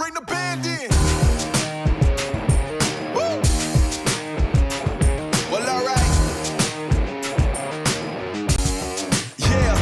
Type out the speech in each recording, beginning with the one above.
bring the band in. Woo! Well, alright. Yeah,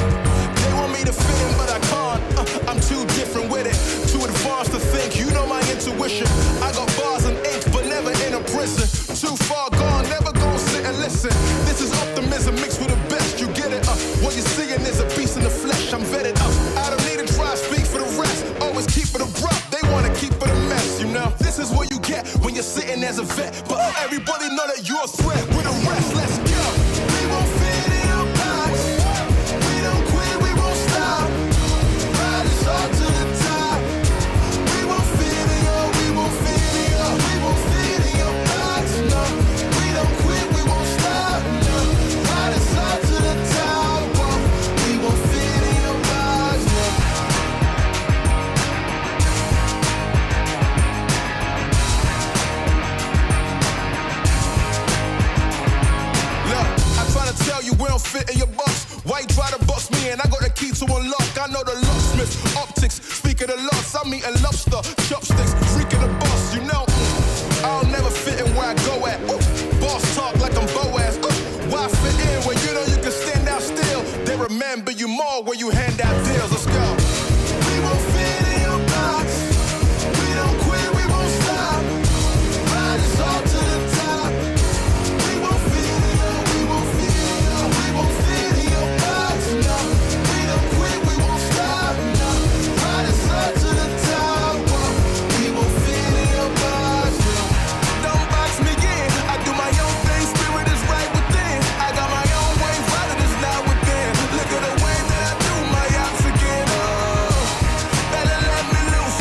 they want me to fit in, but I can't. I'm too different with it. Too advanced to think, you know my intuition. I got bars and ink, but never in a prison. Too far gone, never gonna sit and listen. This is optimism mixed with the best, you get it. What you're seeing is a beast in the flesh, I'm vetted up. I don't need to try to speak for the rest. Always keep it abrupt, they wanna keep it a mess, you know. This is what you get when you're sitting as a vet. But everybody know that you're a threat. With the rest, let's go. We won't fit in your box. We don't quit, we won't stop. Ride us all to the top. We won't fit in your, we won't fit in your, we won't fit in your box. No, we don't quit, we won't stop. No, ride us all to the top. Whoa. We won't fit in your box. No. Look, I try to tell you we don't fit in your box. Why you try to box me in? I got the key to unlock. I know the locksmith, optics. Speak of the loss, I'm eating lobster, chopsticks, freaking the boss. You know, I'll never fit in where I go at. Ooh, boss talk like I'm Boaz. Ooh, why fit in when you know you can stand out still? They remember you more when you hand out deals. Let's go. We won't fit in your box. We don't quit, we won't stop. Ride us all to the top. We won't fit in your, we won't fit in your, we won't fit in your box. No, we don't quit, we won't stop. No, ride us all to the top. Whoa. We won't fit in your box. No. Don't box me in. I do my own thing. Spirit is right within. I got my own way. Father is loud within. Look at the way that I do my ops again. Oh, better let me loose.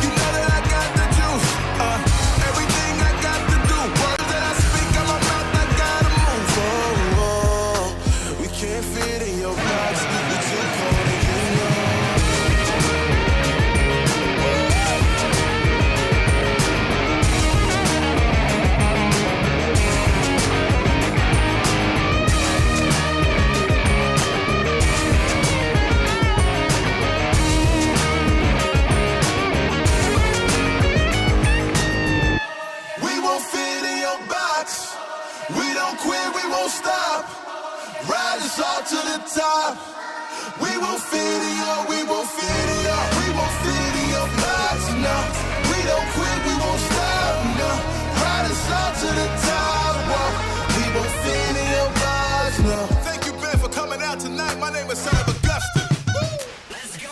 You know that I got the juice. Everything I got to do. Words that I speak out my mouth, I gotta move. Oh, oh, we can't fit in your box. We too cold and you know. We won't fit in your box. We don't quit, we won't stop. Ride us all to the top. We won't fit in your, we won't fit in your, we won't fit in your box. No, we don't quit, we won't stop. No, ride us all to the top. Whoa. We won't fit in your box. No. Thank you, Ben, for coming out tonight. My name is Son of Augustine. Let's go.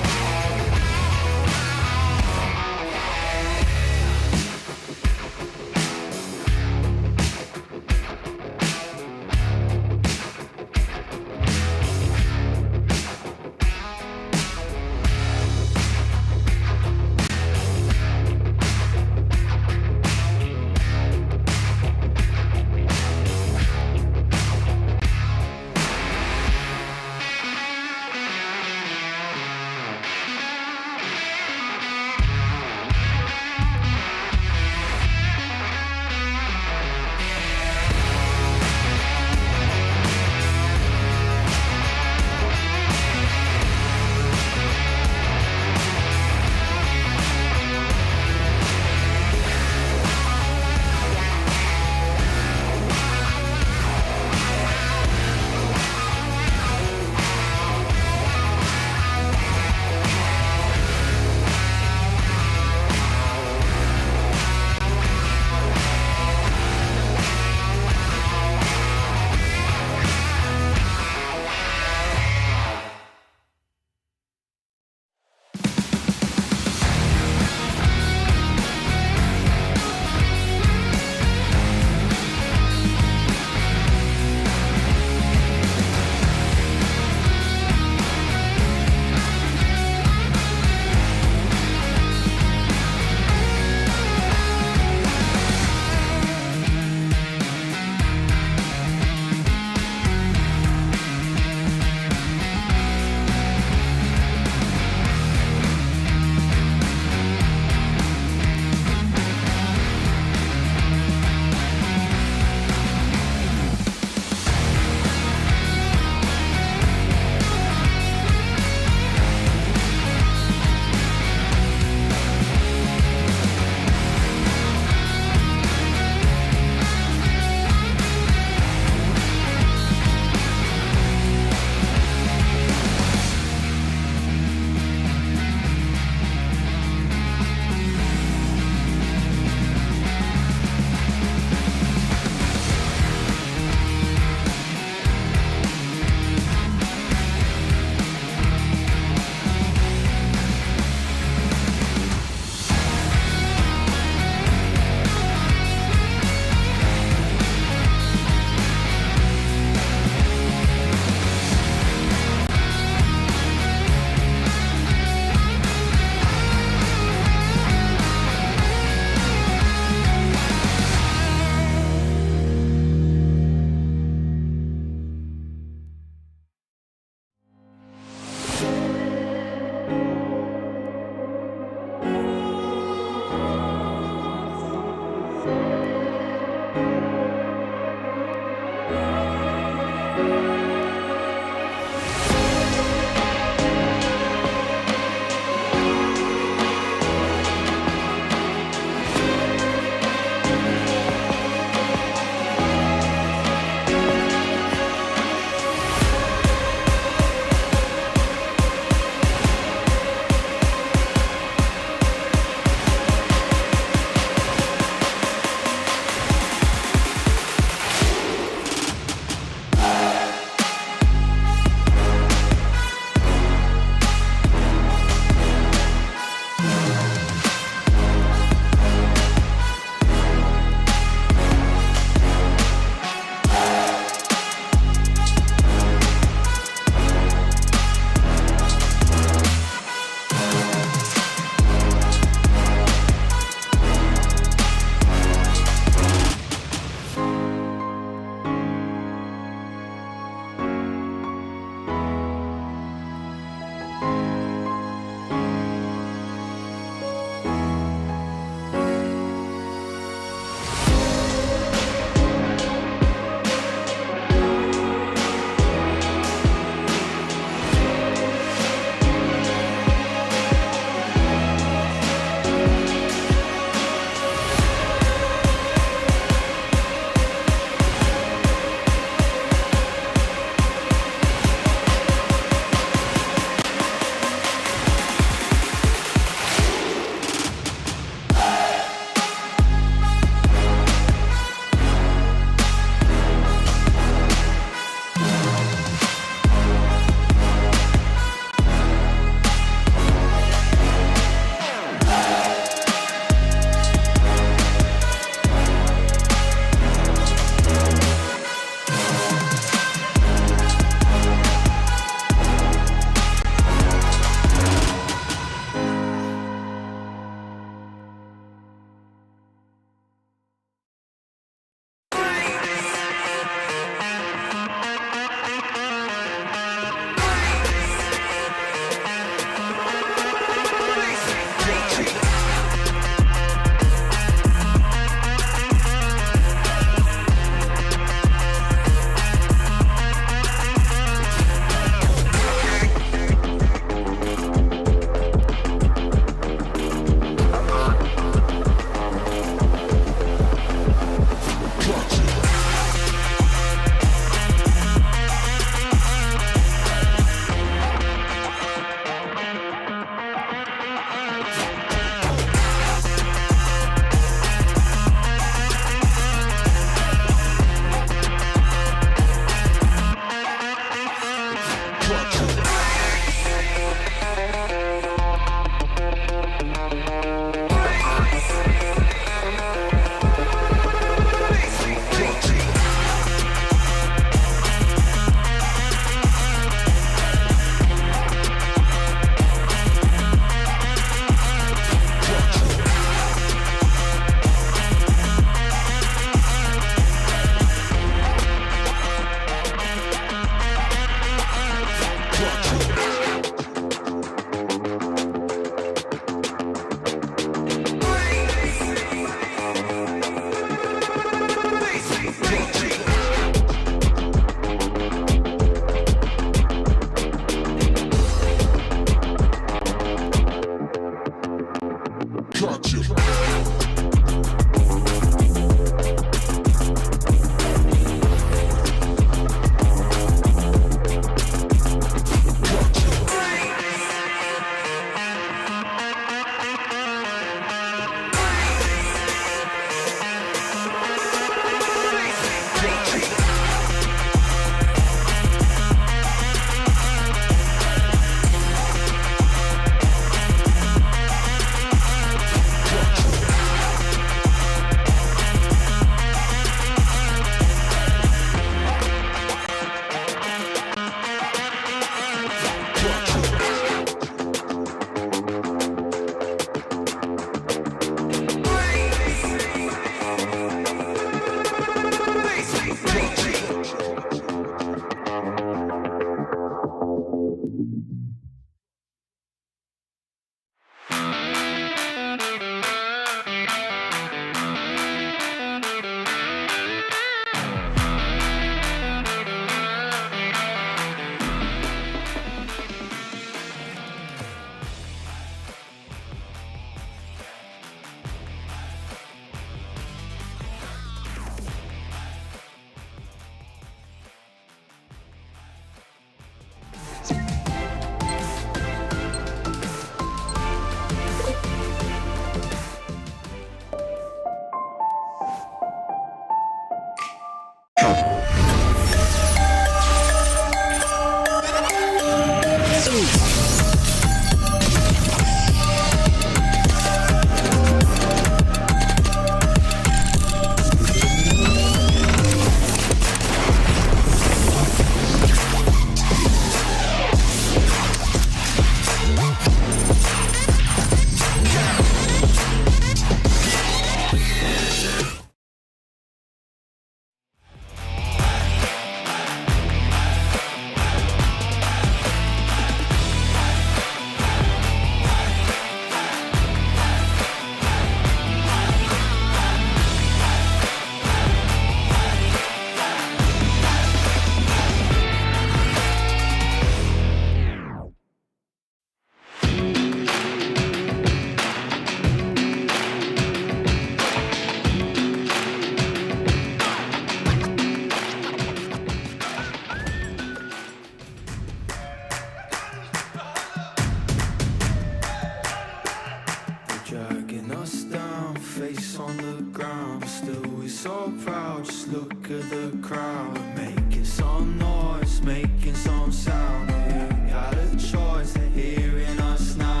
of the crowd, making some noise, making some sound. We got a choice, they're hearing us now.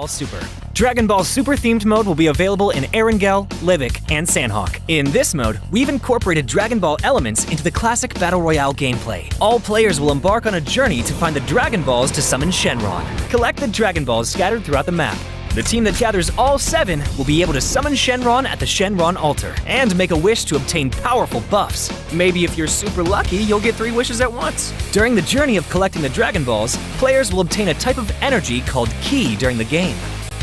Super. Dragon Ball Super themed mode will be available in Erangel, Livic, and Sandhawk. In this mode, we've incorporated Dragon Ball elements into the classic Battle Royale gameplay. All players will embark on a journey to find the Dragon Balls to summon Shenron. Collect the Dragon Balls scattered throughout the map. The team that gathers all 7 will be able to summon Shenron at the Shenron altar and make a wish to obtain powerful buffs. Maybe if you're super lucky, you'll get 3 wishes at once. During the journey of collecting the Dragon Balls, players will obtain a type of energy called Ki during the game.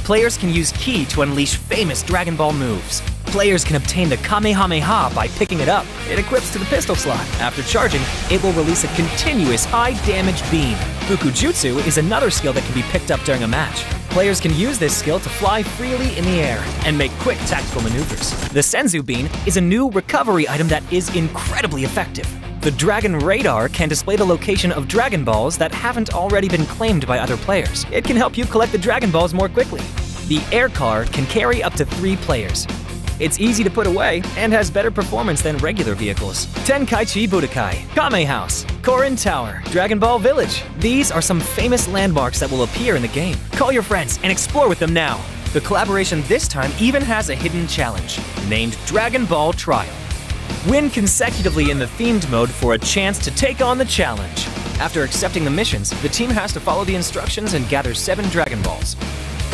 Players can use Ki to unleash famous Dragon Ball moves. Players can obtain the Kamehameha by picking it up. It equips to the pistol slot. After charging, it will release a continuous high-damage beam. Fukujutsu is another skill that can be picked up during a match. Players can use this skill to fly freely in the air and make quick tactical maneuvers. The Senzu Bean is a new recovery item that is incredibly effective. The Dragon Radar can display the location of Dragon Balls that haven't already been claimed by other players. It can help you collect the Dragon Balls more quickly. The Air Car can carry up to 3 players. It's easy to put away and has better performance than regular vehicles. Tenkaichi Budokai, Kame House, Korin Tower, Dragon Ball Village. These are some famous landmarks that will appear in the game. Call your friends and explore with them now. The collaboration this time even has a hidden challenge, named Dragon Ball Trial. Win consecutively in the themed mode for a chance to take on the challenge. After accepting the missions, the team has to follow the instructions and gather 7 Dragon Balls.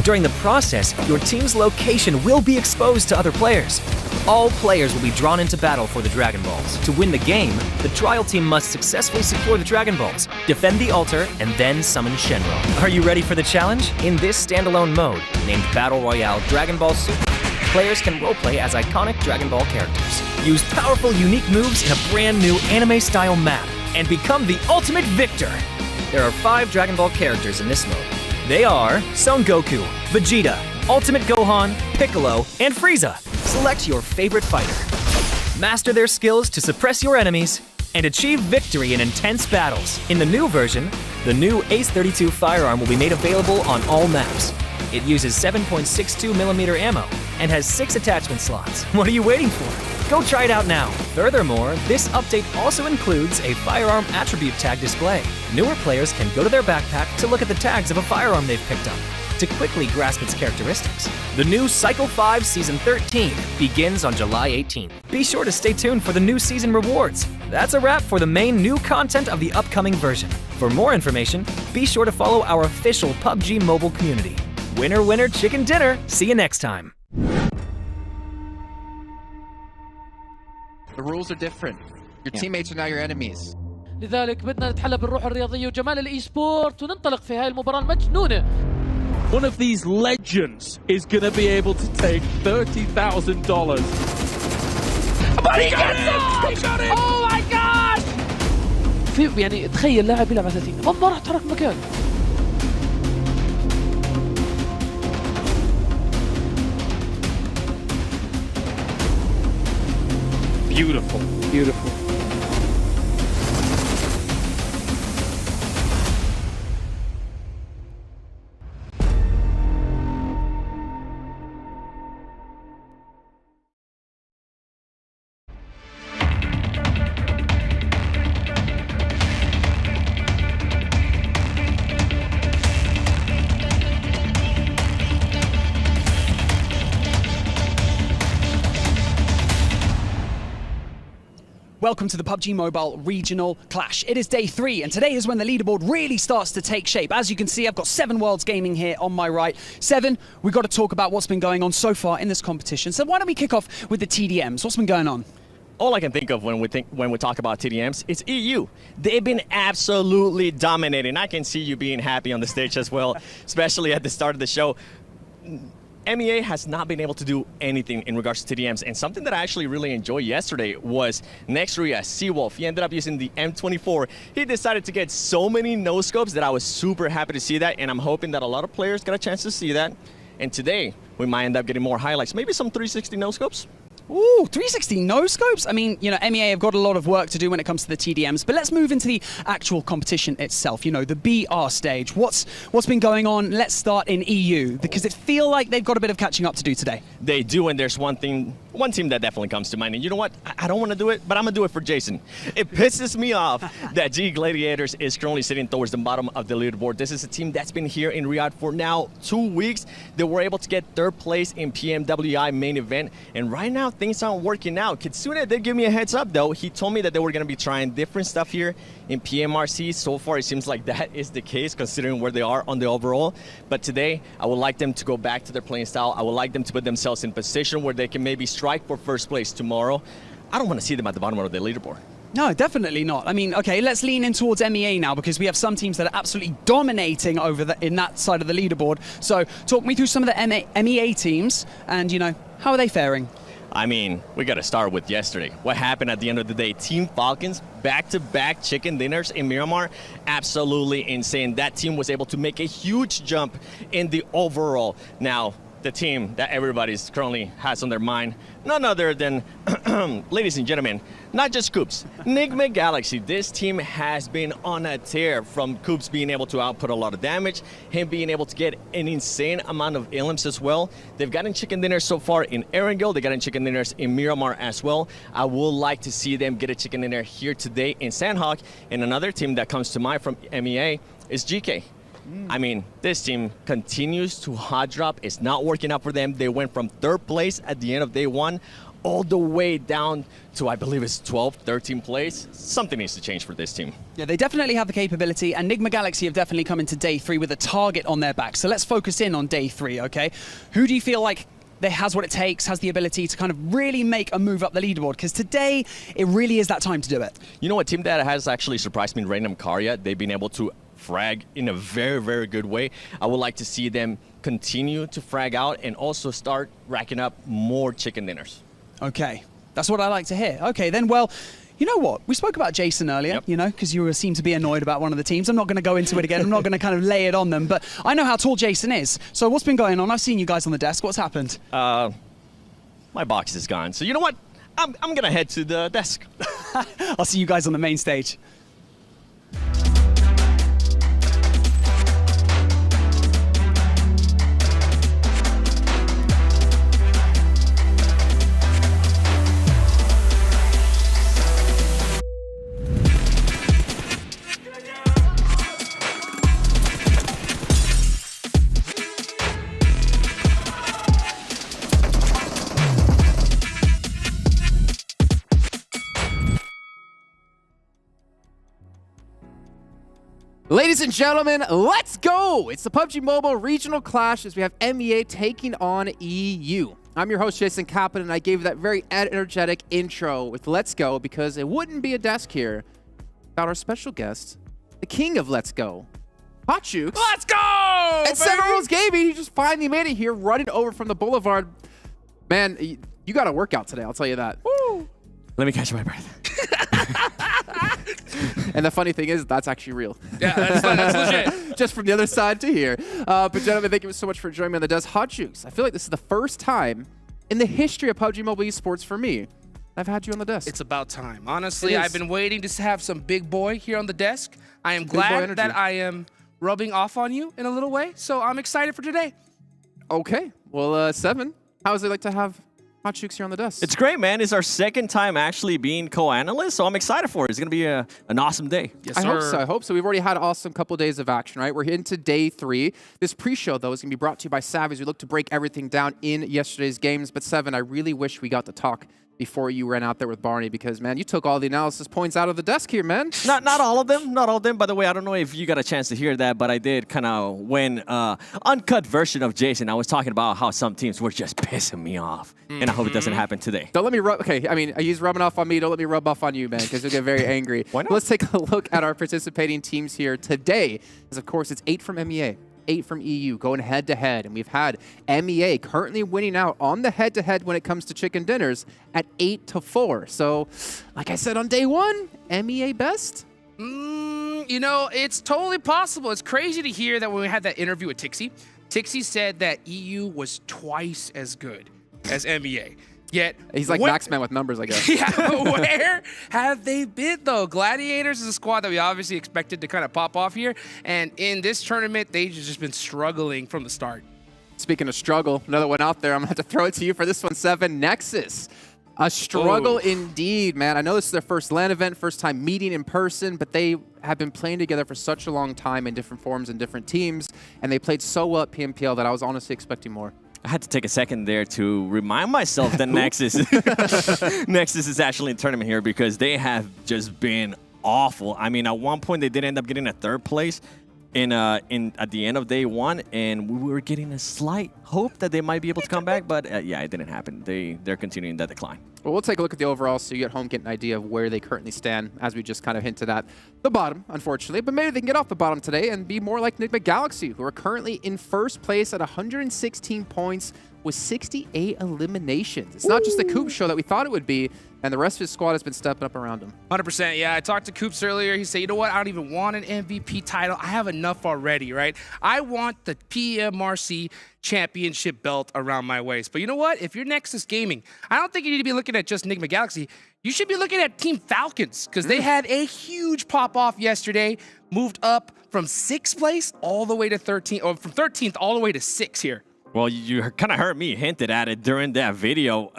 During the process, your team's location will be exposed to other players. All players will be drawn into battle for the Dragon Balls. To win the game, the trial team must successfully secure the Dragon Balls, defend the altar, and then summon Shenron. Are you ready for the challenge? In this standalone mode, named Battle Royale Dragon Ball Super, players can roleplay as iconic Dragon Ball characters, use powerful, unique moves in a brand new anime-style map, and become the ultimate victor. There are 5 Dragon Ball characters in this mode. They are Son Goku, Vegeta, Ultimate Gohan, Piccolo, and Frieza. Select your favorite fighter. Master their skills to suppress your enemies and achieve victory in intense battles. In the new version, the new Ace-32 firearm will be made available on all maps. It uses 7.62mm ammo and has 6 attachment slots. What are you waiting for? Go try it out now. Furthermore, this update also includes a firearm attribute tag display. Newer players can go to their backpack to look at the tags of a firearm they've picked up to quickly grasp its characteristics. The new Cycle 5 Season 13 begins on July 18th. Be sure to stay tuned for the new season rewards. That's a wrap for the main new content of the upcoming version. For more information, be sure to follow our official PUBG Mobile community. Winner, winner, chicken dinner. See you next time. The rules are different. Your teammates are now your enemies. لذلك بدنا نتحلى بالروح الرياضية وجمال الإي سبورت وننطلق في هاي المباراة المجنونة. One of these legends is going to be able to take $30,000. But he got it! Oh my God! في يعني تخيل لاعب يلعب على 30 ما راح تحرك مكان. Beautiful. Beautiful. Welcome to the PUBG Mobile Regional Clash. It is day 3, and today is when the leaderboard really starts to take shape. As you can see, I've got 7 Worlds Gaming here on my right. 7, we've got to talk about what's been going on so far in this competition. So why don't we kick off with the TDMs? What's been going on? All I can think of when we talk about TDMs is EU. They've been absolutely dominating. I can see you being happy on the stage as well, especially at the start of the show. MEA has not been able to do anything in regards to TDMs, and something that I actually really enjoyed yesterday was next RÜYA, Seawolf. He ended up using the M24. He decided to get so many no-scopes that I was super happy to see that, and I'm hoping that a lot of players got a chance to see that. And today, we might end up getting more highlights, maybe some 360 no-scopes. Ooh, 360 no-scopes? I mean, you know, MEA have got a lot of work to do when it comes to the TDMs, but let's move into the actual competition itself, you know, the BR stage. What's been going on? Let's start in EU, because it feels like they've got a bit of catching up to do today. They do, and there's one team that definitely comes to mind, and you know what? I don't want to do it, but I'm going to do it for Jason. It pisses me off that G.GLADIATORS is currently sitting towards the bottom of the leaderboard. This is a team that's been here in Riyadh for now 2 weeks. They were able to get 3rd place in PMWI main event, and right now, things aren't working out. Kitsune did give me a heads up though. He told me that they were going to be trying different stuff here in PMRC. So far, it seems like that is the case considering where they are on the overall. But today, I would like them to go back to their playing style. I would like them to put themselves in position where they can maybe strike for 1st place tomorrow. I don't want to see them at the bottom of the leaderboard. No, definitely not. I mean, okay, let's lean in towards MEA now, because we have some teams that are absolutely dominating over in that side of the leaderboard. So talk me through some of the MEA teams and, you know, how are they faring? I mean, we got to start with yesterday. What happened at the end of the day? Team FALCONS, back-to-back chicken dinners in Miramar. Absolutely insane. That team was able to make a huge jump in the overall. Now, the team that everybody's currently has on their mind, none other than, ladies and gentlemen, not just Coops, NIGMA Galaxy. This team has been on a tear, from Coops being able to output a lot of damage, him being able to get an insane amount of elims as well. They've gotten chicken dinners so far in Erangel. They gotten chicken dinners in Miramar as well. I would like to see them get a chicken dinner here today in Sandhawk. And another team that comes to mind from MEA is GEEKAY. I mean, this team continues to hot drop. It's not working out for them. They went from 3rd place at the end of day 1 all the way down to, I believe it's 12th, 13th place. Something needs to change for this team. Yeah, they definitely have the capability, and NIGMA Galaxy have definitely come into day 3 with a target on their back. So let's focus in on day 3, okay? Who do you feel like has what it takes, has the ability to kind of really make a move up the leaderboard? Because today, it really is that time to do it. You know what team that has actually surprised me? REGNUM CARYA. They've been able to frag in a very, very good way. I would like to see them continue to frag out and also start racking up more chicken dinners. Okay, that's what I like to hear. Okay, then, well, you know what? We spoke about Jason earlier, you know, because you seem to be annoyed about one of the teams. I'm not going to go into it again. I'm not going to kind of lay it on them, but I know how tall Jason is. So what's been going on? I've seen you guys on the desk. What's happened? My box is gone. So you know what? I'm going to head to the desk. I'll see you guys on the main stage. Ladies and gentlemen, let's go! It's the PUBG Mobile Regional Clash as we have MEA taking on EU. I'm your host, Jason Kaplan, and I gave that very energetic intro with Let's Go because it wouldn't be a desk here without our special guest, the king of Let's Go, HotJukes. Let's go! And 7 Worlds Gaming, he just finally made it here, running over from the boulevard. Man, you got a workout today, I'll tell you that. Woo! Let me catch my breath. And the funny thing is, that's actually real. Yeah, that's legit. Just from the other side to here. But gentlemen, thank you so much for joining me on the desk. HotJukes, I feel like this is the first time in the history of PUBG Mobile esports for me I've had you on the desk. It's about time. Honestly, I've been waiting to have some big boy here on the desk. I am glad that I am rubbing off on you in a little way, so I'm excited for today. Okay. Well, 7, how is it like to have HotJukes here on the desk? It's great, man. It's our 2nd time actually being co-analyst, so I'm excited for it. It's going to be an awesome day. Yes, sir. I hope so. We've already had an awesome couple days of action, right? We're into day 3. This pre-show, though, is going to be brought to you by Savage. We look to break everything down in yesterday's games. But 7, I really wish we got to talk before you ran out there with Barney, because, man, you took all the analysis points out of the desk here, man. Not all of them. Not all of them. By the way, I don't know if you got a chance to hear that, but I did kind of, when uncut version of Jason, I was talking about how some teams were just pissing me off. And I hope it doesn't happen today. Don't let me rub. Okay, I mean, he's rubbing off on me. Don't let me rub off on you, man, because you'll get very angry. Why not? Let's take a look at our participating teams here today, because, of course, it's 8 from MEA. 8 from EU, going head-to-head. And we've had MEA currently winning out on the head-to-head when it comes to chicken dinners at 8-4. So, like I said on day 1, MEA best? You know, it's totally possible. It's crazy to hear that when we had that interview with Tixie, Tixie said that EU was twice as good as MEA. Yet, he's like Maxman with numbers, I guess. Yeah, where have they been, though? Gladiators is a squad that we obviously expected to kind of pop off here. And in this tournament, they've just been struggling from the start. Speaking of struggle, another one out there. I'm going to have to throw it to you for this one, 7. NEXUS. A struggle indeed, man. I know this is their first LAN event, first time meeting in person, but they have been playing together for such a long time in different forms and different teams. And they played so well at PMPL that I was honestly expecting more. I had to take a second there to remind myself that NEXUS is actually in tournament here, because they have just been awful. I mean, at one point they did end up getting a 3rd place at the end of day 1, and we were getting a slight hope that they might be able to come back, but yeah, it didn't happen. They're continuing that decline. Well, we'll take a look at the overall so you at home get an idea of where they currently stand, as we just kind of hinted at the bottom, unfortunately. But maybe they can get off the bottom today and be more like NIGMA Galaxy, who are currently in 1st place at 116 points with 68 eliminations. It's not just the Coop show that we thought it would be, and the rest of his squad has been stepping up around him. 100%, yeah. I talked to Coops earlier. He said, you know what? I don't even want an MVP title. I have enough already, right? I want the PMRC championship belt around my waist. But you know what? If you're Nexus Gaming, I don't think you need to be looking at just NIGMA Galaxy. You should be looking at Team FALCONS, because they had a huge pop-off yesterday, moved up from 6th place all the way to 13th, or from 13th all the way to 6th here. Well, you kind of heard me hinted at it during that video,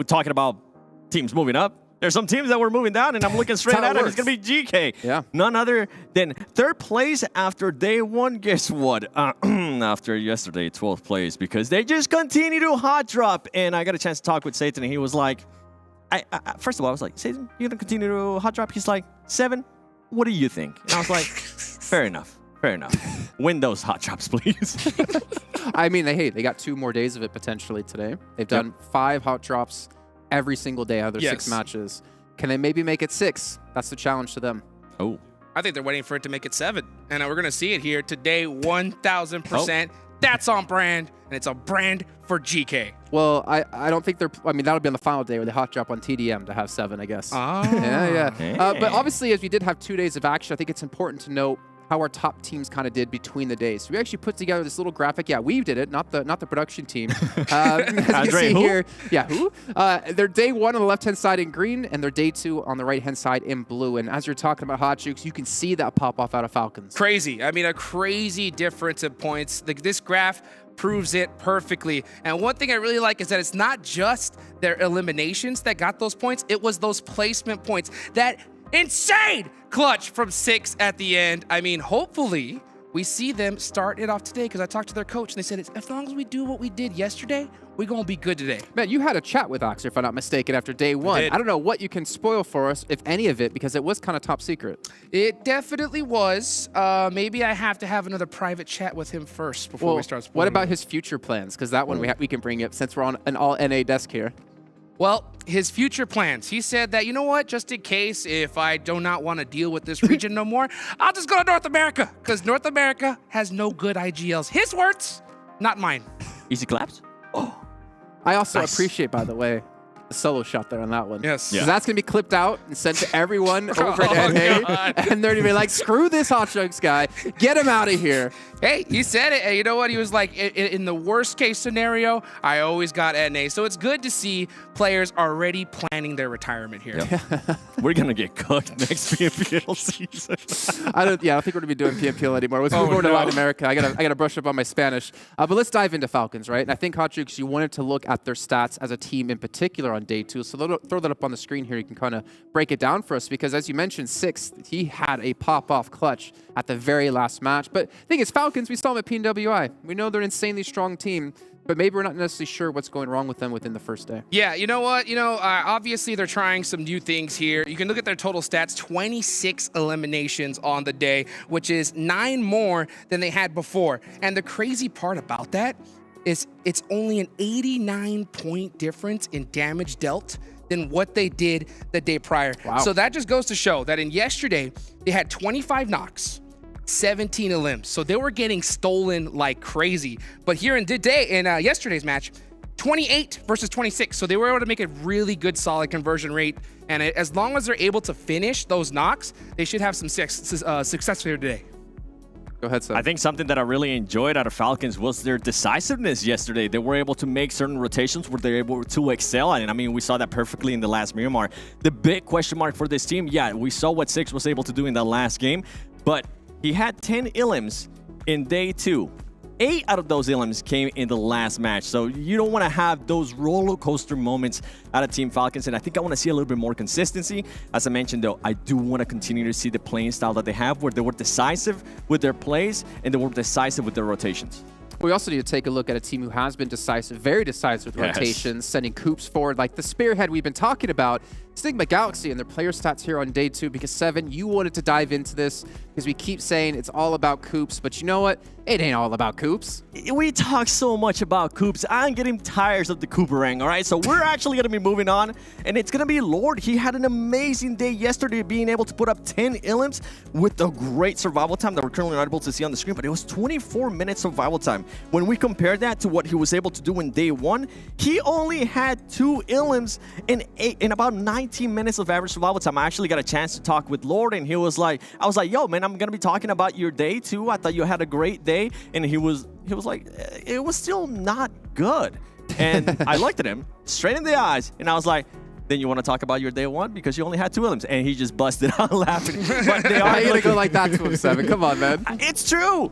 talking about teams moving up. There's some teams that were moving down, and I'm looking straight at it. It's going to be GK. Yeah. None other than 3rd place after day 1. Guess what? After yesterday, 12th place, because they just continue to hot drop. And I got a chance to talk with Satan, and he was like, first of all, I was like, Satan, you're going to continue to hot drop? He's like, 7, what do you think? And I was like, fair enough. Fair enough. Win those hot drops, please. I mean, they got 2 more days of it potentially today. They've done 5 hot drops every single day out of their 6 matches. Can they maybe make it 6? That's the challenge to them. Oh. I think they're waiting for it to make it 7. And we're going to see it here today, 1,000%. That's on brand, and it's a brand for GK. Well, I don't think they're... I mean, that'll be on the final day where they hot drop on TDM to have 7, I guess. Oh. Yeah. Hey. But obviously, as we did have 2 days of action, I think it's important to note how our top teams kind of did between the days. So we actually put together this little graphic. Yeah, we did it, not the production team. As you can see here, their day 1 on the left-hand side in green, and their day 2 on the right-hand side in blue. And as you're talking about hot jukes, you can see that pop off out of FALCONS. Crazy. I mean, a crazy difference in points. This graph proves it perfectly. And one thing I really like is that it's not just their eliminations that got those points. It was those placement points. That insane clutch from 6 at the end. I mean, hopefully we see them start it off today, because I talked to their coach and they said, as long as we do what we did yesterday, we're going to be good today. Man, you had a chat with Oxer, if I'm not mistaken, after day 1. I don't know what you can spoil for us, if any of it, because it was kind of top secret. It definitely was. Maybe I have to have another private chat with him first before we start spoiling. What about his future plans? Because that one we can bring up since we're on an all-NA desk here. Well, his future plans. He said that, you know what, just in case if I do not want to deal with this region no more, I'll just go to North America, because North America has no good IGLs. His words, not mine. Easy claps? Oh. I also appreciate, by the way, the solo shot there on that one. Yes. Yeah. That's going to be clipped out and sent to everyone over at NA. And they're going to be like, screw this hot jokes guy. Get him out of here. Hey, he said it. And you know what? He was like, in the worst case scenario, I always got NA. So it's good to see players already planning their retirement here. Yep. We're going to get cooked next PMPL season. I don't think we're going to be doing PMPL anymore. Let's move over to Latin America. I gotta brush up on my Spanish. But let's dive into FALCONS, right? And I think Hot Jukes, you wanted to look at their stats as a team in particular on day 2. So throw that up on the screen here. You can kind of break it down for us, because as you mentioned, 6th, he had a pop-off clutch at the very last match. But the thing is, FALCONS, we saw them at PNWI. We know they're an insanely strong team. but maybe we're not necessarily sure what's going wrong with them within the first day. Yeah, you know what? Obviously they're trying some new things here. You can look at their total stats, 26 eliminations on the day, which is 9 more than they had before. And the crazy part about that is it's only an 89-point difference in damage dealt than what they did the day prior. Wow. So that just goes to show that in yesterday, they had 25 knocks, 17 elims. So they were getting stolen like crazy. But here in yesterday's match, 28 versus 26. So they were able to make a really good, solid conversion rate. And as long as they're able to finish those knocks, they should have some success here today. Go ahead, Seth. I think something that I really enjoyed out of Falcons was their decisiveness yesterday. They were able to make certain rotations where they're able to excel at it. I mean, we saw that perfectly in the last Miramar. The big question mark for this team, yeah, we saw what Six was able to do in that last game, but he had 10 elims in day 2. 8 out of those elims came in the last match. So you don't want to have those roller coaster moments out of Team Falcons. And I think I want to see a little bit more consistency. As I mentioned, though, I do want to continue to see the playing style that they have where they were decisive with their plays and they were decisive with their rotations. We also need to take a look at a team who has been decisive, very decisive with rotations, sending Coops forward. Like the spearhead we've been talking about, it's NIGMA Galaxy and their player stats here on day 2, because 7, you wanted to dive into this because we keep saying it's all about Coops, but you know what? It ain't all about Coops. We talk so much about Coops. I'm getting tired of the Cooperang, all right? So we're actually going to be moving on, and it's going to be Lord. He had an amazing day yesterday, being able to put up 10 elims with a great survival time that we're currently not able to see on the screen, but it was 24 minutes survival time. When we compare that to what he was able to do in day 1, he only had 2 elims in about 19 minutes of average survival time. I actually got a chance to talk with Lord, and he was like, I was like, yo, man, I'm going to be talking about your day too. I thought you had a great day. And he was like, it was still not good. And I looked at him straight in the eyes, and I was like, then you want to talk about your day 1 because you only had 2 elims? And he just busted out laughing. But they are gonna go like that to him, 7. Come on, man. It's true.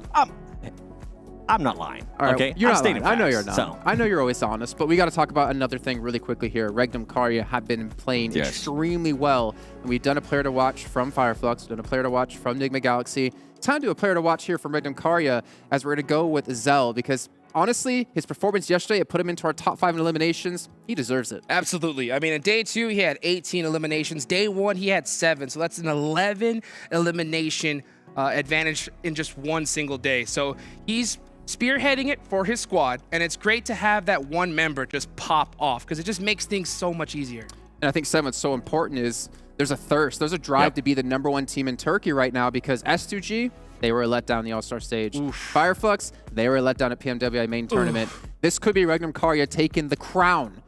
I'm not lying. All right, okay, you're I'm not lying. I know you're not. So. I know you're always honest, but we got to talk about another thing really quickly here. REGNUM, CARYA have been playing extremely well, and we've done a player to watch from FLUX, done a player to watch from NIGMA Galaxy. Time to do a player to watch here from REGNUM CARYA, as we're going to go with Zell, because honestly, his performance yesterday, it put him into our top 5 in eliminations. He deserves it. Absolutely. I mean, in day 2, he had 18 eliminations. Day 1, he had 7. So that's an 11 elimination advantage in just one single day. So he's spearheading it for his squad, and it's great to have that one member just pop off because it just makes things so much easier. And I think, Sam, what's so important is there's a thirst, there's a drive to be the #1 team in Turkey right now, because S2G, they were let down the All-Star stage. FLUX, they were let down at PMWI main tournament. This could be REGNUM CARYA taking the crown,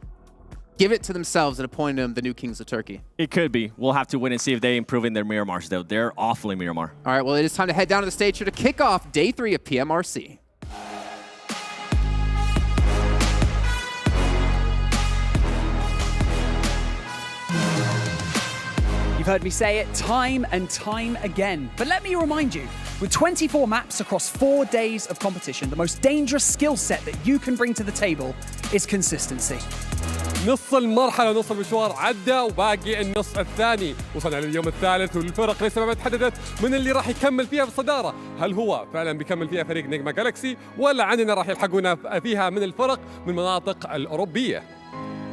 give it to themselves, and appointing them the new kings of Turkey. It could be. We'll have to wait and see if they improve in their Miramars, though. They're awfully Miramar. All right, well, it is time to head down to the stage here to kick off day 3 of PMRC. You've heard me say it time and time again, but let me remind you, with 24 maps across 4 days of competition, the most dangerous skill set that you can bring to the table is consistency. نص المرحلة ونص المشوار عدى وباقي النص الثاني. وصلنا لليوم الثالث والفرق لسه ما تحددت من اللي راح يكمل فيها بالصدارة. هل هو فعلا بيكمل فيها فريق نيجما جالاكسي ولا عندنا راح يلحقونا فيها من الفرق من المناطق الأوروبية؟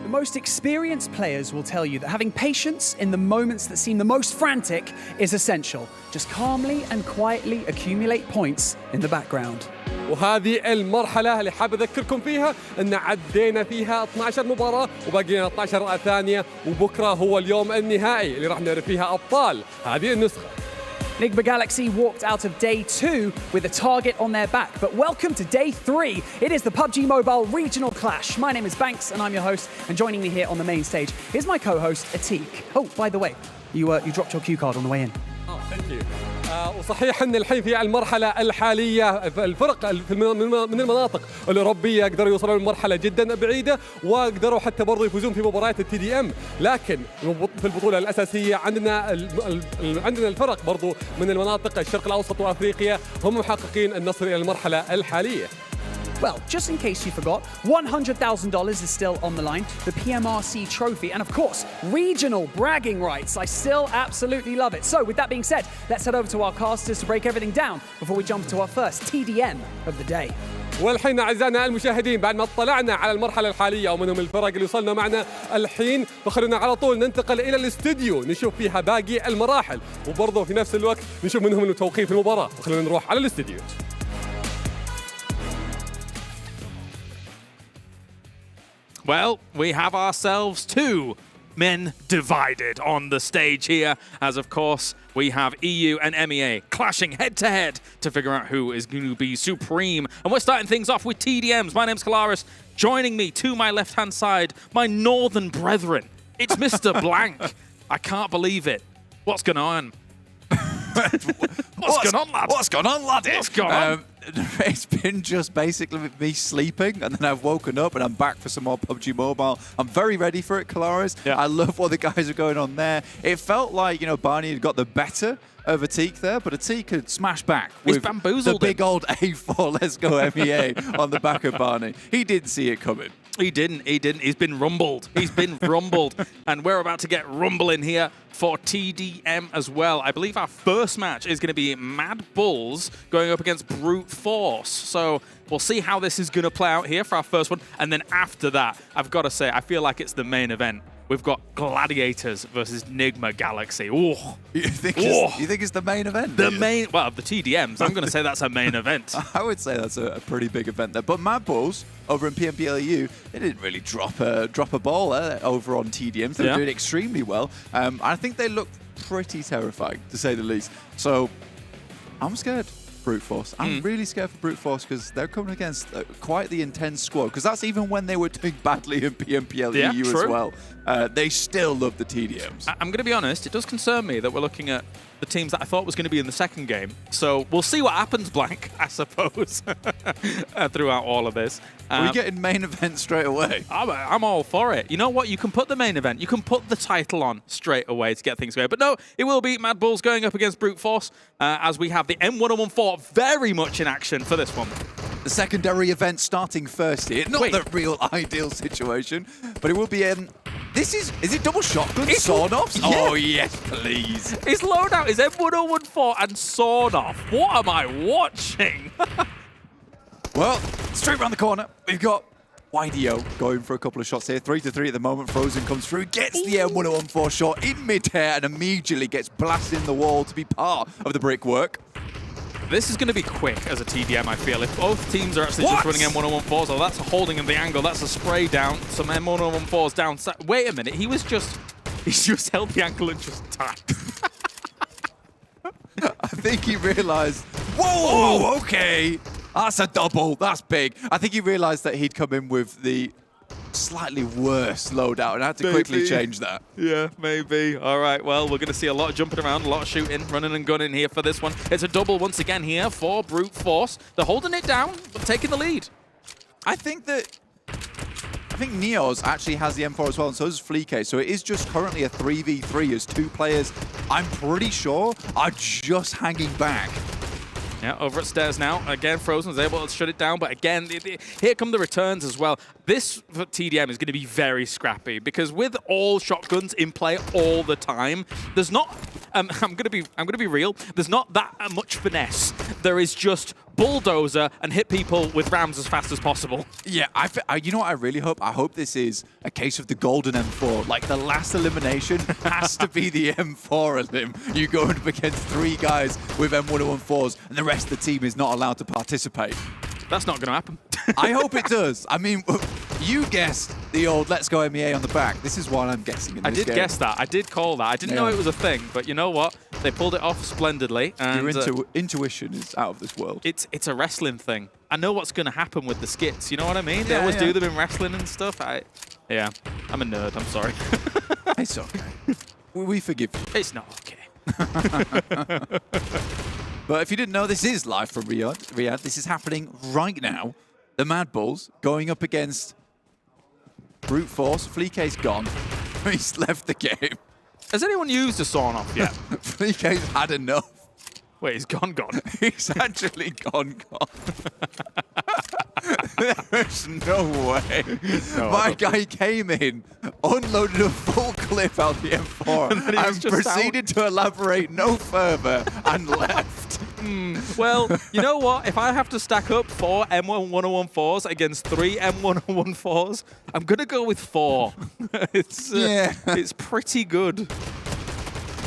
The most experienced players will tell you that having patience in the moments that seem the most frantic is essential. Just calmly and quietly accumulate points in the background. وهذه المرحلة اللي حاب أذكركم فيها أن عدينا فيها 12 مباراة وباقي لنا 12 ثانية، وبكرة هو اليوم النهائي اللي راح نعرف فيها أبطال هذه النسخة. NIGMA Galaxy walked out of day 2 with a target on their back, but welcome to day 3. It is the PUBG Mobile Regional Clash. My name is Banks and I'm your host, and joining me here on the main stage is my co-host Atik. Oh, by the way, you dropped your cue card on the way in. Oh, thank you. وصحيح ان الحين في المرحله الحاليه الفرق من المناطق الاوروبيه قدروا يوصلوا لمرحله جدا بعيده وقدروا حتى برضو يفوزون في مباريات التي دي ام، لكن في البطوله الاساسيه عندنا الفرق برضو من المناطق الشرق الاوسط وافريقيا هم محققين النصر الى المرحله الحاليه. Well, just in case you forgot, $100,000 is still on the line, the PMRC trophy, and of course, regional bragging rights. I still absolutely love it. So with that being said, let's head over to our casters to break everything down before we jump into our first TDM of the day. والحين أعزائنا المشاهدين بعد ما اطلعنا على المرحلة الحالية ومنهم الفرق اللي وصلنا معنا الحين، فخلونا على طول ننتقل إلى الاستديو نشوف فيها باقي المراحل، وبرضه في نفس الوقت نشوف منهم توقيت المباراة. وخلونا نروح على الاستديو. Well, we have ourselves two men divided on the stage here, as of course we have EU and MEA clashing head-to-head to figure out who is going to be supreme. And we're starting things off with TDMs. My name's Kalaris. Joining me to my left-hand side, my northern brethren. It's Mr. Blank. I can't believe it. What's going on? What's going on, lad? What's going on, laddie? What's going on? It's been just basically me sleeping, and then I've woken up and I'm back for some more PUBG Mobile. I'm very ready for it, Kalaris. Yeah. I love what the guys are going on there. It felt like, you know, Barney had got the better of Atik there, but Atik could smash back with the big old A4 let's go MEA on the back of Barney. He didn't see it coming. He didn't. He's been rumbled. He's been rumbled. And we're about to get rumbling here for TDM as well. I believe our first match is going to be MADBULLS going up against Brute Force. So we'll see how this is going to play out here for our first one. And then after that, I've got to say, I feel like it's the main event. We've got Gladiators versus NIGMA Galaxy. Ooh. You think it's the main event? The main, well, the TDMs. I'm going to say that's a main event. I would say that's a pretty big event there. But MADBULLS over in PMPLU, they didn't really drop a ball over on TDMs. They were doing extremely well. I think they looked pretty terrifying, to say the least. So I'm scared. Brute Force. I'm really scared for Brute Force because they're coming against quite the intense squad. Because that's even when they were doing badly in PMPLEU as well. They still love the TDMs. I'm going to be honest, it does concern me that we're looking at the teams that I thought was going to be in the second game. So we'll see what happens, Blank, I suppose, throughout all of this. Are we getting main event straight away? I'm all for it. You know what? You can put the main event. You can put the title on straight away to get things going. But no, it will be MADBULLS going up against Brute Force as we have the M1014 very much in action for this one. The secondary event starting first here. Not the real ideal situation, but it will be is it double shotgun sawn-offs? Yeah. Oh, yes, please. His loadout is M1014 and sawn-off. What am I watching? Well, straight around the corner, we've got YDO going for a couple of shots here. 3-3 at the moment. Frozen comes through, gets the M1014 shot in mid-air and immediately gets blasted in the wall to be part of the brickwork. This is going to be quick as a TDM, I feel. If both teams are actually just running M1014s, oh, that's a holding in the angle, that's a spray down, some M1014s down. Wait a minute, he's just held the angle and just tapped. I think he realized, whoa, okay, that's a double, that's big. I think he realized that he'd come in with the slightly worse loadout and had to quickly change that. Yeah, maybe. All right, well, we're going to see a lot of jumping around, a lot of shooting, running and gunning here for this one. It's a double once again here for Brute Force. They're holding it down, but taking the lead. I think Neos actually has the M4 as well, and so does GEEKAY. So it is just currently a 3v3 as two players, I'm pretty sure, are just hanging back. Yeah, over at stairs now. Again, Frozen is able to shut it down, but again, here come the returns as well. This for TDM is going to be very scrappy because with all shotguns in play all the time, there's not. I'm going to be real. There's not that much finesse. There is just bulldozer and hit people with rams as fast as possible. Yeah, you know what I really hope? I hope this is a case of the golden M4. Like the last elimination has to be the M4 elim. You go up against 3 guys with M1014s and the rest of the team is not allowed to participate. That's not going to happen. I hope it does. I mean, you guessed the old let's go MEA on the back. This is what I'm guessing in this game. I did guess that. I did call that. I didn't know it was a thing, but you know what? They pulled it off splendidly. And your intuition is out of this world. It's a wrestling thing. I know what's going to happen with the skits. You know what I mean? They always do them in wrestling and stuff. Yeah, I'm a nerd. I'm sorry. It's okay. We forgive you. It's not okay. But if you didn't know, this is live from Riyadh. This is happening right now. The MADBULLS going up against Brute Force. FLUX's gone. He's left the game. Has anyone used a sawn-off yet? FLUX's had enough. Wait, he's gone. He's actually gone. There's no way. No, my guy came in, unloaded a full clip out the M4, and proceeded to elaborate no further and left. Well, you know what? If I have to stack up 4 M1114s against 3 M1114s, I'm going to go with 4. It's pretty good.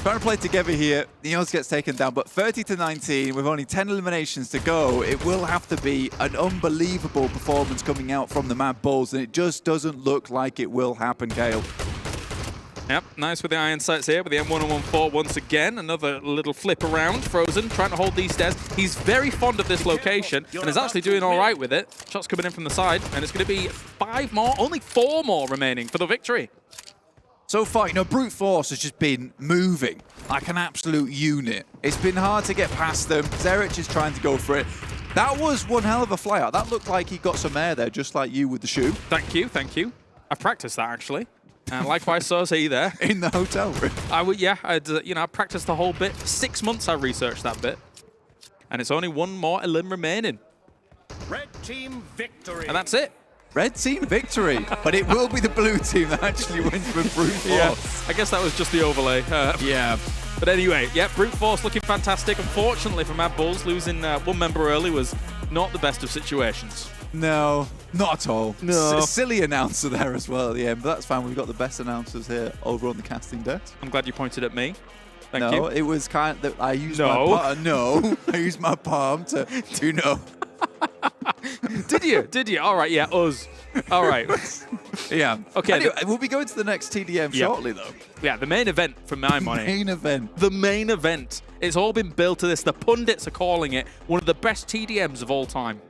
Trying to play together here, Neos gets taken down, but 30-19 with only 10 eliminations to go, it will have to be an unbelievable performance coming out from the MADBULLS, and it just doesn't look like it will happen, Kale. Yep, nice with the iron sights here with the M1114 once again. Another little flip around. Frozen trying to hold these stairs. He's very fond of this location and is actually doing all right with it. Shots coming in from the side, and it's going to be 5 more, only 4 more remaining for the victory. So far, you know, Brute Force has just been moving like an absolute unit. It's been hard to get past them. Zerich is trying to go for it. That was one hell of a flyout. That looked like he got some air there, just like you with the shoe. Thank you, thank you. I practiced that, actually. And likewise, so is he there. In the hotel room? I practiced the whole bit. 6 months I researched that bit. And it's only 1 more elim remaining. Red team victory. And that's it. Red team victory, but it will be the blue team that actually wins with Brute Force. Yeah, I guess that was just the overlay. Yeah. But anyway, yeah, Brute Force looking fantastic. Unfortunately for MADBULLS, losing 1 member early was not the best of situations. No, not at all. No. Silly announcer there as well at the end, but that's fine. We've got the best announcers here over on the casting desk. I'm glad you pointed at me. Thank you. No, it was kind of, I used my palm. I used my palm to know. Did you? All right, yeah, us. All right. Yeah. Okay. Anyway, we'll be going to the next TDM shortly, though. Yeah, the main event for my money. Main event. The main event. It's all been built to this. The pundits are calling it one of the best TDMs of all time.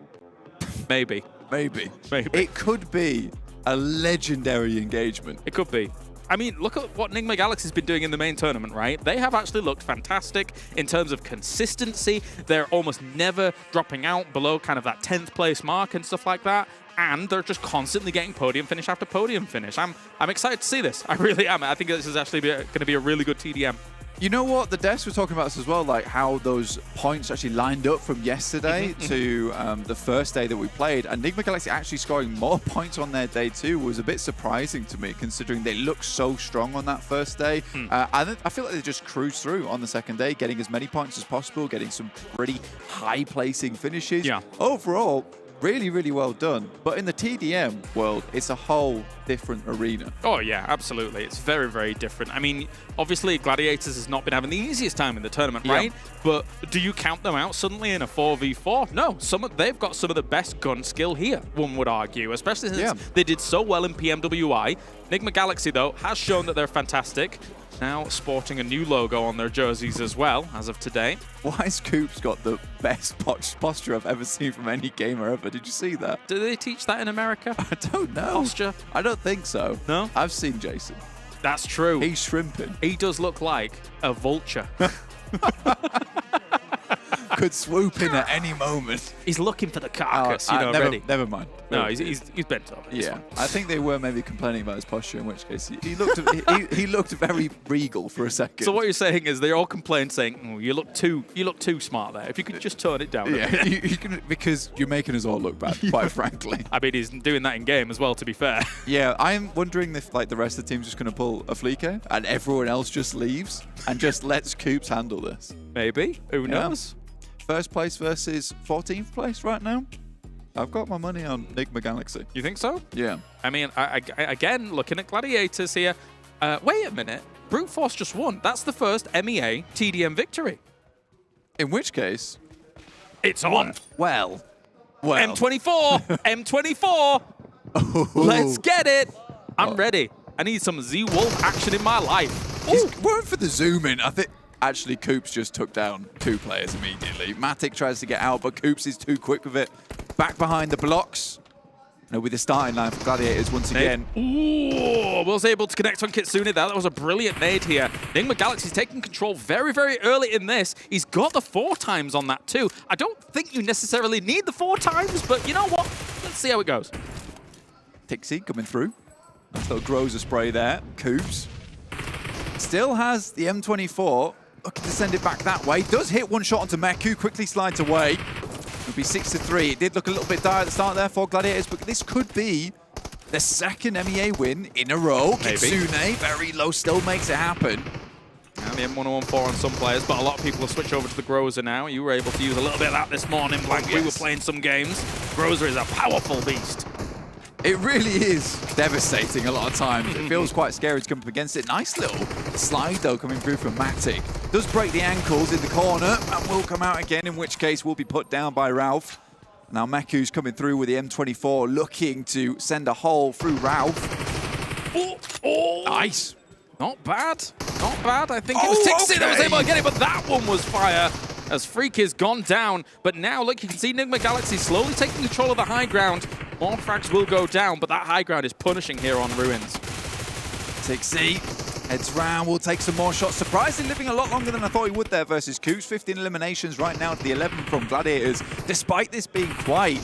Maybe. Maybe. It could be a legendary engagement. It could be. I mean, look at what NIGMA Galaxy's been doing in the main tournament, right? They have actually looked fantastic in terms of consistency. They're almost never dropping out below kind of that 10th place mark and stuff like that. And they're just constantly getting podium finish after podium finish. I'm excited to see this. I really am. I think this is actually going to be a really good TDM. You know what? The desk was talking about this as well, like how those points actually lined up from yesterday to the first day that we played. And NIGMA Galaxy actually scoring more points on their day too was a bit surprising to me, considering they looked so strong on that first day. I feel like they just cruised through on the second day, getting as many points as possible, getting some pretty high-placing finishes. Yeah. Overall, really, really well done. But in the TDM world, it's a whole different arena. Oh, yeah, absolutely. It's very, very different. I mean, obviously, Gladiators has not been having the easiest time in the tournament, right? But do you count them out suddenly in a 4v4? No. They've got some of the best gun skill here, one would argue, especially since they did so well in PMWI. NIGMA Galaxy, though, has shown that they're fantastic. Now sporting a new logo on their jerseys as well, as of today. Why has Coops got the best posture I've ever seen from any gamer ever? Did you see that? Do they teach that in America? I don't know. Posture? I don't think so. No? I've seen Jason. That's true. He's shrimping. He does look like a vulture. Could swoop in at any moment. He's looking for the carcass, already. Never mind. No, he's bent over. Yeah, I think they were maybe complaining about his posture, in which case he looked he looked very regal for a second. So what you're saying is they all complain, saying, oh, "You look too smart there. If you could just tone it down." Yeah, you can, because you're making us all look bad, quite frankly. I mean, he's doing that in game as well, to be fair. Yeah, I'm wondering if like the rest of the team's just going to pull a FLUX and everyone else just leaves and just lets Coops handle this. Maybe. Who knows? First place versus 14th place right now. I've got my money on NIGMA Galaxy. You think so? Yeah. I mean, again, looking at Gladiators here. Wait a minute. Brute Force just won. That's the first MEA TDM victory. In which case... It's on. Well. M24. M24. Let's get it. I'm ready. I need some Z-Wolf action in my life. Weren't for the zoom in. I think... Actually, Coops just took down 2 players immediately. Matic tries to get out, but Coops is too quick with it. Back behind the blocks. No, with the starting line for Gladiators once again. Ooh, was able to connect on Kitsune there. That was a brilliant nade here. NIGMA Galaxy's taking control very, very early in this. He's got the 4 times on that too. I don't think you necessarily need the 4 times, but you know what? Let's see how it goes. Tixie coming through. Nice little Groza spray there. Coops still has the M24. Looking to send it back that way. Does hit one shot onto Meku. Quickly slides away. It'll be 6-3. It did look a little bit dire at the start there for Gladiators, but this could be the second MEA win in a row. Maybe. Kitsune, very low, still makes it happen. The M114 on some players, but a lot of people have switched over to the Groza now. You were able to use a little bit of that this morning, Blank. We were playing some games. Groza is a powerful beast. It really is devastating a lot of times. It feels quite scary to come up against it. Nice little slide, though, coming through from Matic. Does break the ankles in the corner and will come out again, in which case will be put down by Ralph. Now Meku's coming through with the M24, looking to send a hole through Ralph. Oh. Nice. Not bad. Not bad. I think it was Tixie that was able to get it, but that one was fire. As Freak is gone down, but now look, you can see NIGMA Galaxy slowly taking control of the high ground. More frags will go down, but that high ground is punishing here on Ruins. Tixie heads round, will take some more shots. Surprisingly living a lot longer than I thought he would there versus Coops. 15 eliminations right now to the 11 from Gladiators, despite this being quite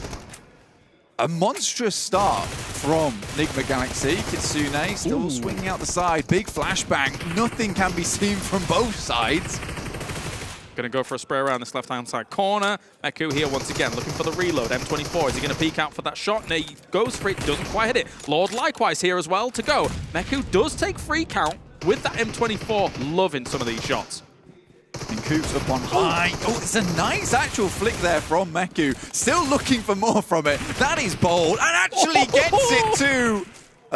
a monstrous start from NIGMA Galaxy. Kitsune still swinging out the side. Big flashbang. Nothing can be seen from both sides. Going to go for a spray around this left-hand side corner. Meku here once again, looking for the reload. M24, is he going to peek out for that shot? No, he goes for it, doesn't quite hit it. Lord likewise here as well to go. Meku does take free count with that M24, loving some of these shots. And Coops up on high. Oh, it's a nice actual flick there from Meku. Still looking for more from it. That is bold, and actually gets it to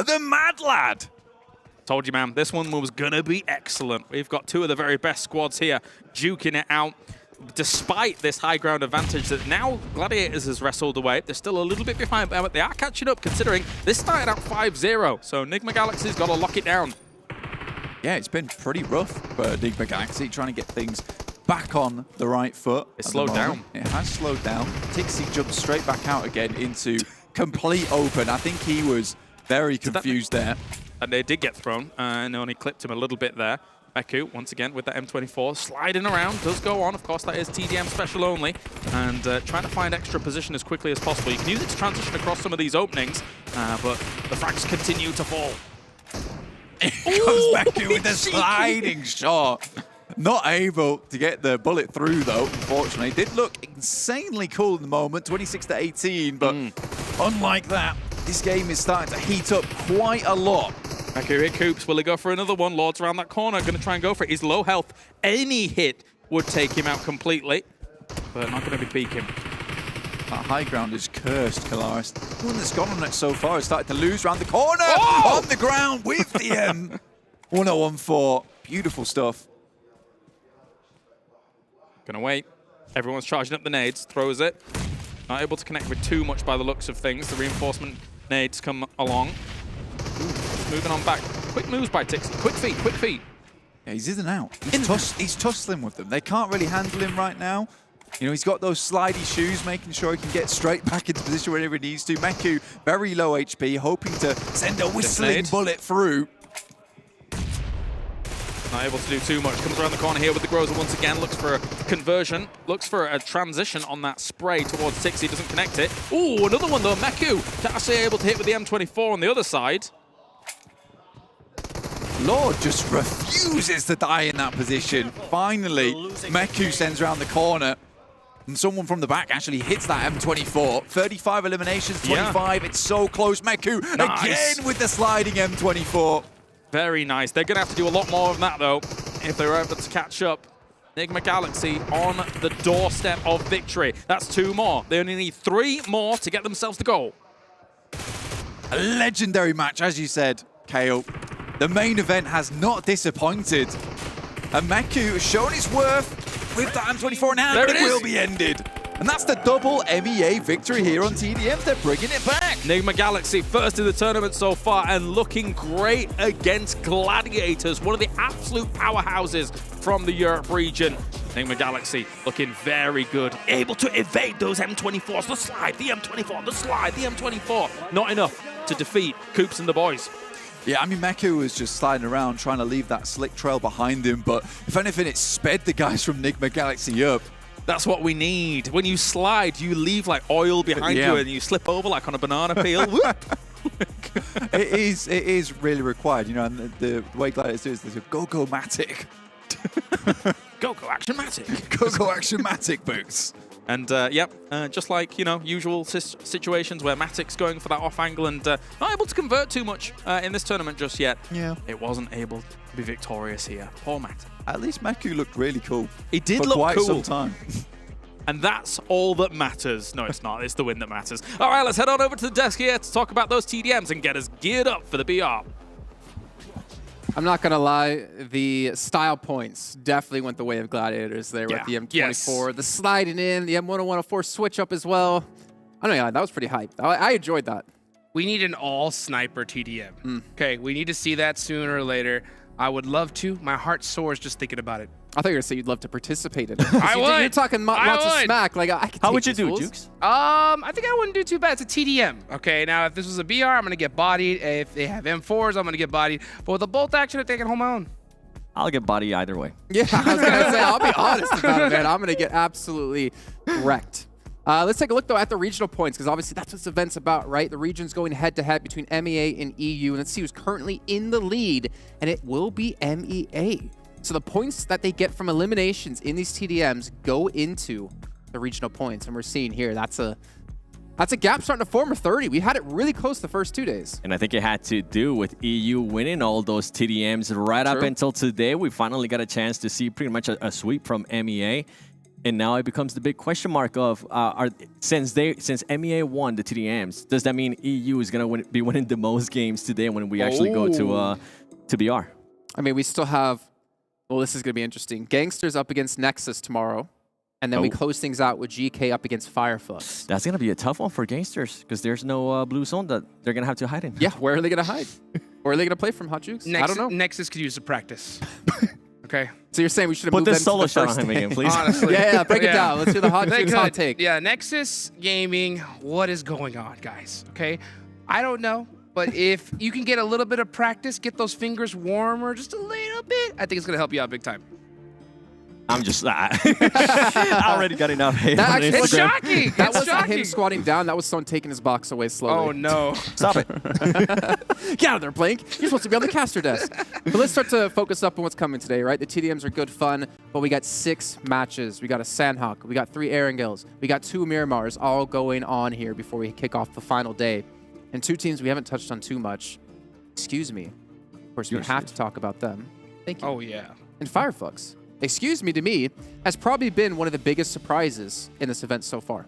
the Mad Lad. Told you, man, this one was going to be excellent. We've got two of the very best squads here duking it out. Despite this high ground advantage that now Gladiators has wrestled away, they're still a little bit behind, but they are catching up considering this started out 5-0. So NIGMA Galaxy's got to lock it down. Yeah, it's been pretty rough for NIGMA Galaxy, trying to get things back on the right foot. It slowed down. It has slowed down. Tixie jumped straight back out again into complete open. I think he was very confused there. And they did get thrown, and only clipped him a little bit there. Meku, once again, with that M24, sliding around, does go on. Of course, that is TDM special only, and trying to find extra position as quickly as possible. You can use it to transition across some of these openings, but the frags continue to fall. Here comes Meku with the sliding shot. Not able to get the bullet through, though, unfortunately. Did look insanely cool in the moment, 26-18, but unlike that, this game is starting to heat up quite a lot. Meku hit Coops. Will he go for another one? Lord's around that corner, going to try and go for it. He's low health. Any hit would take him out completely, but not going to be peaking. That high ground is cursed, Kalaris. The one that's gone on it so far has started to lose around the corner. On the ground with the M1014. Beautiful stuff. Gonna wait. Everyone's charging up the nades. Throws it. Not able to connect with too much by the looks of things. The reinforcement nades come along. Moving on back. Quick moves by Tixie. Quick feet, quick feet. Yeah, he's in and out. He's tussling with them. They can't really handle him right now. You know, he's got those slidey shoes, making sure he can get straight back into position whenever he needs to. Meku, very low HP, hoping to send a whistling bullet through. Not able to do too much. Comes around the corner here with the Groza once again. Looks for a conversion. Looks for a transition on that spray towards Tixie. Doesn't connect it. Ooh, another one though. Meku actually able to hit with the M24 on the other side. Lord just refuses to die in that position. Finally, Meku sends around the corner. And someone from the back actually hits that M24. 35 eliminations, 25. Yeah. It's so close. Meku again with the sliding M24. Very nice. They're going to have to do a lot more of that, though, if they're able to catch up. NIGMA Galaxy on the doorstep of victory. That's 2 more. They only need 3 more to get themselves the goal. A legendary match, as you said, Kale. The main event has not disappointed. And Meku has shown his worth with that M24 in hand, but it will be ended. And that's the double MEA victory here on TDM. They're bringing it back. NIGMA Galaxy first in the tournament so far and looking great against Gladiators, one of the absolute powerhouses from the Europe region. NIGMA Galaxy looking very good, able to evade those M24s. The slide, the M24, the slide, the M24. Not enough to defeat Coops and the boys. Yeah, I mean, Meku was just sliding around trying to leave that slick trail behind him, but if anything, it sped the guys from NIGMA Galaxy up. That's what we need. When you slide, you leave like oil behind you and you slip over like on a banana peel. It is really required, you know, and the way Gladiators do is there's a go-go-matic. Go-go action-matic. Go-go action-matic boots. And just like, you know, usual situations where Matic's going for that off angle and not able to convert too much in this tournament just yet. Yeah. It wasn't able to be victorious here. Poor Matt. At least Meku looked really cool. He did for look quite cool. some time. And that's all that matters. No, it's not. It's the win that matters. All right, let's head on over to the desk here to talk about those TDMs and get us geared up for the BR. I'm not going to lie, the style points definitely went the way of Gladiators there with the M24. Yes. The sliding in, the M1104 switch up as well. I don't know, that was pretty hype. I enjoyed that. We need an all-sniper TDM. Okay, we need to see that sooner or later. I would love to. My heart soars just thinking about it. I thought you were going to say you'd love to participate in it. I would. You're talking lots of smack. Like, I could How take would you these do, fools. Jukes? I think I wouldn't do too bad. It's a TDM. Okay, now if this was a BR, I'm going to get bodied. If they have M4s, I'm going to get bodied. But with a bolt action, I think I can hold my own. I'll get body either way. Yeah, I was going to say, I'll be honest about it, man. I'm going to get absolutely wrecked. Let's take a look, though, at the regional points, because obviously that's what this event's about, right? The region's going head-to-head between MEA and EU, and let's see who's currently in the lead, and it will be MEA. So the points that they get from eliminations in these TDMs go into the regional points, and we're seeing here, that's a gap starting to form of 30. We had it really close the first 2 days. And I think it had to do with EU winning all those TDMs right up until today. We finally got a chance to see pretty much a sweep from MEA. And now it becomes the big question mark of since MEA won the TDMs, does that mean EU is gonna be winning the most games today when we actually go to BR? I mean, we still have. Well, this is gonna be interesting. GANGSTERS up against NEXUS tomorrow, and then we close things out with GEEKAY up against FLUX. That's gonna be a tough one for GANGSTERS because there's no blue zone that they're gonna have to hide in. Yeah, where are they gonna hide? Where are they gonna play from, Hot Jukes? I don't know. Nexus could use the practice. Okay. So you're saying we should have put moved this them to solo the shot first on him day. again, please. Honestly. Yeah, break it down. Let's hear the hot take. Yeah, Nexus Gaming, what is going on, guys? Okay, I don't know, but if you can get a little bit of practice, get those fingers warmer just a little bit, I think it's gonna help you out big time. I'm just I already got enough hate on Actually, Instagram. It's shocking. That It's wasn't shocking. him squatting down. That was someone taking his box away slowly. Oh no! Stop it. Get out of there, Blink. You're supposed to be on the caster desk. But let's start to focus up on what's coming today, right? The TDMs are good fun, but we got 6 matches. We got a Sandhawk. We got 3 Erangels. We got 2 Miramars all going on here before we kick off the final day. And 2 teams we haven't touched on too much. Excuse me. Of course, we have to talk about them. Thank you. Oh yeah. And FLUX. Excuse me to me, has probably been one of the biggest surprises in this event so far.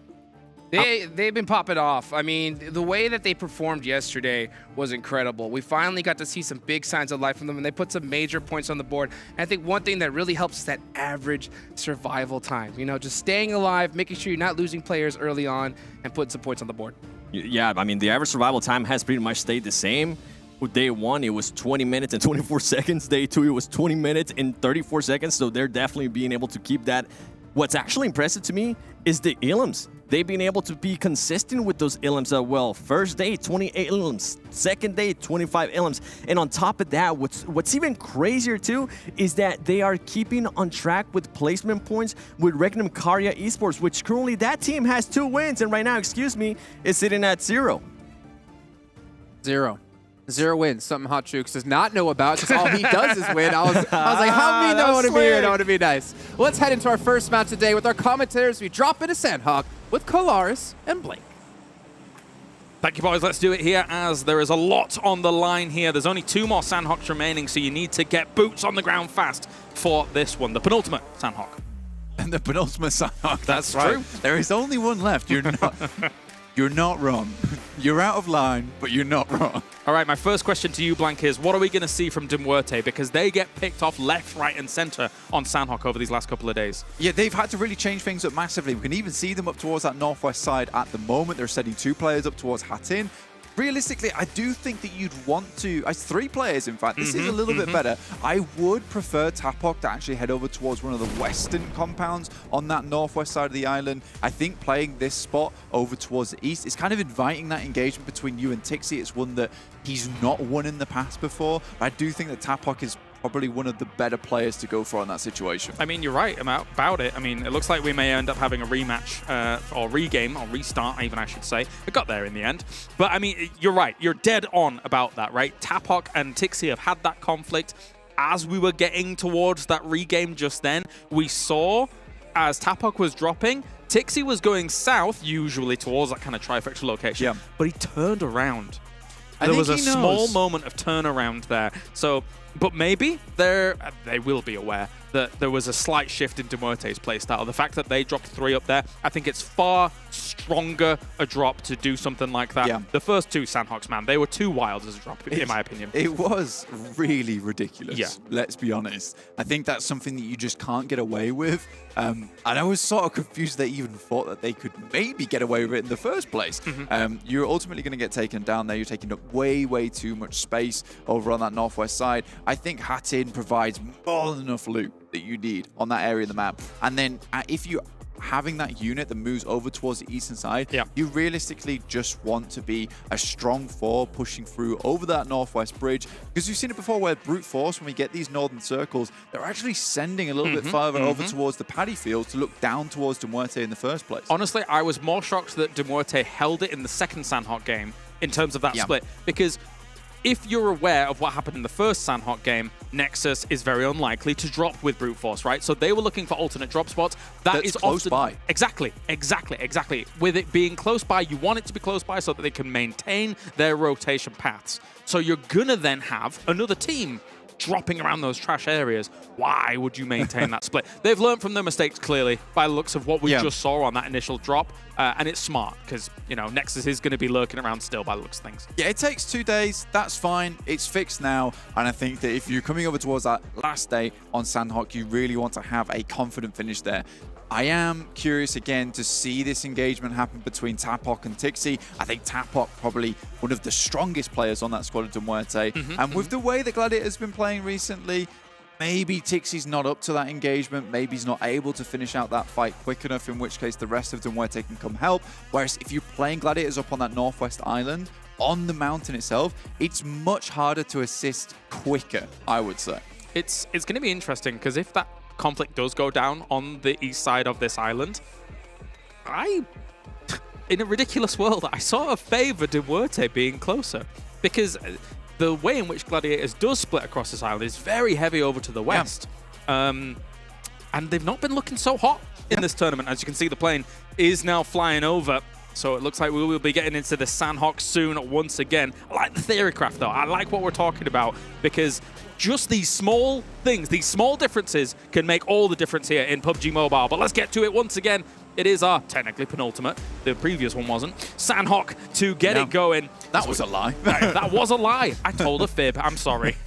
They've been popping off. I mean, the way that they performed yesterday was incredible. We finally got to see some big signs of life from them, and they put some major points on the board. And I think one thing that really helps is that average survival time. You know, just staying alive, making sure you're not losing players early on, and putting some points on the board. Yeah, I mean, the average survival time has pretty much stayed the same. With day 1, it was 20 minutes and 24 seconds. Day 2, it was 20 minutes and 34 seconds. So they're definitely being able to keep that. What's actually impressive to me is the elims. They've been able to be consistent with those elims as well. First day, 28 elims. Second day, 25 elims. And on top of that, what's even crazier too is that they are keeping on track with placement points with REGNUM CARYA Esports, which currently that team has 2 wins. And right now, excuse me, is sitting at 0. 0 wins, something Hot Jukes does not know about because all he does is win. I was like, how many know I want to be here? I want to be nice. Well, let's head into our first match today with our commentators. We drop into Sandhawk with Kolaris and Blink. Thank you, boys. Let's do it here as there is a lot on the line here. There's only 2 more Sandhawks remaining, so you need to get boots on the ground fast for this one. The penultimate Sandhawk. And the penultimate Sandhawk. That's right. True. There is only one left. You're not wrong. You're out of line, but you're not wrong. All right, my first question to you, Blank, is what are we going to see from MUERTE? Because they get picked off left, right, and center on Sandhawk over these last couple of days. Yeah, they've had to really change things up massively. We can even see them up towards that northwest side at the moment. They're sending 2 players up towards Hatin. Realistically, I do think that you'd want to, as 3 players in fact, this is a little bit better. I would prefer Tapok to actually head over towards one of the western compounds on that northwest side of the island. I think playing this spot over towards the east is kind of inviting that engagement between you and Tixi. It's one that he's not won in the past before. I do think that Tapok is probably one of the better players to go for in that situation. I mean, you're right about it. I mean, it looks like we may end up having a rematch or regame or restart, even I should say. We got there in the end. But I mean, you're right. You're dead on about that, right? Tapok and Tixi have had that conflict. As we were getting towards that regame just then, we saw as Tapok was dropping, Tixi was going south, usually towards that kind of trifecta location. Yeah. But he turned around. There was a small moment of turnaround there. So But maybe they will be aware that there was a slight shift in MUERTE's playstyle. The fact that they dropped 3 up there, I think it's far stronger a drop to do something like that. Yeah. The first 2 Sandhawks, man, they were too wild as a drop, in my opinion. It was really ridiculous, yeah. Let's be honest. I think that's something that you just can't get away with. And I was sort of confused they even thought that they could maybe get away with it in the first place. You're ultimately going to get taken down there. You're taking up way too much space over on that northwest side. I think Hatin provides more than enough loot that you need on that area of the map. And then if you having that unit that moves over towards the eastern side, you realistically just want to be a strong 4 pushing through over that northwest bridge, because you've seen it before where brute force, when we get these northern circles, they're actually sending a little bit farther over towards the paddy field to look down towards MUERTE in the first place. Honestly, I was more shocked that MUERTE held it in the second Sandhawk game in terms of that split, because if you're aware of what happened in the first Sandhawk game, Nexus is very unlikely to drop with brute force, right? So they were looking for alternate drop spots. That's close by. Exactly. With it being close by, you want it to be close by so that they can maintain their rotation paths. So you're gonna then have another team dropping around those trash areas. Why would you maintain that split? They've learned from their mistakes, clearly, by the looks of what we just saw on that initial drop. And it's smart, because, you know, Nexus is going to be lurking around still by the looks of things. Yeah, it takes 2 days. That's fine. It's fixed now. And I think that if you're coming over towards that last day on Sandhawk, you really want to have a confident finish there. I am curious again to see this engagement happen between Tapok and Tixi. I think Tapok probably one of the strongest players on that squad of MUERTE. And with the way that Gladiator has been playing recently, maybe Tixi's not up to that engagement. Maybe he's not able to finish out that fight quick enough, in which case the rest of MUERTE can come help. Whereas if you're playing Gladiators up on that northwest island, on the mountain itself, it's much harder to assist quicker, I would say. It's going to be interesting, because if that conflict does go down on the east side of this island, in a ridiculous world, I sort of favor MUERTE being closer, because the way in which Gladiators does split across this island is very heavy over to the west. And they've not been looking so hot in this tournament. As you can see, the plane is now flying over. So it looks like we will be getting into the Sandhawk soon once again. I like the theory craft, though. I like what we're talking about, because just these small things, these small differences can make all the difference here in PUBG Mobile. But let's get to it once again. It is our technically penultimate. The previous one wasn't. Sandhawk to get it going. That was a lie. That was a lie. I told a fib. I'm sorry.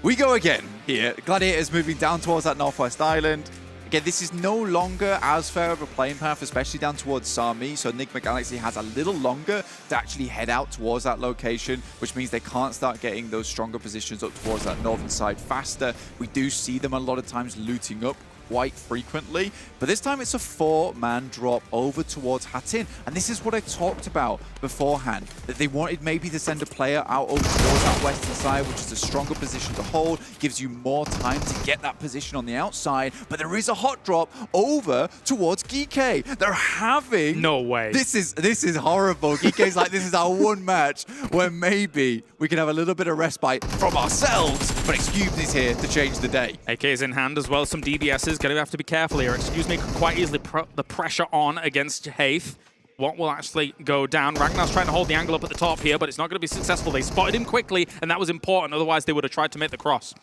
We go again here. Gladiators moving down towards that northwest island. Again, this is no longer as fair of a playing path, especially down towards Sami. So NIGMA Galaxy has a little longer to actually head out towards that location, which means they can't start getting those stronger positions up towards that northern side faster. We do see them a lot of times looting up quite frequently, but this time it's a 4-man drop over towards Hatin. And this is what I talked about beforehand, that they wanted maybe to send a player out over towards that western side, which is a stronger position to hold, gives you more time to get that position on the outside. But there is a hot drop over towards GEEKAY. They're having... No way. This is horrible. GEEKAY's like, this is our one match where maybe we can have a little bit of respite from ourselves, but Excuse me's here to change the day. AK is in hand as well. Some DBSs. Going to have to be careful here. Excuse me could quite easily put the pressure on against Haith. What will actually go down? Ragnar's trying to hold the angle up at the top here, but it's not going to be successful. They spotted him quickly, and that was important. Otherwise, they would have tried to make the cross.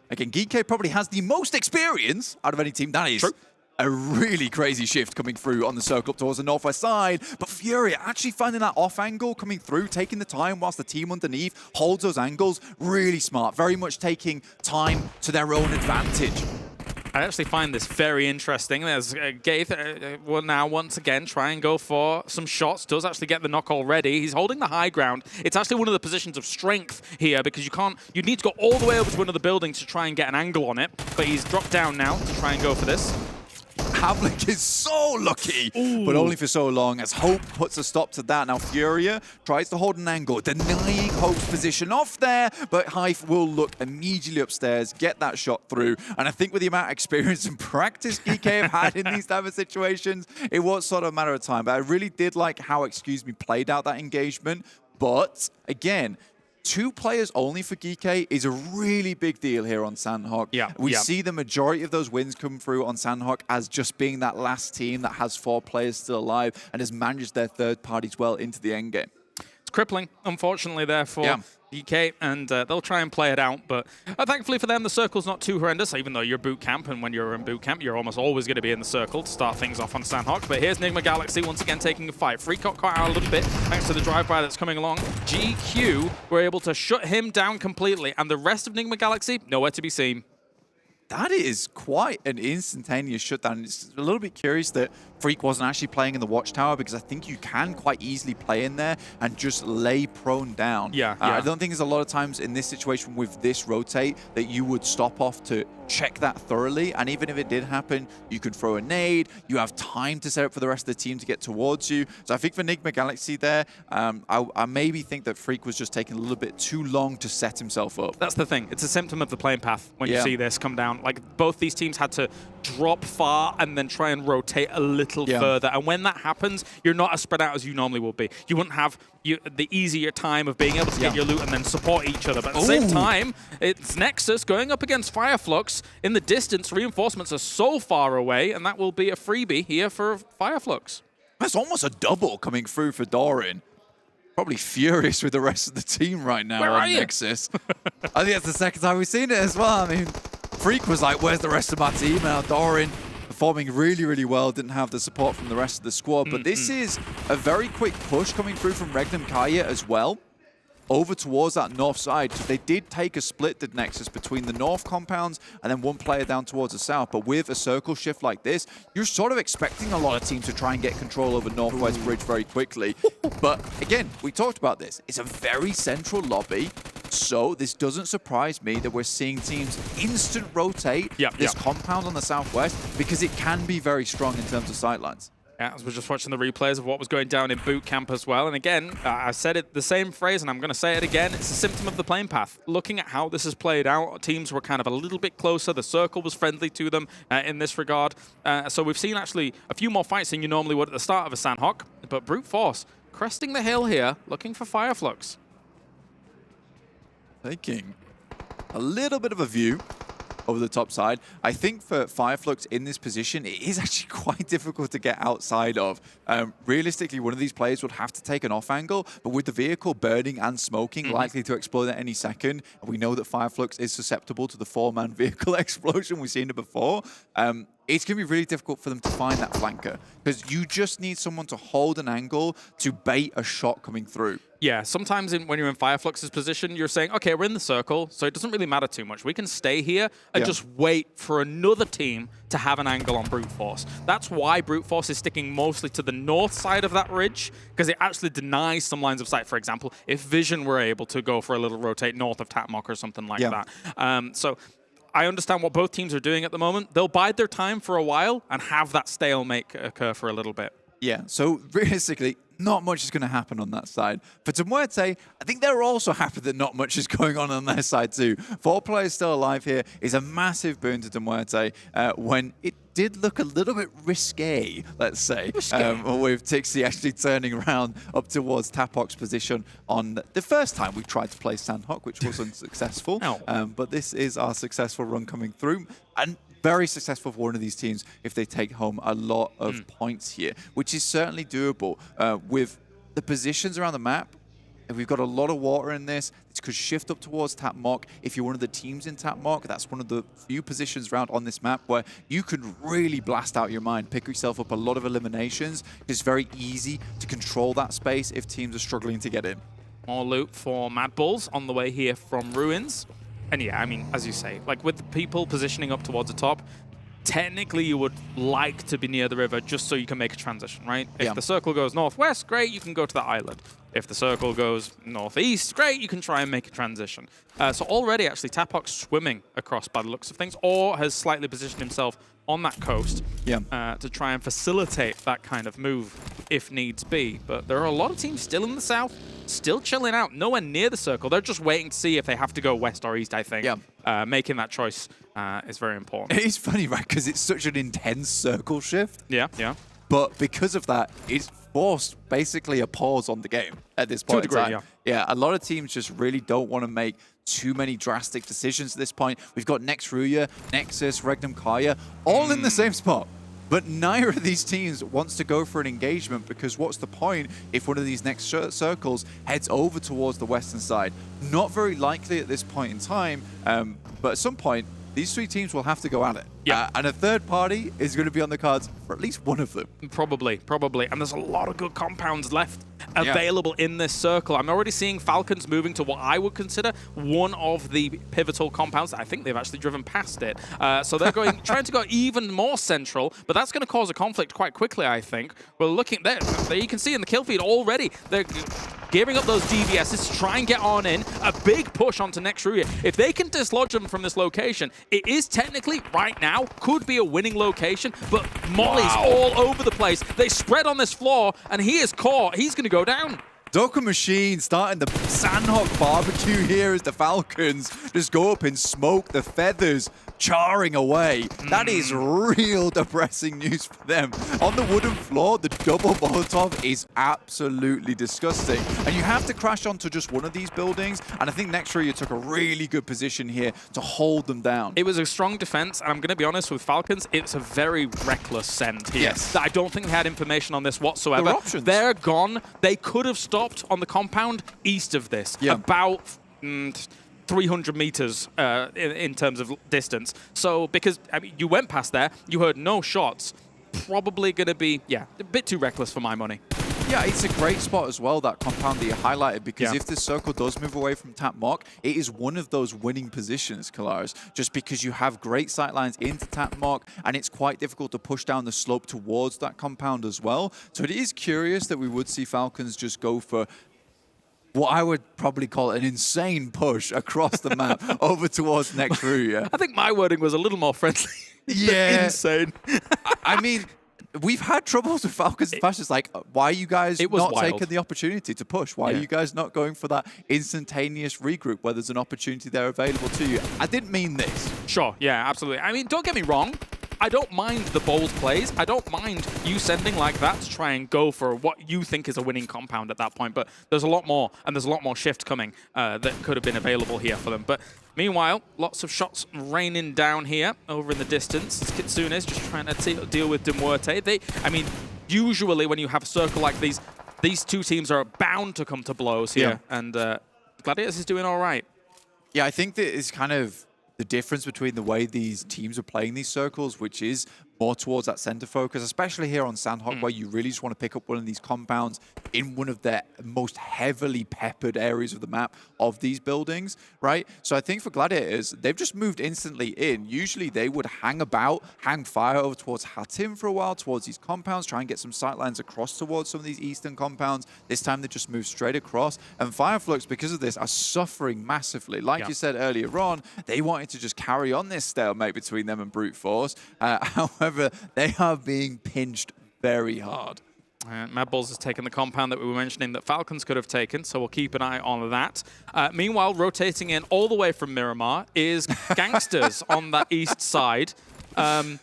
Again, GEEKAY probably has the most experience out of any team. That is a really crazy shift coming through on the circle up towards the northwest side. But Furia actually finding that off angle coming through, taking the time whilst the team underneath holds those angles. Really smart. Very much taking time to their own advantage. I actually find this very interesting. There's Gaith will now once again try and go for some shots. Does actually get the knock already. He's holding the high ground. It's actually one of the positions of strength here because you need to go all the way over to one of the buildings to try and get an angle on it. But he's dropped down now to try and go for this. Havlik is so lucky, but only for so long as Hope puts a stop to that. Now Furia tries to hold an angle, denying Hope's position off there, but Hive will look immediately upstairs, get that shot through. And I think with the amount of experience and practice GEEKAY have had in these type of situations, it was sort of a matter of time. But I really did like how Excuse Me played out that engagement. But again, 2 players only for GEEKAY is a really big deal here on Sandhawk. We see the majority of those wins come through on Sandhawk as just being that last team that has 4 players still alive and has managed their third parties well into the endgame. It's crippling, unfortunately, there for GEEKAY, and they'll try and play it out. But thankfully for them, the circle's not too horrendous, even though you're boot camp, and when you're in boot camp, you're almost always going to be in the circle to start things off on Sandhawk. But here's NIGMA Galaxy once again taking a fight. Freak got caught out a little bit thanks to the drive-by that's coming along. GQ were able to shut him down completely, and the rest of NIGMA Galaxy, nowhere to be seen. That is quite an instantaneous shutdown. It's a little bit curious that Freak wasn't actually playing in the Watchtower, because I think you can quite easily play in there and just lay prone down. I don't think there's a lot of times in this situation with this rotate that you would stop off to check that thoroughly. And even if it did happen, you could throw a nade. You have time to set up for the rest of the team to get towards you. So I think for NIGMA Galaxy there, I maybe think that Freak was just taking a little bit too long to set himself up. That's the thing. It's a symptom of the playing path when you see this come down. Like, both these teams had to drop far and then try and rotate a little further. And when that happens, you're not as spread out as you normally will be. You wouldn't have the easier time of being able to get your loot and then support each other. But at the same time, it's Nexus going up against FireFlux. In the distance, reinforcements are so far away, and that will be a freebie here for FireFlux. That's almost a double coming through for Doran. Probably furious with the rest of the team right now on Nexus. I think that's the second time we've seen it as well. I mean, Freak was like, where's the rest of my team? Now Doran performing really, really well. Didn't have the support from the rest of the squad. But this is a very quick push coming through from REGNUM CARYA as well, over towards that north side. So they did take a split, did Nexus, between the north compounds and then one player down towards the south. But with a circle shift like this, you're sort of expecting a lot of teams to try and get control over Northwest Bridge very quickly. But again, we talked about this. It's a very central lobby. So this doesn't surprise me that we're seeing teams instant rotate this compound on the southwest, because it can be very strong in terms of sightlines. Yeah, as we're just watching the replays of what was going down in boot camp as well. And again, I said it the same phrase, and I'm going to say it again. It's a symptom of the playing path. Looking at how this has played out, teams were kind of a little bit closer. The circle was friendly to them in this regard. So we've seen actually a few more fights than you normally would at the start of a Sandhawk. But Brute Force cresting the hill here, looking for FireFlux. Taking a little bit of a view over the top side. I think for FireFlux in this position, it is actually quite difficult to get outside of. Realistically, one of these players would have to take an off angle, but with the vehicle burning and smoking, likely to explode at any second, and we know that FireFlux is susceptible to the 4-man vehicle explosion. We've seen it before. It's going to be really difficult for them to find that flanker, because you just need someone to hold an angle to bait a shot coming through. Yeah, sometimes when you're in FireFlux's position, you're saying, okay, we're in the circle, so it doesn't really matter too much. We can stay here and just wait for another team to have an angle on Brute Force. That's why Brute Force is sticking mostly to the north side of that ridge, because it actually denies some lines of sight. For example, if Vision were able to go for a little rotate north of Tatmok or something like that. So I understand what both teams are doing at the moment. They'll bide their time for a while and have that stalemate occur for a little bit. Yeah, so realistically, not much is going to happen on that side. For MUERTE, I think they're also happy that not much is going on their side too. 4 players still alive here is a massive boon to MUERTE when it did look a little bit risque, let's say, with Tixi actually turning around up towards Tapok's position on the first time we tried to play Sandhawk, which was unsuccessful. But this is our successful run coming through. And very successful for one of these teams if they take home a lot of points here, which is certainly doable. With the positions around the map, if we've got a lot of water in this, it could shift up towards Tatmok. If you're one of the teams in Tatmok, that's one of the few positions around on this map where you can really blast out your mind, pick yourself up a lot of eliminations. It's very easy to control that space if teams are struggling to get in. More loot for MADBULLS on the way here from Ruins. And yeah, I mean, as you say, like with the people positioning up towards the top, technically you would like to be near the river just so you can make a transition, right? If the circle goes northwest, great, you can go to the island. If the circle goes northeast, great, you can try and make a transition. So already, actually, Tapok's swimming across by the looks of things, or has slightly positioned himself on that coast to try and facilitate that kind of move if needs be. But there are a lot of teams still in the south, still chilling out, nowhere near the circle. They're just waiting to see if they have to go west or east, I think. Making that choice is very important. It's funny, right, because it's such an intense circle shift. Yeah. But because of that, it's forced basically a pause on the game at this point. To a degree, yeah, a lot of teams just really don't want to make too many drastic decisions at this point. We've got RÜYA, NEXUS, REGNUM CARYA, all in the same spot. But neither of these teams wants to go for an engagement, because what's the point if one of these next circles heads over towards the western side? Not very likely at this point in time, but at some point, these three teams will have to go at it. Yeah. And a third party is going to be on the cards for at least one of them. Probably. And there's a lot of good compounds left available in this circle. I'm already seeing Falcons moving to what I would consider one of the pivotal compounds. I think they've actually driven past it. So they're going, trying to go even more central, but that's going to cause a conflict quite quickly, I think. We're looking there. You can see in the kill feed already, they're gearing up those DVSs to try and get on in. A big push onto next RÜYA. If they can dislodge them from this location, it is technically, right now, could be a winning location, but Molly's all over the place. They spread on this floor, and he is caught. He's going to go down. Doka Machine starting the Sandhawk barbecue here as the Falcons just go up in smoke, the feathers charring away. That is real depressing news for them. On the wooden floor, the double Molotov is absolutely disgusting. And you have to crash onto just one of these buildings, and I think next RÜYA took a really good position here to hold them down. It was a strong defense, and I'm going to be honest with Falcons, it's a very reckless send here. Yes. I don't think they had information on this whatsoever. There are options. They're gone. They could have stopped on the compound east of this, about 300 meters in terms of distance. So, because I mean, you went past there, you heard no shots, probably going to be, a bit too reckless for my money. Yeah, it's a great spot as well, that compound that you highlighted, because if this circle does move away from Tap Mock, it is one of those winning positions, Kalaris, just because you have great sight lines into Tap Mock, and it's quite difficult to push down the slope towards that compound as well. So it is curious that we would see Falcons just go for what I would probably call an insane push across the map over towards next RÜYA. I think my wording was a little more friendly. Yeah. Insane. I mean, we've had troubles with Falcons in the past. It's like, why are you guys not taking the opportunity to push? Why are you guys not going for that instantaneous regroup where there's an opportunity there available to you? I didn't mean this. Sure, yeah, absolutely. I mean, don't get me wrong. I don't mind the bold plays. I don't mind you sending like that to try and go for what you think is a winning compound at that point. But there's a lot more, and there's a lot more shift coming that could have been available here for them. But meanwhile, lots of shots raining down here over in the distance. Kitsune is just trying to deal with MUERTE. I mean, usually when you have a circle like these two teams are bound to come to blows here. And Gladiators is doing all right. Yeah, I think that is kind of the difference between the way these teams are playing these circles, which is more towards that center focus, especially here on Sandhawk, where you really just want to pick up one of these compounds in one of the most heavily peppered areas of the map of these buildings, right? So I think for Gladiators, they've just moved instantly in. Usually they would hang fire over towards Hatim for a while, towards these compounds, try and get some sight lines across towards some of these eastern compounds. This time they just moved straight across. And FLUX, because of this, are suffering massively. Like you said earlier on, they wanted to just carry on this stalemate between them and Brute Force. However, they are being pinched very hard. MADBULLS has taken the compound that we were mentioning that Falcons could have taken, so we'll keep an eye on that. Meanwhile, rotating in all the way from Miramar is GANGSTERS on that east side. Do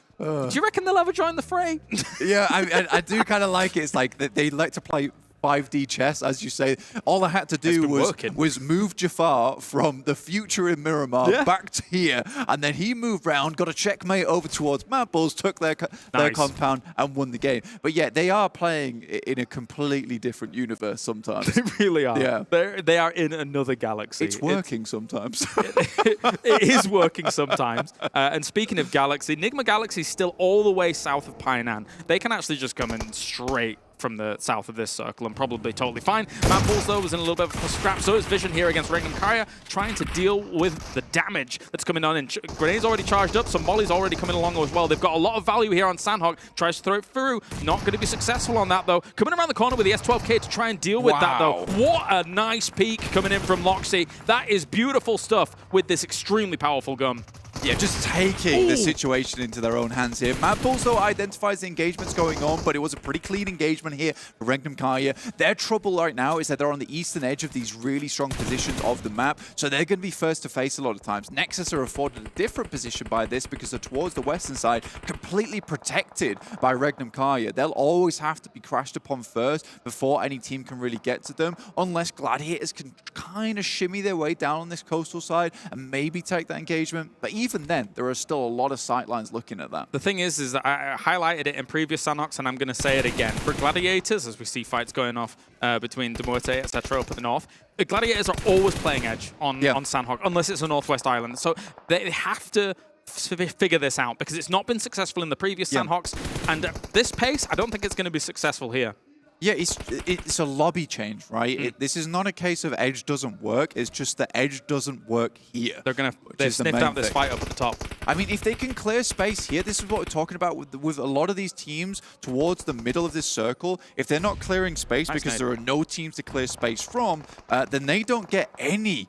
you reckon they'll ever join the fray? Yeah, I do kind of like it. It's like they like to play 5D chess, as you say. All I had to do was move Jafar from the future in Miramar back to here, and then he moved round, got a checkmate over towards MADBULLS, took their compound, and won the game. But yeah, they are playing in a completely different universe sometimes. They really are. Yeah. They are in another galaxy. It's working sometimes. It is working sometimes. And speaking of galaxy, NIGMA Galaxy is still all the way south of Painan. They can actually just come in straight from the south of this circle and probably totally fine. MADBULLS, though, was in a little bit of a scrap, so is Vision here against REGNUM CARYA, trying to deal with the damage that's coming on. And Grenade's already charged up, so Molly's already coming along as well. They've got a lot of value here on Sandhawk, tries to throw it through, not going to be successful on that, though. Coming around the corner with the S12K to try and deal with that, though. What a nice peek coming in from Loxy. That is beautiful stuff with this extremely powerful gun. Yeah, just taking the situation into their own hands here. MADBULLS, though, identifies the engagements going on, but it was a pretty clean engagement here for REGNUM CARYA. Their trouble right now is that they're on the eastern edge of these really strong positions of the map, so they're going to be first to face a lot of times. NEXUS are afforded a different position by this because they're towards the western side, completely protected by REGNUM CARYA. They'll always have to be crashed upon first before any team can really get to them, unless Gladiators can kind of shimmy their way down on this coastal side and maybe take that engagement. But even even then, there are still a lot of sightlines looking at that. The thing is that I highlighted it in previous Sandhogs, and I'm going to say it again. For Gladiators, as we see fights going off between MUERTE, etc. up at the north, the Gladiators are always playing edge on Sandhog, unless it's a Northwest Island. So they have to figure this out, because it's not been successful in the previous Sandhogs, and at this pace, I don't think it's going to be successful here. Yeah, it's a lobby change, right? This is not a case of edge doesn't work. It's just that edge doesn't work here. They've sniffed out this fight up at the top. I mean, if they can clear space here, this is what we're talking about with a lot of these teams towards the middle of this circle. If they're not clearing space because there are no teams to clear space from, then they don't get any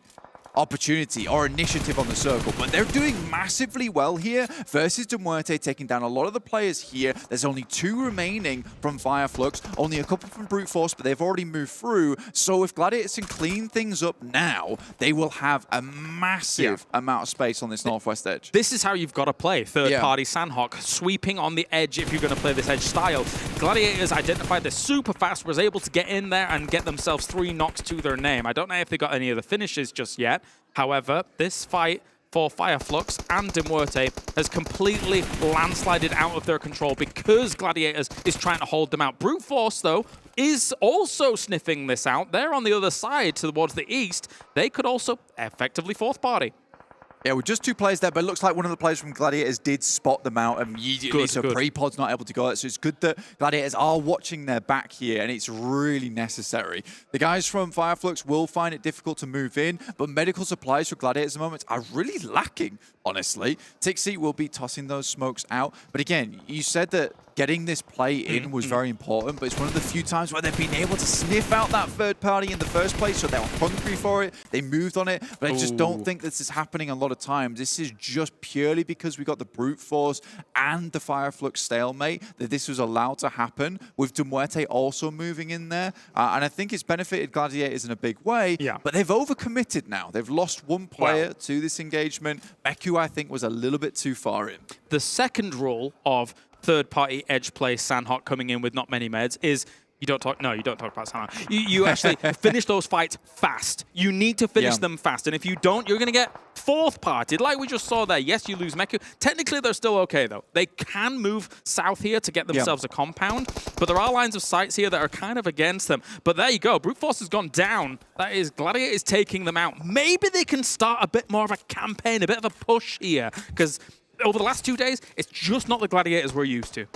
opportunity or initiative on the circle. But they're doing massively well here versus MUERTE, taking down a lot of the players here. There's only 2 remaining from FLUX, only a couple from Brute Force, but they've already moved through. So if Gladiators can clean things up now, they will have a massive amount of space on this northwest edge. This is how you've got to play third-party Sandhog, sweeping on the edge if you're going to play this edge style. Gladiators identified this super fast, was able to get in there and get themselves 3 knocks to their name. I don't know if they got any of the finishes just yet. However, this fight for FLUX and MUERTE has completely landslided out of their control because Gladiators is trying to hold them out. Brute Force, though, is also sniffing this out. They're on the other side towards the east. They could also effectively fourth party. Yeah, with just 2 players there, but it looks like one of the players from Gladiators did spot them out immediately, so Pre-Pod's not able to go. So it's good that Gladiators are watching their back here, and it's really necessary. The guys from FLUX will find it difficult to move in, but medical supplies for Gladiators at the moment are really lacking, honestly. Tixie will be tossing those smokes out. But again, you said that getting this play in was very important, but it's one of the few times where they've been able to sniff out that third party in the first place, so they were hungry for it, they moved on it, but I just don't think this is happening a lot of times. This is just purely because we got the Brute Force and the FLUX stalemate that this was allowed to happen, with MUERTE also moving in there, and I think it's benefited Gladiators in a big way, but they've overcommitted now. They've lost 1 player to this engagement. Beku, I think, was a little bit too far in. The second rule of third-party edge play Sandhog coming in with not many meds is you don't talk about Sandhog. You actually finish those fights fast. You need to finish them fast, and if you don't, you're going to get fourth-partied, like we just saw there. Yes, you lose Meku. Technically, they're still okay, though. They can move south here to get themselves a compound, but there are lines of sights here that are kind of against them. But there you go. Brute Force has gone down. That is, Gladiator is taking them out. Maybe they can start a bit more of a campaign, a bit of a push here, because over the last 2 days, it's just not the Gladiators we're used to.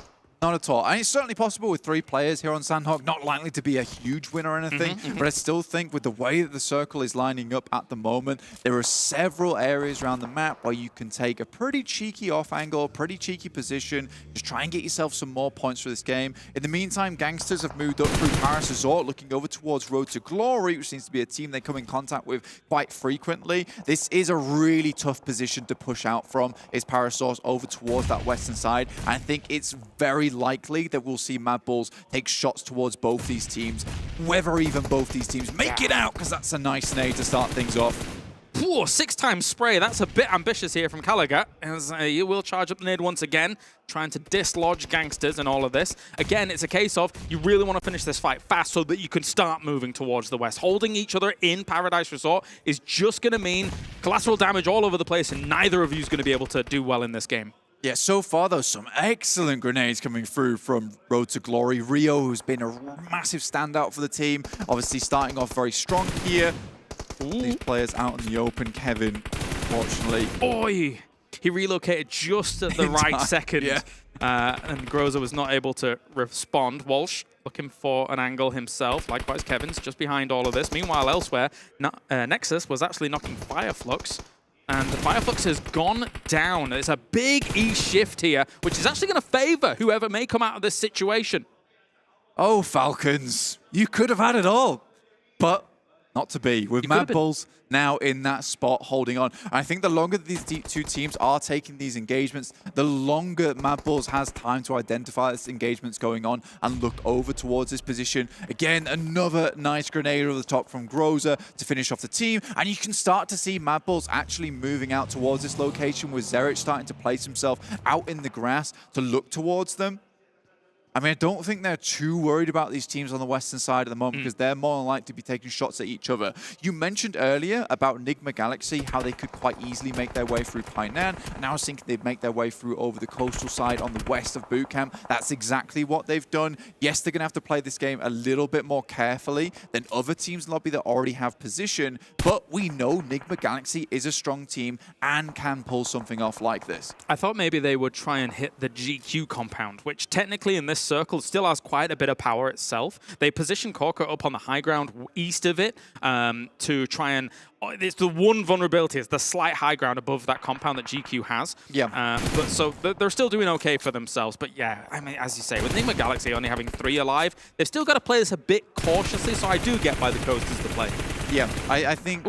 Not at all. And it's certainly possible with 3 players here on Sandhog, not likely to be a huge win or anything, but I still think with the way that the circle is lining up at the moment, there are several areas around the map where you can take a pretty cheeky off angle, pretty cheeky position, just try and get yourself some more points for this game. In the meantime, Gangsters have moved up through Paris Resort, looking over towards Road to Glory, which seems to be a team they come in contact with quite frequently. This is a really tough position to push out from, is Paris Resort over towards that western side. I think it's very likely that we'll see MADBULLS take shots towards both these teams, whether even both these teams make it out, because that's a nice nade to start things off. Ooh, 6-time spray. That's a bit ambitious here from Caliga, as he will charge up the nade once again, trying to dislodge Gangsters and all of this. Again, it's a case of you really want to finish this fight fast so that you can start moving towards the west. Holding each other in Paradise Resort is just going to mean collateral damage all over the place, and neither of you is going to be able to do well in this game. Yeah, so far, though, some excellent grenades coming through from Road to Glory. Rio, who's been a massive standout for the team, obviously starting off very strong here. These players out in the open. Kevin, unfortunately. Boy, he relocated just at the right second. And Groza was not able to respond. Walsh looking for an angle himself. Likewise, Kevin's just behind all of this. Meanwhile, elsewhere, NEXUS was actually knocking FLUX. And FLUX has gone down. It's a big E shift here, which is actually going to favor whoever may come out of this situation. Oh, Falcons, you could have had it all, but not to be. With MADBULLS now in that spot, holding on. I think the longer these 2 teams are taking these engagements, the longer MADBULLS has time to identify this engagement's going on and look over towards this position. Again, another nice grenade over the top from Groza to finish off the team. And you can start to see MADBULLS actually moving out towards this location, with Zerich starting to place himself out in the grass to look towards them. I mean, I don't think they're too worried about these teams on the western side at the moment because they're more likely to be taking shots at each other. You mentioned earlier about NIGMA Galaxy, how they could quite easily make their way through Painan, and I was thinking they'd make their way through over the coastal side on the west of Boot Camp. That's exactly what they've done. Yes, they're going to have to play this game a little bit more carefully than other teams in the lobby that already have position, but we know NIGMA Galaxy is a strong team and can pull something off like this. I thought maybe they would try and hit the GQ compound, which technically in this circle still has quite a bit of power itself. They position Corker up on the high ground east of it to try and... It's the one vulnerability, is the slight high ground above that compound that GQ has. Yeah. But so they're still doing okay for themselves. But yeah, I mean, as you say, with NIGMA Galaxy only having 3 alive, they've still got to play this a bit cautiously, so I do get why the coasters to play. Yeah, I think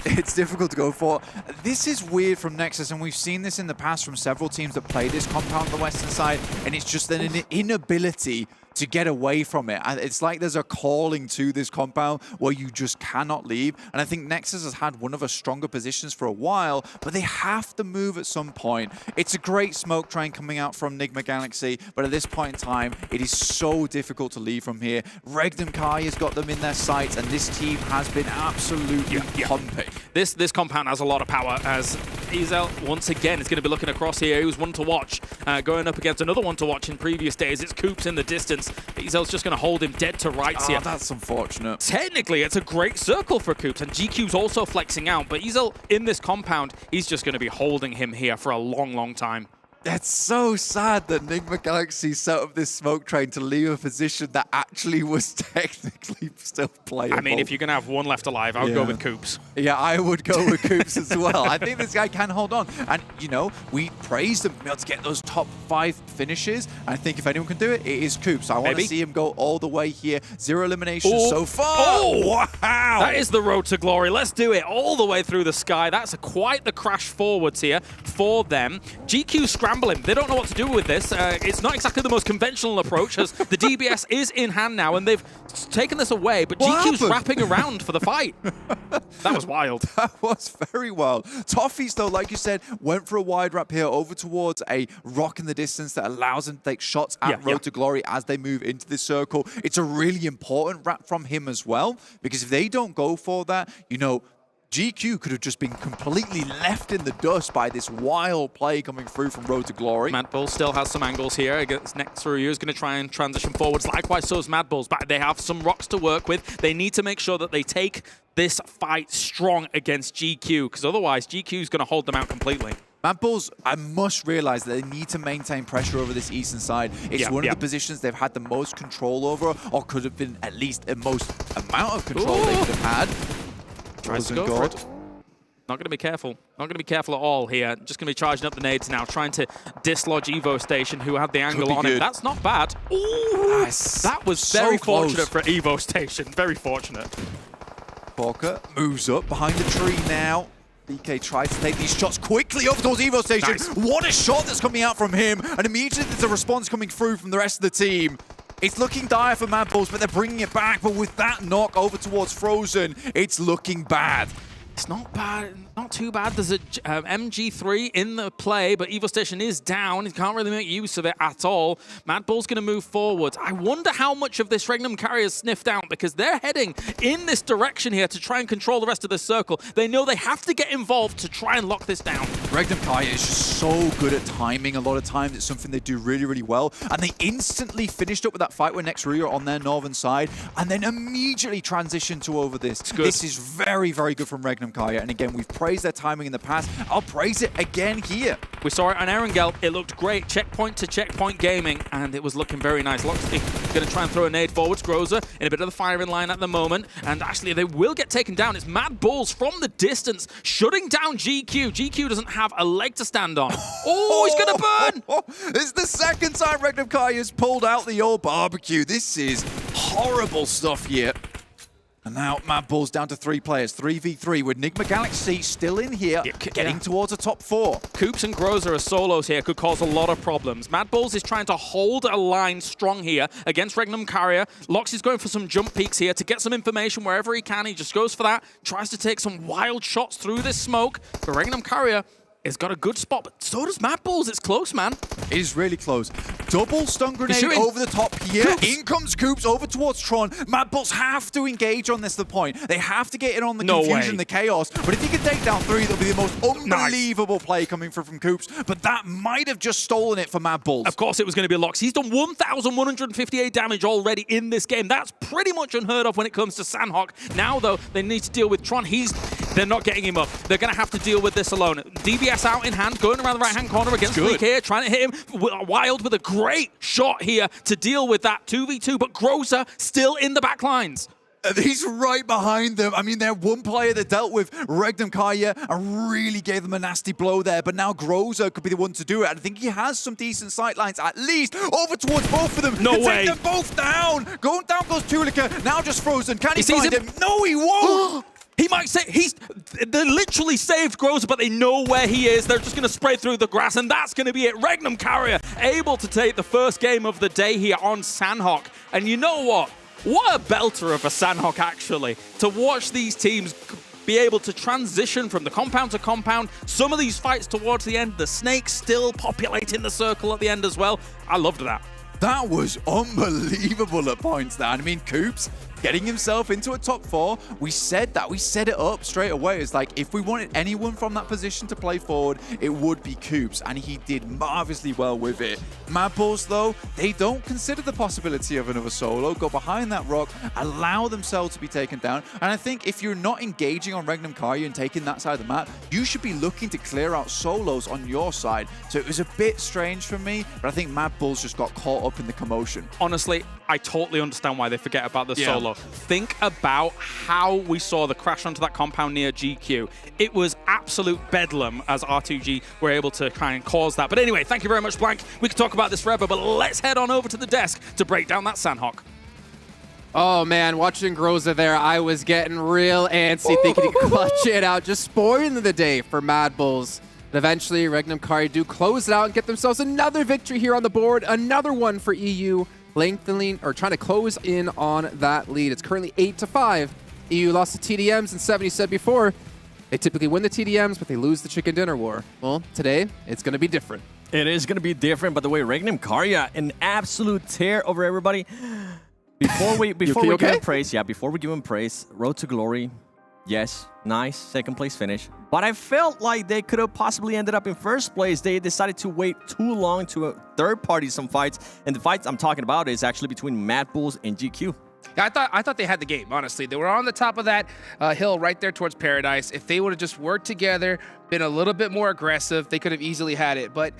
it's difficult to go for. This is weird from Nexus, and we've seen this in the past from several teams that play this compound on the western side, and it's just an inability to get away from it. And it's like there's a calling to this compound where you just cannot leave. And I think Nexus has had one of her stronger positions for a while, but they have to move at some point. It's a great smoke train coming out from NIGMA Galaxy, but at this point in time, it is so difficult to leave from here. REGNUM CARYA's got them in their sights, and this team has been absolutely pumping. This compound has a lot of power, as Ezel once again is going to be looking across here. He was one to watch, going up against another one to watch in previous days. It's Coops in the distance. Ezel's just going to hold him dead to rights here. That's unfortunate. Technically, it's a great circle for Coops, and GQ's also flexing out, but Ezel in this compound, he's just going to be holding him here for a long, long time. It's so sad that NIGMA Galaxy set up this smoke train to leave a position that actually was technically still playable. I mean, if you're going to have one left alive, I would go with Coops. Yeah, I would go with Coops as well. I think this guy can hold on. And, you know, we praised him to get those top 5 finishes. I think if anyone can do it, it is Coops. I want to see him go all the way here. 0 eliminations so far. Oh, wow. That is the road to glory. Let's do it all the way through the sky. That's quite the crash forwards here for them. GQ scrambling. They don't know what to do with this. It's not exactly the most conventional approach, as the DBS is in hand now, and they've taken this away, but GQ's wrapping around for the fight. That was wild. That was very wild. Toffees, though, like you said, went for a wide wrap here over towards a rock in the distance that allows them to take shots at Road to Glory as they move into this circle. It's a really important wrap from him as well, because if they don't go for that, you know, GQ could have just been completely left in the dust by this wild play coming through from Road to Glory. MADBULLS still has some angles here against next RÜYA is going to try and transition forwards. Likewise, so is MADBULLS, but they have some rocks to work with. They need to make sure that they take this fight strong against GQ, because otherwise GQ is going to hold them out completely. MADBULLS, I must realize that they need to maintain pressure over this eastern side. It's one of the positions they've had the most control over, or could have been at least the most amount of control they could have had. Tries to go for it. Not going to be careful. Not going to be careful at all here. Just going to be charging up the nades now, trying to dislodge Evo Station, who had the angle on it. That's not bad. Ooh, nice. That was very fortunate for Evo Station. Very fortunate. Corker moves up behind the tree now. GEEKAY tries to take these shots quickly over towards Evo Station. Nice. What a shot that's coming out from him. And immediately there's a response coming through from the rest of the team. It's looking dire for MADBULLS, but they're bringing it back. But with that knock over towards Frozen, it's looking bad. It's not bad, not too bad. There's a MG3 in the play, but Evo Station is down. He can't really make use of it at all. MADBULLS going to move forward. I wonder how much of this REGNUM CARYA is sniffed out, because they're heading in this direction here to try and control the rest of the circle. They know they have to get involved to try and lock this down. REGNUM CARYA is just so good at timing. A lot of times it's something they do really, really well. And they instantly finished up with that fight with NEXUS on their northern side, and then immediately transitioned to over this. This is very, very good from REGNUM CARYA. And again, we've praised their timing in the past. I'll praise it again here. We saw it on Erangel. It looked great. Checkpoint to checkpoint gaming, and it was looking very nice. Loxley going to try and throw a nade forwards. Groza in a bit of the firing line at the moment. And actually, they will get taken down. It's MADBULLS from the distance, shutting down GQ. GQ doesn't have a leg to stand on. Oh, he's going to burn! This is the second time REGNUM CARYA has pulled out the old barbecue. This is horrible stuff here. And now MADBULLS down to 3 players, 3v3 with NIGMA Galaxy still in here, getting towards a top 4. Coops and Groza as solos here could cause a lot of problems. MADBULLS is trying to hold a line strong here against REGNUM CARYA. Lox is going for some jump peaks here to get some information wherever he can. He just goes for that, tries to take some wild shots through this smoke. But REGNUM CARYA, has got a good spot, but so does MADBULLS. It's close, man. It is really close. Double stun grenade over the top here. Coops. In comes Coops over towards Tron. MADBULLS have to engage on this to the point. They have to get in on the confusion, the chaos. But if he can take down 3, that'll be the most unbelievable play coming from Coops. But that might have just stolen it for MADBULLS. Of course it was going to be LUX. He's done 1,158 damage already in this game. That's pretty much unheard of when it comes to Sanhok. Now, though, they need to deal with Tron. They're not getting him up. They're going to have to deal with this alone. DBS out in hand, going around the right-hand corner against GEEKAY, trying to hit him. Wild with a great shot here to deal with that 2v2, but Groza still in the back lines. He's right behind them. I mean, they're one player that dealt with REGNUM CARYA and really gave them a nasty blow there, but now Groza could be the one to do it. I think he has some decent sight lines, at least, over towards both of them. No way. Take them both down. Going down goes Tulika, now just frozen. Can he find him? No, he won't. He might say they literally saved Groza, but they know where he is. They're just going to spray through the grass, and that's going to be it. REGNUM CARYA able to take the first game of the day here on Sanhok. And you know what? What a belter of a Sanhok, actually, to watch these teams be able to transition from the compound to compound. Some of these fights towards the end, the snakes still populating the circle at the end as well. I loved that. That was unbelievable at points there. I mean, Coops getting himself into a top 4. We said that. We set it up straight away. It's like, if we wanted anyone from that position to play forward, it would be Coops, and he did marvelously well with it. MADBULLS, though, they don't consider the possibility of another solo, go behind that rock, allow themselves to be taken down. And I think if you're not engaging on REGNUM CARYA and taking that side of the map, you should be looking to clear out solos on your side. So it was a bit strange for me, but I think MADBULLS just got caught up in the commotion. Honestly, I totally understand why they forget about the solo. Think about how we saw the crash onto that compound near GQ. It was absolute bedlam as R2G were able to try and cause that. But anyway, thank you very much, Blank. We could talk about this forever, but let's head on over to the desk to break down that Sanhok. Oh man, watching Groza there, I was getting real antsy, thinking he could clutch it out, just spoiling the day for MADBULLS. But eventually, REGNUM CARYA do close it out and get themselves another victory here on the board, another one for EU, lengthening or trying to close in on that lead. It's currently 8-5. EU lost the TDMs, and 70 said before, they typically win the TDMs, but they lose the chicken dinner war. Well, today, it's going to be different. It is going to be different, but the way REGNUM CARYA, an absolute tear over everybody. Before we give him praise, before we give him praise, Road to Glory, yes, nice second place finish. But I felt like they could have possibly ended up in first place. They decided to wait too long to third party some fights, and the fights I'm talking about is actually between MADBULLS and GQ. I thought they had the game, honestly. They were on the top of that hill right there towards Paradise. If they would have just worked together, been a little bit more aggressive, they could have easily had it. But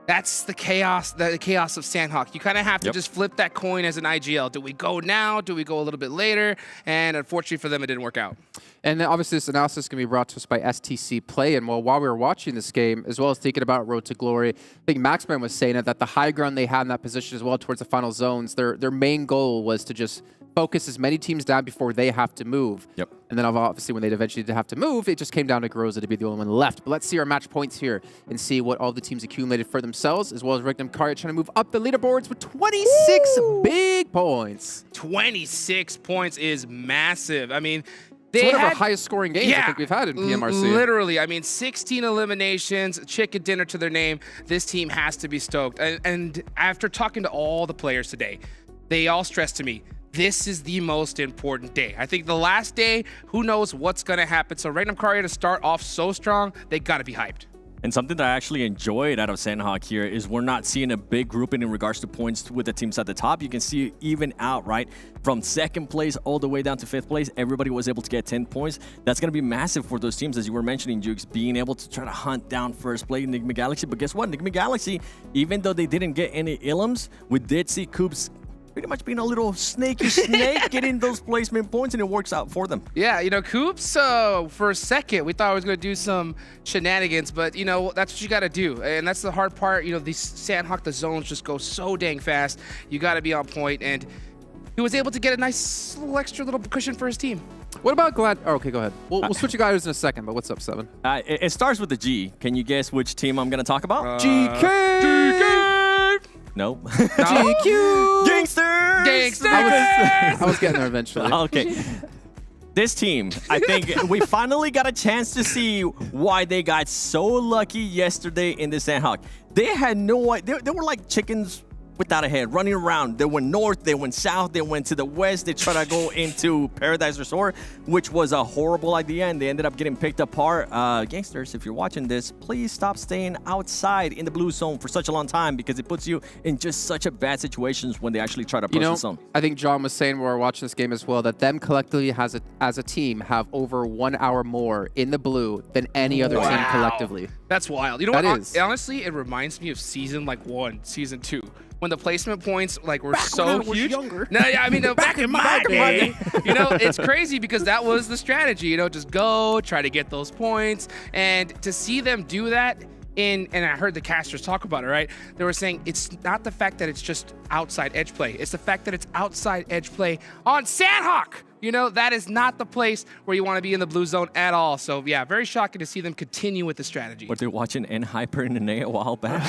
that's the chaos of Sanhok. You kind of have to just flip that coin as an IGL. Do we go now? Do we go a little bit later? And unfortunately for them, it didn't work out. And obviously this analysis can be brought to us by STC Play. And while we were watching this game, as well as thinking about Road to Glory, I think Maxman was saying that the high ground they had in that position as well towards the final zones, their main goal was to just focus as many teams down before they have to move. And then obviously when they eventually did have to move, it just came down to Groza to be the only one left. But let's see our match points here and see what all the teams accumulated for themselves, as well as REGNUM CARYA trying to move up the leaderboards with 26 big points. 26 points is massive. I mean, it's one of our highest scoring games I think we've had in PMRC. Literally, I mean, 16 eliminations, chicken dinner to their name. This team has to be stoked. And after talking to all the players today, they all stressed to me, this is the most important day. I think the last day, who knows what's going to happen. So REGNUM CARYA to start off so strong, they got to be hyped. And something that I actually enjoyed out of Sanhok here is we're not seeing a big grouping in regards to points with the teams at the top. You can see it even out, right? From second place all the way down to fifth place, everybody was able to get 10 points. That's going to be massive for those teams, as you were mentioning, Jukes, being able to try to hunt down first place NIGMA Galaxy. But guess what? NIGMA Galaxy, even though they didn't get any Ilums, we did see Coops pretty much being a little snaky snake, getting those placement points, and it works out for them. Yeah, you know, Coops, for a second, we thought I was going to do some shenanigans, but, you know, that's what you got to do. And that's the hard part. You know, these Sanhok, the zones just go so dang fast. You got to be on point, and he was able to get a nice little extra little cushion for his team. What about Glad? Oh, okay, go ahead. We'll switch gladiators in a second, but what's up, Seven? It starts with the G. Can you guess which team I'm going to talk about? GK! No. GQ! GANGSTERS! GANGSTERS! I was getting there eventually. Okay. This team, I think we finally got a chance to see why they got so lucky yesterday in the Sandhawk. They had no idea. They were like chickens without a head, running around. They went north, they went south, they went to the west. They tried to go into Paradise Resort, which was a horrible idea, and they ended up getting picked apart. Gangsters, if you're watching this, please stop staying outside in the blue zone for such a long time because it puts you in just such a bad situations when they actually try to approach the zone. I think John was saying when we were watching this game as well that them collectively as a team have over 1 hour more in the blue than any other team collectively. That's wild. You know what? Honestly, it reminds me of season 1, season 2. When the placement points were so huge. No, yeah, I mean back in my day. You know, it's crazy because that was the strategy. You know, just go try to get those points, and to see them do that. And I heard the casters talk about it, right? They were saying it's not the fact that it's just outside edge play. It's the fact that it's outside edge play on Sandhawk. You know, that is not the place where you want to be in the blue zone at all. So, yeah, very shocking to see them continue with the strategy. Were they watching N-Hyper and NEA a while back?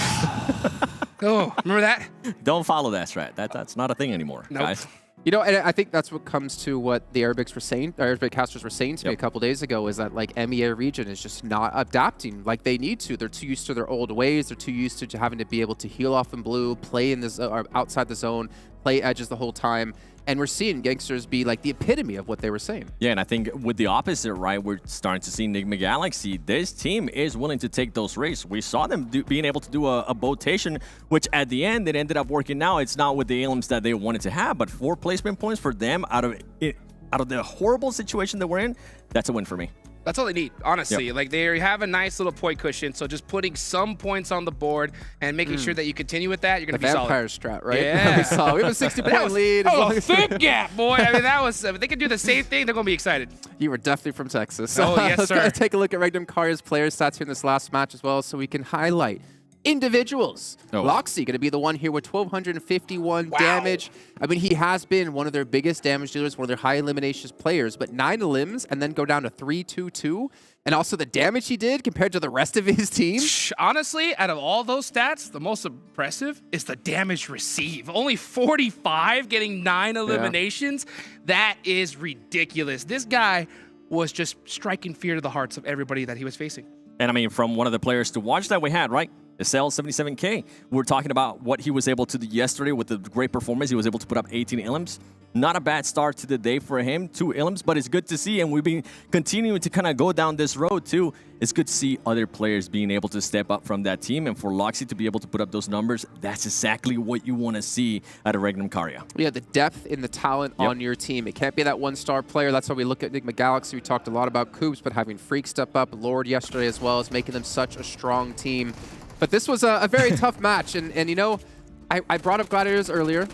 Oh, remember that? Don't follow that strat. That's not a thing anymore, guys. You know, and I think that's what comes to what the Arabics were saying, the Arabic casters were saying to me a couple days ago, is that like MEA region is just not adapting like they need to. They're too used to their old ways. They're too used to having to be able to heal off in blue, play in this or outside the zone, play edges the whole time. And we're seeing Gangsters be like the epitome of what they were saying. Yeah, and I think with the opposite, right, we're starting to see NIGMA Galaxy. This team is willing to take those risks. We saw them being able to do a botation, which at the end, it ended up working out. It's not with the aliens that they wanted to have, but 4 placement points for them out of the horrible situation that we're in, that's a win for me. That's all they need, honestly. Like, they have a nice little point cushion, so just putting some points on the board and making sure that you continue with that, you're going to be solid. The Vampire strat, right? Yeah. we saw. We have a 60-point lead. Oh, thick gap, boy. I mean, that was, if they can do the same thing, they're going to be excited. You were definitely from Texas. Oh, yes, sir. Let's take a look at REGNUM CARYA's player stats here in this last match as well, so we can highlight individuals. Loxy going to be the one here with 1,251 damage. I mean, he has been one of their biggest damage dealers, one of their high elimination players, but 9 limbs and then go down to 3-2-2. And also the damage he did compared to the rest of his team. Honestly, out of all those stats, the most impressive is the damage received. Only 45 getting 9 eliminations. That is ridiculous. This guy was just striking fear to the hearts of everybody that he was facing. And I mean, from one of the players to watch that we had, right? The Cell 77K. We were talking about what he was able to do yesterday with the great performance. He was able to put up 18 ilms. Not a bad start to the day for him, 2 ilms, but it's good to see, and we've been continuing to kind of go down this road too. It's good to see other players being able to step up from that team, and for Loxy to be able to put up those numbers, that's exactly what you want to see out of REGNUM CARYA. Yeah, the depth in the talent on your team. It can't be that 1-star player. That's why we look at NIGMA Galaxy. We talked a lot about Coops, but having Freak step up, Lord yesterday as well, is making them such a strong team. But this was a very tough match, and you know, I brought up Gladiators earlier,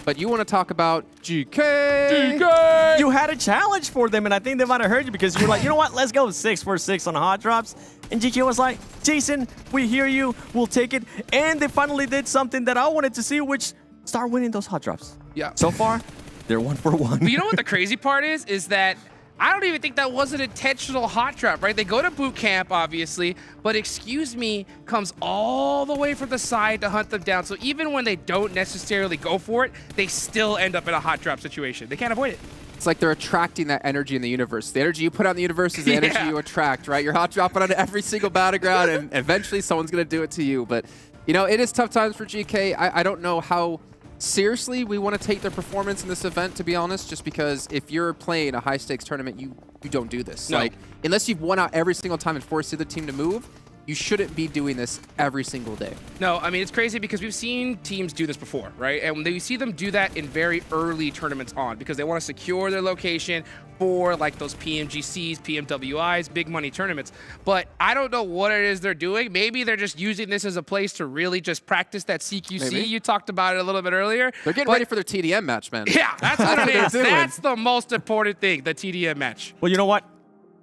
but you want to talk about GEEKAY. GEEKAY! You had a challenge for them, and I think they might have heard you because you were like, you know what, let's go 6-for-6 on hot drops. And GEEKAY was like, Jason, we hear you, we'll take it. And they finally did something that I wanted to see, which start winning those hot drops. Yeah. So far, they're 1-for-1. But you know what the crazy part is that I don't even think that was an intentional hot drop, right? They go to boot camp, obviously, but Excuse Me comes all the way from the side to hunt them down. So even when they don't necessarily go for it, they still end up in a hot drop situation. They can't avoid it. It's like they're attracting that energy in the universe. The energy you put out in the universe is the energy you attract, right? You're hot dropping onto every single battleground, and eventually someone's going to do it to you. But, you know, it is tough times for GEEKAY. I don't know how seriously we want to take their performance in this event, to be honest, just because if you're playing a high-stakes tournament, you don't do this. No. Like, unless you've won out every single time and forced the other team to move, you shouldn't be doing this every single day. No, I mean, it's crazy because we've seen teams do this before, right? And we see them do that in very early tournaments on because they want to secure their location for like those PMGCs, PMWIs, big money tournaments. But I don't know what it is they're doing. Maybe they're just using this as a place to really just practice that CQC. Maybe. You talked about it a little bit earlier. They're getting ready for their TDM match, man. Yeah, that's what it is. That's the most important thing, the TDM match. Well, you know what?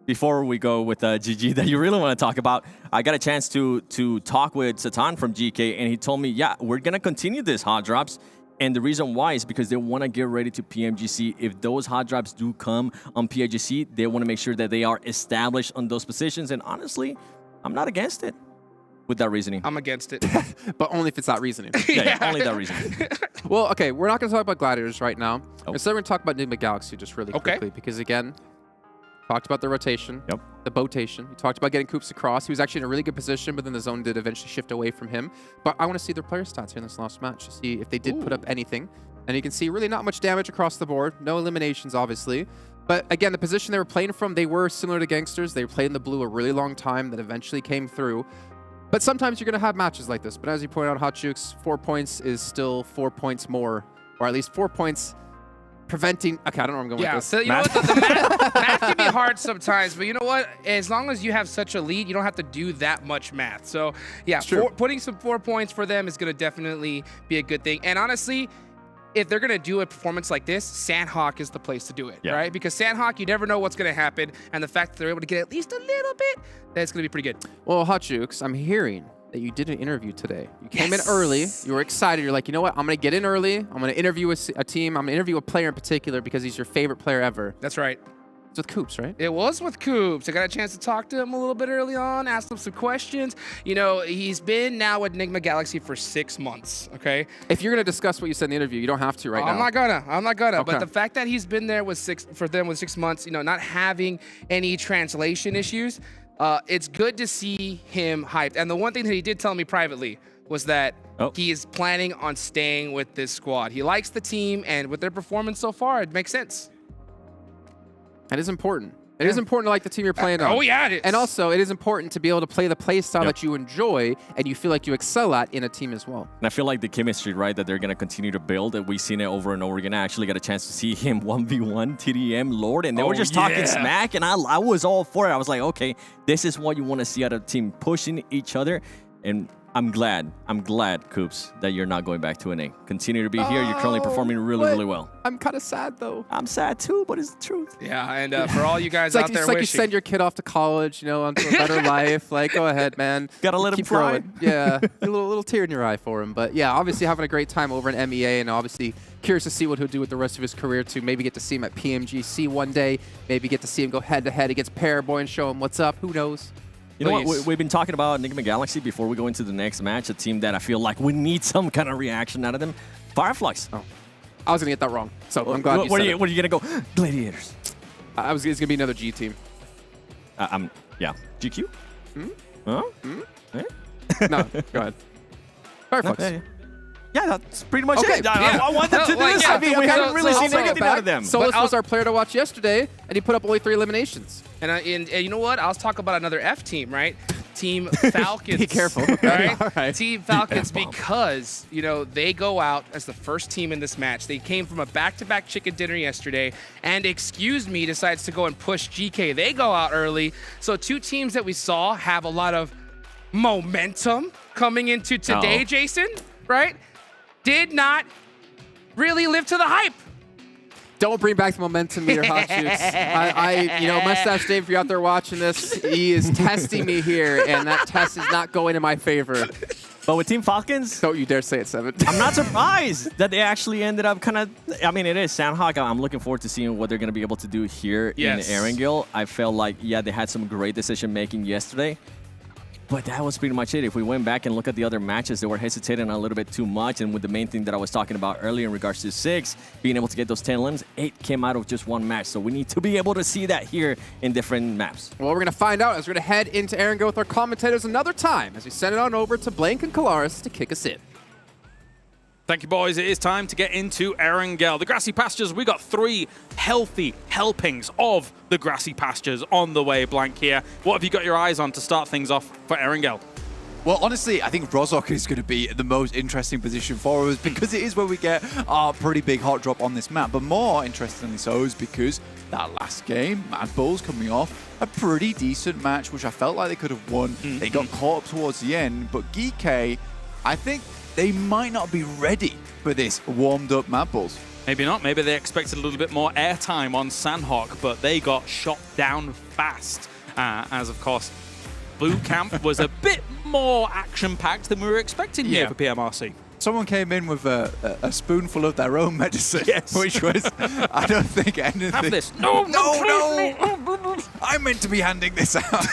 Before we go with GG that you really want to talk about, I got a chance to talk with Satan from GEEKAY, and he told me, yeah, we're going to continue this hot drops. And the reason why is because they want to get ready to PMGC. If those hot drops do come on PMGC, they want to make sure that they are established on those positions. And honestly, I'm not against it with that reasoning. I'm against it. But only if it's that reasoning. Yeah, only that reasoning. Well, okay, we're not going to talk about Gladiators right now. Instead, we're going to talk about NIGMA Galaxy just really quickly because, again, Talked about the rotation. Yep. The botation. We talked about getting Coops across. He was actually in a really good position, but then the zone did eventually shift away from him. But I want to see their player stats here in this last match to see if they did put up anything. And you can see really not much damage across the board. No eliminations, obviously. But again, the position they were playing from, they were similar to GANGSTERS. They played in the blue a really long time that eventually came through. But sometimes you're going to have matches like this. But as you point out, Hot Jukes, 4 points is still 4 points more, or at least 4 points preventing. Okay, I don't know where I'm going with this. So you know what? The math can be hard sometimes, but you know what? As long as you have such a lead, you don't have to do that much math. So yeah, putting some 4 points for them is going to definitely be a good thing. And honestly, if they're going to do a performance like this, Sandhawk is the place to do it, right? Because Sandhawk, you never know what's going to happen. And the fact that they're able to get at least a little bit, that's going to be pretty good. Well, Hot Jukes, I'm hearing that you did an interview today. You came in early. You were excited. You're like, you know what? I'm going to get in early. I'm going to interview a team. I'm going to interview a player in particular because he's your favorite player ever. That's right. It's with Coops, right? It was with Coops. I got a chance to talk to him a little bit early on, ask him some questions. You know, he's been now with NIGMA Galaxy for 6 months, okay? If you're going to discuss what you said in the interview, you don't have to now. I'm not gonna. Okay. But the fact that he's been there with 6 months, you know, not having any translation issues, it's good to see him hyped. And the one thing that he did tell me privately was that he is planning on staying with this squad. He likes the team, and with their performance so far, it makes sense. It is important. It is important to like the team you're playing on. Oh, yeah, it is. And also, it is important to be able to play the play style that you enjoy and you feel like you excel at in a team as well. And I feel like the chemistry, right, that they're going to continue to build, that we've seen it over and over again. I actually got a chance to see him 1v1 TDM Lord, and they were just talking smack, and I was all for it. I was like, okay, this is what you want to see out of a team, pushing each other. And I'm glad, Coops, that you're not going back to NA. Continue to be here. You're currently performing really well. I'm kind of sad, though. I'm sad, too, but it's the truth. Yeah, and for all you guys out there it's like you send your kid off to college, you know, onto a better life. Like, go ahead, man. Gotta let him cry. Yeah, a little tear in your eye for him. But yeah, obviously having a great time over in MEA, and obviously curious to see what he'll do with the rest of his career, too. Maybe get to see him at PMGC one day. Maybe get to see him go head-to-head against Paraboy and show him what's up. Who knows? You know what? We've been talking about NIGMA Galaxy before we go into the next match, a team that I feel like we need some kind of reaction out of them. FLUX. Oh, I was going to get that wrong, so I'm glad you said it. What are you going to go? Gladiators. It's going to be another G team. Yeah. GQ? Huh? No, go ahead. FLUX. Yeah, that's pretty much it. I want them to do this. I mean, we haven't really seen anything out of them. Solus was our player to watch yesterday, and he put up only 3 eliminations. And you know what? I'll talk about another F team, right? Team Falcons. Be careful. Right? All right. Team Falcons, because, you know, they go out as the first team in this match. They came from a back-to-back chicken dinner yesterday, and Excuse Me decides to go and push GK. They go out early. So 2 teams that we saw have a lot of momentum coming into today, Jason, right? Did not really live to the hype. Don't bring back the momentum meter, Hot Jukes. You know, Mustache Dave, if you're out there watching this, he is testing me here, and that test is not going in my favor. But with Team Falcons, don't you dare say it, 7. I'm not surprised that they actually ended up kind of. I mean, it is Sandhawk. I'm looking forward to seeing what they're going to be able to do here in Erangel. I felt like, yeah, they had some great decision making yesterday. But that was pretty much it. If we went back and look at the other matches, they were hesitating a little bit too much. And with the main thing that I was talking about earlier in regards to 6, being able to get those 10 limbs, 8 came out of just 1 match. So we need to be able to see that here in different maps. Well, we're going to find out as we're going to head into Erangel with our commentators another time as we send it on over to Blank and Kalaris to kick us in. Thank you, boys. It is time to get into Erangel. The grassy pastures, we got 3 healthy helpings of the grassy pastures on the way, Blank, here. What have you got your eyes on to start things off for Erangel? Well, honestly, I think Rozok is going to be the most interesting position for us because it is where we get our pretty big hot drop on this map. But more interestingly so is because that last game, MADBULLS coming off a pretty decent match, which I felt like they could have won. They got caught up towards the end, but GEEKAY, I think they might not be ready for this warmed-up MADBULLS. Maybe not. Maybe they expected a little bit more airtime on Sandhawk, but they got shot down fast. As, of course, Blue Camp was a bit more action-packed than we were expecting here for PMRC. someone came in with a spoonful of their own medicine, which was, I don't think anything. Have this. No. I'm meant to be handing this out.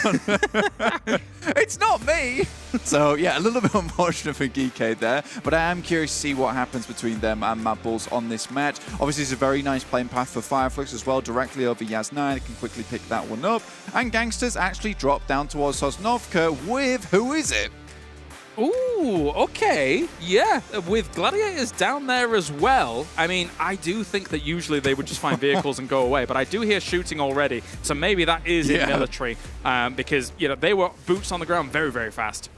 It's not me. So yeah, a little bit unfortunate for GEEKAY there, but I am curious to see what happens between them and MADBULLS on this match. Obviously, it's a very nice playing path for FLUX as well, directly over Yas9. They can quickly pick that one up. And GANGSTERS actually drop down towards Sosnovka with, who is it? Ooh, okay. Yeah, with Gladiators down there as well. I mean, I do think that usually they would just find vehicles and go away, but I do hear shooting already. So maybe that is in military because, you know, they were boots on the ground very, very fast.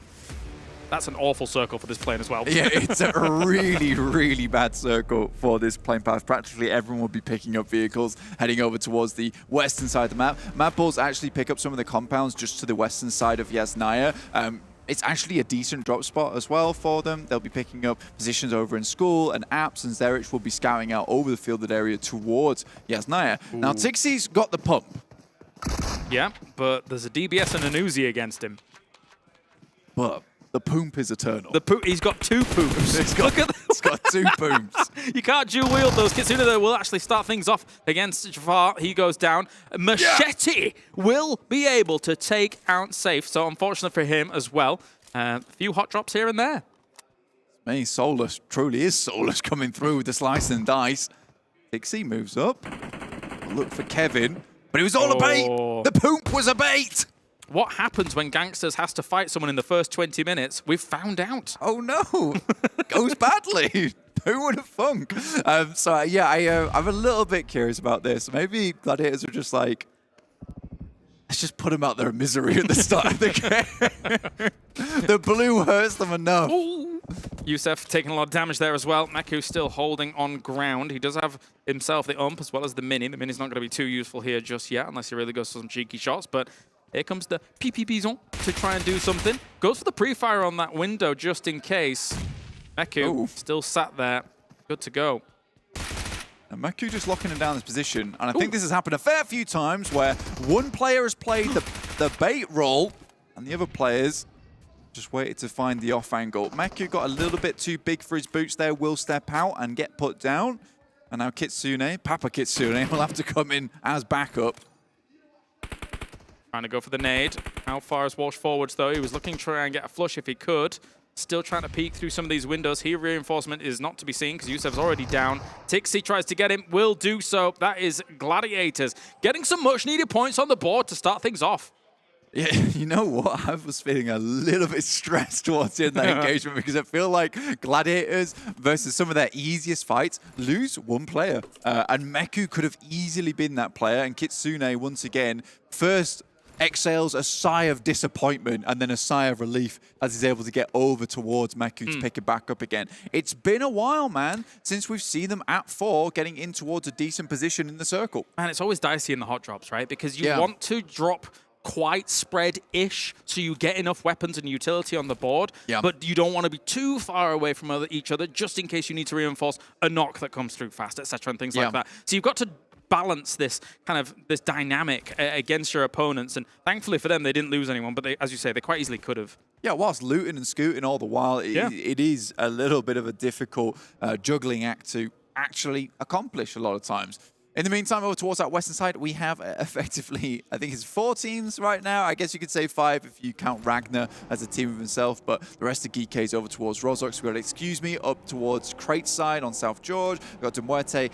That's an awful circle for this plane as well. Yeah, it's a really, really bad circle for this plane path. Practically everyone will be picking up vehicles heading over towards the western side of the map. MADBULLS actually pick up some of the compounds just to the western side of Yasnaya. It's actually a decent drop spot as well for them. They'll be picking up positions over in school, and Apps and Zerich will be scouting out over the fielded area towards Yasnaya. Now, Tixie's got the pump. Yeah, but there's a DBS and an Uzi against him. But the poomp is eternal. He's got two poops. He's got two poops. You can't dual wield those. Kitsuna though will actually start things off against Jafar. He goes down. Machete will be able to take out Safe. So unfortunate for him as well. A few hot drops here and there. Me, Soulless, truly is Soulless coming through with the slice and dice. Tixie moves up. Look for Kevin. But it was all a bait. The poomp was a bait. What happens when GANGSTERS has to fight someone in the first 20 minutes? We've found out. Oh no, goes badly. Who would have thunk? So yeah, I'm a little bit curious about this. Maybe Gladiators are just like, let's just put them out there in misery at the start of the game. The blue hurts them enough. Ooh. Youssef taking a lot of damage there as well. Meku still holding on ground. He does have himself the ump as well as the mini. The mini's not going to be too useful here just yet unless he really goes for some cheeky shots. But here comes the PP Bison to try and do something. Goes for the pre-fire on that window just in case. Meku still sat there. Good to go. And Meku just locking him down in this position. And I think this has happened a fair few times where one player has played the bait role and the other players just waited to find the off angle. Meku got a little bit too big for his boots there, will step out and get put down. And now Kitsune, Papa Kitsune, will have to come in as backup. Trying to go for the nade. How far is Walsh forwards, though? He was looking to try and get a flush if he could. Still trying to peek through some of these windows. Here, reinforcement is not to be seen because Youssef's already down. Tixie tries to get him. Will do so. That is Gladiators getting some much-needed points on the board to start things off. Yeah, you know what? I was feeling a little bit stressed towards the end of that engagement because I feel like Gladiators versus some of their easiest fights lose one player. And Meku could have easily been that player. And Kitsune, once again, first exhales a sigh of disappointment and then a sigh of relief as he's able to get over towards Meku to pick it back up again. It's been a while, man, since we've seen them at 4 getting in towards a decent position in the circle. And it's always dicey in the hot drops, right? Because you want to drop quite spread-ish so you get enough weapons and utility on the board, but you don't want to be too far away from each other just in case you need to reinforce a knock that comes through fast, etc. and things like that. So you've got to balance this kind of dynamic against your opponents, and thankfully for them they didn't lose anyone, but they, as you say, they quite easily could have. Yeah, whilst looting and scooting all the while, it is a little bit of a difficult juggling act to actually accomplish a lot of times. In the meantime, over towards that western side, we have effectively, I think it's 4 teams right now. I guess you could say 5 if you count Ragnar as a team of himself, but the rest of GEEKAY is over towards Rozox. We've got Excuse Me up towards Crate side on South George. We've got MUERTE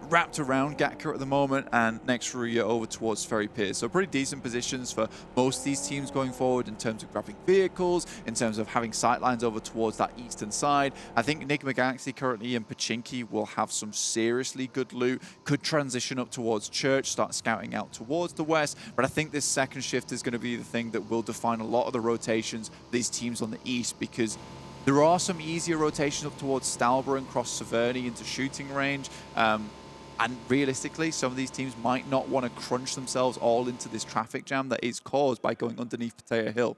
wrapped around Gatka at the moment, and next RÜYA over towards Ferry Piers. So pretty decent positions for most of these teams going forward in terms of grabbing vehicles, in terms of having sightlines over towards that eastern side. I think NIGMA Galaxy currently and Pachinki will have some seriously good loot. Could transition up towards Church, start scouting out towards the west, but I think this second shift is going to be the thing that will define a lot of the rotations of these teams on the east, because there are some easier rotations up towards Stalborough and cross Severny into shooting range, and realistically some of these teams might not want to crunch themselves all into this traffic jam that is caused by going underneath Pattaya Hill.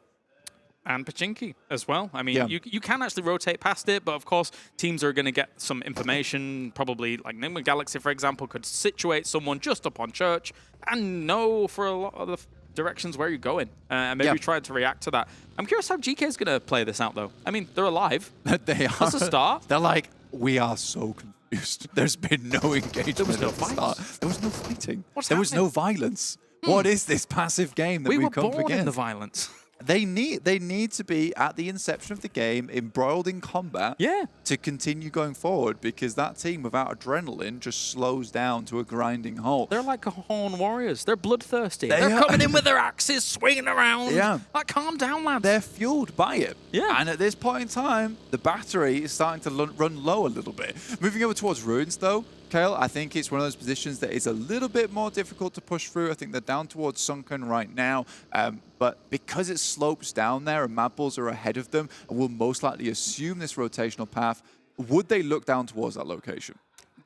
And Pachinki as well. I mean, you can actually rotate past it, but of course, teams are going to get some information. Probably, like NIGMA Galaxy, for example, could situate someone just up on Church and know for a lot of the directions where you're going, and maybe trying to react to that. I'm curious how GK is going to play this out, though. I mean, they're alive. They are. That's a start. They're like, we are so confused. There's been no engagement There was no at the start. There was no fighting. There was no violence. What is this passive game that we we've were come up born against? in the violence. They need to be at the inception of the game embroiled in combat to continue going forward, because that team without adrenaline just slows down to a grinding halt. They're like Horn Warriors. They're bloodthirsty. They're coming in with their axes, swinging around. Yeah. Like, calm down, lads. They're fueled by it. Yeah. And at this point in time, the battery is starting to run low a little bit. Moving over towards Ruins, though, Kale, I think it's one of those positions that is a little bit more difficult to push through. I think they're down towards Sunken right now. But because it slopes down there and MADBULLS are ahead of them and will most likely assume this rotational path, would they look down towards that location?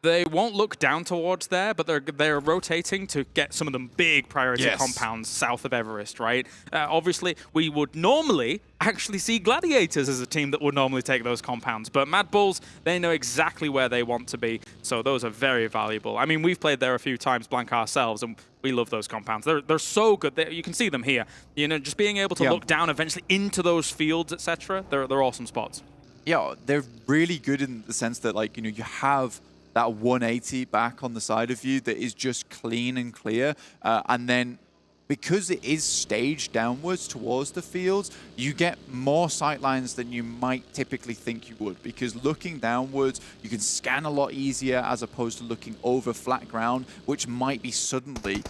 They won't look down towards there, but they're rotating to get some of them big priority compounds south of Everest, right? Obviously, we would normally actually see Gladiators as a team that would normally take those compounds, but MADBULLS, they know exactly where they want to be, so those are very valuable. I mean, we've played there a few times, Blank ourselves, and we love those compounds. They're so good. You can see them here. You know, just being able to look down eventually into those fields, etc. They're awesome spots. Yeah, they're really good in the sense that, like, you know, you have that 180 back on the side of you that is just clean and clear. And then because it is staged downwards towards the fields, you get more sight lines than you might typically think you would, because looking downwards, you can scan a lot easier as opposed to looking over flat ground, which might be suddenly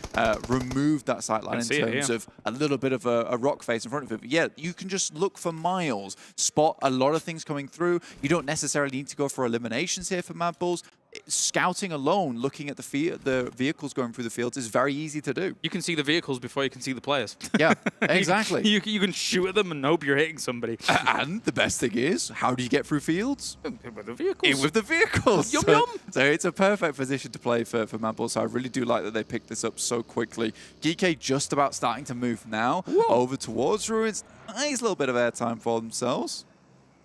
remove that sight line in terms of a little bit of a rock face in front of it. But yeah, you can just look for miles, spot a lot of things coming through. You don't necessarily need to go for eliminations here for MADBULLS. Scouting alone, looking at the vehicles going through the fields is very easy to do. You can see the vehicles before you can see the players. Yeah, exactly. You can shoot at them and hope you're hitting somebody. And the best thing is, how do you get through fields? With the vehicles. With the vehicles. Yum, yum. So it's a perfect position to play for MADBULLS. So I really do like that they picked this up so quickly. GEEKAY just about starting to move now over towards Ruins. Nice little bit of airtime for themselves.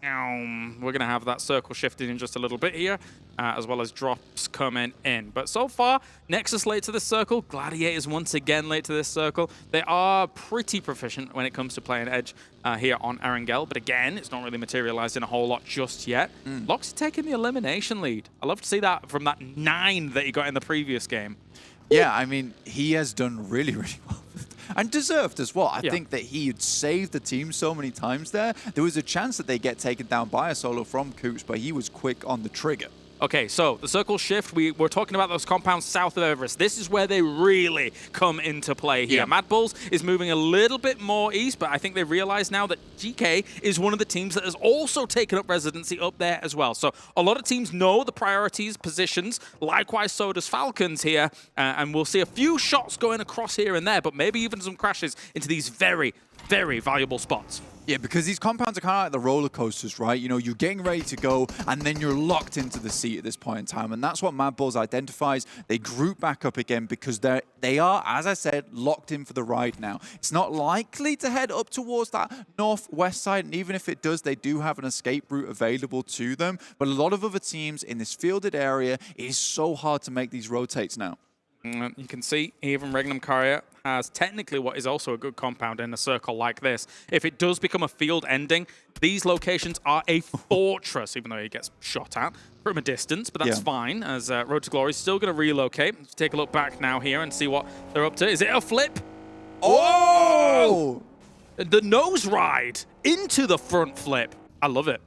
We're going to have that circle shifted in just a little bit here, as well as drops coming in. But so far, NEXUS late to this circle, Gladiators once again late to this circle. They are pretty proficient when it comes to playing edge here on Erangel, but again, it's not really materialized in a whole lot just yet. Loxy taking the elimination lead. I love to see that from that 9 that he got in the previous game. Yeah, I mean, he has done really, really well. And deserved as well. I think that he had saved the team so many times there. There was a chance that they get taken down by a solo from Coops, but he was quick on the trigger. Okay, so the circle shift, we're talking about those compounds south of Everest. This is where they really come into play here. MADBULLS is moving a little bit more east, but I think they realize now that GK is one of the teams that has also taken up residency up there as well. So a lot of teams know the priorities, positions. Likewise, so does Falcons here. And we'll see a few shots going across here and there, but maybe even some crashes into these very, very valuable spots. Yeah, because these compounds are kind of like the roller coasters, right? You know, you're getting ready to go, and then you're locked into the seat at this point in time, and that's what MADBULLS identifies. They group back up again because they are, as I said, locked in for the ride now. It's not likely to head up towards that northwest side, and even if it does, they do have an escape route available to them. But a lot of other teams in this fielded area, it is so hard to make these rotates now. You can see even REGNUM CARYA has technically what is also a good compound in a circle like this. If it does become a field ending, these locations are a fortress, even though he gets shot at from a distance, but that's fine, as Road to Glory is still going to relocate. Let's take a look back now here and see what they're up to. Is it a flip? Oh! The nose ride into the front flip. I love it.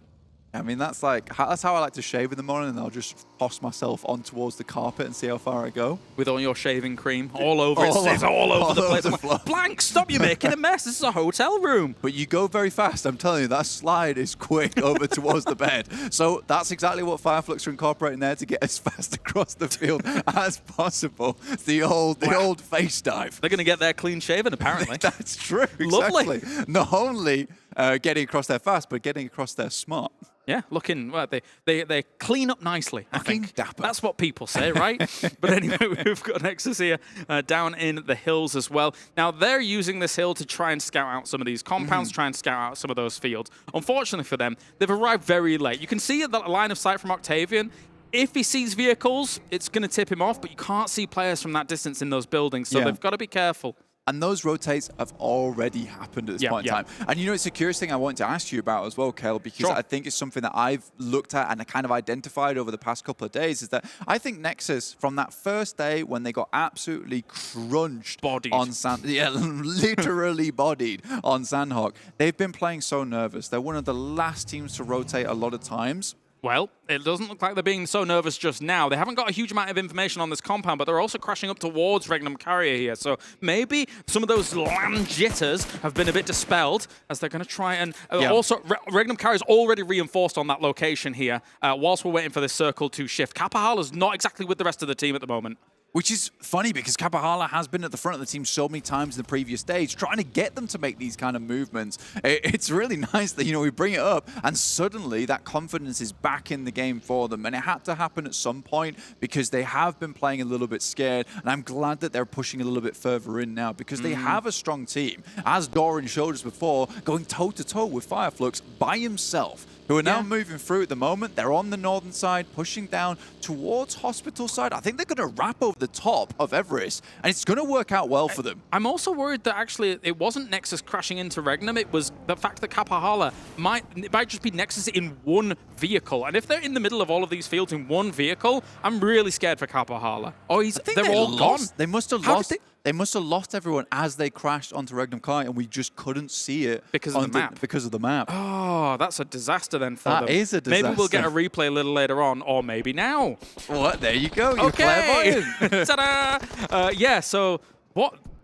I mean, that's how I like to shave in the morning, and I'll just toss myself on towards the carpet and see how far I go. With all your shaving cream all over it. It's all over the place. Blank, stop, you're making a mess. This is a hotel room. But you go very fast. I'm telling you, that slide is quick over towards the bed. So that's exactly what FLUX are incorporating there to get as fast across the field as possible. It's the old face dive. They're going to get there clean shaven, apparently. That's true. Lovely. Exactly. Not only getting across there fast, but getting across there smart. Yeah, looking, well, they clean up nicely, I think. Dapper. That's what people say, right? But anyway, we've got NEXUS here down in the hills as well. Now, they're using this hill to try and scout out some of these compounds, try and scout out some of those fields. Unfortunately for them, they've arrived very late. You can see the line of sight from Octavian. If he sees vehicles, it's going to tip him off, but you can't see players from that distance in those buildings, so they've got to be careful. And those rotates have already happened at this point in time. And you know, it's a curious thing I wanted to ask you about as well, Kale, because I think it's something that I've looked at and I kind of identified over the past couple of days, is that I think Nexus, from that first day when they got absolutely crunched on Sand, literally bodied on Sandhawk, they've been playing so nervous. They're one of the last teams to rotate a lot of times. Well, it doesn't look like they're being so nervous just now. They haven't got a huge amount of information on this compound, but they're also crashing up towards REGNUM CARYA here. So maybe some of those land jitters have been a bit dispelled as they're going to try and... Also, REGNUM CARYA is already reinforced on that location here whilst we're waiting for this circle to shift. Kapahala's not exactly with the rest of the team at the moment. Which is funny because Kapahala has been at the front of the team so many times in the previous stage, trying to get them to make these kind of movements. It's really nice that, you know, we bring it up and suddenly that confidence is back in the game for them. And it had to happen at some point because they have been playing a little bit scared. And I'm glad that they're pushing a little bit further in now because they have a strong team. As Doran showed us before, going toe-to-toe with FLUX by himself, who are now moving through at the moment. They're on the northern side, pushing down towards Hospital side. I think they're going to wrap over the top of Everest, and it's going to work out well for them. I'm also worried that actually it wasn't Nexus crashing into REGNUM. It was the fact that Kapahala might just be Nexus in one vehicle. And if they're in the middle of all of these fields in one vehicle, I'm really scared for Kapahala. Oh, they're all gone. They must have lost. They must have lost everyone as they crashed onto REGNUM CARYA, and we just couldn't see it because of the map. Because of the map. Oh, that's a disaster then for them. That is a disaster. Maybe we'll get a replay a little later on, or maybe now. What? There you go. You're okay. clairvoyant. Ta-da! Yeah. So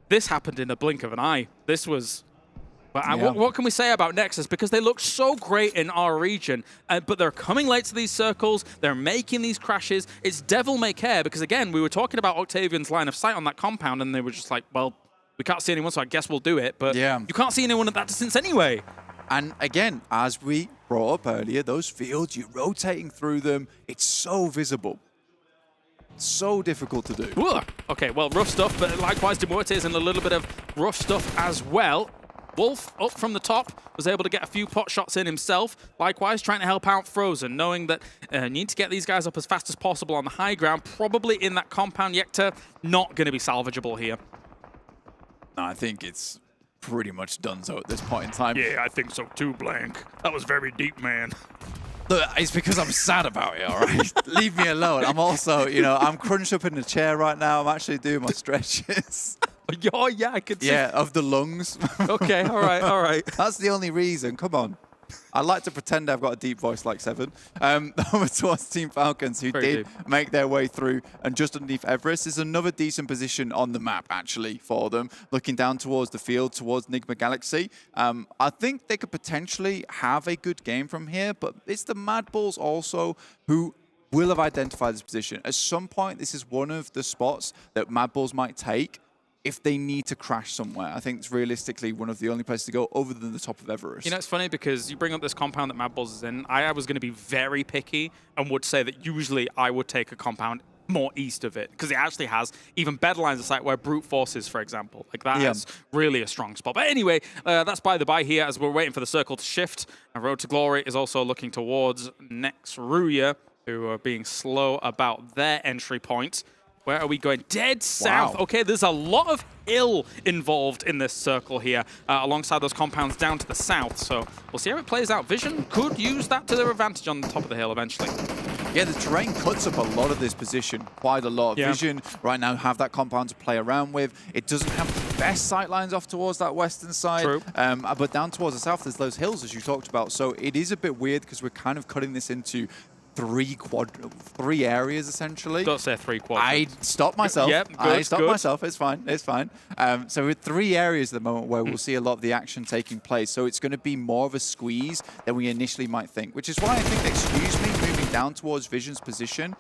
this happened in the blink of an eye. This was. But what can we say about Nexus? Because they look so great in our region, but they're coming late to these circles. They're making these crashes. It's devil may care because, again, we were talking about Octavian's line of sight on that compound, and they were just like, well, we can't see anyone, so I guess we'll do it. But you can't see anyone at that distance anyway. And again, as we brought up earlier, those fields, you're rotating through them. It's so visible. So difficult to do. Ooh. Okay, well, rough stuff, but likewise, MUERTE is in a little bit of rough stuff as well. Wolf, up from the top, was able to get a few pot shots in himself. Likewise, trying to help out Frozen, knowing that need to get these guys up as fast as possible on the high ground, probably in that compound. Yekta, not going to be salvageable here. No, I think it's pretty much donezo at this point in time. Yeah, I think so too, Blank. That was very deep, man. Look, it's because I'm sad about it, all right? Leave me alone. I'm also, you know, I'm crunched up in the chair right now. I'm actually doing my stretches. Oh, yeah, I could see. Yeah, of the lungs. Okay, all right, all right. That's the only reason. Come on. I like to pretend I've got a deep voice like Seven. Over towards Team Falcons, who did make their way through, and just underneath Everest is another decent position on the map, actually, for them. Looking down towards the field, towards NIGMA Galaxy. I think they could potentially have a good game from here, but it's the MADBULLS also who will have identified this position. At some point, this is one of the spots that MADBULLS might take if they need to crash somewhere. I think it's realistically one of the only places to go other than the top of Everest. You know, it's funny because you bring up this compound that MADBULLS is in. I was going to be very picky and would say that usually I would take a compound more east of it because it actually has even better lines of sight where brute force is, for example. Like that is really a strong spot. But anyway, that's by the by here as we're waiting for the circle to shift. And Road to Glory is also looking towards RÜYA, who are being slow about their entry point. Where are we going? Dead south. Wow. Okay, there's a lot of hill involved in this circle here, alongside those compounds down to the south. So we'll see how it plays out. Vision could use that to their advantage on the top of the hill eventually. Yeah, the terrain cuts up a lot of this position, quite a lot. Vision right now have that compound to play around with. It doesn't have the best sight lines off towards that western side. True. But down towards the south, there's those hills, as you talked about. So it is a bit weird because we're kind of cutting this into three areas essentially. Don't say three quadrants. I stopped myself. Yep, good, I stopped myself. It's fine. It's fine. So with 3 areas at the moment where we'll see a lot of the action taking place. So it's going to be more of a squeeze than we initially might think, which is why I think, excuse me, moving down towards Vision's position,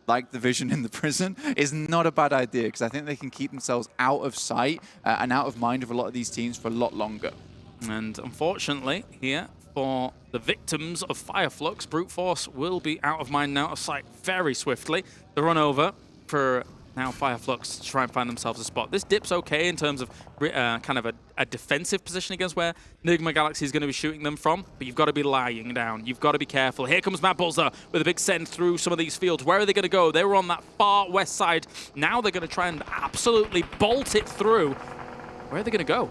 like the Vision in the prison, is not a bad idea because I think they can keep themselves out of sight and out of mind of a lot of these teams for a lot longer. And unfortunately, here for the victims of FLUX, brute force will be out of mind now, out of sight very swiftly. The run over for now FLUX to try and find themselves a spot. This dip's okay in terms of kind of a defensive position against where NIGMA Galaxy is going to be shooting them from, but you've got to be lying down. You've got to be careful. Here comes MADBULLS though, with a big send through some of these fields. Where are they going to go? They were on that far west side. Now they're going to try and absolutely bolt it through Where are they going to go?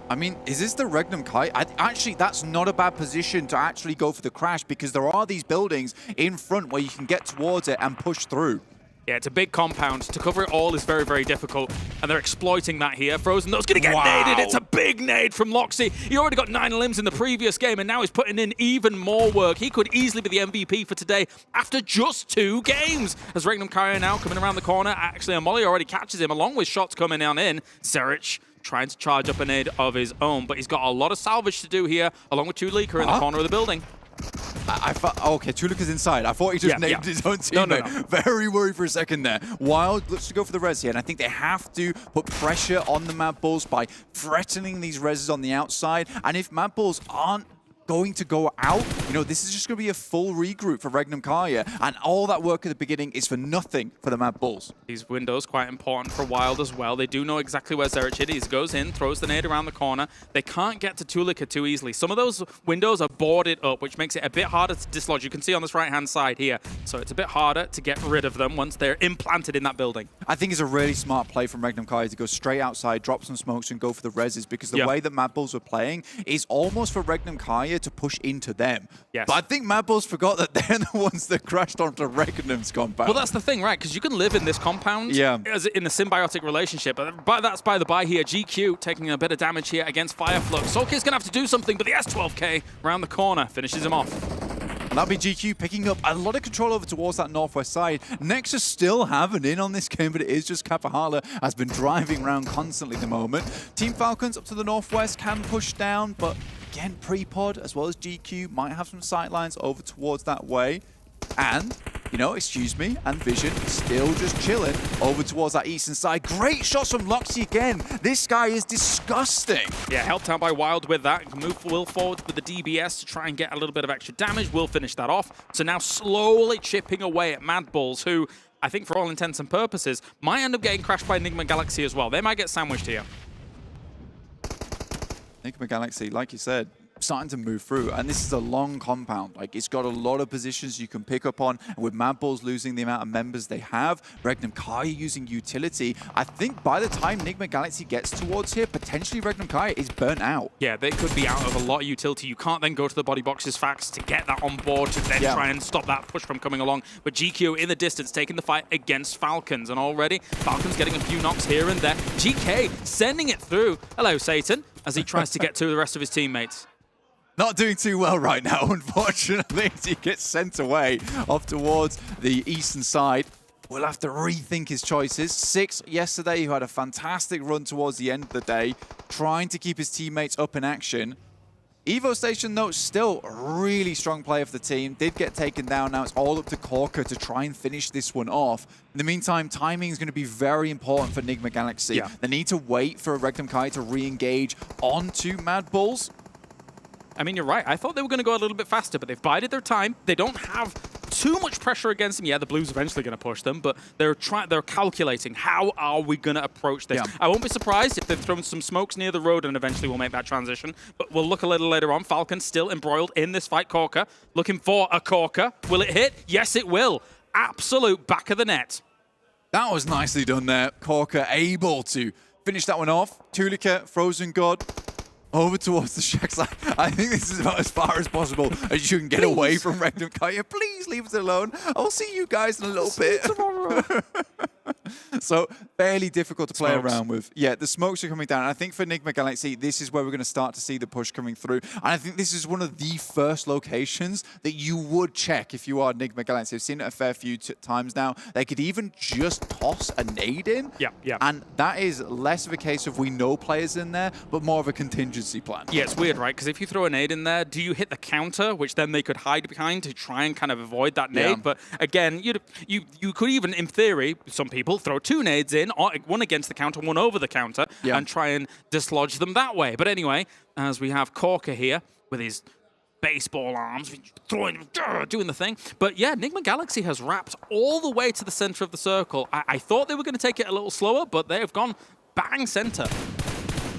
I mean, is this the REGNUM kite? Actually, that's not a bad position to actually go for the crash because there are these buildings in front where you can get towards it and push through. Yeah, it's a big compound. To cover it all is very, very difficult, and they're exploiting that here. Frozen, those going to get naded. It's a big nade from Loxy. He already got 9 limbs in the previous game, and now he's putting in even more work. He could easily be the MVP for today after just 2 games. As REGNUM CARYA now coming around the corner. Actually, Amoli already catches him, along with shots coming on in. Zerich trying to charge up a nade of his own, but he's got a lot of salvage to do here, along with Tulika in the corner of the building. I thought, okay, Tulika's inside. I thought he just named his own teammate. No. Very worried for a second there. Wild looks to go for the res here, and I think they have to put pressure on the MADBULLS by threatening these reses on the outside. And if MADBULLS aren't going to go out, you know, this is just going to be a full regroup for REGNUM CARYA, and all that work at the beginning is for nothing for the MADBULLS. These windows quite important for Wild as well. They do know exactly where Zerich is. He goes in, throws the nade around the corner. They can't get to Tulika too easily. Some of those windows are boarded up, which makes it a bit harder to dislodge. You can see on this right-hand side here. So it's a bit harder to get rid of them once they're implanted in that building. I think it's a really smart play from REGNUM CARYA to go straight outside, drop some smokes, and go for the reses, because the way that MADBULLS are playing is almost for REGNUM CARYA to push into them. Yes. But I think MADBULLS forgot that they're the ones that crashed onto REGNUM's compound. Well, that's the thing, right? Because you can live in this compound as in a symbiotic relationship. But that's by the by here. GQ taking a bit of damage here against FLUX. Soulkid's going to have to do something, but the S12K around the corner finishes him off. And that'll be GQ picking up a lot of control over towards that northwest side. Nexus still have an in on this game, but it is just Kapahala has been driving around constantly at the moment. Team Falcons up to the northwest can push down, but again, pre-pod as well as GQ might have some sightlines over towards that way. And, you know, excuse me, and Vision still just chilling over towards that eastern side. Great shots from Loxy again. This guy is disgusting. Yeah, helped out by Wild with that. Will forward with the DBS to try and get a little bit of extra damage. Will finish that off. So now slowly chipping away at MADBULLS, who I think for all intents and purposes might end up getting crashed by NIGMA Galaxy as well. They might get sandwiched here. NIGMA Galaxy, like you said, starting to move through, and this is a long compound. Like, it's got a lot of positions you can pick up on, and with MADBULLS losing the amount of members they have, REGNUM CARYA using utility, I think by the time NIGMA Galaxy gets towards here, potentially REGNUM CARYA is burnt out. Yeah, they could be out of a lot of utility. You can't then go to the body boxes fast to get that on board to then try and stop that push from coming along. But GQ in the distance taking the fight against Falcons, and already Falcons getting a few knocks here and there. GK sending it through. Hello, Satan, as he tries to get to the rest of his teammates. Not doing too well right now, unfortunately, as he gets sent away off towards the eastern side. We'll have to rethink his choices. 6 yesterday, who had a fantastic run towards the end of the day, trying to keep his teammates up in action. Evo Station, though, still a really strong player for the team. Did get taken down. Now it's all up to Corker to try and finish this one off. In the meantime, timing is going to be very important for NIGMA Galaxy. They need to wait for REGNUM CARYA to re-engage onto MADBULLS. I mean, you're right. I thought they were going to go a little bit faster, but they've bided their time. They don't have too much pressure against them. Yeah, the Blues eventually going to push them, but they're calculating, how are we going to approach this? I won't be surprised if they've thrown some smokes near the road and eventually we'll make that transition, but we'll look a little later on. Falcon still embroiled in this fight. Corker looking for a Corker. Will it hit? Yes, it will. Absolute back of the net. That was nicely done there. Corker able to finish that one off. Tulika, Frozen God, over towards the shack side. I think this is about as far as possible as you can get away from REGNUM CARYA. Please leave us alone. I'll see you guys in a little bit. Tomorrow. So, fairly difficult to play around with. Yeah, the smokes are coming down. And I think for NIGMA Galaxy, this is where we're going to start to see the push coming through. And I think this is one of the first locations that you would check if you are NIGMA Galaxy. I've seen it a fair few times now. They could even just toss a nade in. And that is less of a case of we know players in there, but more of a contingency plan. Yeah, it's weird, right? Because if you throw a nade in there, do you hit the counter, which then they could hide behind to try and kind of avoid that nade? But again, you could even, in theory, some people throw 2 nades in, one against the counter, one over the counter, and try and dislodge them that way. But anyway, as we have Corker here with his baseball arms, throwing, doing the thing. But yeah, NIGMA Galaxy has wrapped all the way to the center of the circle. I thought they were going to take it a little slower, but they have gone bang center.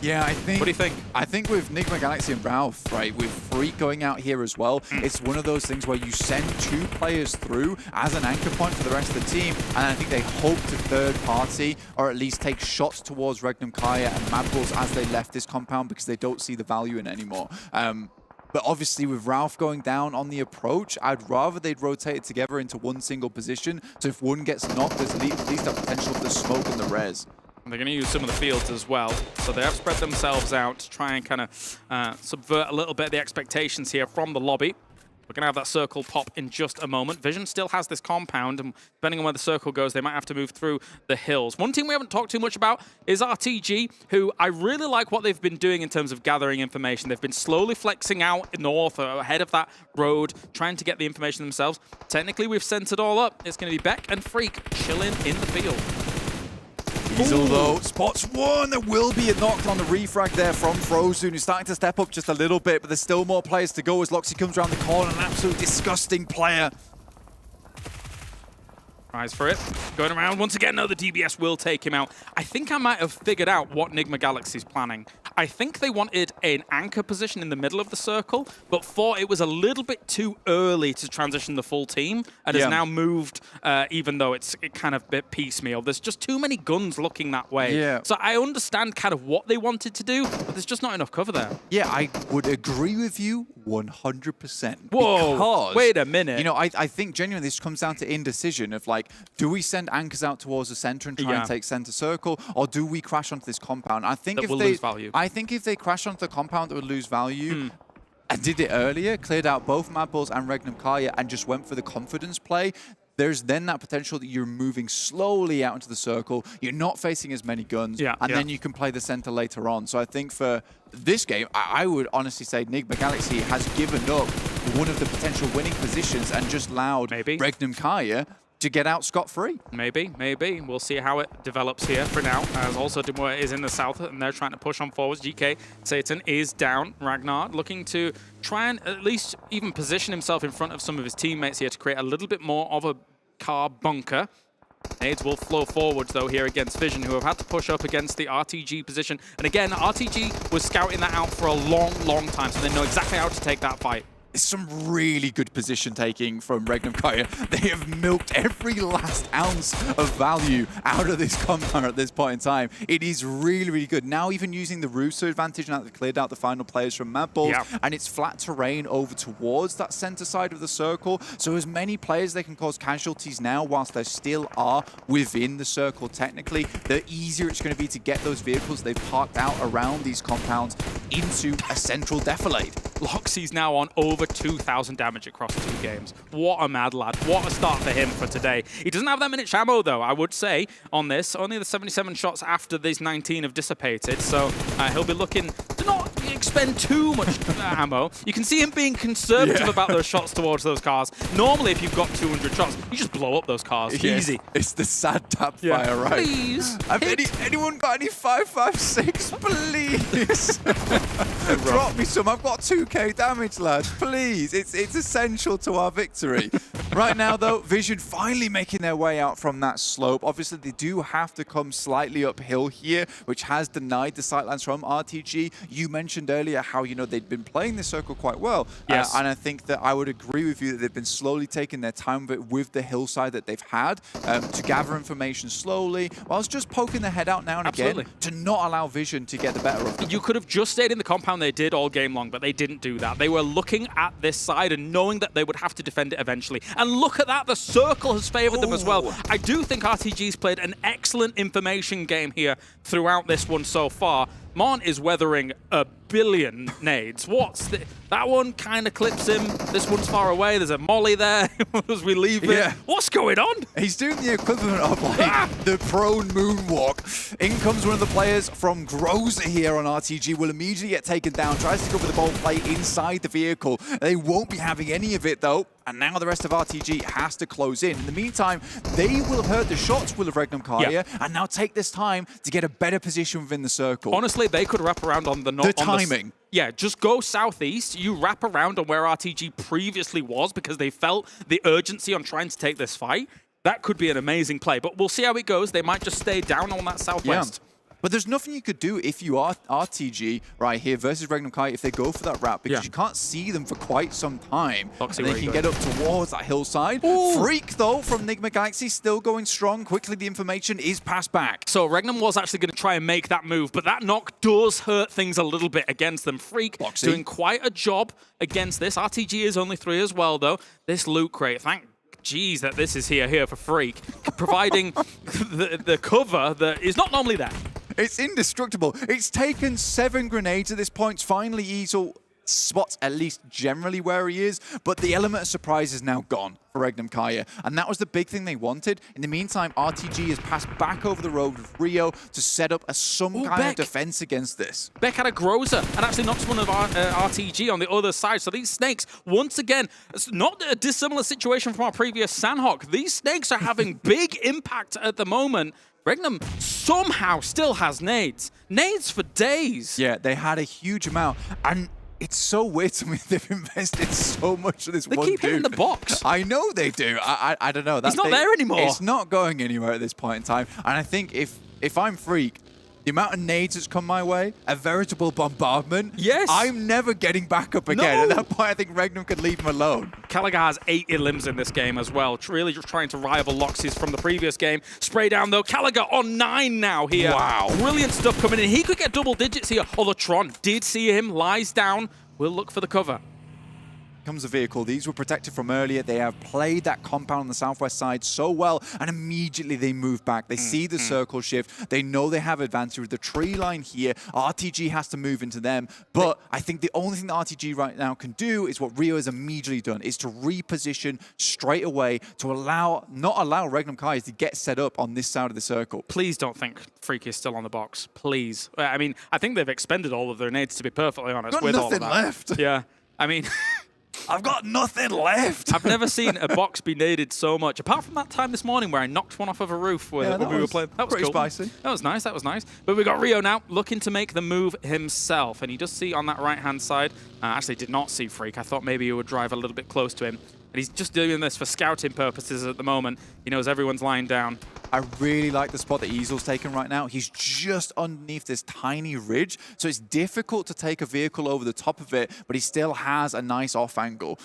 Yeah, I think. What do you think? I think with NIGMA, Galaxy, and Ralph, right, with Freak going out here as well, it's one of those things where you send 2 players through as an anchor point for the rest of the team, and I think they hope to third party or at least take shots towards REGNUM, CARYA, and MADBULLS as they left this compound because they don't see the value in it anymore. But obviously with Ralph going down on the approach, I'd rather they'd rotate it together into one single position. So if one gets knocked, there's at least that potential for the smoke and the res. They're going to use some of the fields as well. So they have spread themselves out to try and kind of subvert a little bit the expectations here from the lobby. We're going to have that circle pop in just a moment. Vision still has this compound, and depending on where the circle goes, they might have to move through the hills. One team we haven't talked too much about is RTG, who I really like what they've been doing in terms of gathering information. They've been slowly flexing out north or ahead of that road, trying to get the information themselves. Technically, we've sent it all up. It's going to be Beck and Freak chilling in the field. Diesel though, spots one. There will be a knock on the refrag there from Frozen, who's starting to step up just a little bit, but there's still more players to go as Loxy comes around the corner. An absolute disgusting player. Tries for it. Going around once again. No, the DBS will take him out. I think I might have figured out what NIGMA Galaxy's planning. I think they wanted an anchor position in the middle of the circle, but thought it was a little bit too early to transition the full team, and has now moved, even though it's kind of a bit piecemeal. There's just too many guns looking that way. Yeah. So I understand kind of what they wanted to do, but there's just not enough cover there. Yeah, I would agree with you 100%. Whoa, because, wait a minute. You know, I think genuinely this comes down to indecision of like, do we send anchors out towards the center and try and take center circle, or do we crash onto this compound? I think That will lose value. I think if they crash onto the compound, it would lose value. And did it earlier, cleared out both MADBULLS and REGNUM CARYA, and just went for the confidence play. There's then that potential that you're moving slowly out into the circle. You're not facing as many guns, and then you can play the center later on. So I think for this game, I would honestly say NIGMA Galaxy has given up one of the potential winning positions and just allowed REGNUM CARYA to get out scot-free. Maybe. We'll see how it develops here for now. As also MUERTE is in the south, and they're trying to push on forwards. GK Satan is down. Ragnar looking to try and at least even position himself in front of some of his teammates here to create a little bit more of a car bunker. Nades will flow forwards, though, here against Vision, who have had to push up against the RTG position. And again, RTG was scouting that out for a long, long time, so they know exactly how to take that fight. It's some really good position taking from REGNUM CARYA. They have milked every last ounce of value out of this compound at this point in time. It is really, really good. Now even using the Russo advantage, now they've cleared out the final players from MADBULLS, and it's flat terrain over towards that center side of the circle. So as many players they can cause casualties now whilst they still are within the circle technically, the easier it's going to be to get those vehicles they've parked out around these compounds into a central defilade. Loxy's now on over 2,000 damage across 2 games. What a mad lad. What a start for him for today. He doesn't have that many ammo, though, I would say, on this. Only the 77 shots after these 19 have dissipated, so he'll be looking to not expend too much ammo. You can see him being conservative about those shots towards those cars. Normally, if you've got 200 shots, you just blow up those cars. Easy. It's the sad tap fire, right? Please. Anyone got any 5.56? Please. Drop me some. I've got 2k damage, lads. Please. It's essential to our victory. Right now, though, Vision finally making their way out from that slope. Obviously, they do have to come slightly uphill here, which has denied the sightlines from RTG. You mentioned earlier how, you know, they'd been playing this circle quite well. Yes. And I think that I would agree with you that they've been slowly taking their time with the hillside that they've had to gather information slowly, whilst just poking their head out now and again to not allow Vision to get the better of them. You could have just stayed in the compound they did all game long, but they didn't do that. They were looking at this side and knowing that they would have to defend it eventually. And look at that, the circle has favored them as well. I do think RTG's played an excellent information game here throughout this one so far. Mon is weathering a billion nades. That one kind of clips him. This one's far away. There's a molly there as we leave it. What's going on? He's doing the equivalent of like the prone moonwalk. In comes one of the players from Groza here on RTG. Will immediately get taken down. Tries to go for the ball play inside the vehicle. They won't be having any of it though. And now the rest of RTG has to close in. In the meantime, they will hurt the shots, will of REGNUM CARYA, and now take this time to get a better position within the circle. Honestly, they could wrap around on the north. The timing. Just go southeast. You wrap around on where RTG previously was because they felt the urgency on trying to take this fight. That could be an amazing play, but we'll see how it goes. They might just stay down on that southwest. But there's nothing you could do if you are RTG right here versus REGNUM CARYA if they go for that wrap, because you can't see them for quite some time. And they can get up towards that hillside. Freak, though, from NIGMA Galaxy, still going strong. Quickly, the information is passed back. So REGNUM was actually going to try and make that move, but that knock does hurt things a little bit against them. Freak doing quite a job against this. RTG is only 3 as well, though. This loot crate, thank geez that this is here for Freak, providing the cover that is not normally there. It's indestructible. It's taken 7 grenades at this point. Finally, Easel spots at least generally where he is, but the element of surprise is now gone for REGNUM CARYA, and that was the big thing they wanted. In the meantime, RTG has passed back over the road with RÜYA to set up some kind of defense against this. Beck had a Groza and actually knocks one of RTG on the other side. So these snakes, once again, it's not a dissimilar situation from our previous Sandhawk. These snakes are having big impact at the moment. REGNUM somehow still has nades. Nades for days. Yeah, they had a huge amount, and it's so weird to me they've invested so much in this one dude. They keep him in the box. I know they do. I don't know. He's not there anymore. It's not going anywhere at this point in time. And I think if I'm Freak, the amount of nades that's come my way, a veritable bombardment. Yes. I'm never getting back up again. At that point, I think REGNUM could leave him alone. CALYA has 8 elims in this game as well. Really just trying to rival Lox's from the previous game. Spray down, though. CALYA on 9 now here. Wow. Brilliant stuff coming in. He could get double digits here. Although Tron did see him, lies down. We'll look for the cover. Comes a vehicle. These were protected from earlier. They have played that compound on the southwest side so well, and immediately they move back. They see the circle shift. They know they have advantage with the tree line here. RTG has to move into them, but I think the only thing that RTG right now can do is what RÜYA has immediately done, is to reposition straight away to not allow REGNUM CARYA to get set up on this side of the circle. Please don't think Freak is still on the box. Please. I mean, I think they've expended all of their nades, to be perfectly honest. Got with nothing all of that. left. Yeah. I mean... I've got nothing left. I've never seen a box be naded so much, apart from that time this morning where I knocked one off of a roof when we were playing. That was pretty cool. spicy. That was nice. That was nice. But we got RÜYA now looking to make the move himself, and he does see on that right-hand side. I actually did not see Freak. I thought maybe he would drive a little bit close to him. And he's just doing this for scouting purposes at the moment. He knows everyone's lying down. I really like the spot that Easel's taken right now. He's just underneath this tiny ridge, so it's difficult to take a vehicle over the top of it, but he still has a nice off angle.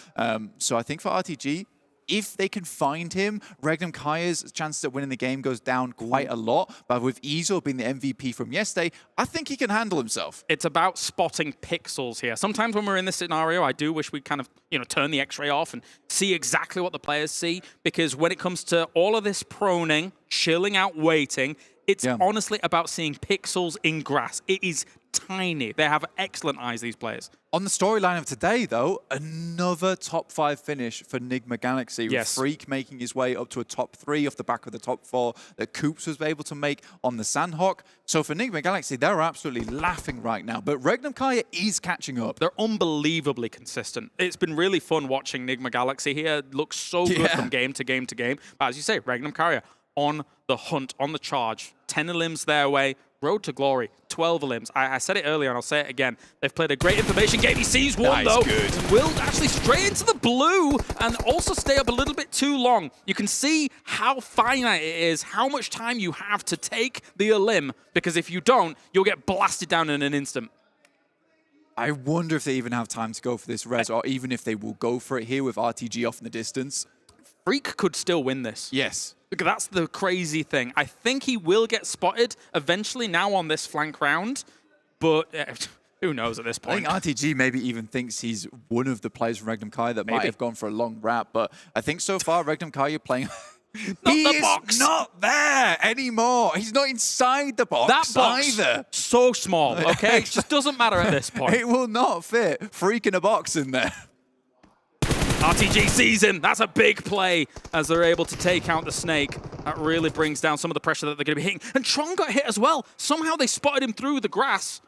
So I think for RTG, if they can find him, REGNUM CARYA's chances of winning the game goes down quite a lot. But with Easel being the MVP from yesterday, I think he can handle himself. It's about spotting pixels here. Sometimes when we're in this scenario, I do wish we kind of, turn the X-ray off and see exactly what the players see. Because when it comes to all of this proning, chilling out, waiting, it's honestly about seeing pixels in grass. It is tiny. They have excellent eyes, these players. On the storyline of today, though, another top 5 finish for NIGMA Galaxy. With Freak making his way up to a top 3 off the back of the top 4 that Coops was able to make on the Sandhawk. So for NIGMA Galaxy, they're absolutely laughing right now. But REGNUM CARYA is catching up. They're unbelievably consistent. It's been really fun watching NIGMA Galaxy here. It looks so good from game to game to game. But as you say, REGNUM CARYA on the hunt, on the charge. 10 elims their way. Road to glory, 12 elims. I said it earlier and I'll say it again. They've played a great information game. He sees one though. Good. Will actually stray into the blue and also stay up a little bit too long. You can see how finite it is, how much time you have to take the elim, because if you don't, you'll get blasted down in an instant. I wonder if they even have time to go for this res, or even if they will go for it here with RTG off in the distance. Freak could still win this. Yes. Because that's the crazy thing. I think he will get spotted eventually now on this flank round, but who knows at this point. I think RTG maybe even thinks he's one of the players from REGNUM CARYA that might have gone for a long wrap, but I think so far REGNUM CARYA playing... He is not there anymore. He's not inside the box, that box either. So small, okay? It just doesn't matter at this point. It will not fit. Freak in a box in there. RTG sees him. That's a big play as they're able to take out the snake. That really brings down some of the pressure that they're going to be hitting. And Tron got hit as well. Somehow they spotted him through the grass.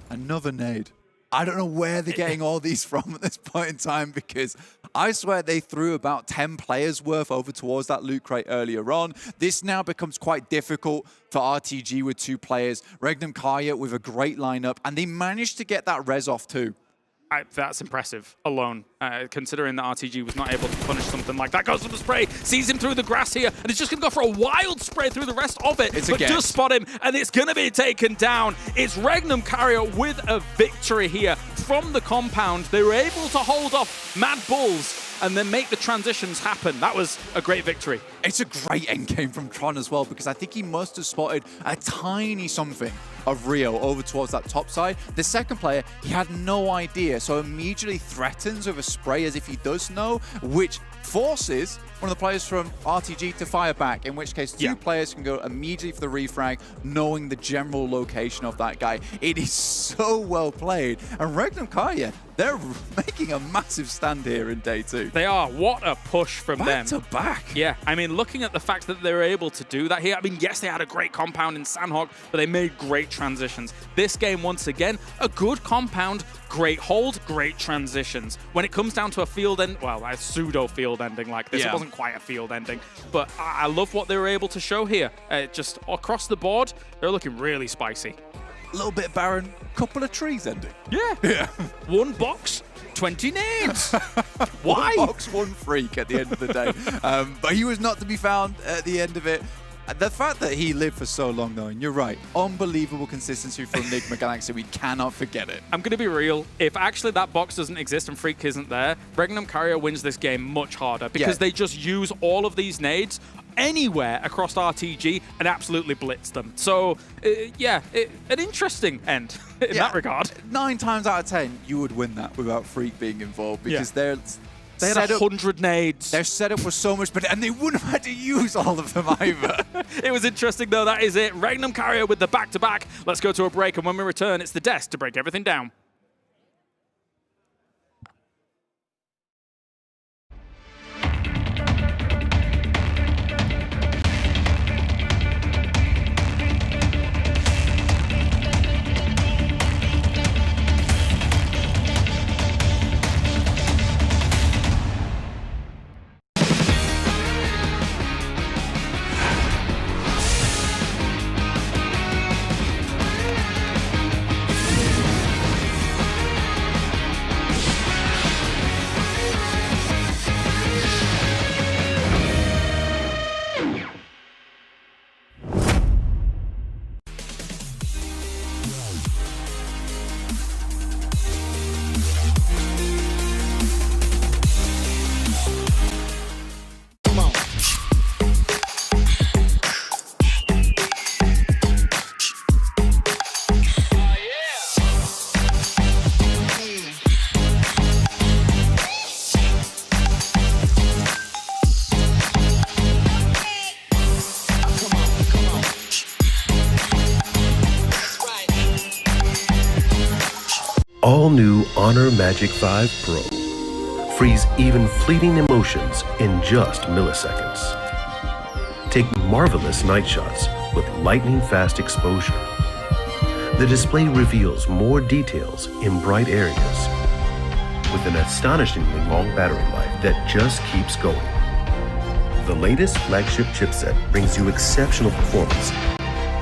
Another nade. I don't know where they're getting all these from at this point in time, because I swear they threw about 10 players worth over towards that loot crate earlier on. This now becomes quite difficult for RTG with 2 players. REGNUM CARYA with a great lineup, and they managed to get that res off too. That's impressive alone, considering that RTG was not able to punish something like that. Goes for the spray, sees him through the grass here, and it's just going to go for a wild spray through the rest of it. But does spot him, and it's going to be taken down. It's REGNUM CARYA with a victory here from the compound. They were able to hold off MADBULLS and then make the transitions happen. That was a great victory. It's a great endgame from Tron as well, because I think he must have spotted a tiny something of RÜYA over towards that top side. The second player, he had no idea, so immediately threatens with a spray as if he does know, which forces one of the players from RTG to fire back, in which case two players can go immediately for the refrag, knowing the general location of that guy. It is so well played. And REGNUM CARYA, they're making a massive stand here in day 2. They are. What a push from them. Back to back. Yeah, I mean, looking at the fact that they were able to do that here, I mean, yes, they had a great compound in Sandhawk, but they made great transitions. This game, once again, a good compound, great hold, great transitions. When it comes down to a field end, well, a pseudo field ending like this, it wasn't quite a field ending, but I love what they were able to show here. Just across the board, they're looking really spicy. A little bit barren, couple of trees ending. Yeah. One box, 20 nades. Why? One box, one freak at the end of the day. But he was not to be found at the end of it. The fact that he lived for so long, though, and you're right, unbelievable consistency from NIGMA Galaxy. We cannot forget it. I'm going to be real. If actually that box doesn't exist and Freak isn't there, REGNUM CARYA wins this game much harder because they just use all of these nades anywhere across RTG and absolutely blitz them. So, an interesting end in that regard. 9 times out of 10, you would win that without Freak being involved because they had 100 nades. Their setup was so much better, and they wouldn't have had to use all of them either. It was interesting, though. That is it. REGNUM CARYA with the back-to-back. Let's go to a break, and when we return, it's the desk to break everything down. All new Honor Magic 5 Pro. Freeze even fleeting emotions in just milliseconds. Take marvelous night shots with lightning-fast exposure. The display reveals more details in bright areas with an astonishingly long battery life that just keeps going. The latest flagship chipset brings you exceptional performance.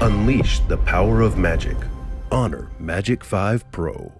Unleash the power of magic. Honor Magic 5 Pro.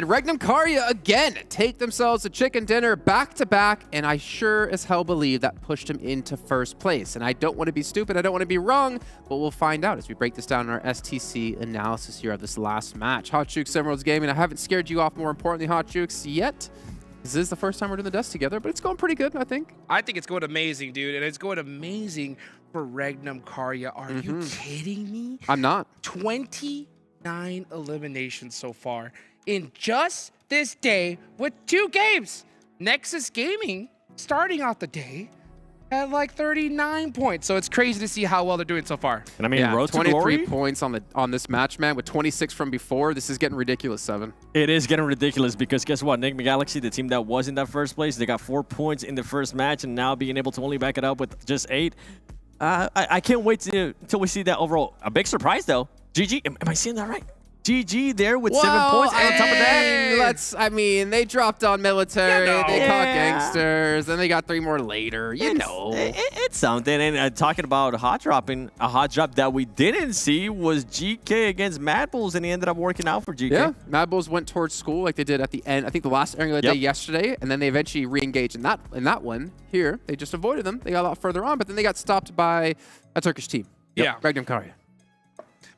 REGNUM CARYA again take themselves a chicken dinner back-to-back, and I sure as hell believe that pushed him into first place. And I don't want to be stupid, I don't want to be wrong, but we'll find out as we break this down in our STC analysis here of this last match. Hot Jukes, Emeralds Gaming, I haven't scared you off, more importantly, Hot Jukes, yet. This is the first time we're doing the desk together, but it's going pretty good, I think. I think it's going amazing, dude, and it's going amazing for REGNUM CARYA. Are you kidding me? I'm not. 29 eliminations so far in just this day with 2 games. Nexus Gaming starting out the day at like 39 points. So it's crazy to see how well they're doing so far. And I mean, yeah, road to 23 glory? points on this match, man, with 26 from before. This is getting ridiculous, 7. It is getting ridiculous because guess what? NIGMA Galaxy, the team that was in that first place, they got 4 points in the first match, and now being able to only back it up with just 8. I can't wait till we see that overall. A big surprise, though. GG, am I seeing that right? GG there with 7 points on top of that. I mean, they dropped on military, they caught gangsters, then they got 3 more later. It's something. And talking about hot dropping, a hot drop that we didn't see was GK against MADBULLS, and he ended up working out for GK. Yeah, MADBULLS went towards school like they did at the end. I think the last airing of the day yesterday, and then they eventually re-engaged in that one. Here, they just avoided them. They got a lot further on, but then they got stopped by a Turkish team. REGNUM CARYA.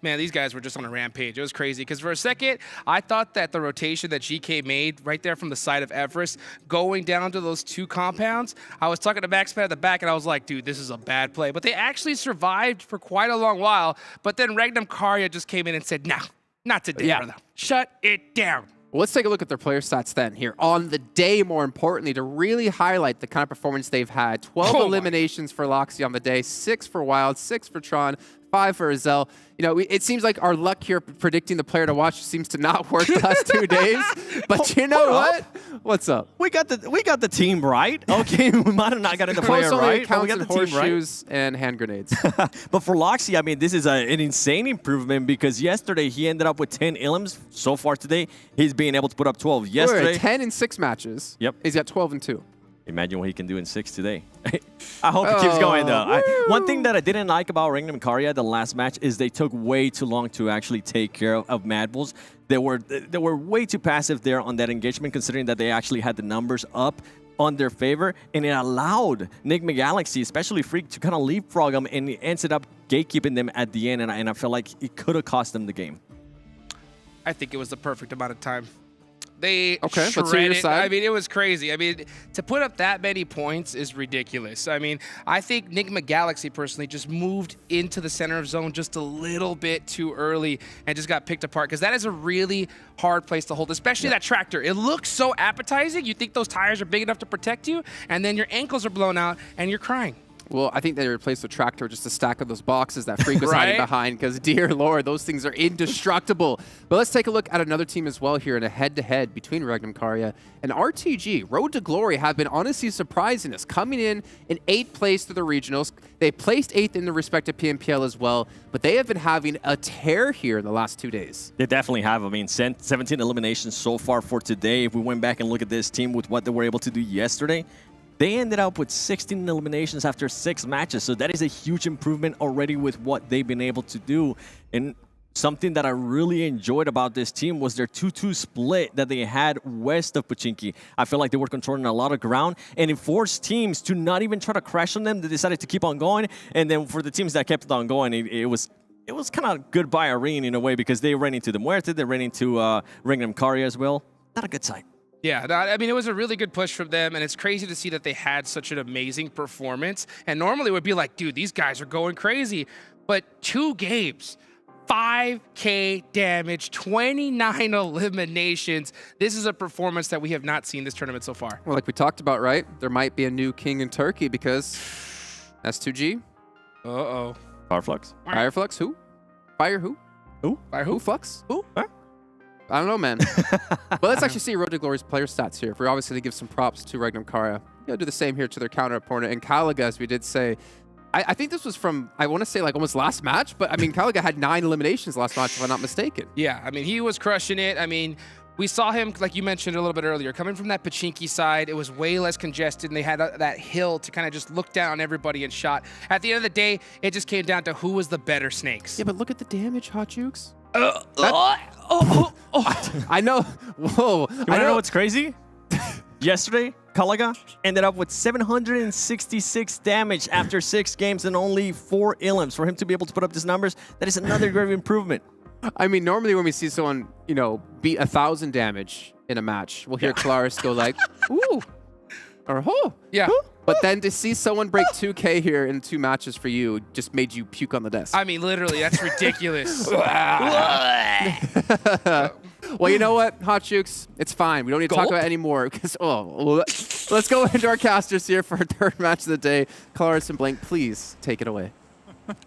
Man, these guys were just on a rampage. It was crazy because for a second, I thought that the rotation that GK made right there from the side of Everest, going down to those 2 compounds, I was talking to Maxman at the back, and I was like, dude, this is a bad play. But they actually survived for quite a long while. But then REGNUM CARYA just came in and said, no, not today, brother. Shut it down. Well, let's take a look at their player stats then here on the day, more importantly, to really highlight the kind of performance they've had. 12 eliminations for Loxy on the day, 6 for Wild, 6 for Tron, 5 for Azel. You know, it seems like our luck here predicting the player to watch seems to not work the last 2 days. But you know what? What's up? We got the team right. Okay, we might have not gotten the player right, but we got the team right. Horseshoes and hand grenades. But for Loxy, I mean, this is an insane improvement because yesterday he ended up with 10 elims. So far today, he's being able to put up 12. Yesterday, 10 in 6 matches. Yep. He's got 12 and 2. Imagine what he can do in 6 today. I hope it keeps going, though. One thing that I didn't like about REGNUM CARYA the last match is they took way too long to actually take care of MADBULLS. They were way too passive there on that engagement, considering that they actually had the numbers up on their favor, and it allowed NIGMA Galaxy, especially Freak, to kind of leapfrog them, and it ended up gatekeeping them at the end, and I felt like it could have cost them the game. I think it was the perfect amount of time. They shredded. I mean, it was crazy. I mean, to put up that many points is ridiculous. I mean, I think NIGMA Galaxy personally just moved into the center of zone just a little bit too early and just got picked apart because that is a really hard place to hold, especially that tractor. It looks so appetizing. You think those tires are big enough to protect you, and then your ankles are blown out and you're crying. Well, I think they replaced the tractor with just a stack of those boxes that Freak was hiding behind because, dear Lord, those things are indestructible. But let's take a look at another team as well here in a head-to-head between REGNUM CARYA and RTG. Road to Glory have been honestly surprising us, coming in 8th place to the regionals. They placed 8th in the respective PMPL as well, but they have been having a tear here in the last 2 days. They definitely have. I mean, 17 eliminations so far for today. If we went back and look at this team with what they were able to do yesterday, they ended up with 16 eliminations after 6 matches. So that is a huge improvement already with what they've been able to do. And something that I really enjoyed about this team was their 2-2 split that they had west of Pochinki. I feel like they were controlling a lot of ground, and it forced teams to not even try to crash on them. They decided to keep on going. And then for the teams that kept on going, it was kind of goodbye Irene in a way because they ran into the MUERTE, they ran into REGNUM CARYA as well. Not a good sign. Yeah, I mean, it was a really good push from them, and it's crazy to see that they had such an amazing performance. And normally it would be like, dude, these guys are going crazy. But 2 games, 5K damage, 29 eliminations. This is a performance that we have not seen this tournament so far. Well, like we talked about, right? There might be a new king in Turkey because S2G. Uh-oh. FLUX. FLUX, who? Fire who? Who? Fire who? FLUX? Who? Huh? I don't know, man. But let's actually see Road to Glory's player stats here. If we're obviously going to give some props to REGNUM CARYA, you do the same here to their counter opponent. And Kalaga, as we did say, I think this was from, I want to say like almost last match, but I mean, Kalaga had 9 eliminations last match, if I'm not mistaken. Yeah, I mean, he was crushing it. I mean, we saw him, like you mentioned a little bit earlier, coming from that Pochinki side. It was way less congested, and they had that hill to kind of just look down on everybody and shot. At the end of the day, it just came down to who was the better snakes. Yeah, but look at the damage, Hot Jukes. I know. Whoa. I know what's crazy? Yesterday, Kalaga ended up with 766 damage after 6 games and only 4 illims. For him to be able to put up these numbers, that is another great improvement. I mean, normally when we see someone, you know, beat 1,000 damage in a match, we'll hear Claris go like, ooh, or oh. Yeah. Ooh. But then to see someone break 2K here in 2 matches for you just made you puke on the desk. I mean, literally, that's ridiculous. Well, you know what, Hot Jukes? It's fine. We don't need to talk about it anymore. Because let's go into our casters here for our 3rd match of the day. Claris and Blank, please take it away.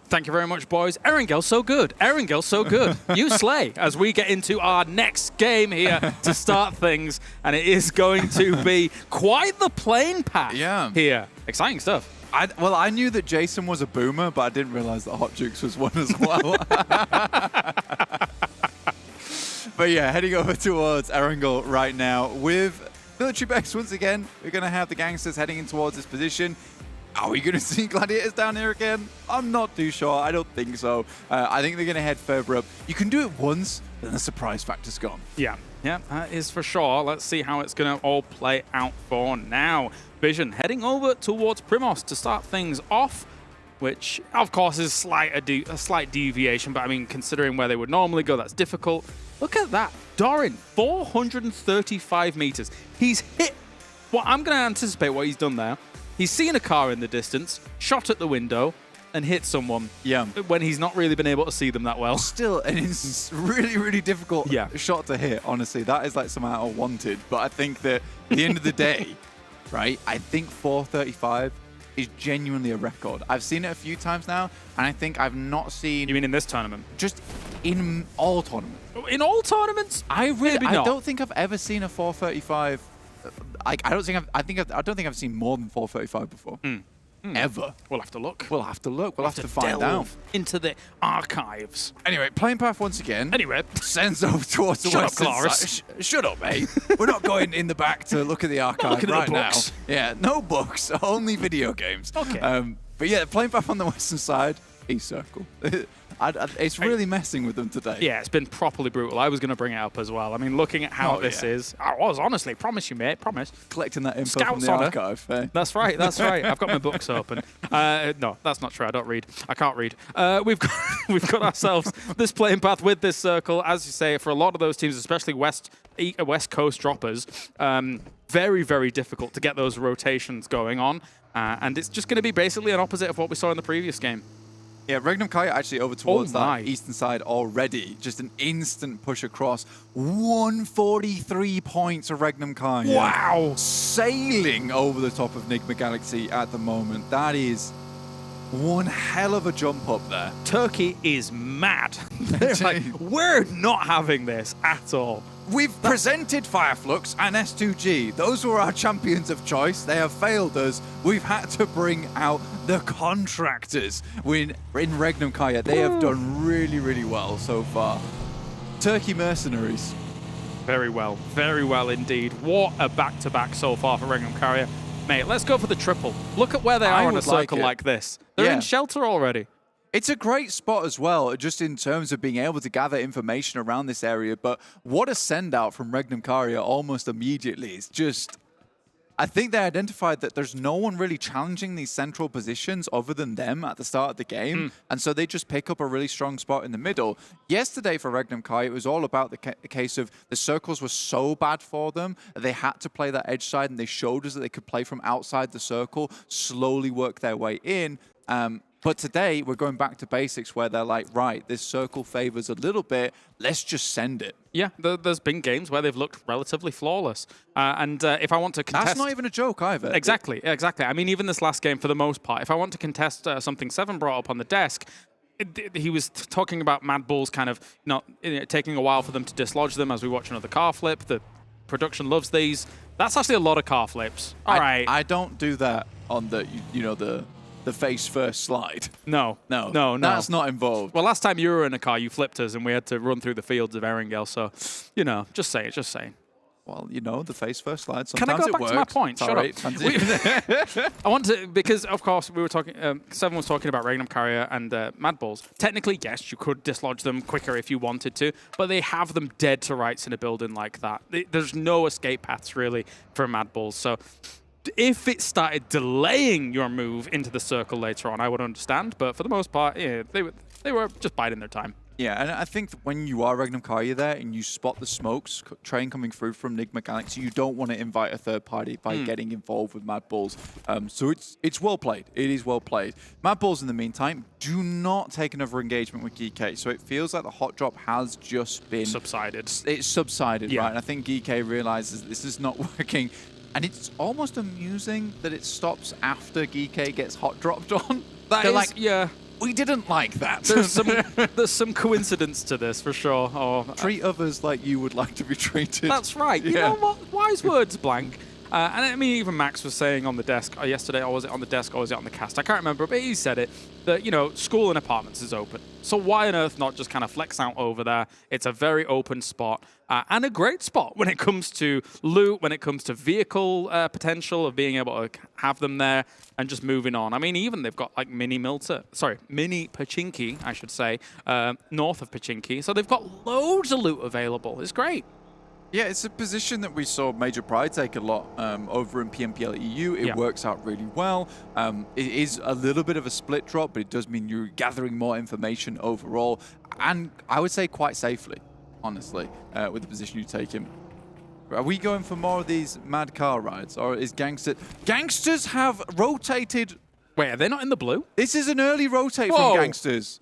Thank you very much, boys. Erangel, so good. Erangel, so good. You slay as we get into our next game here to start things. And it is going to be quite the plane path here. Exciting stuff. Well, I knew that Jason was a boomer, but I didn't realize that Hot Jukes was one as well. But yeah, heading over towards Erangel right now with military base once again. We're going to have the gangsters heading in towards this position. Are we going to see Gladiators down here again? I'm not too sure. I don't think so. I think they're going to head further up. You can do it once, then the surprise factor's gone. Yeah, that is for sure. Let's see how it's going to all play out for now. Vision heading over towards Primos to start things off, which of course is a slight deviation, but I mean, considering where they would normally go, that's difficult. Look at that. Doran, 435 meters. He's hit. Well, I'm going to anticipate what he's done there. He's seen a car in the distance, shot at the window, and hit someone. Yeah. When he's not really been able to see them that well. Still, an really, really difficult shot to hit, honestly. That is like somehow wanted. But I think that at the end of the day, right, I think 435 is genuinely a record. I've seen it a few times now, and I think I've not seen... You mean in this tournament? Just in all tournaments. In all tournaments? I don't think I've ever seen a 435... I don't think I've seen more than 435 before. Ever. We'll have to look. We'll have to look. We'll have to find out. Into the archives. Anyway, plane path once again. Anyway, sends over towards the western side. Shut up, mate. We're not going in the back to look at the archive right now. Yeah, no books, only video games. Okay. But yeah, plane path on the western side, East Circle. It's really messing with them today. Yeah, it's been properly brutal. I was going to bring it up as well. I mean, looking at how this is, I was honestly, promise you, mate, promise. Collecting that info Scouts from the archive. That's right, that's right. I've got my books open. No, that's not true. I don't read. I can't read. We've got ourselves this playing path with this circle, as you say, for a lot of those teams, especially West Coast droppers. Very, very difficult to get those rotations going on, and it's just going to be basically an opposite of what we saw in the previous game. Yeah, REGNUM CARYA actually over towards that eastern side already. Just an instant push across. 143 points of REGNUM CARYA. Wow! Sailing over the top of NIGMA Galaxy at the moment. That is one hell of a jump up there. Turkey is mad. They're like, we're not having this at all. We've presented FLUX and S2G. Those were our champions of choice. They have failed us. We've had to bring out the contractors. In REGNUM CARYA, they have done really, really well so far. Turkey mercenaries. Very well indeed. What a back-to-back so far for REGNUM CARYA. Mate, let's go for the triple. Look at where they are in a circle like this. They're in shelter already. It's a great spot as well, just in terms of being able to gather information around this area. But what a send out from REGNUM CARYA almost immediately. It's just, I think they identified that there's no one really challenging these central positions other than them at the start of the game. And so they just pick up a really strong spot in the middle. Yesterday for REGNUM CARYA, it was all about the case of the circles were so bad for them that they had to play that edge side, and they showed us that they could play from outside the circle, slowly work their way in. But today, we're going back to basics where they're like, right, this circle favors a little bit, let's just send it. Yeah, there's been games where they've looked relatively flawless. And if I want to contest... That's not even a joke either. Exactly. I mean, even this last game, for the most part, if I want to contest something Seven brought up on the desk, he was talking about MADBULLS kind of taking a while for them to dislodge them as we watch another car flip. The production loves these. That's actually a lot of car flips. All right. I don't do that on the, the face first slide. No. That's not involved. Well, last time you were in a car, you flipped us and we had to run through the fields of Erangel. So, just saying. Well, you know, the face first slide. Can I Sometimes go back to my point? Shut up. I want to, because of course we were talking, Seven was talking about REGNUM, CARYA and MADBULLS. Technically, yes, you could dislodge them quicker if you wanted to, but they have them dead to rights in a building like that. There's no escape paths really for MADBULLS. So if it started delaying your move into the circle later on, I would understand. But for the most part, yeah, they were just biding their time. Yeah, and I think that when you are REGNUM CARYA there and you spot the smokes train coming through from NIGMA Galaxy, you don't want to invite a third party by getting involved with MADBULLS. So it's well played. It is well played. MADBULLS, in the meantime, do not take another engagement with GEEKAY. So it feels like the hot drop has just been subsided. It's subsided, yeah. right? And I think GEEKAY realizes this is not working. And it's almost amusing that it stops after GEEKAY gets hot dropped on. They're is, like, yeah. We didn't like that. There's some coincidence to this for sure. Oh, treat others like you would like to be treated. That's right. You know what? Wise words, Blank. And I mean, even Max was saying on the desk yesterday, or was it on the desk, or was it on the cast? I can't remember, but he said it, that, you know, school and apartments is open. So why on earth not just kind of flex out over there? It's a very open spot and a great spot when it comes to loot, when it comes to vehicle potential of being able to have them there and just moving on. I mean, even they've got like mini Pachinki, I should say, north of Pachinki. So they've got loads of loot available. It's great. Yeah, it's a position that we saw Major Pride take a lot over in PMPL EU. It works out really well. It is a little bit of a split drop, but it does mean you're gathering more information overall. And I would say quite safely, honestly, with the position you take in. Are we going for more of these mad car rides? Or is GANGSTERS have rotated... Wait, are they not in the blue? This is an early rotate from GANGSTERS.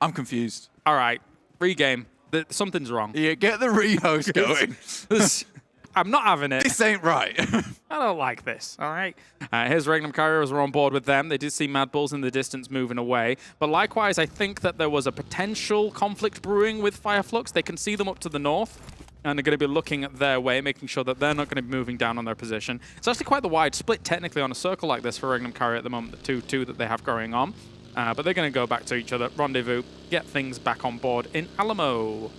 I'm confused. All right, regame. Something's wrong. Yeah, get the re-host going. I'm not having it. This ain't right. I don't like this, all right? Here's REGNUM CARYA as we're on board with them. They did see MADBULLS in the distance moving away. But likewise, I think that there was a potential conflict brewing with FLUX. They can see them up to the north, and they're going to be looking at their way, making sure that they're not going to be moving down on their position. It's actually quite the wide split, technically, on a circle like this for REGNUM CARYA at the moment, the 2-2 that they have going on. But they're going to go back to each other, rendezvous, get things back on board in Alamo.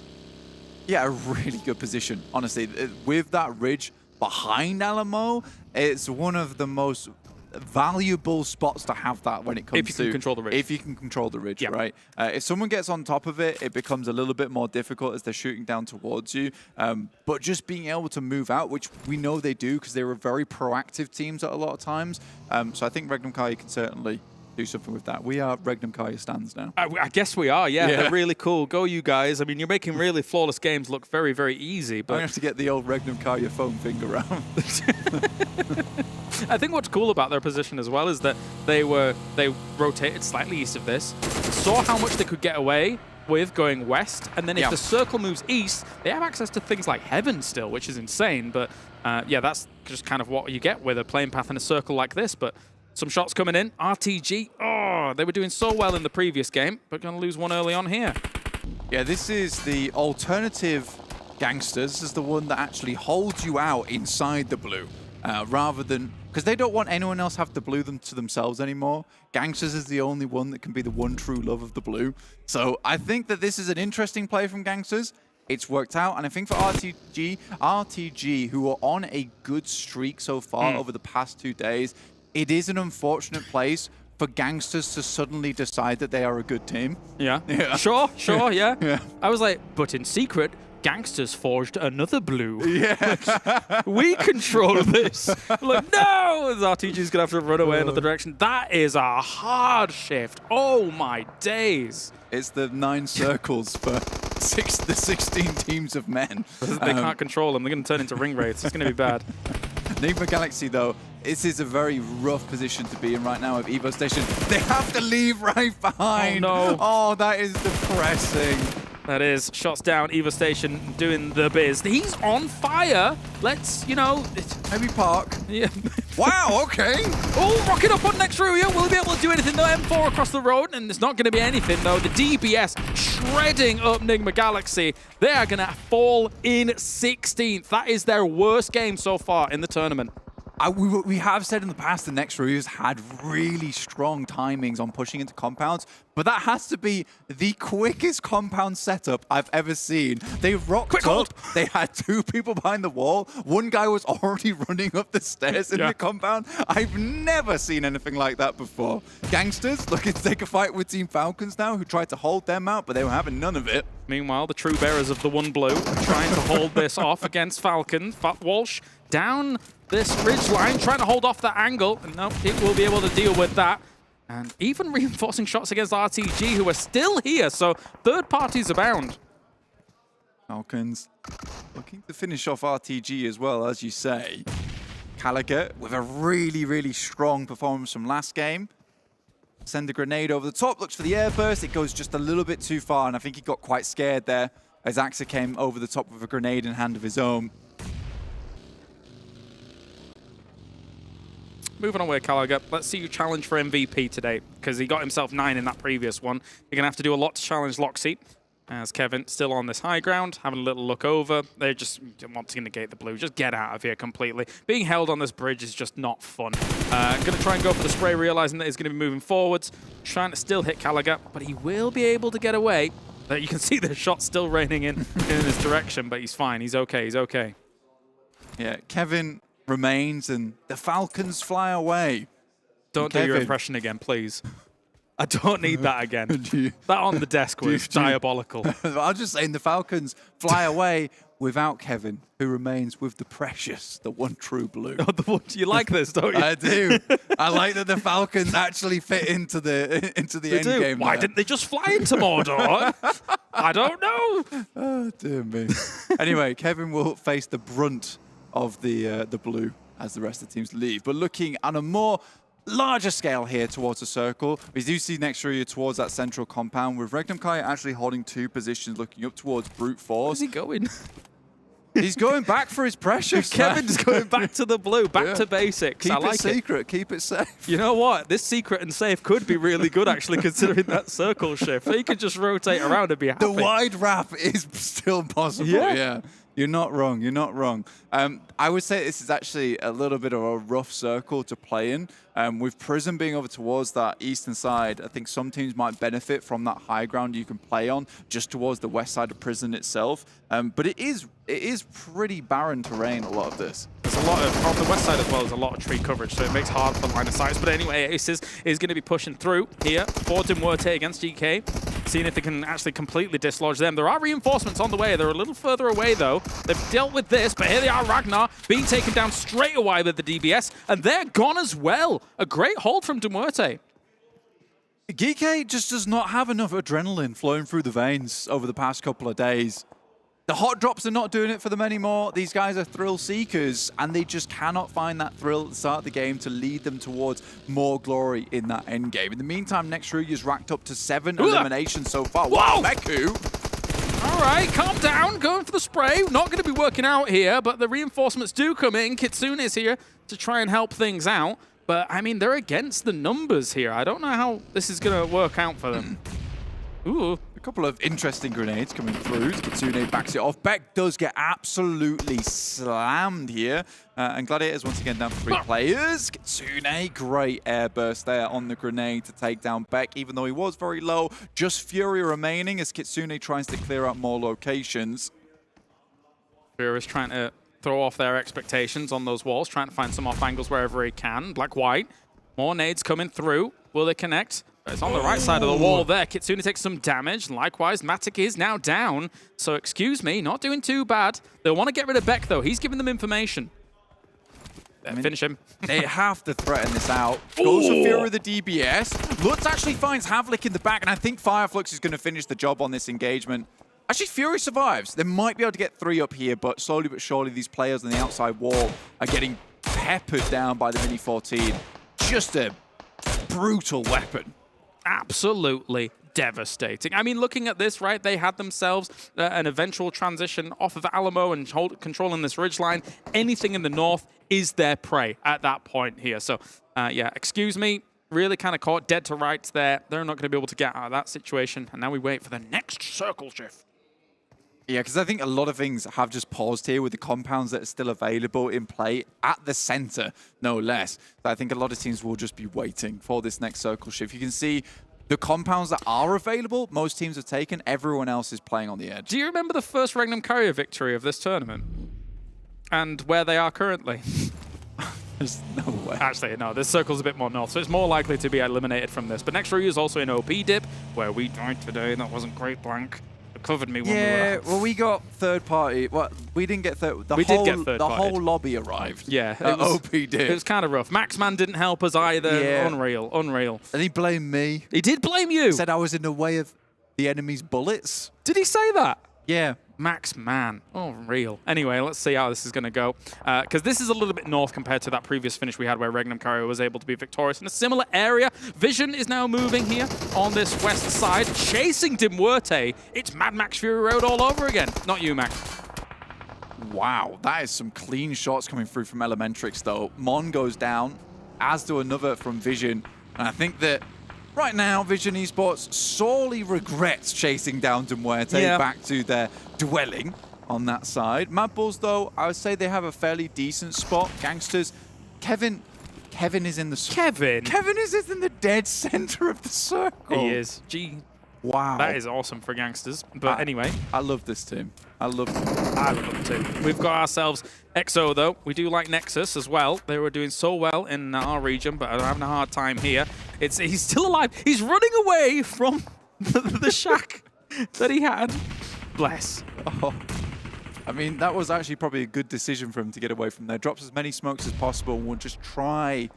Yeah, a really good position, honestly. With that ridge behind Alamo, it's one of the most valuable spots to have that when it comes to... If you can control the ridge. If you can control the ridge, right? If someone gets on top of it, it becomes a little bit more difficult as they're shooting down towards you. But just being able to move out, which we know they do because they were very proactive teams at a lot of times. So I think REGNUM CARYA can certainly do something with that. We are REGNUM CARYA stands now. I guess we are, yeah. They're really cool. Go you guys. I mean, you're making really flawless games look very, very easy. But I'm going to have to get the old REGNUM CARYA foam finger out. I think what's cool about their position as well is that they rotated slightly east of this, saw how much they could get away with going west, and then if the circle moves east, they have access to things like heaven still, which is insane. But yeah, that's just kind of what you get with a playing path in a circle like this. But some shots coming in. RTG, oh, they were doing so well in the previous game, but going to lose one early on here. Yeah, this is the alternative GANGSTERS. This is the one that actually holds you out inside the blue, rather than... Because they don't want anyone else have to blue them to themselves anymore. GANGSTERS is the only one that can be the one true love of the blue. So I think that this is an interesting play from GANGSTERS. It's worked out, and I think for RTG, who are on a good streak so far over the past 2 days, it is an unfortunate place for GANGSTERS to suddenly decide that they are a good team. Yeah. Sure, yeah. I was like, but in secret, GANGSTERS forged another blue. Yeah. We control this. Like, no! RTG's going to have to run away another direction. That is a hard shift. Oh, my days. It's the 9 circles for the 16 teams of men. They can't control them. They're going to turn into ring wraiths. It's going to be bad. NIGMA Galaxy, though, this is a very rough position to be in right now with Evo Station. They have to leave right behind. Oh, no. Oh, that is depressing. That is. Shots down. Evo Station doing the biz. He's on fire. Let's, you know... Maybe park. Yeah. Wow, okay. Oh, rocket up on next RÜYA. Will he be able to do anything, though? M4 across the road, and there's not going to be anything, though. The DBS shredding up NIGMA Galaxy. They are going to fall in 16th. That is their worst game so far in the tournament. We have said in the past the NEXUS had really strong timings on pushing into compounds, but that has to be the quickest compound setup I've ever seen. They rocked up, they had 2 people behind the wall, 1 guy was already running up the stairs in the compound. I've never seen anything like that before. GANGSTERS looking to take a fight with Team Falcons now, who tried to hold them out, but they were having none of it. Meanwhile, the true bearers of the 1 blue are trying to hold this off against Falcons. Walsh down this ridge line, trying to hold off that angle. And no, it will be able to deal with that. And even reinforcing shots against RTG, who are still here, so third parties abound. Falcons looking to finish off RTG as well, as you say. CARYA with a really, really strong performance from last game. Send a grenade over the top, looks for the airburst. It goes just a little bit too far, and I think he got quite scared there as Axa came over the top with a grenade in hand of his own. Moving on with CARYA, let's see you challenge for MVP today, because he got himself 9 in that previous one. You're going to have to do a lot to challenge Loxy, as Kevin still on this high ground, having a little look over. They just want to negate the blue. Just get out of here completely. Being held on this bridge is just not fun. Going to try and go for the spray, realizing that he's going to be moving forwards, trying to still hit CARYA, but he will be able to get away. You can see the shot still raining in his direction, but he's fine. He's okay. He's okay. Yeah, Kevin remains, and the Falcons fly away. Don't do your impression again, please. I don't need that again. That on the desk was diabolical. I'm just saying the Falcons fly away without Kevin, who remains with the precious, the 1 true blue. You like this, don't you? I do. I like that the Falcons actually fit into the end game. Why didn't they just fly into Mordor? I don't know. Oh, dear me. Anyway, Kevin will face the brunt of the blue as the rest of the teams leave. But looking on a more larger scale here towards the circle, we do see NEXUS towards that central compound, with REGNUM actually holding 2 positions looking up towards brute force. Where's he going? He's going back for his precious. Kevin's going back to the blue, back to basics. Keep I like it secret, keep it safe. You know what? This secret and safe could be really good, actually, considering that circle shift. He could just rotate around and be happy. The wide wrap is still possible, yeah. You're not wrong. You're not wrong. I would say this is actually a little bit of a rough circle to play in. With Prism being over towards that eastern side, I think some teams might benefit from that high ground you can play on just towards the west side of Prism itself. But it is pretty barren terrain, a lot of this. There's a lot of, on the west side as well, there's a lot of tree coverage, so it makes it hard for line of sight. But anyway, Aces is going to be pushing through here for MUERTE against GEEKAY, seeing if they can actually completely dislodge them. There are reinforcements on the way. They're a little further away, though. They've dealt with this, but here they are, Ragnar, being taken down straight away with the DBS, and they're gone as well. A great hold from MUERTE. GEEKAY just does not have enough adrenaline flowing through the veins over the past couple of days. The hot drops are not doing it for them anymore. These guys are thrill seekers, and they just cannot find that thrill at the start of the game to lead them towards more glory in that end game. In the meantime, NEXUS is racked up to 7 eliminations so far. Wow, Meku! All right, calm down. Going for the spray. Not going to be working out here, but the reinforcements do come in. Kitsune is here to try and help things out. But, I mean, they're against the numbers here. I don't know how this is going to work out for them. Ooh. A couple of interesting grenades coming through. Kitsune backs it off. Beck does get absolutely slammed here. And Gladiators once again down to 3 players. Kitsune, great air burst there on the grenade to take down Beck, even though he was very low. Just Fury remaining as Kitsune tries to clear out more locations. Fury is trying to throw off their expectations on those walls, trying to find some off angles wherever he can. Black-white. More nades coming through. Will they connect? It's on the right side of the wall there. Kitsune takes some damage. Likewise, Matic is now down. So, excuse me, not doing too bad. They'll want to get rid of Beck, though. He's giving them information. Finish him. They have to threaten this out. Goes for Fury with the DBS. Lutz actually finds Havlik in the back, and I think FLUX is going to finish the job on this engagement. Actually, Fury survives. They might be able to get 3 up here, but slowly but surely, these players on the outside wall are getting peppered down by the Mini 14. Just a brutal weapon. Absolutely devastating. I mean, looking at this, right, they had themselves an eventual transition off of Alamo and controlling this ridgeline. Anything in the north is their prey at that point here. So, yeah, excuse me, really kind of caught dead to rights there. They're not going to be able to get out of that situation. And now we wait for the next circle shift. Yeah, because I think a lot of things have just paused here with the compounds that are still available in play at the center, no less. I think a lot of teams will just be waiting for this next circle shift. You can see the compounds that are available, most teams have taken. Everyone else is playing on the edge. Do you remember the first REGNUM CARYA victory of this tournament? And where they are currently? There's no way. Actually, no, this circle's a bit more north, so it's more likely to be eliminated from this. But next RÜYA is also in OP dip, where we died today. That wasn't great, blank. It covered me when we were well, we got third party. Well, we didn't get third. We did get third The partied. whole lobby arrived. Yeah, it was, OP dip. It was kind of rough. Maxman didn't help us either. Yeah. Unreal, unreal. And he blamed me. He did blame you. Said I was in the way of the enemy's bullets. Did he say that? Yeah. Maxman. Oh, real. Anyway, let's see how this is going to go. Because this is a little bit north compared to that previous finish we had where REGNUM CARYA was able to be victorious in a similar area. Vision is now moving here on this west side, chasing MUERTE. It's Mad Max Fury Road all over again. Not you, Max. Wow, that is some clean shots coming through from Elementrix, though. Mon goes down, as do another from Vision. And I think that right now, Vision Esports sorely regrets chasing down MUERTE back to their dwelling on that side. MADBULLS, though, I would say they have a fairly decent spot. GANGSTERS, Kevin is in the... Kevin is in the dead center of the circle. He is. Wow. That is awesome for GANGSTERS. But anyway. I love this team. I love them too. We've got ourselves EXO, though. We do like NEXUS as well. They were doing so well in our region, but are having a hard time here. He's still alive. He's running away from the shack that he had. Bless. Oh. I mean, that was actually probably a good decision for him to get away from there. Drops as many smokes as possible and will just try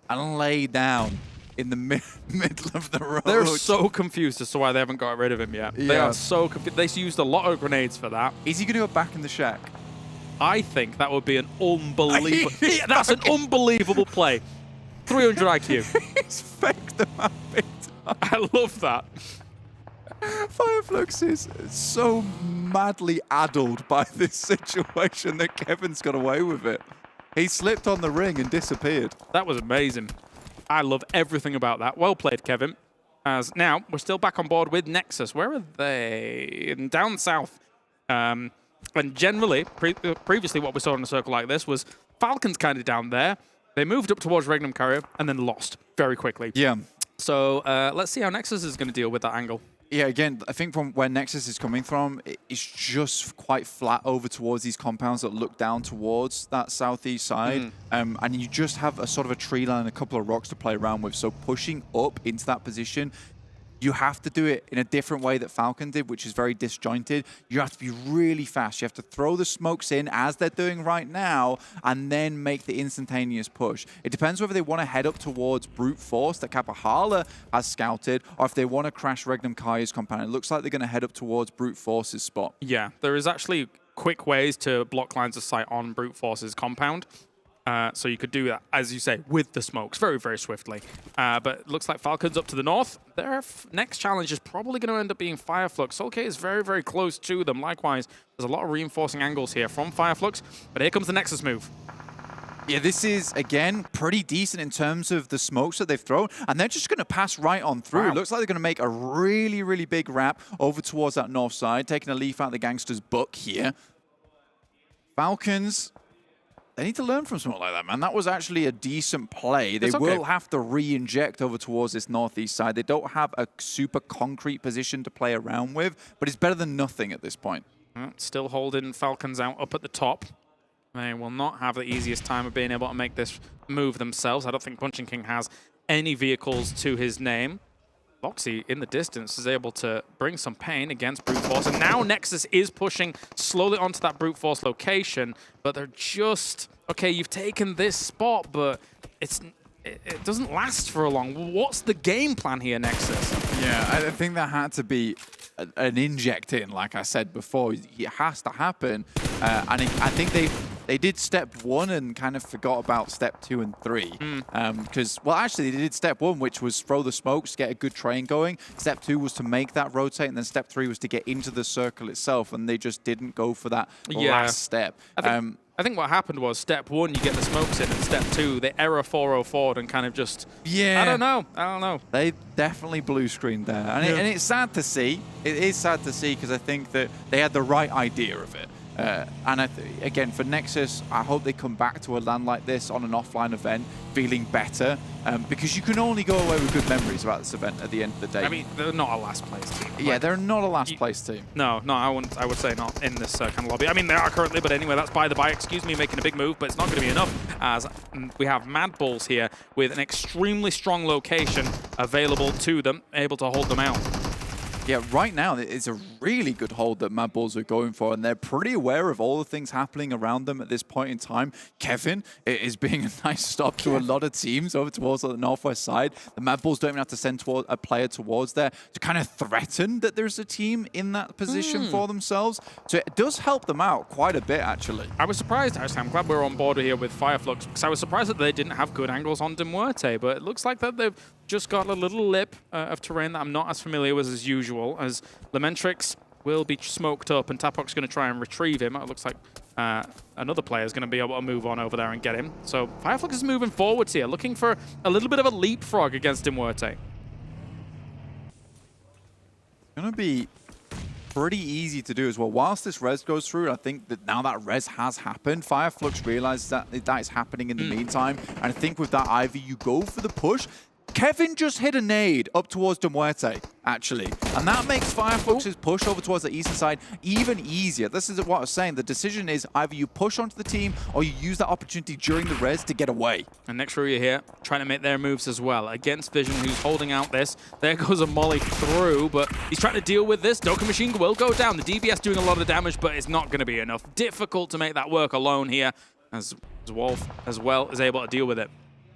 and lay down in the middle of the road. They're so confused as to why they haven't got rid of him yet. Yeah. They are so confused. They used a lot of grenades for that. Is he going to go back in the shack? I think that would be an unbelievable... That's an unbelievable play. 300 IQ. He's faked them out big time. I love that. FLUX is so madly addled by this situation that Kevin's got away with it. He slipped on the ring and disappeared. That was amazing. I love everything about that. Well played, Kevin. As now, we're still back on board with NEXUS. Where are they? Down south. And generally, previously what we saw in a circle like this was FALCONS kind of down there. They moved up towards REGNUM CARYA and then lost very quickly. Yeah. So let's see how NEXUS is going to deal with that angle. Yeah, again, I think from where NEXUS is coming from, it's just quite flat over towards these compounds that look down towards that southeast side. And you just have a sort of a tree line and a couple of rocks to play around with. So pushing up into that position, you have to do it in a different way that Falcon did, which is very disjointed. You have to be really fast. You have to throw the smokes in, as they're doing right now, and then make the instantaneous push. It depends whether they want to head up towards Brute Force that Kapahala has scouted, or if they want to crash REGNUM CARYA's compound. It looks like they're going to head up towards Brute Force's spot. Yeah, there is actually quick ways to block lines of sight on Brute Force's compound. So you could do that, as you say, with the smokes very, very swiftly. But it looks like FALCONS up to the north. Their next challenge is probably going to end up being FLUX. SoulK is very, very close to them. Likewise, there's a lot of reinforcing angles here from FLUX. But here comes the NEXUS move. Yeah, this is, again, pretty decent in terms of the smokes that they've thrown. And they're just going to pass right on through. Wow. It looks like they're going to make a really, really big wrap over towards that north side, taking a leaf out of the GANGSTERS' book here. FALCONS... They need to learn from something like that, man. That was actually a decent play. They will have to re-inject over towards this northeast side. They don't have a super concrete position to play around with, but it's better than nothing at this point. Still holding FALCONS out up at the top. They will not have the easiest time of being able to make this move themselves. I don't think Punching King has any vehicles to his name. Loxy, in the distance, is able to bring some pain against Brute Force. And now NEXUS is pushing slowly onto that Brute Force location. But they're just... Okay, you've taken this spot, but it doesn't last for a long. What's the game plan here, NEXUS? Yeah, I think there had to be an inject in, like I said before. It has to happen. And I think they did step 1 and kind of forgot about step 2 and 3. Because, well, actually, they did step 1, which was throw the smokes, get a good train going. Step 2 was to make that rotate, and then step 3 was to get into the circle itself, and they just didn't go for that last step. I think what happened was step 1, you get the smokes in, and step 2, they error 4-0 forward and kind of just... Yeah. I don't know. They definitely blue screened there. And it's sad to see. It is sad to see because I think that they had the right idea of it. And again, for Nexus, I hope they come back to a LAN like this on an offline event feeling better, because you can only go away with good memories about this event at the end of the day. I mean, they're not a last place team. Yeah, they're not a last place team. No, I would say not in this kind of lobby. I mean, they are currently, but anyway, that's by the by. Excuse me, making a big move, but it's not going to be enough, as we have MADBULLS here with an extremely strong location available to them, able to hold them out. Yeah, right now, it's a really good hold that MADBULLS are going for, and they're pretty aware of all the things happening around them at this point in time. Kevin is being a nice stop to a lot of teams over towards the northwest side. The MADBULLS don't even have to send a player towards there to kind of threaten that there's a team in that position for themselves. So it does help them out quite a bit, actually. I was surprised, actually. I'm glad we're on board here with FLUX, because I was surprised that they didn't have good angles on MUERTE, but it looks like that they've just got a little lip of terrain that I'm not as familiar with as usual, as Lamentrix will be smoked up and Tapok's going to try and retrieve him. It looks like another player is going to be able to move on over there and get him. So FLUX is moving forwards here, looking for a little bit of a leapfrog against MUERTE. Going to be pretty easy to do as well. Whilst this res goes through, I think that now that res has happened, FLUX realizes that is happening in the meantime. And I think with that Ivy, you go for the push. Kevin just hit a nade up towards MUERTE, actually. And that makes FLUX's push over towards the eastern side even easier. This is what I was saying. The decision is either you push onto the team or you use that opportunity during the res to get away. And RÜYA here, trying to make their moves as well. Against Vision, who's holding out this. There goes a molly through, but he's trying to deal with this. Dokkan Machine will go down. The DBS doing a lot of damage, but it's not going to be enough. Difficult to make that work alone here, as Wolf as well is able to deal with it.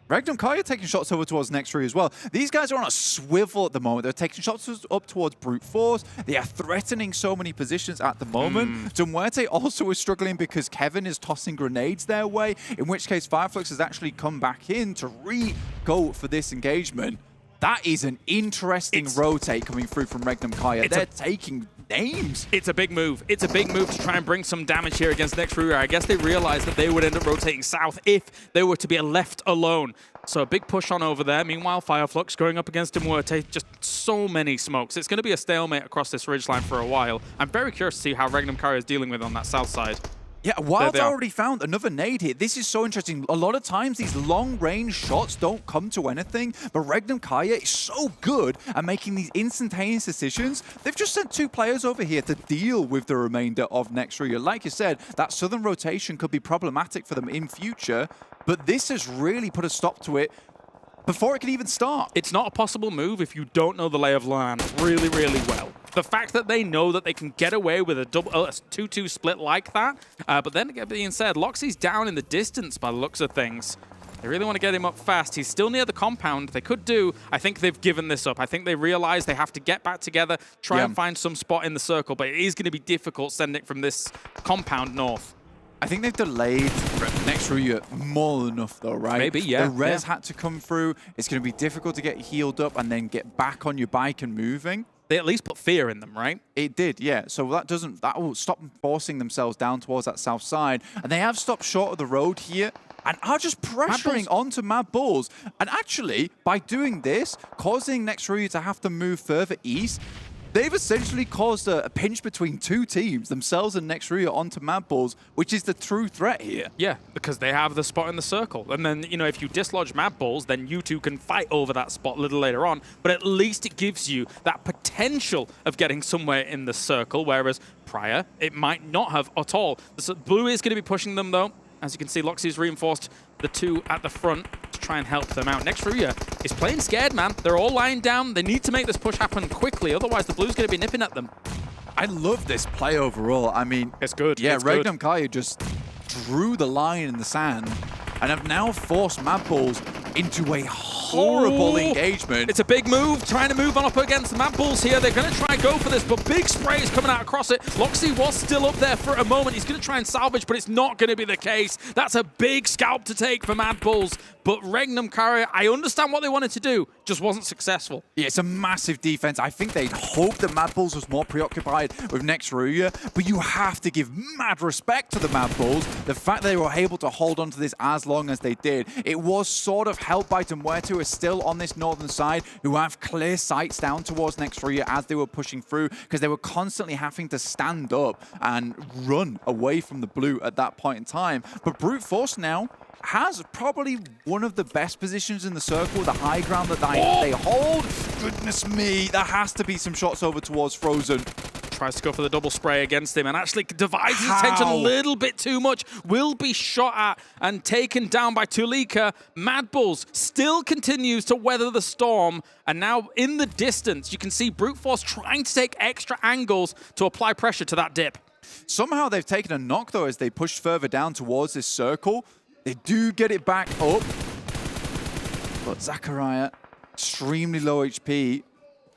REGNUM, CARYA taking shots over towards NEXUS as well. These guys are on a swivel at the moment. They're taking shots up towards brute force. They are threatening so many positions at the moment. MUERTE also is struggling because Kevin is tossing grenades their way, in which case FLUX has actually come back in to re-go for this engagement. That is an interesting rotate coming through from REGNUM, CARYA. They're taking names. It's a big move. It's a big move to try and bring some damage here against RÜYA. I guess they realized that they would end up rotating south if they were to be left alone. So a big push on over there. Meanwhile, FLUX going up against MUERTE. Just so many smokes. It's going to be a stalemate across this ridgeline for a while. I'm very curious to see how REGNUM, CARYA is dealing with on that south side. Yeah, Wild's already found another nade here. This is so interesting. A lot of times, these long-range shots don't come to anything, but REGNUM, CARYA is so good at making these instantaneous decisions. They've just sent 2 players over here to deal with the remainder of RÜYA. Like you said, that southern rotation could be problematic for them in future, but this has really put a stop to it before it can even start. It's not a possible move if you don't know the lay of land really, really well. The fact that they know that they can get away with a 2-2 split like that, but then being said, Loxy's down in the distance by the looks of things. They really want to get him up fast. He's still near the compound. They could do. I think they've given this up. I think they realize they have to get back together, try and find some spot in the circle, but it is going to be difficult sending it from this compound north. I think they've delayed RÜYA more than enough though, right? Maybe, yeah. The res had to come through. It's going to be difficult to get healed up and then get back on your bike and moving. They at least put fear in them, right? It did, yeah. So that will stop them forcing themselves down towards that south side. And they have stopped short of the road here and are just pressuring onto MADBULLS. And actually, by doing this, causing RÜYA to have to move further east, they've essentially caused a pinch between 2 teams, themselves and RÜYA, onto MADBULLS, which is the true threat here. Yeah, because they have the spot in the circle. And then, you know, if you dislodge MADBULLS, then you 2 can fight over that spot a little later on. But at least it gives you that potential of getting somewhere in the circle, whereas prior, it might not have at all. The blue is going to be pushing them, though. As you can see, Loxy's reinforced the 2 at the front to try and help them out. RÜYA is playing scared, man. They're all lying down. They need to make this push happen quickly, otherwise the blue's going to be nipping at them. I love this play overall. I mean, it's good. Yeah, it's REGNUM, CARYA just drew the line in the sand and have now forced MADBULLS into a horrible engagement. It's a big move, trying to move on up against the MADBULLS here. They're going to try and go for this, but big spray is coming out across it. Loxy was still up there for a moment. He's going to try and salvage, but it's not going to be the case. That's a big scalp to take for MADBULLS. But REGNUM, CARYA, I understand what they wanted to do, just wasn't successful. Yeah, it's a massive defense. I think they'd hoped that MADBULLS was more preoccupied with next RÜYA, but you have to give mad respect to the MADBULLS. The fact that they were able to hold on to this as long as they did, it was sort of helped by MUERTE, who are still on this northern side, who have clear sights down towards next RÜYA as they were pushing through, because they were constantly having to stand up and run away from the blue at that point in time. But Brute Force now has probably one of the best positions in the circle, the high ground that they hold. Goodness me, there has to be some shots over towards Frozen. Tries to go for the double spray against him and actually divides his attention a little bit too much. Will be shot at and taken down by Tulika. MADBULLS still continues to weather the storm, and now in the distance you can see Brute Force trying to take extra angles to apply pressure to that dip. Somehow they've taken a knock though as they pushed further down towards this circle. They do get it back up, but Zachariah, extremely low HP.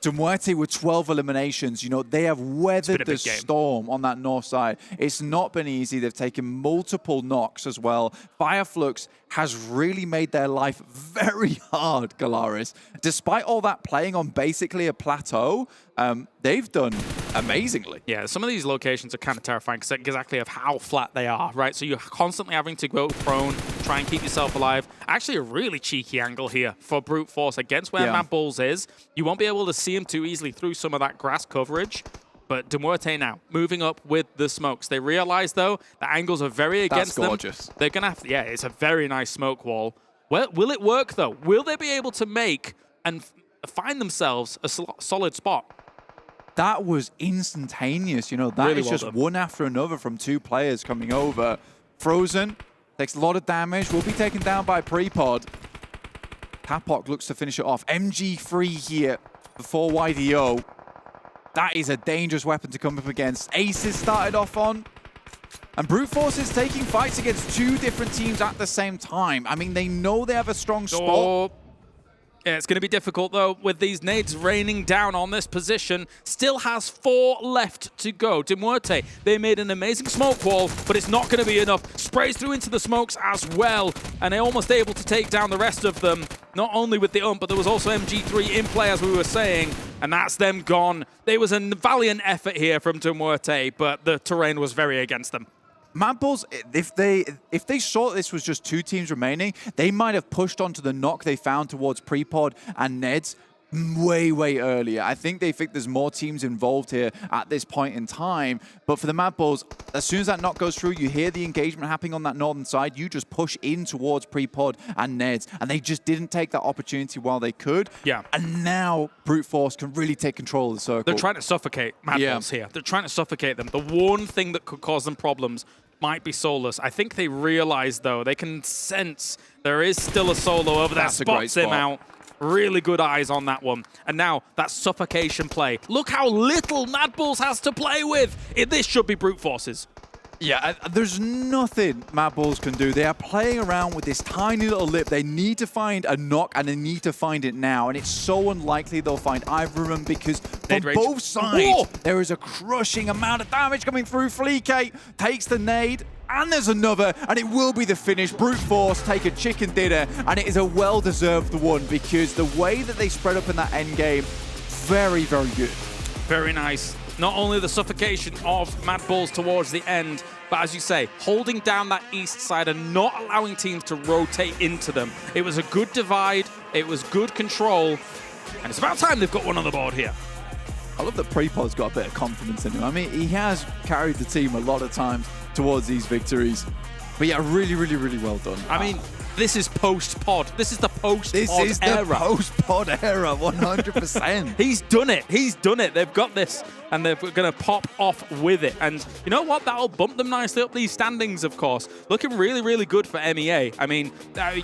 MUERTE with 12 eliminations, you know, they have weathered the storm on that north side. It's not been easy. They've taken multiple knocks as well. FLUX has really made their life very hard, Galaris. Despite all that playing on basically a plateau, they've done amazingly. Yeah, some of these locations are kind of terrifying because exactly of how flat they are, right? So you're constantly having to go prone, try and keep yourself alive. Actually, a really cheeky angle here for Brute Force against where MADBULLS is. You won't be able to see him too easily through some of that grass coverage. But MUERTE now moving up with the smokes. They realize, though, the angles are very against them. That's gorgeous. They're going to have to, yeah, it's a very nice smoke wall. Well, will it work, though? Will they be able to make and find themselves a solid spot? That was instantaneous. You know, that really is just one after another from two players coming over. Frozen takes a lot of damage. Will be taken down by Prepod. Tapok looks to finish it off. MG3 here before YDO. That is a dangerous weapon to come up against. Aces started off on. And Brute Force is taking fights against two different teams at the same time. I mean, they know they have a strong spot. Yeah, it's going to be difficult, though, with these nades raining down on this position. Still has 4 left to go. MUERTE, they made an amazing smoke wall, but it's not going to be enough. Sprays through into the smokes as well, and they're almost able to take down the rest of them. Not only with the but there was also MG3 in play, as we were saying, and that's them gone. There was a valiant effort here from MUERTE, but the terrain was very against them. MADBULLS, if they saw this was just 2 teams remaining, they might have pushed onto the knock they found towards Prepod and Neds way earlier. I think they think there's more teams involved here at this point in time. But for the MADBULLS, as soon as that knock goes through, you hear the engagement happening on that northern side. You just push in towards Prepod and Neds, and they just didn't take that opportunity while they could. Yeah. And now Brute Force can really take control of the circle. They're trying to suffocate MADBULLS here. They're trying to suffocate them. The one thing that could cause them problems might be Solus. I think they realize, though, they can sense there is still a solo over there. Spots him out. Really good eyes on that one. And now that suffocation play. Look how little MADBULLS has to play with. This should be Brute Forces. Yeah, there's nothing MADBULLS can do. They are playing around with this tiny little lip. They need to find a knock, and they need to find it now. And it's so unlikely they'll find either of them because from both sides, there is a crushing amount of damage coming through. FLUX takes the nade, and there's another, and it will be the finish. Brute Force take a chicken dinner, and it is a well-deserved one because the way that they spread up in that end game, very good. Very nice. Not only the suffocation of MADBULLS towards the end, but as you say, holding down that east side and not allowing teams to rotate into them. It was a good divide, it was good control, and it's about time they've got one on the board here. I love that Prepod's got a bit of confidence in him. I mean, he has carried the team a lot of times towards these victories. But yeah, really well done. I mean, this is post-pod. This is the post-pod era. This is the post-pod era, 100%. He's done it. He's done it. They've got this, and they're going to pop off with it. And you know what? That'll bump them nicely up these standings, of course. Looking really good for MEA. I mean,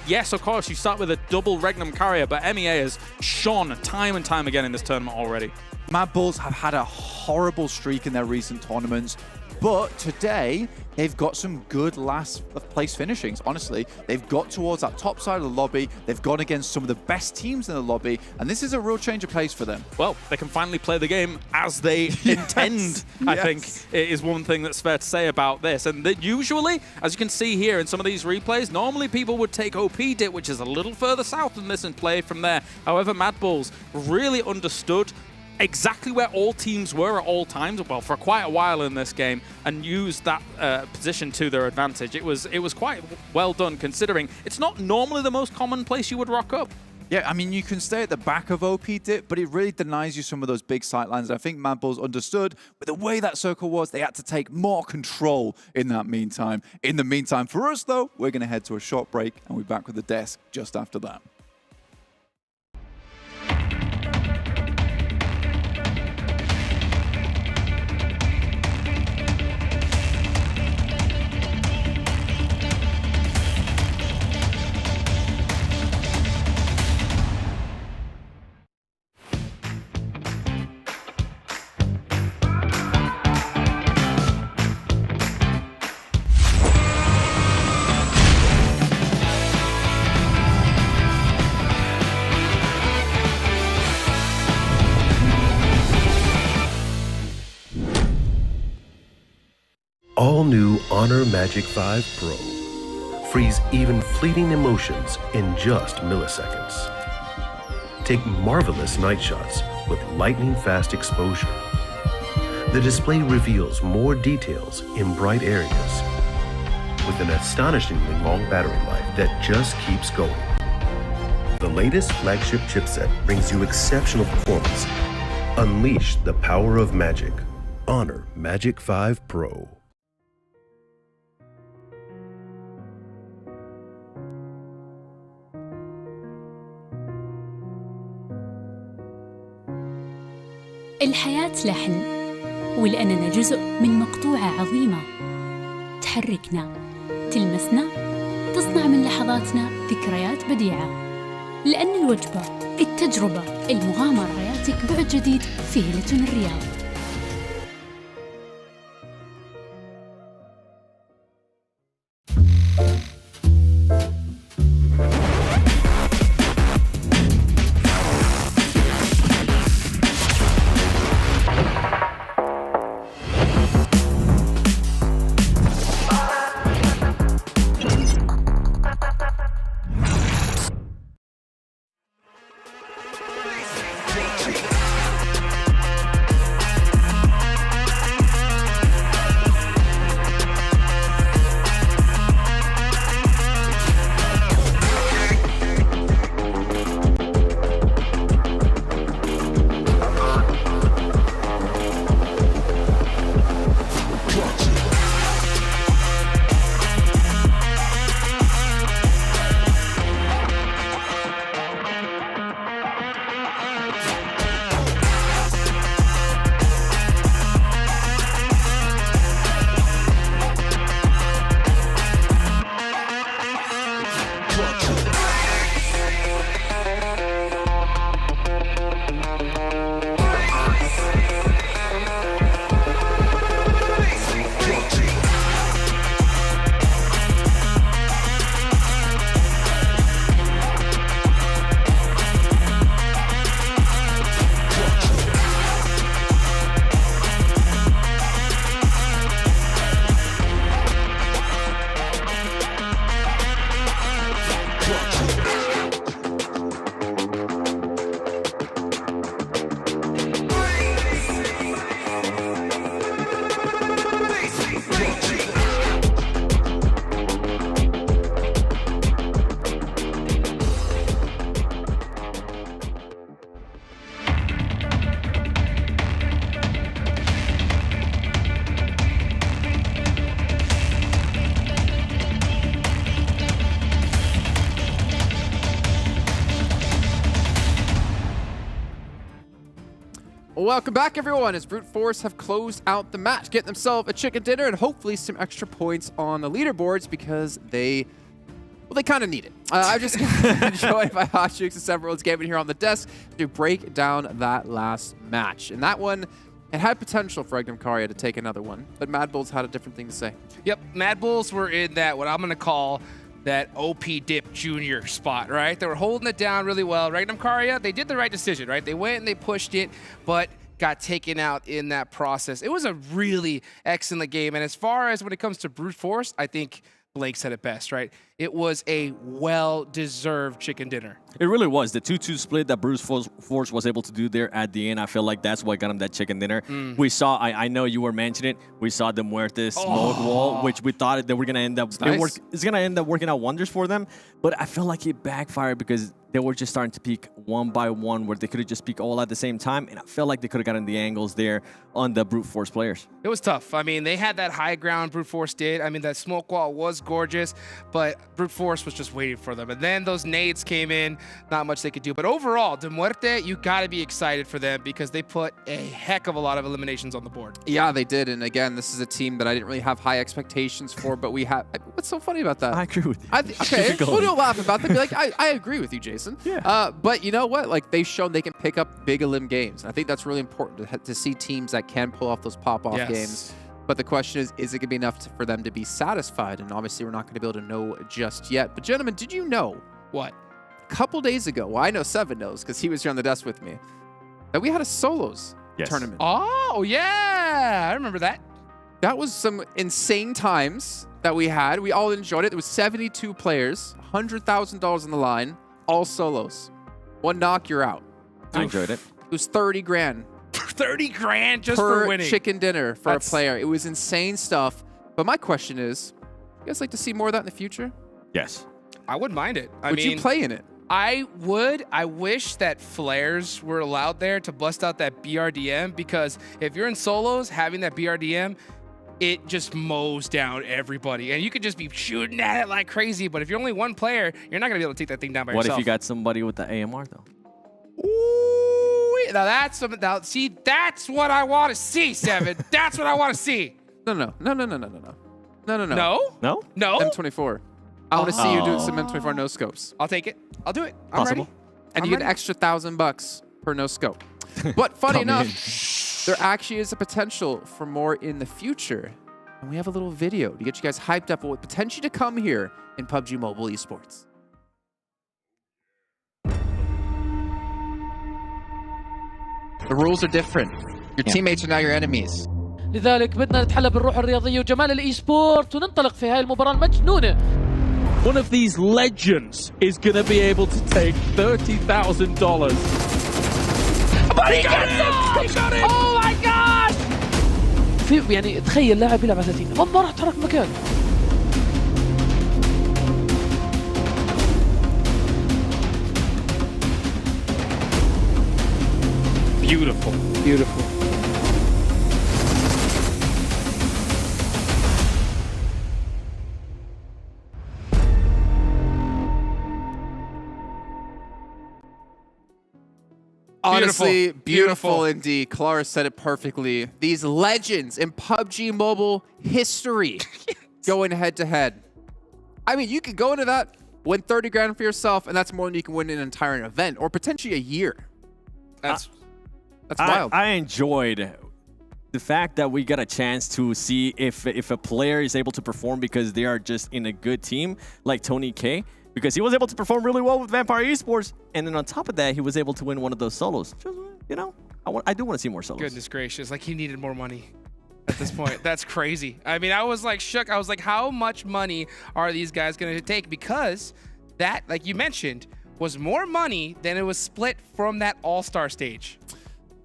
yes, of course, you start with a double REGNUM CARYA, but MEA has shone time and time again in this tournament already. MADBULLS have had a horrible streak in their recent tournaments. But today, they've got some good last place finishings, honestly. They've got towards that top side of the lobby. They've gone against some of the best teams in the lobby, and this is a real change of pace for them. Well, they can finally play the game as they intend, I think, is one thing that's fair to say about this. And that usually, as you can see here in some of these replays, normally people would take OP Dit, which is a little further south than this, and play from there. However, MADBULLS really understood exactly where all teams were at all times, well, for quite a while in this game, and used that position to their advantage. It was quite well done, considering it's not normally the most common place you would rock up. Yeah, I mean, you can stay at the back of OP Dit, but it really denies you some of those big sightlines. I think MADBULLS understood, but the way that circle was, they had to take more control in that meantime. In the meantime, for us, though, we're going to head to a short break, and we're back with the desk just after that. All new Honor Magic 5 Pro. Freeze even fleeting emotions in just milliseconds. Take marvelous night shots with lightning-fast exposure. The display reveals more details in bright areas with an astonishingly long battery life that just keeps going. The latest flagship chipset brings you exceptional performance. Unleash the power of magic. Honor Magic 5 Pro. الحياة لحن، ولأننا جزء من مقطوعة عظيمة تحركنا، تلمسنا، تصنع من لحظاتنا ذكريات بديعة. لأن الوجبة، التجربة، المغامرة يعطيك بعد جديد في هيلتون الرياض. Welcome back, everyone, as Brute Force have closed out the match, getting themselves a chicken dinner and hopefully some extra points on the leaderboards because they kind of need it. I'm just joined by Hotchukes and Severalds Gaming here on the desk to break down that last match. And that one It had potential for REGNUM CARYA to take another one, but MADBULLS had a different thing to say. Yep, MADBULLS were in that, what I'm going to call that OP Dip Junior spot, right? They were holding it down really well. REGNUM CARYA, they did the right decision, right? They went and they pushed it, but got taken out in that process. It was a really excellent game. And as far as when it comes to brute force, I think Blake said it best, right? It was a well-deserved chicken dinner. It really was. The 2-2 split that Bruce Force was able to do there at the end, I feel like that's what got him that chicken dinner. We saw, I know you were mentioning it, we saw the MUERTE smoke wall, which we thought they were going to end up, it's going to end up working out wonders for them. But I feel like it backfired because they were just starting to peek one by one where they could have just peeked all at the same time. And I felt like they could have gotten the angles there on the brute force players. It was tough. I mean, they had that high ground, brute force did. I mean, that smoke wall was gorgeous, but brute force was just waiting for them. And then those nades came in, not much they could do. But overall, the MUERTE, you got to be excited for them because they put a heck of a lot of eliminations on the board. Yeah, they did. And again, this is a team that I didn't really have high expectations for, but we have. What's so funny about that? I agree with you. Okay, we'll do a laugh about that. Be like, I agree with you, Jason. Yeah. But you know what? Like, they've shown they can pick up big elim games. And I think that's really important to see teams that can pull off those pop-off games. But the question is it going to be enough for them to be satisfied? And obviously, we're not going to be able to know just yet. But gentlemen, did you know? What? A couple days ago, well, I know Seven knows because he was here on the desk with me, that we had a solos tournament. Oh, yeah. I remember that. That was some insane times that we had. We all enjoyed it. There was 72 players, $100,000 on the line, all solos. One knock, you're out. I enjoyed it. It was 30 grand. 30 grand just per for winning. Chicken dinner for a player. It was insane stuff. But my question is, you guys like to see more of that in the future? Yes. I wouldn't mind it. Would you play in it? I would. I wish that flares were allowed there to bust out that BRDM, because if you're in solos, having that BRDM, it just mows down everybody. And you could just be shooting at it like crazy, but if you're only one player, you're not going to be able to take that thing down by yourself. What if you got somebody with the AMR, though? Ooh, now that's something. Now, see, that's what I want to see, Seven. That's what I want to see. No. M24. I want to see you doing some M24 no scopes. I'll take it. I'll do it. I'm ready. And you get an extra $1,000 per no scope. But funny enough, there actually is a potential for more in the future. And we have a little video to get you guys hyped up with potentially to come here in PUBG Mobile Esports. The rules are different. Your teammates are now your enemies. لذلك بدنا نتحلى بالروح الرياضية وجمال الإي سبورت وننطلق في هاي المباراة المجنونة. One of these legends is going to be able to take $30,000. But he got it! Oh my God! في يعني تخيل لاعب يلعب على 30 ما راح تحرك مكان. Beautiful. Beautiful. Honestly, beautiful indeed. Clara said it perfectly. These legends in PUBG Mobile history going head to head. I mean, you could go into that, win 30 grand for yourself, and that's more than you can win in an entire event or potentially a year. That's wild. I enjoyed the fact that we got a chance to see if a player is able to perform because they are just in a good team, like Tony K, because he was able to perform really well with Vampire Esports, and then on top of that, he was able to win one of those solos. Just, you know, I do want to see more solos. Goodness gracious, like he needed more money at this point. That's crazy. I mean, I was like shook. I was like, how much money are these guys going to take? Because that, like you mentioned, was more money than it was split from that all-star stage.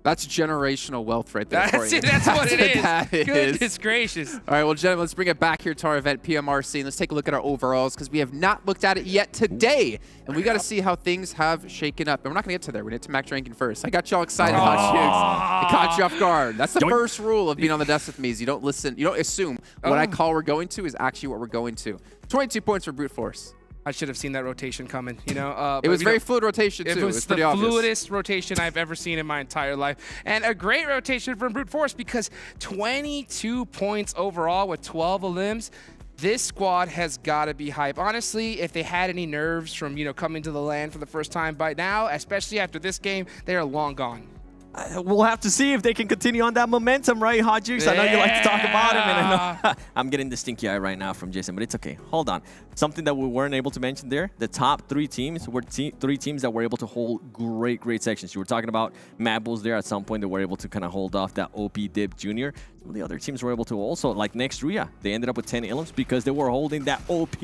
That's generational wealth right there. That's it. That's what it is. That Goodness gracious. All right, well, gentlemen, let's bring it back here to our event, PMRC, and let's take a look at our overalls because we have not looked at it yet today. And we got to see how things have shaken up. And we're not going to get to there. We're going to get to max ranking first. I got y'all excited, Hot Chicks. I caught you off guard. That's the first rule of being on the desk with me is you don't listen. You don't assume what I call we're going to is actually what we're going to. 22 points for brute force. I should have seen that rotation coming, you know. It was very fluid rotation, too. It was the fluidest rotation I've ever seen in my entire life. And a great rotation from Brute Force because 22 points overall with 12 elims. This squad has got to be hype. Honestly, if they had any nerves from, you know, coming to the LAN for the first time by now, especially after this game, they are long gone. We'll have to see if they can continue on that momentum, right, Hot Juice? I know you like to talk about him, and I know I'm getting the stinky eye right now from Jason, but it's okay. Hold on. Something that we weren't able to mention there, the top 3 teams were 3 teams that were able to hold great sections. You were talking about MADBULLS there at some point. They were able to kind of hold off that OP Dip Junior. Some of the other teams were able to also, like next RÜYA, they ended up with 10 Ilms because they were holding that OP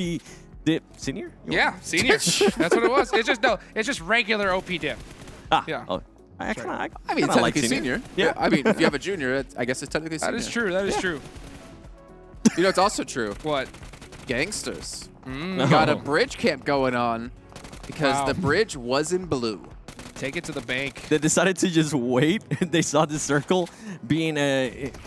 Dip Senior? Yeah, Senior. That's what it was. It's just regular OP Dip. Ah, yeah. Oh. I mean, it's like technically senior. Yeah. I mean, if you have a junior, I guess it's technically senior. That is true. That is true. You know, it's also true. What? Gangsters. Got a bridge camp going on because the bridge was in blue. Take it to the bank. They decided to just wait. They saw the circle being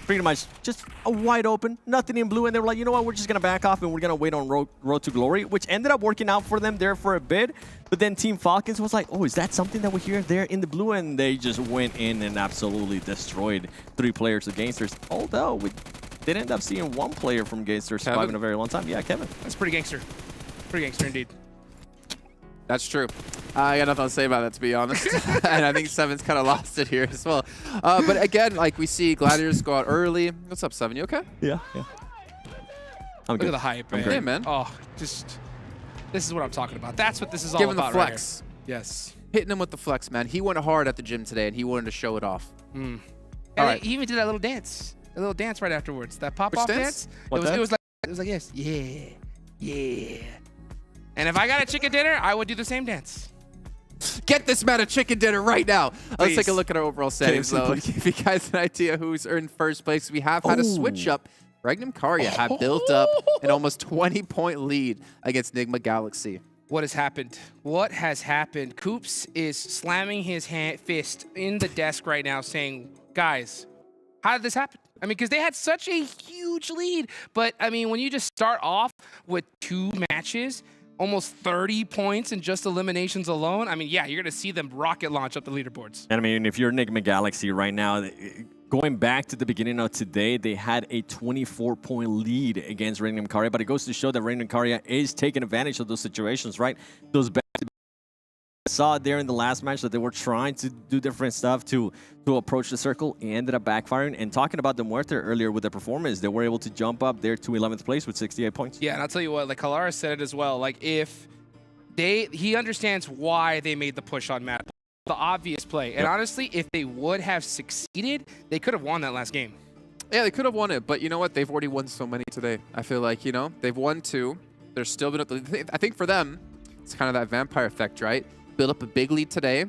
pretty much just a wide open, nothing in blue, and they were like, you know what, we're just going to back off and we're going to wait on Road to Glory, which ended up working out for them there for a bit. But then Team Falcons was like, oh, is that something that we hear there in the blue? And they just went in and absolutely destroyed 3 players of Gangsters. Although we did end up seeing 1 player from Gangsters survive in a very long time. Yeah, Kevin. That's pretty gangster. Pretty gangster indeed. That's true. I got nothing to say about that, to be honest. And I think Seven's kind of lost it here as well. But again, like we see Gladiators go out early. What's up, Seven? You okay? Yeah. Look at the hype, man. Hey, man. Oh, this is what I'm talking about. That's what this is all Give him about. the flex. Right here. Yes. Hitting him with the flex, man. He went hard at the gym today, and he wanted to show it off. And All right. he even did that little dance. A little dance right afterwards. That pop-off dance. It was like yes. Yeah. And if I got a chicken dinner, I would do the same dance. Get this man a chicken dinner right now. Please. Let's take a look at our overall settings, though. Give you guys an idea who's in first place. We have had a switch up. REGNUM CARYA have built up an almost 20-point lead against NIGMA Galaxy. What has happened? What has happened? Coops is slamming his fist in the desk right now saying, guys, how did this happen? I mean, because they had such a huge lead. But, I mean, when you just start off with 2 matches, almost 30 points in just eliminations alone, I mean, yeah, you're going to see them rocket launch up the leaderboards. And I mean, if you're NIGMA Galaxy right now, going back to the beginning of today, they had a 24-point lead against REGNUM CARYA, but it goes to show that REGNUM CARYA is taking advantage of those situations, right? Those I saw it there in the last match that they were trying to do different stuff to approach the circle. It ended up backfiring. And talking about the MUERTE earlier with the performance, they were able to jump up there to 11th place with 68 points. Yeah, and I'll tell you what, like Kalara said it as well. Like he understands why they made the push on MADBULLS, the obvious play. And honestly, if they would have succeeded, they could have won that last game. Yeah, they could have won it, but you know what? They've already won so many today. I feel like, you know, they've won 2. They're still been. I think for them, it's kind of that vampire effect, right? Build up a big lead today.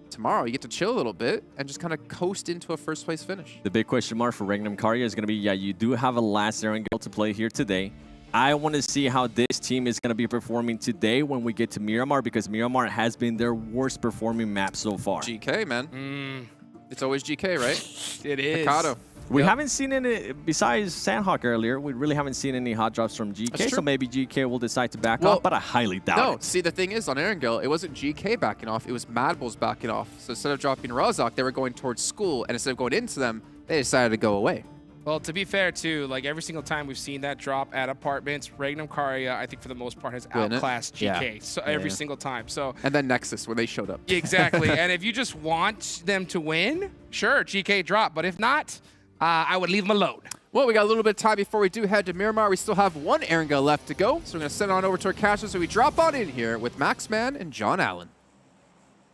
Tomorrow, you get to chill a little bit and just kind of coast into a first-place finish. The big question mark for REGNUM CARYA is going to be, yeah, you do have a last Erangel to play here today. I want to see how this team is going to be performing today when we get to Miramar, because Miramar has been their worst performing map so far. GK, man. It's always GK, right? It is. Mikado. We haven't seen any, besides Sandhawk earlier, we really haven't seen any hot drops from GK, so maybe GK will decide to back off, but I highly doubt it. See, the thing is, on Erangel, it wasn't GK backing off, it was MADBULLS backing off. So instead of dropping Razak, they were going towards school, and instead of going into them, they decided to go away. Well, to be fair, too, like every single time we've seen that drop at apartments, REGNUM CARYA, I think for the most part, has outclassed GK so every single time. So and then NEXUS when they showed up. Exactly. And if you just want them to win, sure, GK drop. But if not, I would leave them alone. Well, we got a little bit of time before we do head to Miramar. We still have 1 Erangel left to go, so we're going to send it on over to our casters. So we drop on in here with Maxman and John Allen.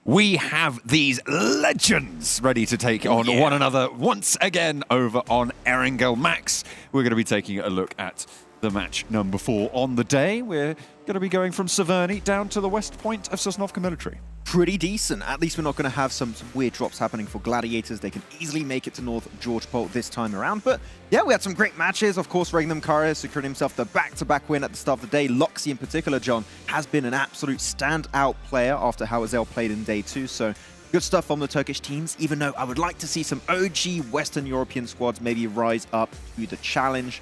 We have these legends ready to take on one another once again over on Erangel. Max, we're going to be taking a look at the match number 4 on the day. We're going to be going from Severny down to the west point of Sosnovka Military. Pretty decent. At least we're not going to have some weird drops happening for Gladiators. They can easily make it to North Georgepol this time around. But yeah, we had some great matches. Of course, REGNUM CARYA secured himself the back-to-back win at the start of the day. Loxy in particular, John, has been an absolute standout player after how Azel played in day 2. So good stuff from the Turkish teams, even though I would like to see some OG Western European squads maybe rise up to the challenge.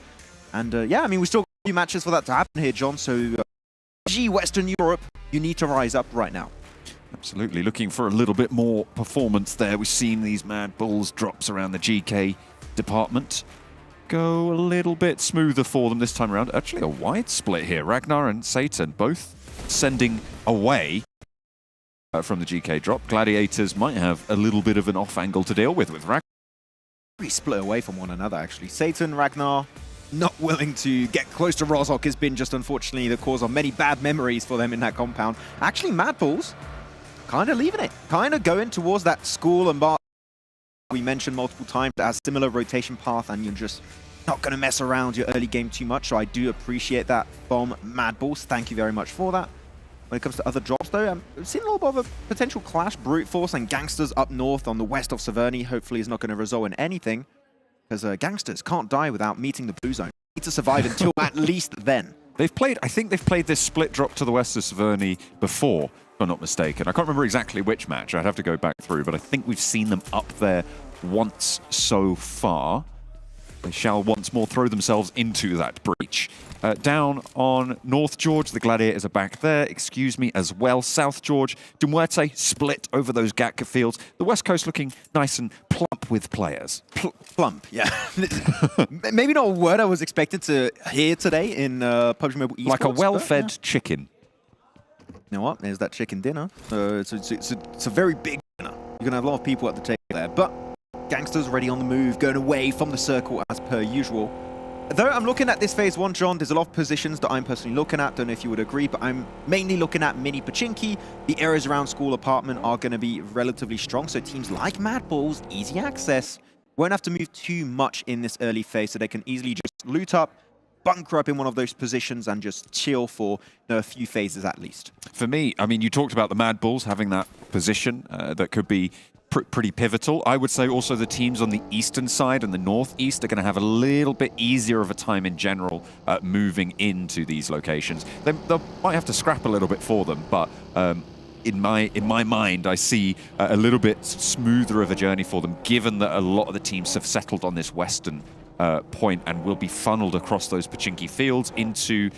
And yeah, I mean, we still got a few matches for that to happen here, John. So OG Western Europe, you need to rise up right now. Absolutely, looking for a little bit more performance there. We've seen these MADBULLS drops around the GK department go a little bit smoother for them this time around. Actually, a wide split here. Ragnar and Satan both sending away from the GK drop. Gladiators might have a little bit of an off angle to deal with Ragnar. Pretty split away from one another, actually. Satan, Ragnar, not willing to get close to Rozhok has been just unfortunately the cause of many bad memories for them in that compound. Actually, MADBULLS kind of leaving it, kind of going towards that school and bar we mentioned multiple times that has similar rotation path, and you're just not going to mess around your early game too much. So I do appreciate that from MADBULLS. Thank you very much for that. When it comes to other drops, though, I'm seeing a little bit of a potential clash. Brute Force and GANGSTERS up north on the west of Severny hopefully is not going to result in anything, because GANGSTERS can't die without meeting the blue zone. Need to survive until at least then. They've played, I think they've played this split drop to the west of Severny before, if I'm not mistaken. I can't remember exactly which match. I'd have to go back through, but I think we've seen them up there once so far. They shall once more throw themselves into that breach. Down on North George, the Gladiators are back there, excuse me, as well. South George, MUERTE split over those Gatka fields. The West Coast looking nice and plump with players. Plump, yeah. Maybe not a word I was expected to hear today in PUBG Mobile ESPORTS. Like a well-fed chicken. You know what? There's that chicken dinner. It's a very big dinner. You're going to have a lot of people at the table there. But GANGSTERS already on the move, going away from the circle as per usual. Though I'm looking at this phase one, John, there's a lot of positions that I'm personally looking at. Don't know if you would agree, but I'm mainly looking at mini Pachinki. The areas around school apartment are going to be relatively strong, so teams like MADBULLS, easy access, won't have to move too much in this early phase, so they can easily just loot up, bunker up in one of those positions and just chill for a few phases at least. For me, I mean, you talked about the MADBULLS having that position that could be pretty pivotal. I would say also the teams on the eastern side and the northeast are going to have a little bit easier of a time in general moving into these locations. They might have to scrap a little bit for them, but in my mind, I see a little bit smoother of a journey for them, given that a lot of the teams have settled on this western point and will be funneled across those Pachinki fields into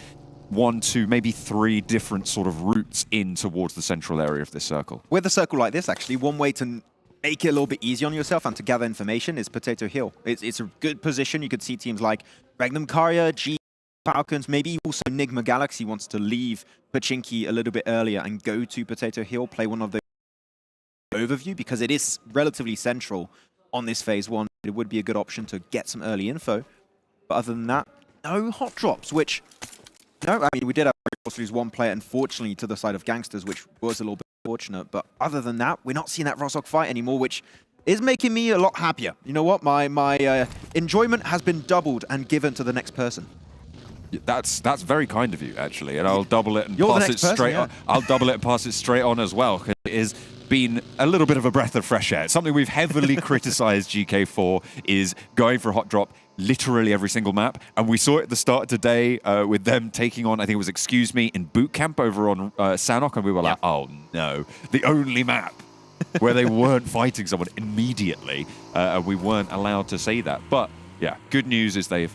1, 2, maybe 3 different sort of routes in towards the central area of this circle. With a circle like this, actually, one way to make it a little bit easier on yourself and to gather information is Potato Hill. It's a good position. You could see teams like REGNUM, CARYA, FALCONS, maybe also NIGMA Galaxy wants to leave Pachinki a little bit earlier and go to Potato Hill, play one of the overview, because it is relatively central on this phase one. It would be a good option to get some early info. But other than that, no hot drops, which, no, I mean, we did have lose one player, unfortunately, to the side of GANGSTERS, which was a little bit fortunate. But other than that, we're not seeing that Rozhok fight anymore, which is making me a lot happier. You know what? My enjoyment has been doubled and given to the next person. That's very kind of you, actually, and I'll double it and pass it straight on. I'll double it and pass it straight on as well, because it has been a little bit of a breath of fresh air. Something we've heavily criticized GK for is going for a hot drop literally every single map, and we saw it at the start of today with them taking on, I think it was Excuse Me, in boot camp over on Sanhok, and we were like, oh no, the only map where they weren't fighting someone immediately, and we weren't allowed to say that. But yeah, good news is they've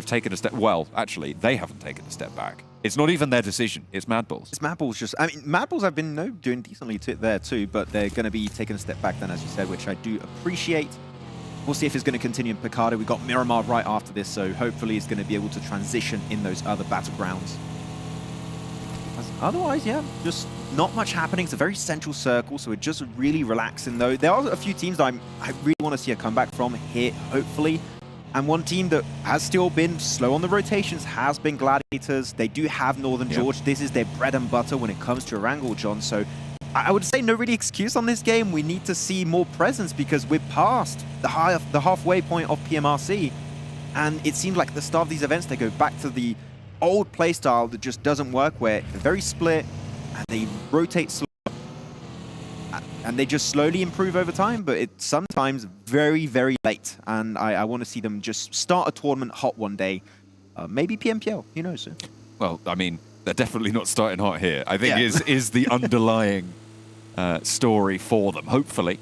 taken a step. Well, actually, they haven't taken a step back. It's not even their decision. It's MADBULLS. It's MADBULLS. Just, I mean, MADBULLS have been doing decently there too, but they're going to be taking a step back then, as you said, which I do appreciate. We'll see if it's going to continue in Picardo. We've got Miramar right after this, so hopefully it's going to be able to transition in those other battlegrounds. Otherwise, yeah, just not much happening. It's a very central circle, so we're just really relaxing, though. There are a few teams that I really want to see a comeback from here, hopefully. And one team that has still been slow on the rotations has been Gladiators. They do have Northern George. This is their bread and butter when it comes to Erangel, John. So I would say no really excuse on this game. We need to see more presence because we're past the halfway point of PMRC. And it seems like at the start of these events, they go back to the old playstyle that just doesn't work, where they're very split and they rotate slow. And they just slowly improve over time, but it's sometimes very, very late. And I want to see them just start a tournament hot one day. Maybe PMPL, who knows? Sir? Well, I mean, they're definitely not starting hot here. I think is the underlying story for them. Hopefully,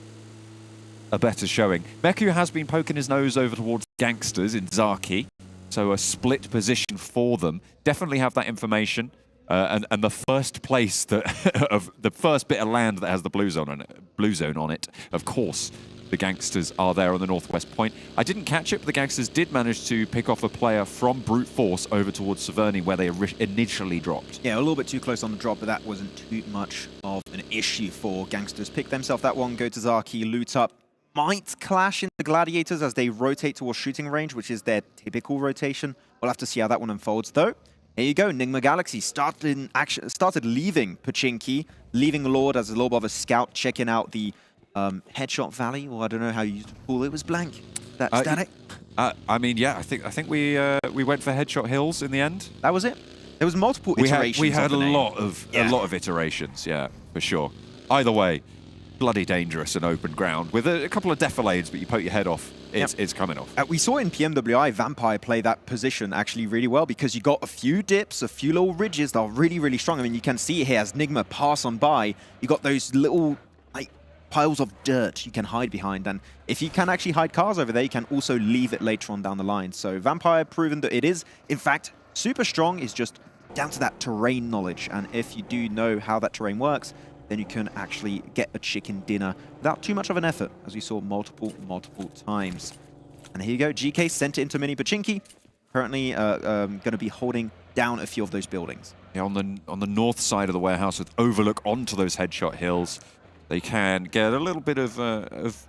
a better showing. Meku has been poking his nose over towards GANGSTERS in Zaki, so a split position for them. Definitely have that information. And the first place that of the first bit of land that has the blue zone on it, of course, the GANGSTERS are there on the northwest point. I didn't catch it, but the GANGSTERS did manage to pick off a player from Brute Force over towards Severny, where they initially dropped. Yeah, a little bit too close on the drop, but that wasn't too much of an issue for GANGSTERS. Pick themselves that one, go to Zaki, loot up. Might clash in the Gladiators as they rotate towards shooting range, which is their typical rotation. We'll have to see how that one unfolds, though. Here you go, NIGMA Galaxy started leaving Pochinki, leaving Lord as a little bit of a scout, checking out the Headshot Valley, or I don't know how you used to call it. It was blank. That static? I mean, yeah, I think we went for Headshot Hills in the end. That was it. There was multiple iterations. We had a lot of iterations, yeah, for sure. Either way, bloody dangerous and open ground with a couple of defilades, but you poke your head off, it's coming off. We saw in PMWI Vampire play that position actually really well because you got a few dips, a few little ridges that are really, really strong. I mean, you can see it here as NIGMA pass on by. You got those little piles of dirt you can hide behind, and if you can actually hide cars over there, you can also leave it later on down the line. So Vampire proven that it is, in fact, super strong. Is just down to that terrain knowledge, and if you do know how that terrain works, then you can actually get a chicken dinner without too much of an effort, as we saw multiple times. And here you go, GK sent it into Mini Pochinki, currently going to be holding down a few of those buildings. Yeah, on the north side of the warehouse with overlook onto those Headshot Hills, they can get a little bit of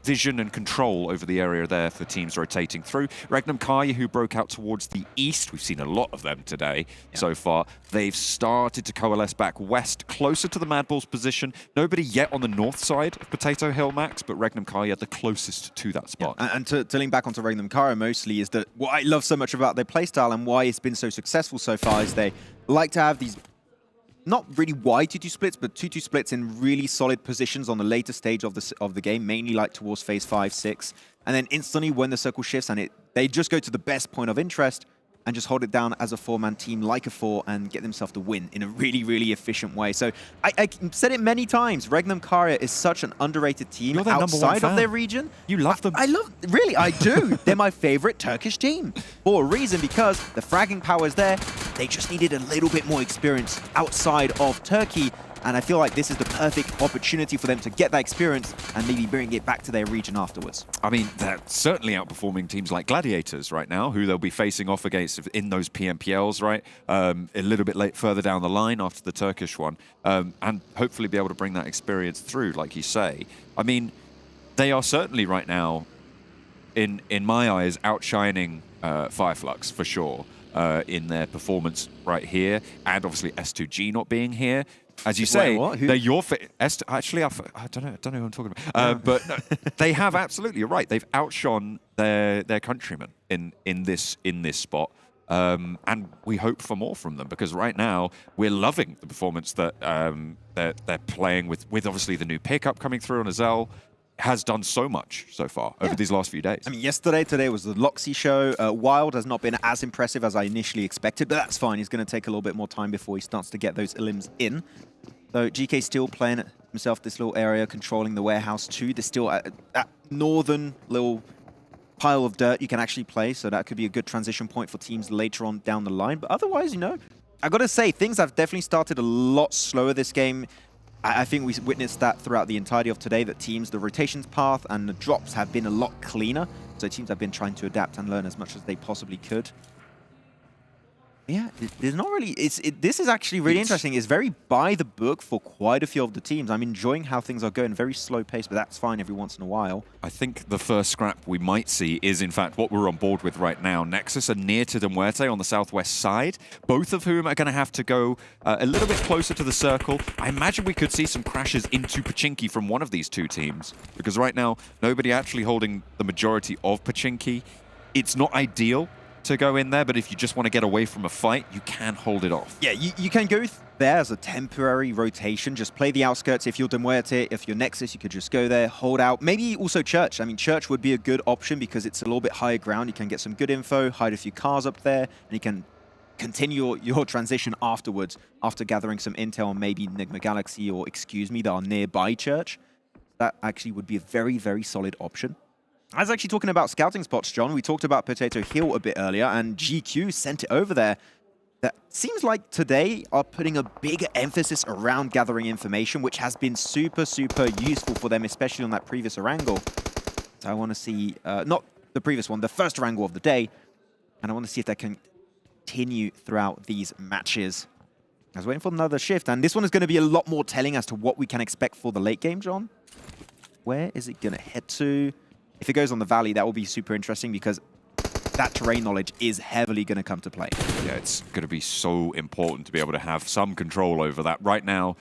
vision and control over the area there for teams rotating through. REGNUM CARYA, who broke out towards the east, we've seen a lot of them today so far. They've started to coalesce back west, closer to the MADBULLS position. Nobody yet on the north side of Potato Hill, Max, but REGNUM CARYA the closest to that spot. Yeah. And to link back onto REGNUM CARYA mostly is that what I love so much about their playstyle and why it's been so successful so far is they like to have these not really wide 2-2 splits, but 2-2 splits in really solid positions on the later stage of the game, mainly like towards phase 5, 6. And then instantly when the circle shifts and they just go to the best point of interest and just hold it down as a 4-man team like a 4 and get themselves to win in a really, really efficient way. So I said it many times, REGNUM CARYA is such an underrated team outside of their region. You love them. Really, I do. They're my favorite Turkish team for a reason, because the fragging power is there. They just needed a little bit more experience outside of Turkey. And I feel like this is the perfect opportunity for them to get that experience and maybe bring it back to their region afterwards. I mean, they're certainly outperforming teams like Gladiators right now, who they'll be facing off against in those PMPLs, right? A little bit further down the line after the Turkish one, and hopefully be able to bring that experience through, like you say. I mean, they are certainly right now, in my eyes, outshining FLUX for sure in their performance right here, and obviously S2G not being here. As you say, they're your actually, I don't know who I'm talking about. But no, they have absolutely, you're right. They've outshone their countrymen in this spot, and we hope for more from them, because right now we're loving the performance that they're playing with obviously the new pickup coming through on Azel. Has done so much so far over these last few days. I mean, today was the Loxy show. Wild has not been as impressive as I initially expected, but that's fine. He's going to take a little bit more time before he starts to get those elims in. So GK still playing himself this little area, controlling the warehouse too. There's still that northern little pile of dirt you can actually play, so that could be a good transition point for teams later on down the line. But otherwise, you know, I got to say, things have definitely started a lot slower this game. I think we witnessed that throughout the entirety of today, that teams, the rotations path and the drops have been a lot cleaner. So teams have been trying to adapt and learn as much as they possibly could. Yeah, there's not really... This is actually really interesting. It's very by the book for quite a few of the teams. I'm enjoying how things are going. Very slow pace, but that's fine every once in a while. I think the first scrap we might see is, in fact, what we're on board with right now. NEXUS are near to MUERTE on the southwest side, both of whom are going to have to go a little bit closer to the circle. I imagine we could see some crashes into Pochinki from one of these two teams, because right now, nobody actually holding the majority of Pochinki. It's not ideal to go in there, but if you just want to get away from a fight, you can hold it off. Yeah, you can go there as a temporary rotation. Just play the outskirts. If you're MUERTE, if you're NEXUS, you could just go there, hold out. Maybe also Church. I mean, Church would be a good option because it's a little bit higher ground. You can get some good info, hide a few cars up there, and you can continue your transition afterwards, after gathering some intel on maybe NIGMA Galaxy or Excuse Me that are nearby Church. That actually would be a very, very solid option. I was actually talking about scouting spots, John. We talked about Potato Hill a bit earlier, and GQ sent it over there. that seems like today are putting a bigger emphasis around gathering information, which has been super, super useful for them, especially on that previous Erangel. So I want to see, not the previous one, the first Erangel of the day, and I want to see if that can continue throughout these matches. I was waiting for another shift, and this one is going to be a lot more telling as to what we can expect for the late game, John. Where is it going to head to? If it goes on the valley, that will be super interesting because that terrain knowledge is heavily going to come to play. Yeah, it's going to be so important to be able to have some control over that. Right now,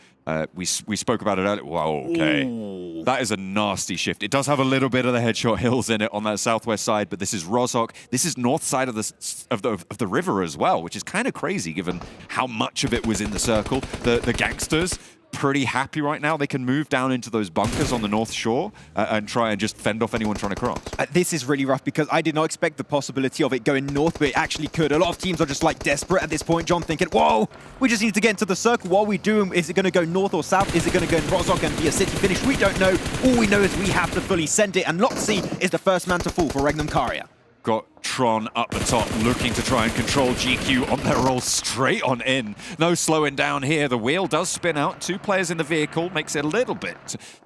we spoke about it earlier. Whoa, okay. Ooh. That is a nasty shift. It does have a little bit of the headshot hills in it on that southwest side, but this is Rozhok. This is north side of the river as well, which is kind of crazy given how much of it was in the circle. The GANGSTERS, pretty happy right now. They can move down into those bunkers on the north shore and try and just fend off anyone trying to cross. This is really rough because I did not expect the possibility of it going north, but it actually could. A lot of teams are just like desperate at this point, John, thinking, whoa, we just need to get into the circle. What are we doing? Is it going to go north or south? Is it going to go in Rozhok and be a city finish? We don't know. All we know is we have to fully send it, and Loxi is the first man to fall for REGNUM CARYA. Got Tron up the top, looking to try and control GQ on their roll straight on in. No slowing down here. The wheel does spin out. 2 players in the vehicle makes it a little bit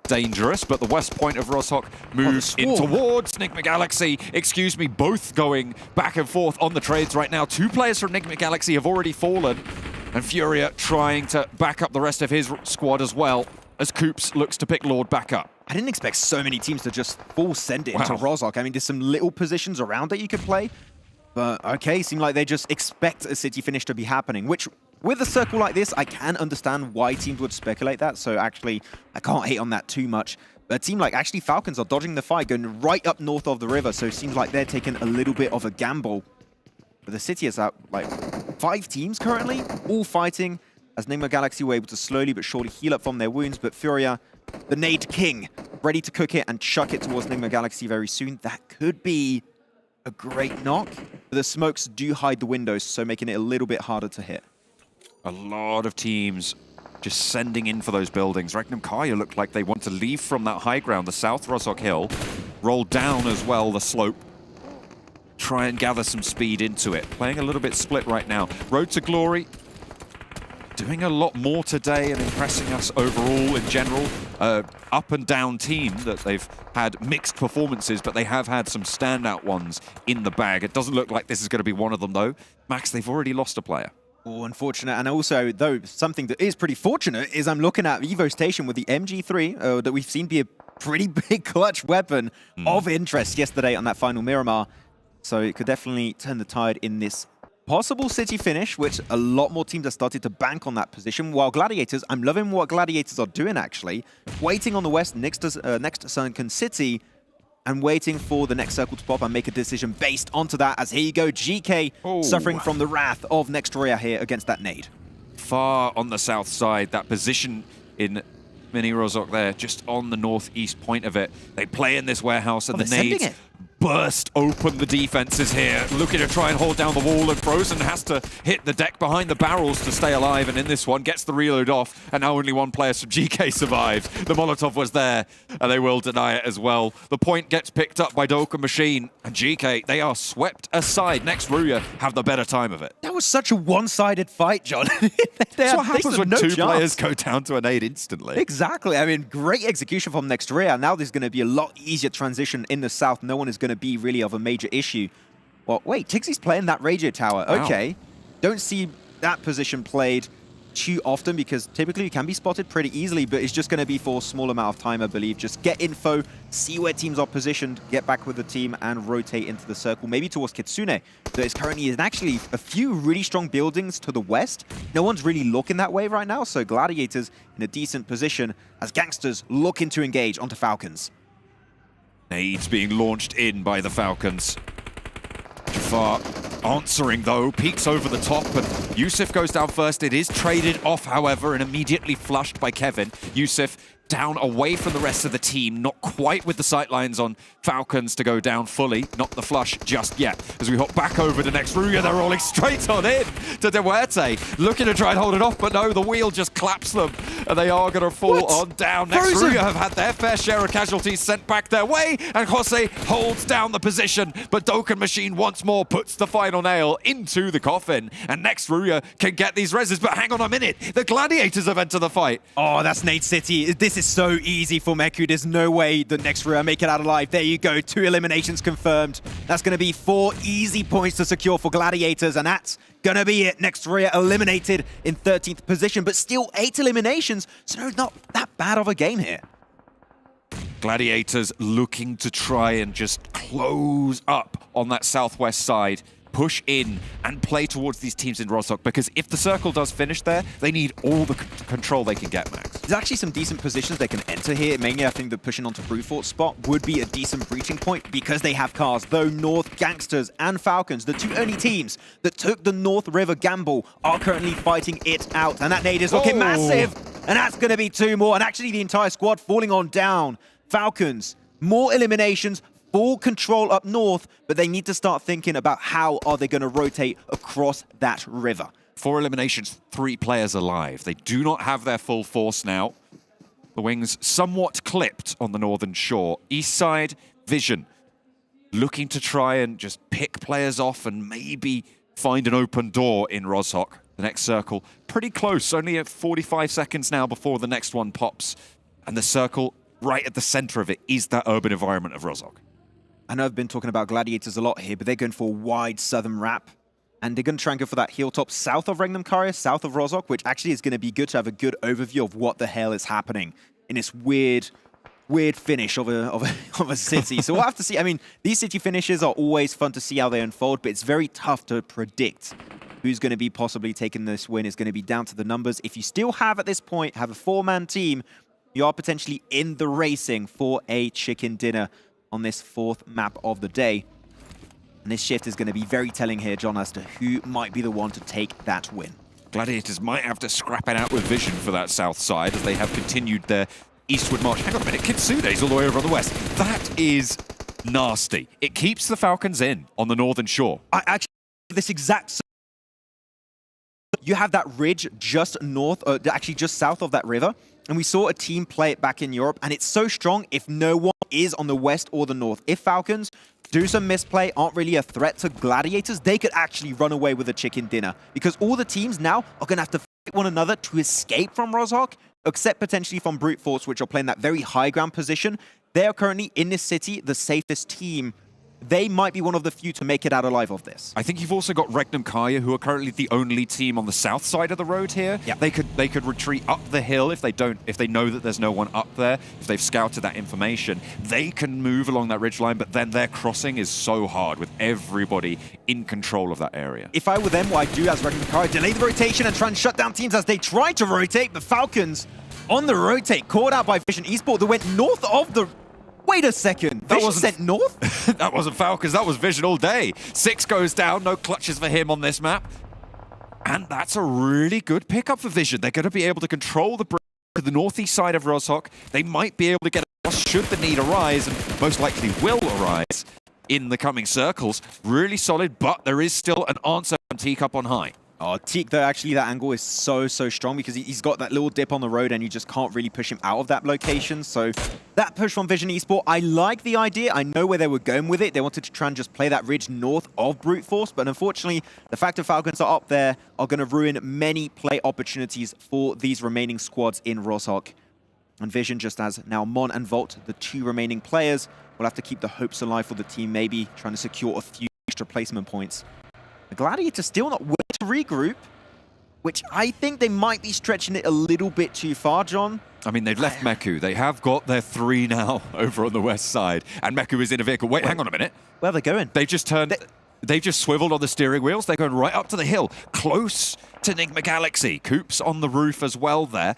dangerous, but the west point of Rozhok moves in towards NIGMA Galaxy. Excuse me, both going back and forth on the trades right now. 2 players from NIGMA Galaxy have already fallen, and FURIA trying to back up the rest of his squad as well, as Coops looks to pick Lord back up. I didn't expect so many teams to just full send it into Rozhok. I mean, there's some little positions around that you could play, but okay, seem like they just expect a city finish to be happening, which with a circle like this, I can understand why teams would speculate that, so actually, I can't hate on that too much. But a team like actually Falcons are dodging the fight, going right up north of the river, so it seems like they're taking a little bit of a gamble. But the city is out like 5 teams currently, all fighting, as NIGMA Galaxy were able to slowly but surely heal up from their wounds, but FURIA, the nade king, ready to cook it and chuck it towards NIGMA Galaxy very soon. That could be a great knock. The smokes do hide the windows, so making it a little bit harder to hit. A lot of teams just sending in for those buildings. REGNUM CARYA looked like they want to leave from that high ground, the South Rozhok Hill, roll down as well the slope, try and gather some speed into it. Playing a little bit split right now. Road to Glory, doing a lot more today and impressing us overall in general. Up and down team that they've had mixed performances, but they have had some standout ones in the bag. It doesn't look like this is going to be one of them, though. Max, they've already lost a player. Oh, unfortunate. And also, though, something that is pretty fortunate is I'm looking at Evo Station with the MG3 that we've seen be a pretty big clutch weapon of interest yesterday on that final Miramar. So it could definitely turn the tide in this possible city finish, which a lot more teams have started to bank on that position. While Gladiators, I'm loving what Gladiators are doing, actually. Waiting on the west next to Sunken City and waiting for the next circle to pop and make a decision based onto that. As here you go, GK suffering from the wrath of next RÜYA here against that nade. Far on the south side, that position in Mini Rozhok there, just on the northeast point of it. They play in this warehouse and the nades burst open the defenses here, looking to try and hold down the wall, and Frozen has to hit the deck behind the barrels to stay alive, and in this one gets the reload off, and now only 1 player from GK survives. The Molotov was there, and they will deny it as well. The point gets picked up by Doka Machine, and GK, they are swept aside. Next RÜYA have the better time of it. That was such a one-sided fight, John. That's what happens when 2 players go down to a nade instantly. Exactly. I mean, great execution from next RÜYA. Now there's going to be a lot easier transition in the south. No one is going to be really of a major issue. Well, wait, Tixie's playing that radio tower. Wow. Okay. Don't see that position played too often because typically you can be spotted pretty easily, but it's just going to be for a small amount of time, I believe. Just get info, see where teams are positioned, get back with the team, and rotate into the circle, maybe towards Kitsune. There is currently actually a few really strong buildings to the west. No one's really looking that way right now, so Gladiators in a decent position as GANGSTERS looking to engage onto Falcons. Nades being launched in by the Falcons. Jafar answering though, peeks over the top, and Yusuf goes down first. It is traded off, however, and immediately flushed by Kevin. Yusuf down away from the rest of the team, not quite with the sightlines on Falcons to go down fully, not the flush just yet. As we hop back over to next RÜYA, they're rolling straight on in to MUERTE, looking to try and hold it off, but no, the wheel just claps them, and they are going to fall on down. Next RÜYA have had their fair share of casualties sent back their way, and Jose holds down the position, but Dokkan Machine once more puts the final nail into the coffin, and next RÜYA can get these reses, but hang on a minute, the Gladiators have entered the fight. Oh, that's Nate City. This is so easy for Meku. There's no way the next RÜYA make it out alive. There you go, 2 eliminations confirmed. That's going to be 4 easy points to secure for Gladiators, and that's going to be it. Next RÜYA eliminated in 13th position, but still 8 eliminations, so no, not that bad of a game here. Gladiators looking to try and just close up on that southwest side, push in and play towards these teams in Rostock, because if the circle does finish there, they need all the control they can get, Max. There's actually some decent positions they can enter here. Mainly, I think the pushing onto Brute Force spot would be a decent breaching point because they have cars. Though North, GANGSTERS, and FALCONS, the 2 only teams that took the North River gamble, are currently fighting it out. And that nade is looking massive. And that's going to be 2 more. And actually, the entire squad falling on down. FALCONS, more eliminations, full control up north, but they need to start thinking about how are they going to rotate across that river. 4 eliminations, 3 players alive. They do not have their full force now. The wings somewhat clipped on the northern shore. East side, Vision looking to try and just pick players off and maybe find an open door in Rostock. The next circle, pretty close, only at 45 seconds now before the next one pops. And the circle right at the center of it is that urban environment of Rostock. I know I've been talking about Gladiators a lot here, but they're going for a wide southern wrap. And they're going to try and go for that hilltop south of REGNUM, CARYA, south of Rostock, which actually is going to be good to have a good overview of what the hell is happening in this weird finish of a city. So we'll have to see. I mean, these city finishes are always fun to see how they unfold, but it's very tough to predict who's going to be possibly taking this win. It's going to be down to the numbers. If you still have, at this point, have a 4-man team, you are potentially in the racing for a chicken dinner on this 4th map of the day. And this shift is going to be very telling here, John, as to who might be the one to take that win. Gladiators might have to scrap it out with Vision for that south side as they have continued their eastward march. Hang on a minute, Kitsune's all the way over on the west. That is nasty. It keeps the Falcons in on the northern shore. Actually, this exact... You have that ridge just north, actually just south of that river. And we saw a team play it back in Europe, and it's so strong if no one is on the west or the north. If Falcons do some misplay, aren't really a threat to Gladiators, they could actually run away with a chicken dinner. Because all the teams now are going to have to fight one another to escape from Rostock, except potentially from Brute Force, which are playing that very high ground position. They are currently, in this city, the safest team. They might be one of the few to make it out alive of this. I think you've also got REGNUM, CARYA, who are currently the only team on the south side of the road here. Yeah. They could retreat up the hill if they know that there's no one up there, if they've scouted that information. They can move along that ridgeline, but then their crossing is so hard with everybody in control of that area. If I were them, what I'd do as REGNUM, CARYA, delay the rotation and try and shut down teams as they try to rotate. The Falcons on the rotate, caught out by Vision Esports that went north of the... Wait a second, Vision sent north? That wasn't Falcons, that was Vision all day. 6 goes down, no clutches for him on this map. And that's a really good pickup for Vision. They're going to be able to control the northeast side of Rostock. They might be able to get across should the need arise, and most likely will arise in the coming circles. Really solid, but there is still an answer from Teacup on high. Oh, Teak, though, actually, that angle is so strong because he's got that little dip on the road and you just can't really push him out of that location. So that push from Vision Esports, I like the idea. I know where they were going with it. They wanted to try and just play that ridge north of Brute Force. But unfortunately, the fact that Falcons are up there are going to ruin many play opportunities for these remaining squads in Rostock. And Vision, just as now Mon and Volt, the 2 remaining players, will have to keep the hopes alive for the team, maybe trying to secure a few extra placement points. The Gladiators still not willing to regroup, which I think they might be stretching it a little bit too far, John. I mean, they've left Meku. They have got their 3 now over on the west side. And Meku is in a vehicle. Wait, hang on a minute. Where are they going? They just turned... They've just swiveled on the steering wheels. They're going right up to the hill, close to NIGMA Galaxy. Coop's on the roof as well there.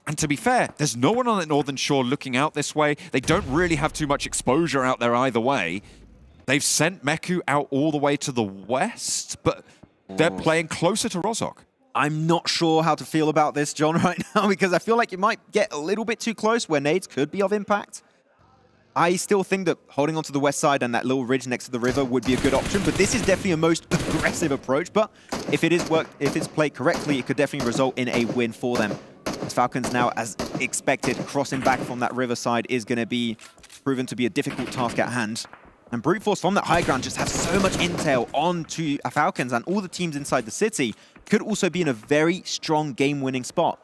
And to be fair, there's no one on the northern shore looking out this way. They don't really have too much exposure out there either way. They've sent Meku out all the way to the west, but they're playing closer to Rostock. I'm not sure how to feel about this, John, right now, because I feel like it might get a little bit too close where nades could be of impact. I still think that holding onto the west side and that little ridge next to the river would be a good option, but this is definitely a most aggressive approach. But if it's played correctly, it could definitely result in a win for them. As Falcons now, as expected, crossing back from that river side is going to be proven to be a difficult task at hand. And Brute Force from that high ground just have so much intel onto Falcons, and all the teams inside the city could also be in a very strong game-winning spot.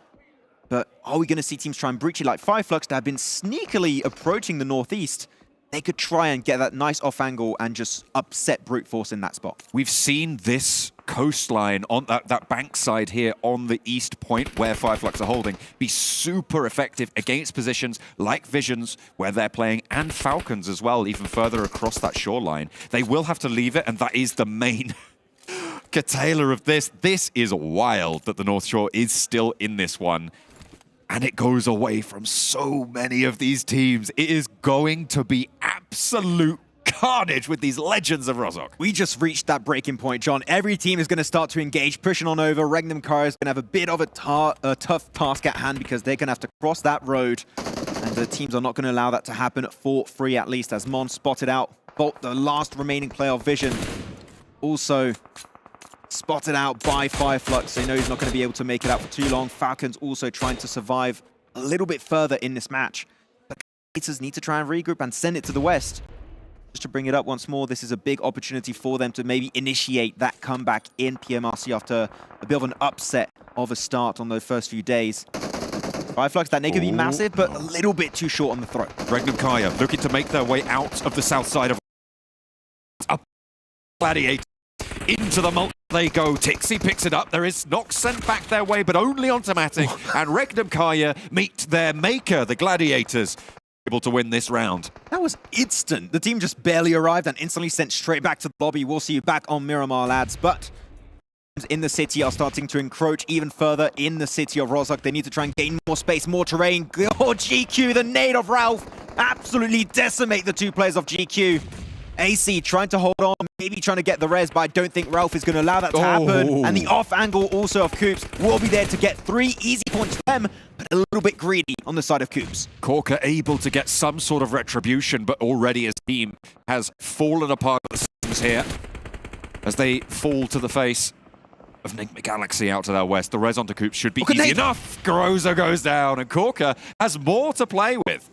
But are we going to see teams try and breach it like FLUX that have been sneakily approaching the northeast? They could try and get that nice off angle and just upset Brute Force in that spot. We've seen this coastline on that bank side here on the east point where FLUX are holding be super effective against positions like Visions where they're playing, and Falcons as well, even further across that shoreline. They will have to leave it, and that is the main curtailer of this. This is wild that the North Shore is still in this one. And it goes away from so many of these teams. It is going to be absolute carnage with these legends of Rozhok. We just reached that breaking point, John. Every team is going to start to engage, pushing on over. REGNUM CARYA is going to have a bit of a tough task at hand because they're going to have to cross that road. And the teams are not going to allow that to happen for free, at least, as Mon spotted out Bolt, the last remaining player of Vision. Also spotted out by FLUX, so you know he's not going to be able to make it out for too long. Falcons also trying to survive a little bit further in this match. But Gladiators need to try and regroup and send it to the west. Just to bring it up once more, this is a big opportunity for them to maybe initiate that comeback in PMRC after a bit of an upset of a start on those first few days. FLUX, that nade could be massive, but a little bit too short on the throw. REGNUM CARYA looking to make their way out of the south side of up Gladiator. Into the mult they go. Tixi picks it up. There is Nox sent back their way, but only on Tomatic. And REGNUM CARYA meet their maker, the Gladiators, able to win this round. That was instant. The team just barely arrived and instantly sent straight back to the lobby. We'll see you back on Miramar, lads. But in the city are starting to encroach even further in the city of Rozhok. They need to try and gain more space, more terrain. Oh, GQ, the nade of Ralph, absolutely decimate the two players of GQ. AC trying to hold on, maybe trying to get the res, but I don't think Ralph is going to allow that to happen. And the off angle also of Coops will be there to get 3 easy points for them, but a little bit greedy on the side of Coops. Corker able to get some sort of retribution, but already his team has fallen apart at the seams here as they fall to the face of NIGMA Galaxy out to their west. The res onto Coops should be easy enough. Groza goes down, and Corker has more to play with.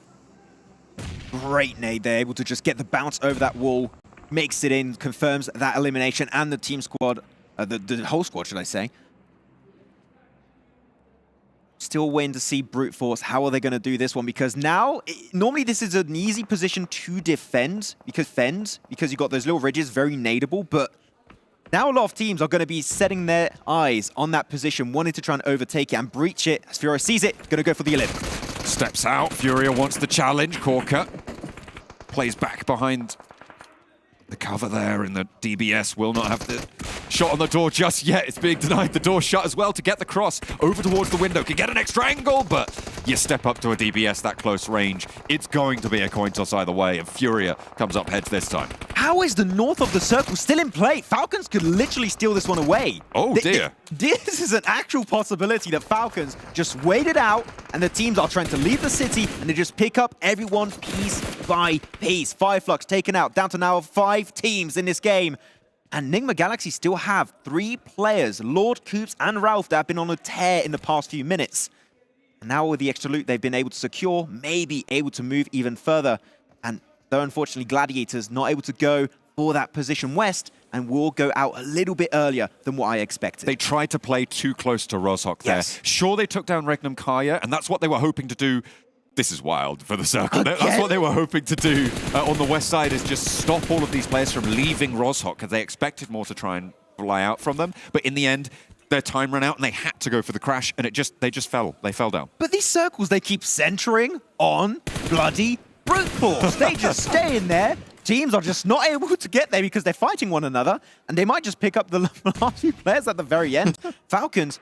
Great nade there, able to just get the bounce over that wall, makes it in, confirms that elimination, and the team squad, the whole squad, should I say. Still waiting to see Brute Force. How are they going to do this one? Because now, normally this is an easy position to defend, because you've got those little ridges, very nadeable, but now a lot of teams are going to be setting their eyes on that position, wanting to try and overtake it and breach it. As Furia sees it, going to go for the 11. Steps out. Furia wants the challenge. Corker plays back behind the cover there, and the DBS will not have the shot on the door just yet. It's being denied. The door shut as well to get the cross over towards the window. Can get an extra angle, but you step up to a DBS that close range. It's going to be a coin toss either way, and Furia comes up heads this time. How is the north of the circle still in play? Falcons could literally steal this one away. Oh, dear. This is an actual possibility that Falcons just waited out, and the teams are trying to leave the city, and they just pick up everyone piece by piece. FLUX taken out, down to now 5 teams in this game. And NIGMA Galaxy still have 3 players, Lord, Coops, and Ralph, that have been on a tear in the past few minutes. And now with the extra loot they've been able to secure, maybe able to move even further. And though unfortunately Gladiators not able to go for that position west, and will go out a little bit earlier than what I expected. They tried to play too close to Rozhok there. Yes. Sure, they took down REGNUM CARYA, and that's what they were hoping to do. This is wild for the circle. That's what they were hoping to do on the west side, is just stop all of these players from leaving Rozhok, because they expected more to try and fly out from them. But in the end, their time ran out, and they had to go for the crash, and they just fell. They fell down. But these circles, they keep centering on bloody Brute Force. They just stay in there. Teams are just not able to get there because they're fighting one another, and they might just pick up the last few players at the very end. Falcons,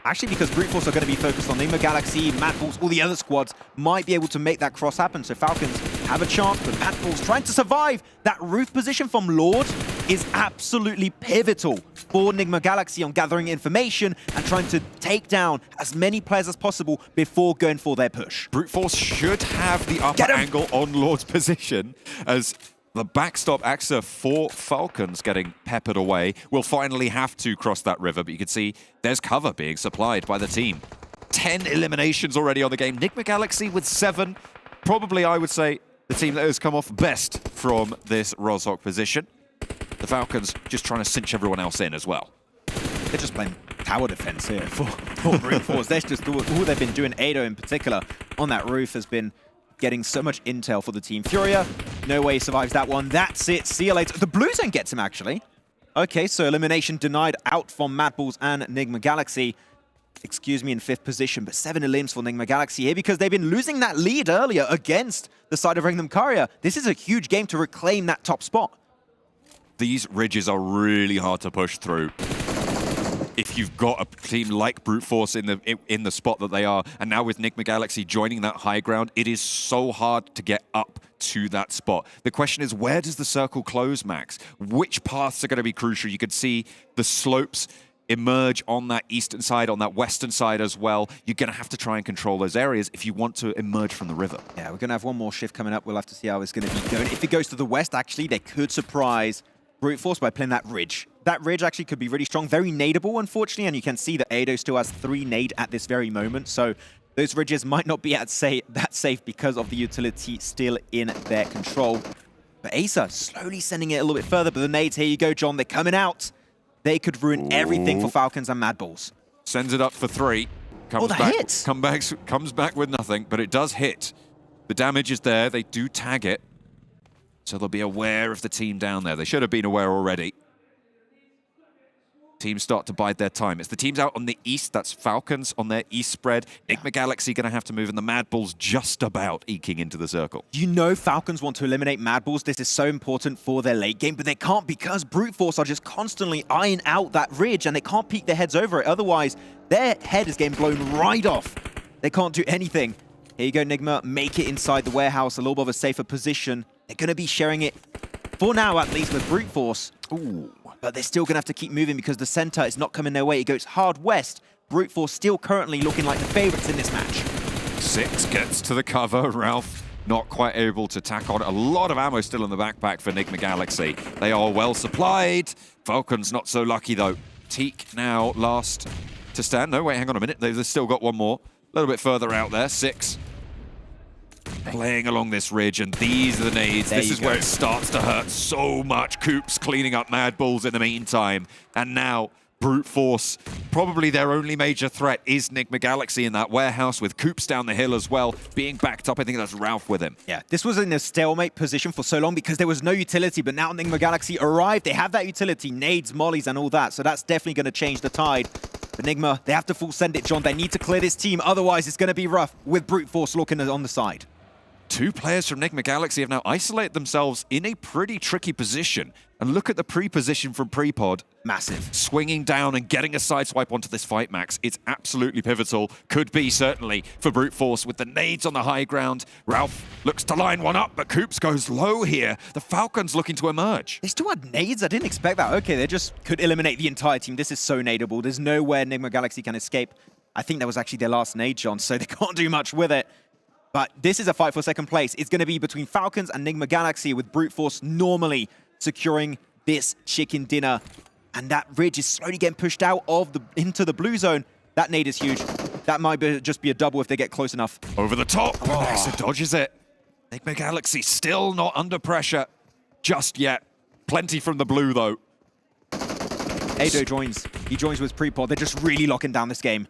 actually, because Brute Force are going to be focused on NIGMA Galaxy, MADBULLS, all the other squads might be able to make that cross happen. So Falcons have a chance, but MADBULLS trying to survive that roof position from Lord. is absolutely pivotal for NIGMA Galaxy on gathering information and trying to take down as many players as possible before going for their push. Brute Force should have the upper angle on Lord's position as the backstop AXA for Falcons getting peppered away. Will finally have to cross that river, but you can see there's cover being supplied by the team. 10 eliminations already on the game. NIGMA Galaxy with 7. Probably, I would say, the team that has come off best from this Rozhok position. The Falcons just trying to cinch everyone else in as well. They're just playing tower defense here for Brute Force. That's just all they've been doing. Ado in particular on that roof has been getting so much intel for the team. FURIA, no way he survives that one. That's it. See you later. The blue zone gets him, actually. Okay, so elimination denied out from MADBULLS and NIGMA Galaxy. Excuse me, in 5th position, but 7 elims for NIGMA Galaxy here because they've been losing that lead earlier against the side of REGNUM CARYA. This is a huge game to reclaim that top spot. These ridges are really hard to push through. If you've got a team like Brute Force in the spot that they are, and now with NIGMA Galaxy joining that high ground, it is so hard to get up to that spot. The question is, where does the circle close, Max? Which paths are going to be crucial? You can see the slopes emerge on that eastern side, on that western side as well. You're going to have to try and control those areas if you want to emerge from the river. Yeah, we're going to have one more shift coming up. We'll have to see how it's going to be going. If it goes to the west, actually, they could surprise Brute Force by playing that ridge. That ridge actually could be really strong, very nadeable, unfortunately, and you can see that Ado still has 3 nade at this very moment, so those ridges might not be that safe because of the utility still in their control. But Acer slowly sending it a little bit further, but the nades, here you go, John, they're coming out. They could ruin everything for Falcons and MADBULLS. Sends it up for 3. Comes that hits. Comes back with nothing, but it does hit. The damage is there. They do tag it. So they'll be aware of the team down there. They should have been aware already. Teams start to bide their time. It's the teams out on the east. That's Falcons on their east spread. NIGMA Galaxy going to have to move, and the MADBULLS just about eking into the circle. You know Falcons want to eliminate MADBULLS. This is so important for their late game, but they can't because Brute Force are just constantly eyeing out that ridge, and they can't peek their heads over it. Otherwise, their head is getting blown right off. They can't do anything. Here you go, NIGMA. Make it inside the warehouse, a little bit of a safer position. They're going to be sharing it, for now at least, with Brute Force. Ooh. But they're still going to have to keep moving because the center is not coming their way. It goes hard west. Brute Force still currently looking like the favorites in this match. 6 gets to the cover. Ralph not quite able to tack on. A lot of ammo still in the backpack for NIGMA Galaxy. They are well supplied. Falcons not so lucky though. Teak now last to stand. No, wait, hang on a minute. They've still got one more. A little bit further out there. 6. Playing along this ridge, and these are the nades. This is where it starts to hurt so much. Coops cleaning up MADBULLS in the meantime. And now Brute Force, probably their only major threat is NIGMA Galaxy in that warehouse with Coops down the hill as well, being backed up. I think that's Ralph with him. Yeah, this was in a stalemate position for so long because there was no utility, but now NIGMA Galaxy arrived. They have that utility, nades, mollies, and all that, so that's definitely going to change the tide. But NIGMA, they have to full send it, John. They need to clear this team, otherwise it's going to be rough with Brute Force looking on the side. 2 players from NIGMA Galaxy have now isolated themselves in a pretty tricky position. And look at the pre-position from Prepod. Massive. Swinging down and getting a sideswipe onto this fight, Max. It's absolutely pivotal. Could be, certainly, for Brute Force with the nades on the high ground. Ralph looks to line one up, but Coops goes low here. The Falcons looking to emerge. They still had nades? I didn't expect that. Okay, they just could eliminate the entire team. This is so nadeable. There's nowhere NIGMA Galaxy can escape. I think that was actually their last nade, John, so they can't do much with it. But this is a fight for second place. It's going to be between Falcons and NIGMA Galaxy, with Brute Force normally securing this chicken dinner. And that ridge is slowly getting pushed out of into the blue zone. That nade is huge. That might just be a double if they get close enough. Over the top. Nexa dodges it. NIGMA Galaxy still not under pressure just yet. Plenty from the blue, though. Ado joins. He joins with Prepod. They're just really locking down this game.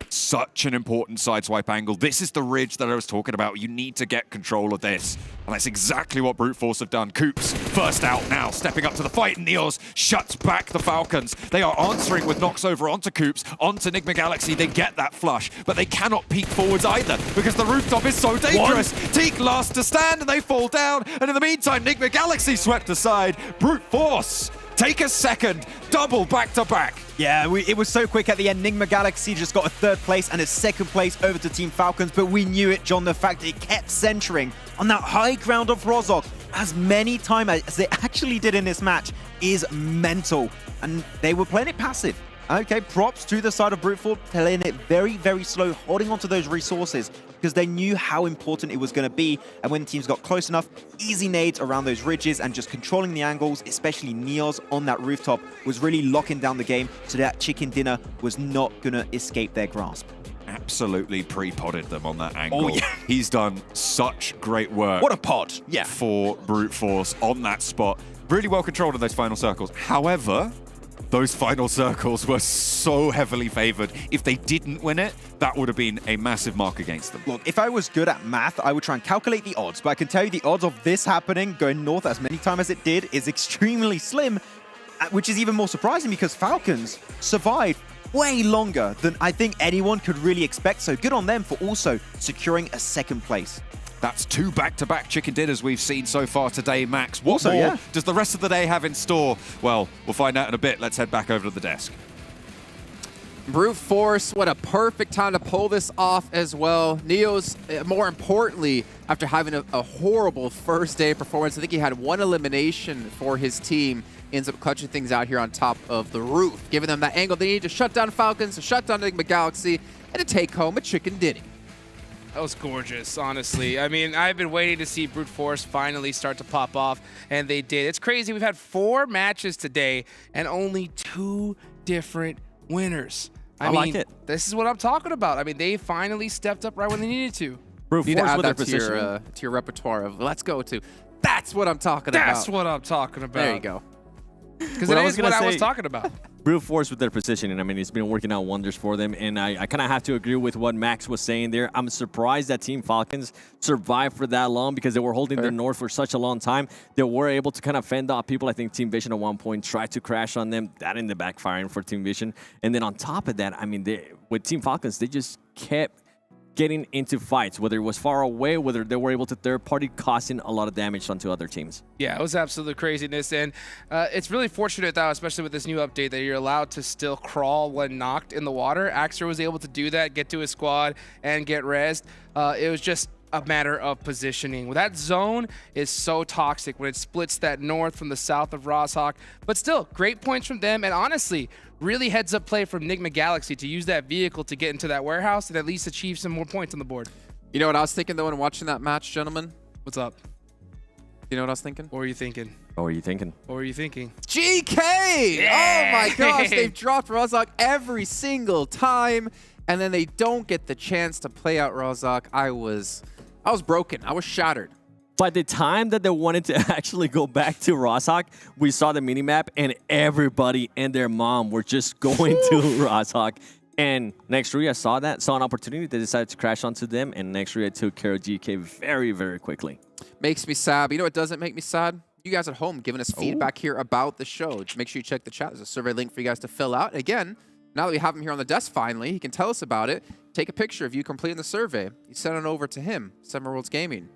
Such an important sideswipe angle. This is the ridge that I was talking about. You need to get control of this. And that's exactly what Brute Force have done. Coops, first out now, stepping up to the fight. Neos shuts back the Falcons. They are answering with knocks over onto Coops, onto NIGMA Galaxy. They get that flush, but they cannot peek forwards either because the rooftop is so dangerous. Teak last to stand and they fall down. And in the meantime, NIGMA Galaxy swept aside. Brute Force take a second, double back-to-back. Yeah, it was so quick at the end. NIGMA Galaxy just got a 3rd place and a 2nd place over to Team Falcons, but we knew it, John, the fact that it kept centering on that high ground of Rozhok. as many times as they actually did in this match is mental. And they were playing it passive. Okay, props to the side of Brute Force, playing it very, very slow, holding onto those resources because they knew how important it was going to be. And when teams got close enough, easy nades around those ridges and just controlling the angles, especially Neos on that rooftop, was really locking down the game so that chicken dinner was not going to escape their grasp. Absolutely pre-podded them on that angle. Oh, yeah. He's done such great work. What a pod. Yeah. For Brute Force on that spot. Really well controlled in those final circles. However, those final circles were so heavily favored. If they didn't win it, that would have been a massive mark against them. Look, if I was good at math, I would try and calculate the odds, but I can tell you the odds of this happening, going north as many times as it did, is extremely slim, which is even more surprising because Falcons survived way longer than I think anyone could really expect, so good on them for also securing a second place. That's 2 back-to-back chicken dinners we've seen so far today, Max. What Also, more yeah. does the rest of the day have in store? Well, we'll find out in a bit. Let's head back over to the desk. Brute Force, what a perfect time to pull this off as well. Neos, more importantly, after having a horrible first day performance, I think he had 1 elimination for his team, ends up clutching things out here on top of the roof, giving them that angle they need to shut down Falcons, to shut down NIGMA Galaxy, and to take home a chicken dinner. That was gorgeous, honestly. I mean, I've been waiting to see Brute Force finally start to pop off, and they did. It's crazy. We've had 4 matches today and only 2 different winners. I mean, like it. This is what I'm talking about. I mean, they finally stepped up right when they needed to. You need to add that to your repertoire of let's go to. That's what I'm talking about. That's what I'm talking about. There you go. Because that is what I was talking about. Brute Force with their positioning, I mean, it's been working out wonders for them. And I kind of have to agree with what Max was saying there. I'm surprised that Team Falcons survived for that long because they were holding the North for such a long time. They were able to kind of fend off people. I think Team Vision at one point tried to crash on them. That ended up backfiring for Team Vision. And then on top of that, I mean, with Team Falcons, they just kept getting into fights, whether it was far away, whether they were able to third-party, causing a lot of damage onto other teams. Yeah, it was absolute craziness, and it's really fortunate, though, especially with this new update, that you're allowed to still crawl when knocked in the water. Axer was able to do that, get to his squad, and get rezzed. It was just a matter of positioning. That zone is so toxic when it splits that north from the south of Rozhawk, but still, great points from them, and honestly, really heads-up play from NIGMA Galaxy to use that vehicle to get into that warehouse and at least achieve some more points on the board. You know what I was thinking, though, when watching that match, gentlemen? What's up? You know what I was thinking? What were you thinking? What were you thinking? What were you thinking? GK! Yeah! Oh my gosh, they've dropped Rozhawk every single time, and then they don't get the chance to play out Rozhawk. I was broken. I was shattered. By the time that they wanted to actually go back to Rozhawk, we saw the minimap, and everybody and their mom were just going to Rozhawk. And RÜYA saw that, saw an opportunity. They decided to crash onto them, and RÜYA took care of GK very, very quickly. Makes me sad. But you know what doesn't make me sad? You guys at home giving us feedback here about the show. Make sure you check the chat. There's a survey link for you guys to fill out. Again, now that we have him here on the desk finally, he can tell us about it. Take a picture of you completing the survey. You send it over to him, Summer Worlds Gaming,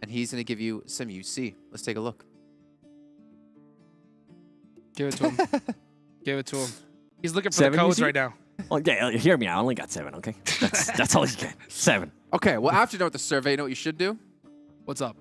and he's going to give you some UC. Let's take a look. Give it to him. Give it to him. He's looking for the codes right now. Well, yeah, hear me out. I only got 7, okay? That's all you get. 7. Okay, well, after you're done with the survey, you know what you should do? What's up?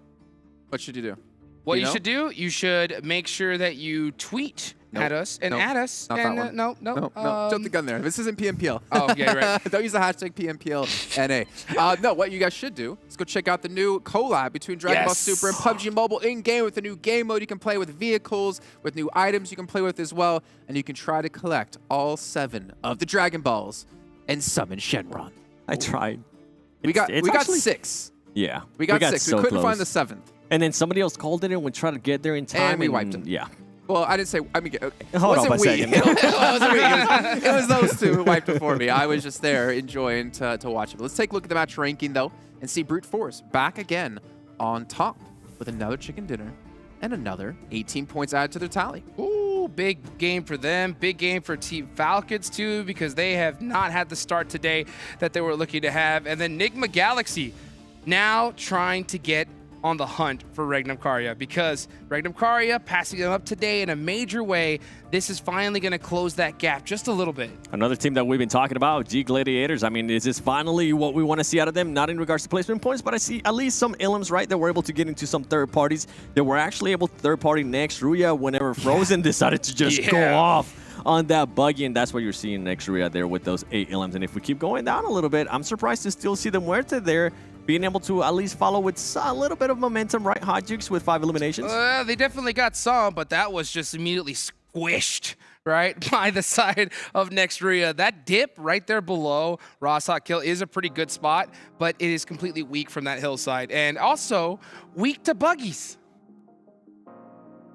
What should you do? What you should do, you should make sure that you tweet at us and add us. Not and, that one. No, jump the gun there. This isn't PMPL. Oh, yeah, right. Don't use the hashtag PMPLNA. No, what you guys should do is go check out the new collab between Dragon Ball Super and PUBG Mobile in-game with a new game mode you can play with vehicles, with new items you can play with as well, and you can try to collect all 7 of the Dragon Balls and summon Shenron. I tried. We got 6. Yeah. We got 6. So we couldn't close. find the 7th. And then somebody else called it and we tried to get there in time. And we wiped them. Yeah. Well, I didn't say. I mean, Hold on a second. It was those 2 who wiped it for me. I was just there enjoying to watch it. But let's take a look at the match ranking, though, and see Brute Force back again on top with another chicken dinner and another 18 points added to their tally. Ooh, big game for them. Big game for Team Falcons, too, because they have not had the start today that they were looking to have. And then NIGMA Galaxy now trying to get on the hunt for REGNUM CARYA, because REGNUM CARYA passing them up today in a major way. This is finally going to close that gap just a little bit. Another team that we've been talking about, G.GLADIATORS. I mean, is this finally what we want to see out of them? Not in regards to placement points, but I see at least some ilims, right, that were able to get into some third parties. They were actually able to third party next RÜYA whenever Frozen decided to just go off on that buggy, and that's what you're seeing next RÜYA there with those 8 ilims. And if we keep going down a little bit, I'm surprised to still see the MUERTE there being able to at least follow with a little bit of momentum, right, Hot Jukes, with 5 eliminations? They definitely got some, but that was just immediately squished, right, by the side of next RÜYA. That dip right there below Ross Hot Kill is a pretty good spot, but it is completely weak from that hillside. And also weak to buggies.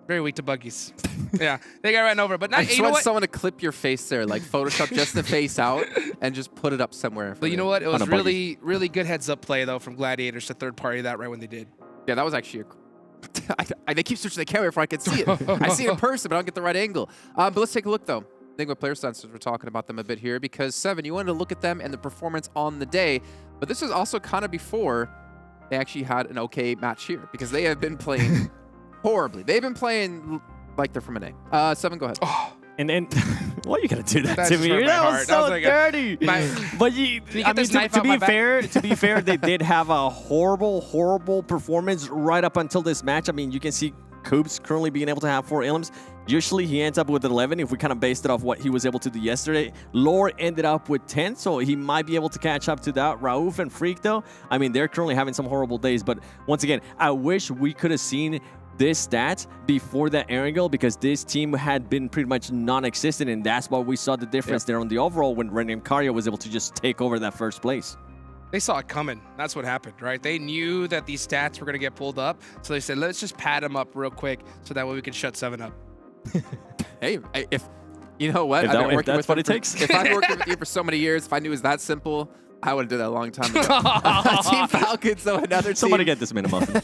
Very weak to buggies. Yeah, they got ran over. But not, I just want someone to clip your face there, like Photoshop just the face out and just put it up somewhere. But you know what? It was really, really good heads-up play, though, from Gladiators to third-party that right when they did. Yeah, that was actually they keep switching the camera before I can see it. I see it in person, but I don't get the right angle. But let's take a look, though. NIGMA player sensors, we're talking about them a bit here, because 7, you wanted to look at them and the performance on the day. But this is also kind of before they actually had an okay match here, because they have been playing horribly. They've been playing like they're from an A. 7, go ahead. And why are you gonna do that That's to me? That was so dirty. But I mean, to be fair, they did have a horrible performance right up until this match. I mean, you can see Coops currently being able to have 4 ilims. Usually he ends up with 11 if we kind of based it off what he was able to do yesterday. Lore ended up with 10, so he might be able to catch up to that. Rauf and Freak, though, I mean, they're currently having some horrible days. But once again, I wish we could have seen this stats before that Erangel, because this team had been pretty much non-existent, and that's why we saw the difference there on the overall when REGNUM CARYA was able to just take over that first place. They saw it coming. That's what happened, right? They knew that these stats were going to get pulled up, so they said, let's just pad them up real quick so that way we can shut 7 up. Hey, if you know what? If that's what it takes. If I've worked with you for so many years, if I knew it was that simple, I would have done that a long time ago. Team Falcons, though, another team. Somebody get this man a muffin.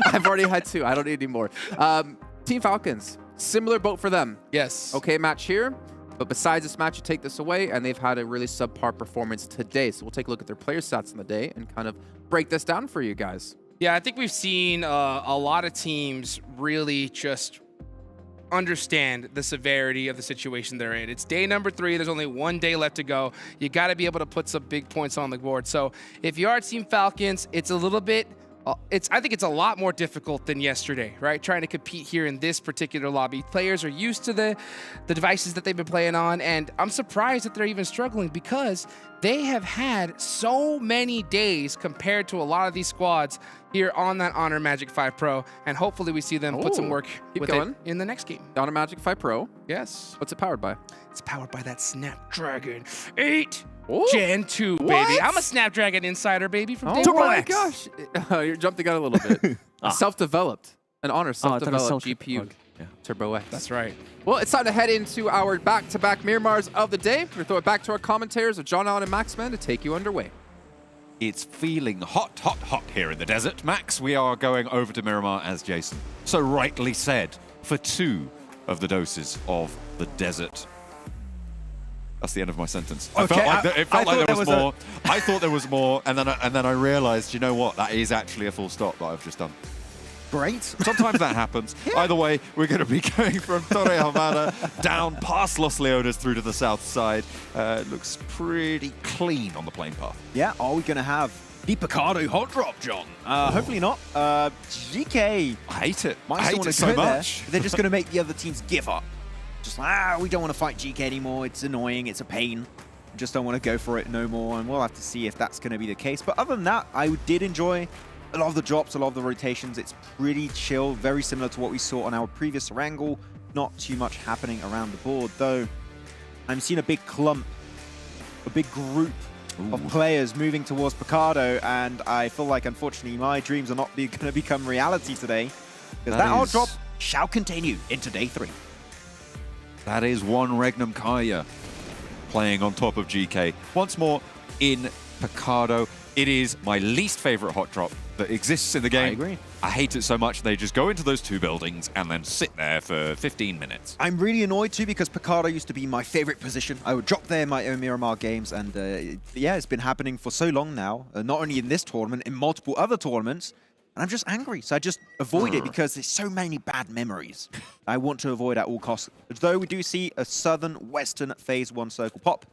I've already had 2. I don't need any more. Team Falcons, similar boat for them. Yes. Okay, match here. But besides this match, you take this away, and they've had a really subpar performance today. So we'll take a look at their player stats on the day and kind of break this down for you guys. Yeah, I think we've seen a lot of teams really just understand the severity of the situation they're in. It's day number 3. There's only 1 day left to go. You got to be able to put some big points on the board. So if you are Team Falcons, it's a little bit, I think it's a lot more difficult than yesterday, right? Trying to compete here in this particular lobby. Players are used to the devices that they've been playing on, and I'm surprised that they're even struggling because they have had so many days compared to a lot of these squads here on that Honor Magic 5 Pro, and hopefully we see them put some work with it in the next game. Honor Magic 5 Pro? Yes. What's it powered by? It's powered by that Snapdragon 8 Gen 2, baby. I'm a Snapdragon insider, baby, from day 1. Oh my gosh. You're jumping the gun a little bit. Self-developed. An Honor self-developed GPU. Turbo X. That's right. Well, it's time to head into our back-to-back Miramars of the day. We're going to throw it back to our commentators of John Allen and Maxman to take you underway. It's feeling hot here in the desert. Max, we are going over to Miramar, as Jason so rightly said, for 2 of the doses of the desert. That's the end of my sentence. Okay, It felt like there was more. I thought there was more, and then I realized, you know what? That is actually a full stop that I've just done. Great. Sometimes that happens. Either way, we're going to be going from Torre Ahumada down past Los Leones through to the south side. It looks pretty clean on the plane path. Yeah, are we going to have the Picardo hot drop, John? Hopefully not. GK. I hate it. I hate it so much. They're just going to make the other teams give up. Just like, we don't want to fight GK anymore. It's annoying. It's a pain. Just don't want to go for it no more. And we'll have to see if that's going to be the case. But other than that, I did enjoy a lot of the drops, a lot of the rotations. It's pretty chill, very similar to what we saw on our previous wrangle. Not too much happening around the board, though. I'm seeing a big clump, a big group of players moving towards Picardo, and I feel like, unfortunately, my dreams are not going to become reality today. Because that hard drop shall continue into day 3. That is one REGNUM CARYA playing on top of GK. Once more in Picardo. It is my least favorite hot drop that exists in the game. I agree. I hate it so much. They just go into those 2 buildings and then sit there for 15 minutes. I'm really annoyed too because Picardo used to be my favorite position. I would drop there in my own Miramar games, and yeah, it's been happening for so long now. Not only in this tournament, in multiple other tournaments. And I'm just angry, so I just avoid it because there's so many bad memories I want to avoid at all costs. Though we do see a southern-western phase 1 circle pop.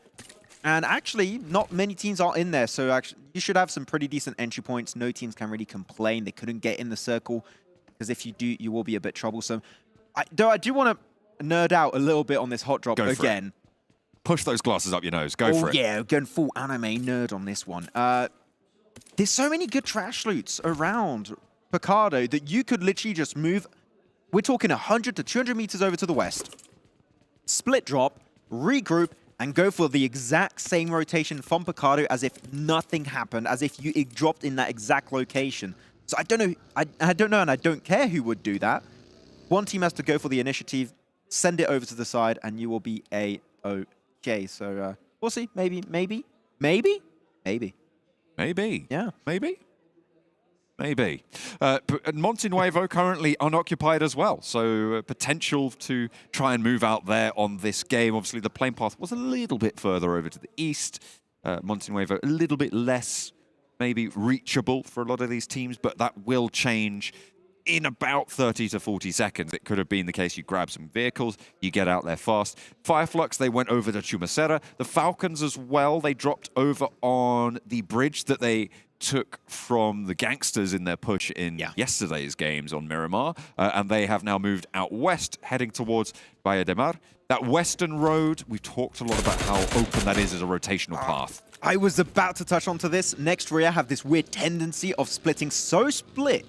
And actually, not many teams are in there, so actually, you should have some pretty decent entry points. No teams can really complain they couldn't get in the circle, because if you do, you will be a bit troublesome. Though I do want to nerd out a little bit on this hot drop again. Push those glasses up your nose. Go for it. Yeah, going full anime nerd on this one. There's so many good trash loots around Picardo that you could literally just move. We're talking 100 to 200 meters over to the west, split drop, regroup, and go for the exact same rotation from Picardo as if nothing happened, as if you dropped in that exact location. So I don't know. I don't know, and I don't care who would do that. One team has to go for the initiative, send it over to the side, and you will be A-OK. So we'll see. Maybe. Yeah. Maybe. Monte Nuevo currently unoccupied as well, so potential to try and move out there on this game. Obviously, the plane path was a little bit further over to the east. Monte Nuevo a little bit less maybe reachable for a lot of these teams, but that will change in about 30 to 40 seconds. It could have been the case you grab some vehicles, you get out there fast. FLUX, they went over to Chumacera. The Falcons as well, they dropped over on the bridge that they took from the GANGSTERS in their push in yesterday's games on Miramar, and they have now moved out west, heading towards Valle de Mar. That western road, we've talked a lot about how open that is as a rotational path. I was about to touch onto this. Next, RÜYA have this weird tendency of splitting so split.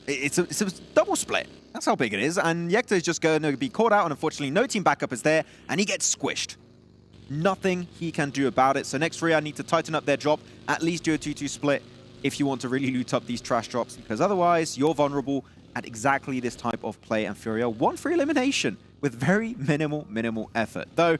It's a double split. That's how big it is. And Yekta is just going to be caught out, and unfortunately no team backup is there, and he gets squished. Nothing he can do about it. So next RÜYA need to tighten up their drop, at least do a 2-2 split if you want to really loot up these trash drops, because otherwise you're vulnerable at exactly this type of play. And Furia won free elimination with very minimal effort. Though,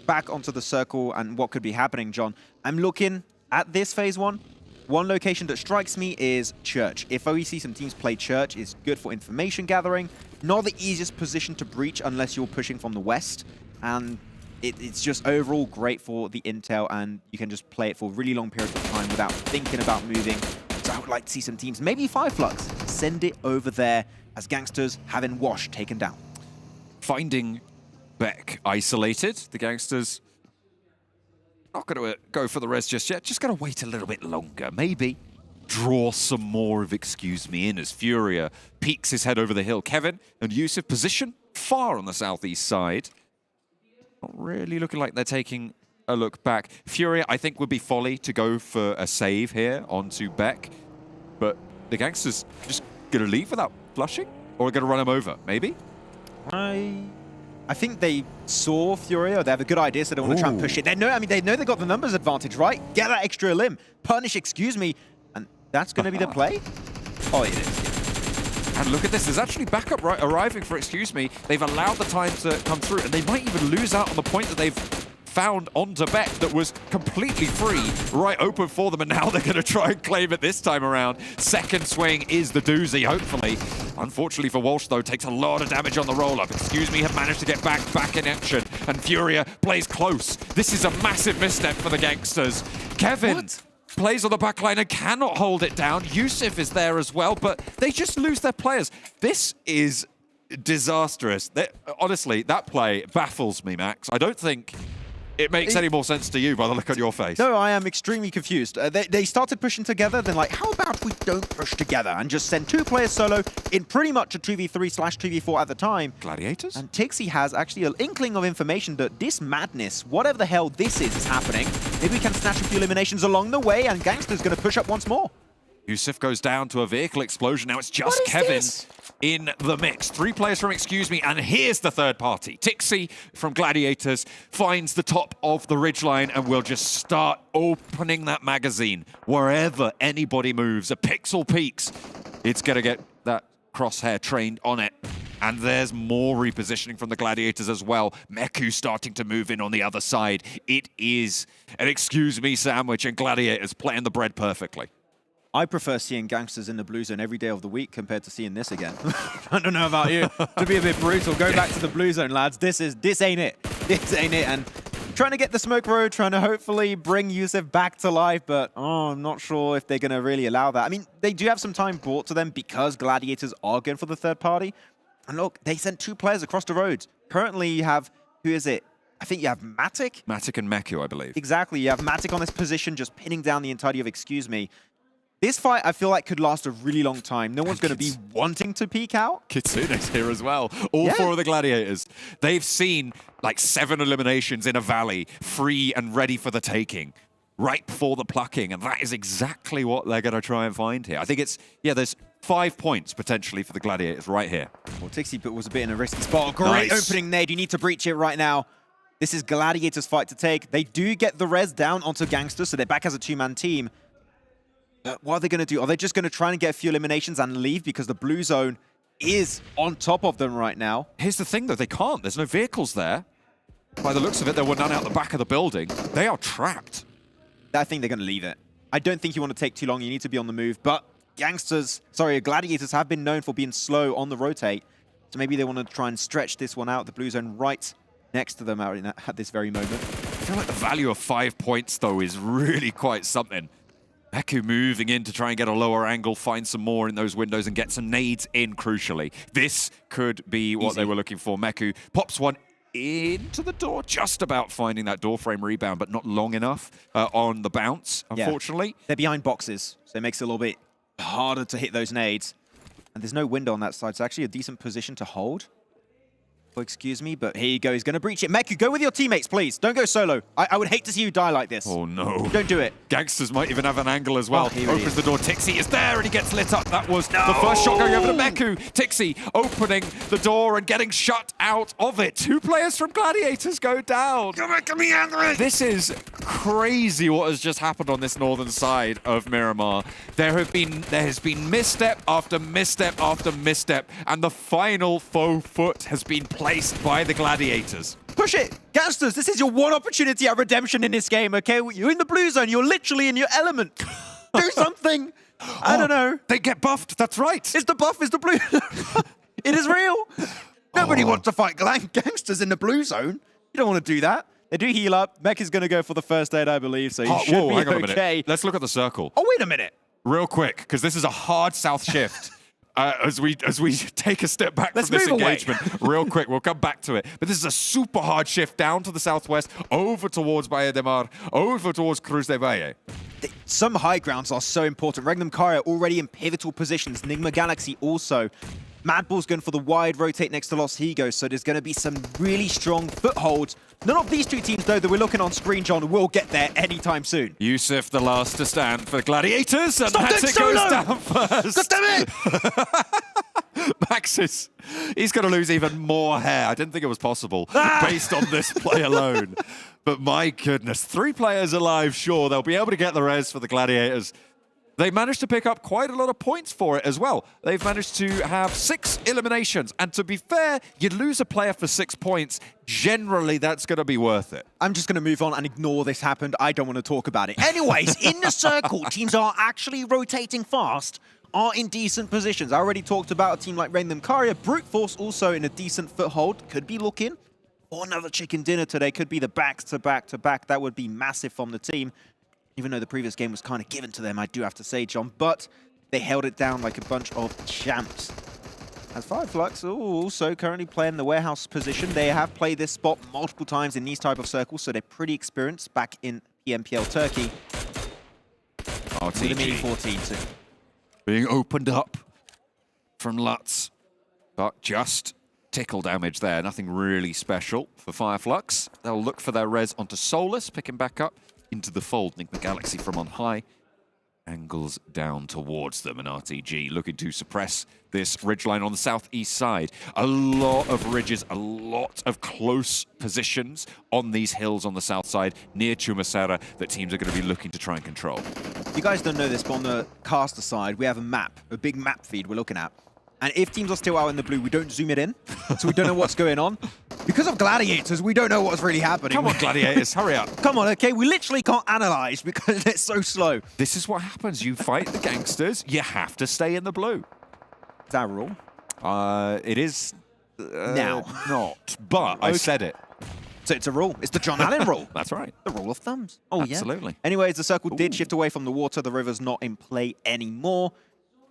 back onto the circle and what could be happening, John. I'm looking at this phase 1. One location that strikes me is Church. If we see some teams play Church, it's good for information gathering. Not the easiest position to breach unless you're pushing from the west. And it's just overall great for the intel, and you can just play it for really long periods of time without thinking about moving. So I would like to see some teams, maybe FLUX, send it over there as GANGSTERS having Wash taken down. Finding Beck isolated. The GANGSTERS not going to go for the res just yet. Just going to wait a little bit longer. Maybe draw some more of Excuse Me in as Furia peeks his head over the hill. Kevin and Yusuf position far on the southeast side. Not really looking like they're taking a look back. Furia, I think, would be folly to go for a save here onto Beck. But the GANGSTERS just going to leave without flushing? Or going to run him over, maybe? I think they saw Furia. They have a good idea, so they want to try and push it. They know they got the numbers advantage, right? Get that extra limb. Punish Excuse Me. And that's going to be the play? Oh, it is. And look at this. There's actually backup arriving for Excuse Me. They've allowed the time to come through, and they might even lose out on the point that they've found onto Beck that was completely free, right open for them, and now they're going to try and claim it this time around. Second swing is the doozy, hopefully. Unfortunately for Walsh, though, takes a lot of damage on the roll-up. Excuse Me have managed to get back in action, and Furia plays close. This is a massive misstep for the GANGSTERS. Kevin plays on the back line and cannot hold it down. Yusuf is there as well, but they just lose their players. This is disastrous. Honestly, that play baffles me, Max. I don't think it makes any more sense to you by the look on your face. No, I am extremely confused. They started pushing together, then like, how about we don't push together and just send 2 players solo in pretty much a 2v3/2v4 at the time. Gladiators? And Tixi has actually an inkling of information that this madness, whatever the hell this is happening. Maybe we can snatch a few eliminations along the way, and GANGSTERS going to push up once more. Yusuf goes down to a vehicle explosion. Now it's just Kevin in the mix. 3 players from Excuse Me, and here's the third party. Tixi from Gladiators finds the top of the ridgeline and will just start opening that magazine wherever anybody moves. A pixel peaks. It's going to get that crosshair trained on it. And there's more repositioning from the Gladiators as well. Meku starting to move in on the other side. It is an Excuse Me sandwich, and Gladiators playing the bread perfectly. I prefer seeing GANGSTERS in the blue zone every day of the week compared to seeing this again. I don't know about you. To be a bit brutal, go back to the blue zone, lads. This ain't it. This ain't it. And Trying to get the smoke road, trying to hopefully bring Yusuf back to life, but I'm not sure if they're going to really allow that. I mean, they do have some time brought to them because Gladiators are going for the third party. And look, they sent 2 players across the roads. Currently, you have, who is it? I think you have Matic. Matic and Meku, I believe. Exactly. You have Matic on this position, just pinning down the entirety of Excuse Me. This fight, I feel like, could last a really long time. No one's going to be wanting to peek out. Kitsune's here as well. All 4 of the Gladiators. They've seen like 7 eliminations in a valley, free and ready for the taking, right before the plucking. And that is exactly what they're going to try and find here. I think it's, yeah, there's 5 points potentially for the Gladiators right here. Well, Tixie was a bit in a risky spot. Great opening nade. You need to breach it right now. This is Gladiators' fight to take. They do get the res down onto GANGSTERS, so they're back as a 2-man team. But what are they going to do? Are they just going to try and get a few eliminations and leave because the blue zone is on top of them right now? Here's the thing, though. They can't. There's no vehicles there. By the looks of it, there were none out the back of the building. They are trapped. I think they're going to leave it. I don't think you want to take too long. You need to be on the move. But Gladiators have been known for being slow on the rotate. So maybe they want to try and stretch this one out. The blue zone right next to them out at this very moment. I feel like the value of 5 points, though, is really quite something. Meku moving in to try and get a lower angle, find some more in those windows and get some nades in, crucially. This could be what they were looking for. Meku pops one into the door, just about finding that door frame rebound, but not long enough on the bounce, unfortunately. Yeah. They're behind boxes, so it makes it a little bit harder to hit those nades. And there's no window on that side, so actually a decent position to hold. Oh, excuse me, but here you go. He's going to breach it. Meku, go with your teammates, please. Don't go solo. I would hate to see you die like this. Oh, no. Don't do it. GANGSTERS might even have an angle as well. Oh, opens the door. Tixie is there, and he gets lit up. That was the first shot going over to Meku. Tixie opening the door and getting shut out of it. 2 players from Gladiators go down. You're making me angry. This is crazy what has just happened on this northern side of Miramar. There has been misstep after misstep after misstep, and the final faux foot has been placed by the Gladiators. Push it! GANGSTERS, this is your one opportunity at redemption in this game, okay? You're in the blue zone. You're literally in your element. Do something. I don't know. They get buffed. That's right. It's the buff. It's the blue. It is real. Nobody wants to fight GANGSTERS in the blue zone. You don't want to do that. They do heal up. Mech is going to go for the first aid, I believe, so he should be hang on a okay. minute. Let's look at the circle. Oh, wait a minute. Real quick, because this is a hard south shift. As we take a step back from this engagement, real quick, we'll come back to it. But this is a super hard shift down to the southwest, over towards Valle de Mar, over towards Cruz de Valle. Some high grounds are so important. REGNUM CARYA already in pivotal positions. NIGMA Galaxy also. MADBULLS going for the wide rotate next to Los Higos, so there's going to be some really strong footholds. None of these 2 teams, though, that we're looking on screen, John, will get there anytime soon. Yusuf, the last to stand for Gladiators, and Matic goes down first. God damn it! Maxis, he's going to lose even more hair. I didn't think it was possible based on this play alone. But my goodness, 3 players alive, sure. They'll be able to get the res for the Gladiators. They managed to pick up quite a lot of points for it as well. They've managed to have 6 eliminations. And to be fair, you'd lose a player for 6 points. Generally, that's going to be worth it. I'm just going to move on and ignore this happened. I don't want to talk about it. Anyways, in the circle, teams are actually rotating fast, are in decent positions. I already talked about a team like REGNUM CARYA. Brute Force also in a decent foothold. Could be looking for another chicken dinner today. Could be the back-to-back-to-back. That would be massive from the team. Even though the previous game was kind of given to them, I do have to say, John. But they held it down like a bunch of champs. As far as FLUX, also currently playing the warehouse position. They have played this spot multiple times in these type of circles, so they're pretty experienced back in PMPL Turkey. RTG. With a mini 14 too. Being opened up from Lutz. But just tickle damage there. Nothing really special for FLUX. They'll look for their res onto Solus, pick him back up into the fold. NIGMA Galaxy from on high. Angles down towards them, and RTG looking to suppress this ridgeline on the southeast side. A lot of ridges, a lot of close positions on these hills on the south side near Chumasera that teams are going to be looking to try and control. You guys don't know this, but on the caster side, we have a map, a big map feed we're looking at. And if teams are still out in the blue, we don't zoom it in, so we don't know what's going on. Because of Gladiators, we don't know what's really happening. Come on, Gladiators, hurry up. Come on, okay? We literally can't analyze because it's so slow. This is what happens. You fight the GANGSTERS, you have to stay in the blue. Is that a rule? It is now. Not, but I said it. So it's a rule. It's the John Allen rule. That's right. The rule of thumbs. Oh, Absolutely. Yeah. Anyways, the circle did shift away from the water. The river's not in play anymore.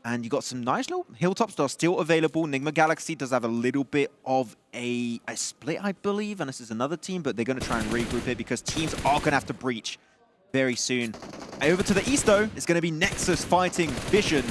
And you got some nice little hilltops that are still available. NIGMA Galaxy does have a little bit of a split, I believe. And this is another team, but they're going to try and regroup it because teams are going to have to breach very soon. Over to the east, though, it's going to be Nexus fighting Vision.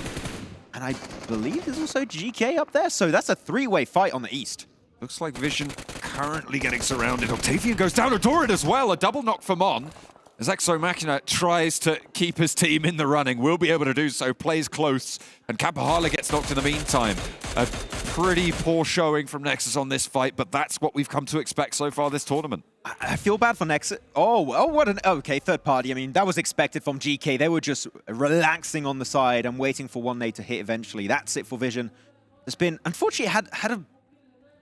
And I believe there's also GK up there. So that's a three-way fight on the east. Looks like Vision currently getting surrounded. Octavian goes down, Adoran as well. A double knock for Mon. As Exo Machina tries to keep his team in the running, will be able to do so, plays close, and Kapahala gets knocked in the meantime. A pretty poor showing from Nexus on this fight, but that's what we've come to expect so far this tournament. I feel bad for Nexus. Oh, well, what an... Okay, third party. I mean, that was expected from GK. They were just relaxing on the side and waiting for one nade to hit eventually. That's it for Vision. It's been... Unfortunately, had a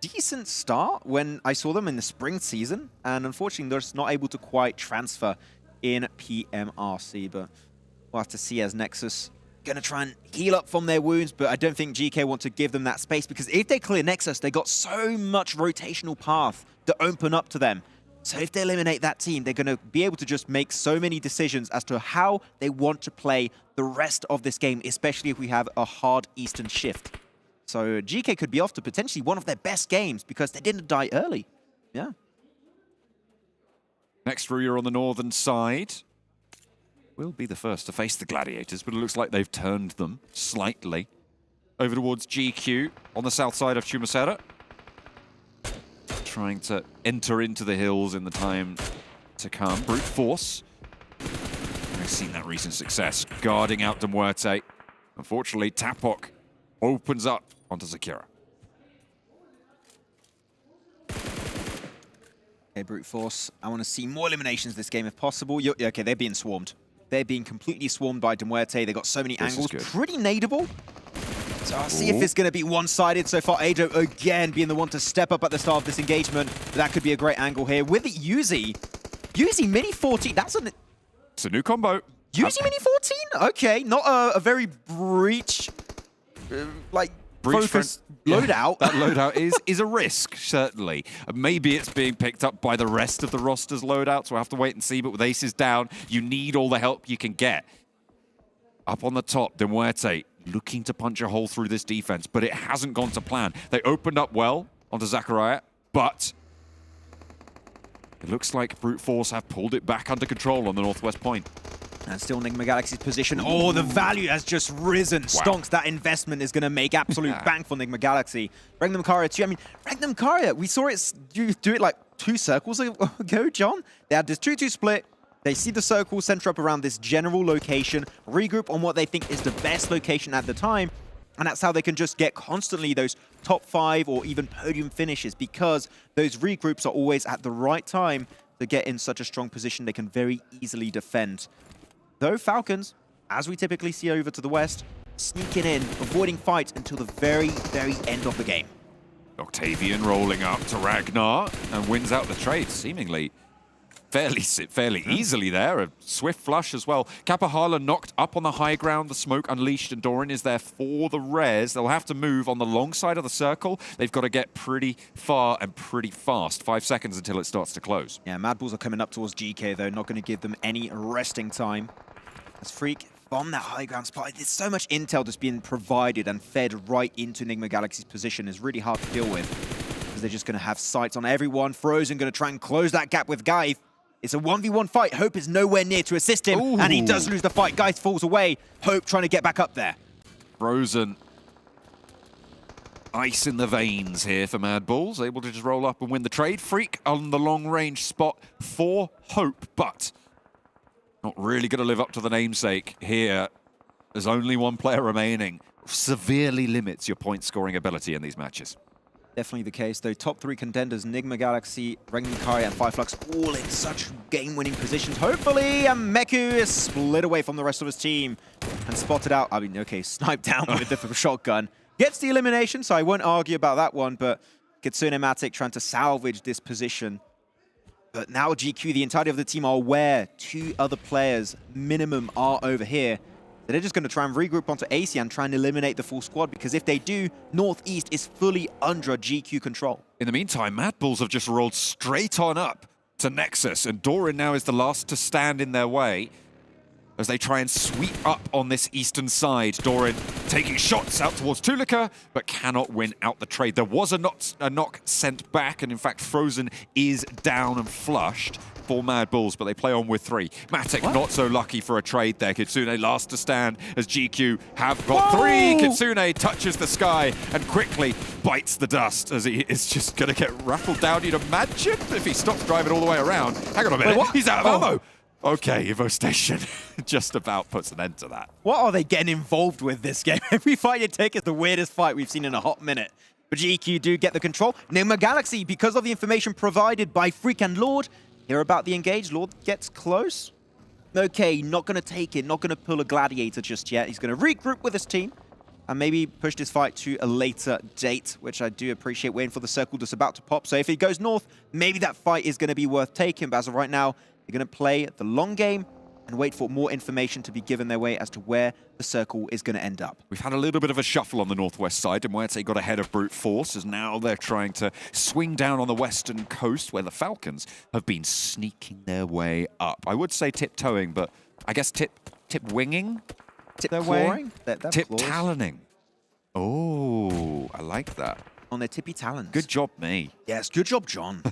decent start when I saw them in the spring season, and unfortunately, they're just not able to quite transfer in PMRC, but we'll have to see as Nexus going to try and heal up from their wounds, but I don't think GK want to give them that space because if they clear Nexus, they got so much rotational path to open up to them. So if they eliminate that team, they're going to be able to just make so many decisions as to how they want to play the rest of this game, especially if we have a hard Eastern shift. So GK could be off to potentially one of their best games because they didn't die early. Yeah. Next RÜYA on the northern side will be the first to face the Gladiators, but it looks like they've turned them slightly over towards GQ on the south side of Chumasera. Trying to enter into the hills in the time to come. Brute Force. I've seen that recent success. Guarding out MUERTE. Unfortunately, Tapok opens up onto Zakira. Okay, Brute Force. I want to see more eliminations this game if possible. Okay, they're being swarmed. They're being completely swarmed by MUERTE. They got so many angles. Pretty nadeable. So I'll see if it's going to be one-sided. So far, Ado again being the one to step up at the start of this engagement. That could be a great angle here. With it, Yuzi. Yuzi Mini 14. It's a new combo. Yuzi Mini 14? Okay, not a very breach, focused loadout. That loadout is a risk, certainly. Maybe it's being picked up by the rest of the roster's loadouts. We'll have to wait and see, but with aces down, you need all the help you can get. Up on the top, MUERTE looking to punch a hole through this defense, but it hasn't gone to plan. They opened up well onto Zachariah, but it looks like Brute Force have pulled it back under control on the northwest point. And still NIGMA Galaxy's position. Oh, the value has just risen. Wow. Stonks, that investment is going to make absolute bang for NIGMA Galaxy. REGNUM CARYA too. I mean, REGNUM CARYA, we saw it do it like 2 circles ago, John. They had this 2-2 split. They see the circle center up around this general location, regroup on what they think is the best location at the time, and that's how they can just get constantly those top 5 or even podium finishes because those regroups are always at the right time to get in such a strong position they can very easily defend. Though Falcons, as we typically see over to the west, sneaking in, avoiding fights until the very, very end of the game. Octavian rolling up to Ragnar and wins out the trade, seemingly fairly easily there. A swift flush as well. Kapahala knocked up on the high ground. The smoke unleashed, and Doran is there for the res. They'll have to move on the long side of the circle. They've got to get pretty far and pretty fast. 5 seconds until it starts to close. Yeah, MADBULLS are coming up towards GK, though. Not going to give them any resting time. As Freak bomb that high ground spot. There's so much intel that's being provided and fed right into NIGMA Galaxy's position. Is really hard to deal with because they're just going to have sights on everyone. Frozen going to try and close that gap with Guy. It's a 1v1 fight. Hope is nowhere near to assist him, and he does lose the fight. Guy falls away. Hope trying to get back up there. Frozen. Ice in the veins here for MADBULLS. Able to just roll up and win the trade. Freak on the long-range spot for Hope, but not really going to live up to the namesake here. There's only one player remaining. Severely limits your point-scoring ability in these matches. Definitely the case, though. Top 3 contenders, NIGMA Galaxy, REGNUM CARYA, and FLUX, all in such game-winning positions. Hopefully, Meku is split away from the rest of his team and spotted out. I mean, okay, sniped down with the shotgun. Gets the elimination, so I won't argue about that one, but Kitsune Matic trying to salvage this position. But now GQ, the entirety of the team are aware 2 other players minimum are over here. So they're just going to try and regroup onto AC and try and eliminate the full squad, because if they do, Northeast is fully under GQ control. In the meantime, MADBULLS have just rolled straight on up to NEXUS, and Doran now is the last to stand in their way as they try and sweep up on this eastern side. Doran taking shots out towards Tulika, but cannot win out the trade. There was a knock sent back, and in fact, Frozen is down and flushed for MADBULLS, but they play on with 3. Matic not so lucky for a trade there. Kitsune last to stand as GQ have got 3. Kitsune touches the sky and quickly bites the dust as he is just going to get rattled down. You'd imagine if he stops driving all the way around. Hang on a minute, he's out of ammo. Okay, Evo Station just about puts an end to that. What are they getting involved with this game? Every fight you take is the weirdest fight we've seen in a hot minute. But GQ do get the control. NIGMA Galaxy, because of the information provided by Freak and Lord, hear about the engage. Lord gets close. Okay, not going to take it, not going to pull a Gladiator just yet. He's going to regroup with his team and maybe push this fight to a later date, which I do appreciate, waiting for the circle that's about to pop. So if he goes north, maybe that fight is going to be worth taking. But as of right now, they're going to play the long game and wait for more information to be given their way as to where the circle is going to end up. We've had a little bit of a shuffle on the northwest side, and MUERTE got ahead of Brute Force, as now they're trying to swing down on the western coast, where the Falcons have been sneaking their way up. I would say tiptoeing, but I guess tip winging their way? Tip taloning. Oh, I like that. On their tippy talons. Good job, me. Yes, good job, John.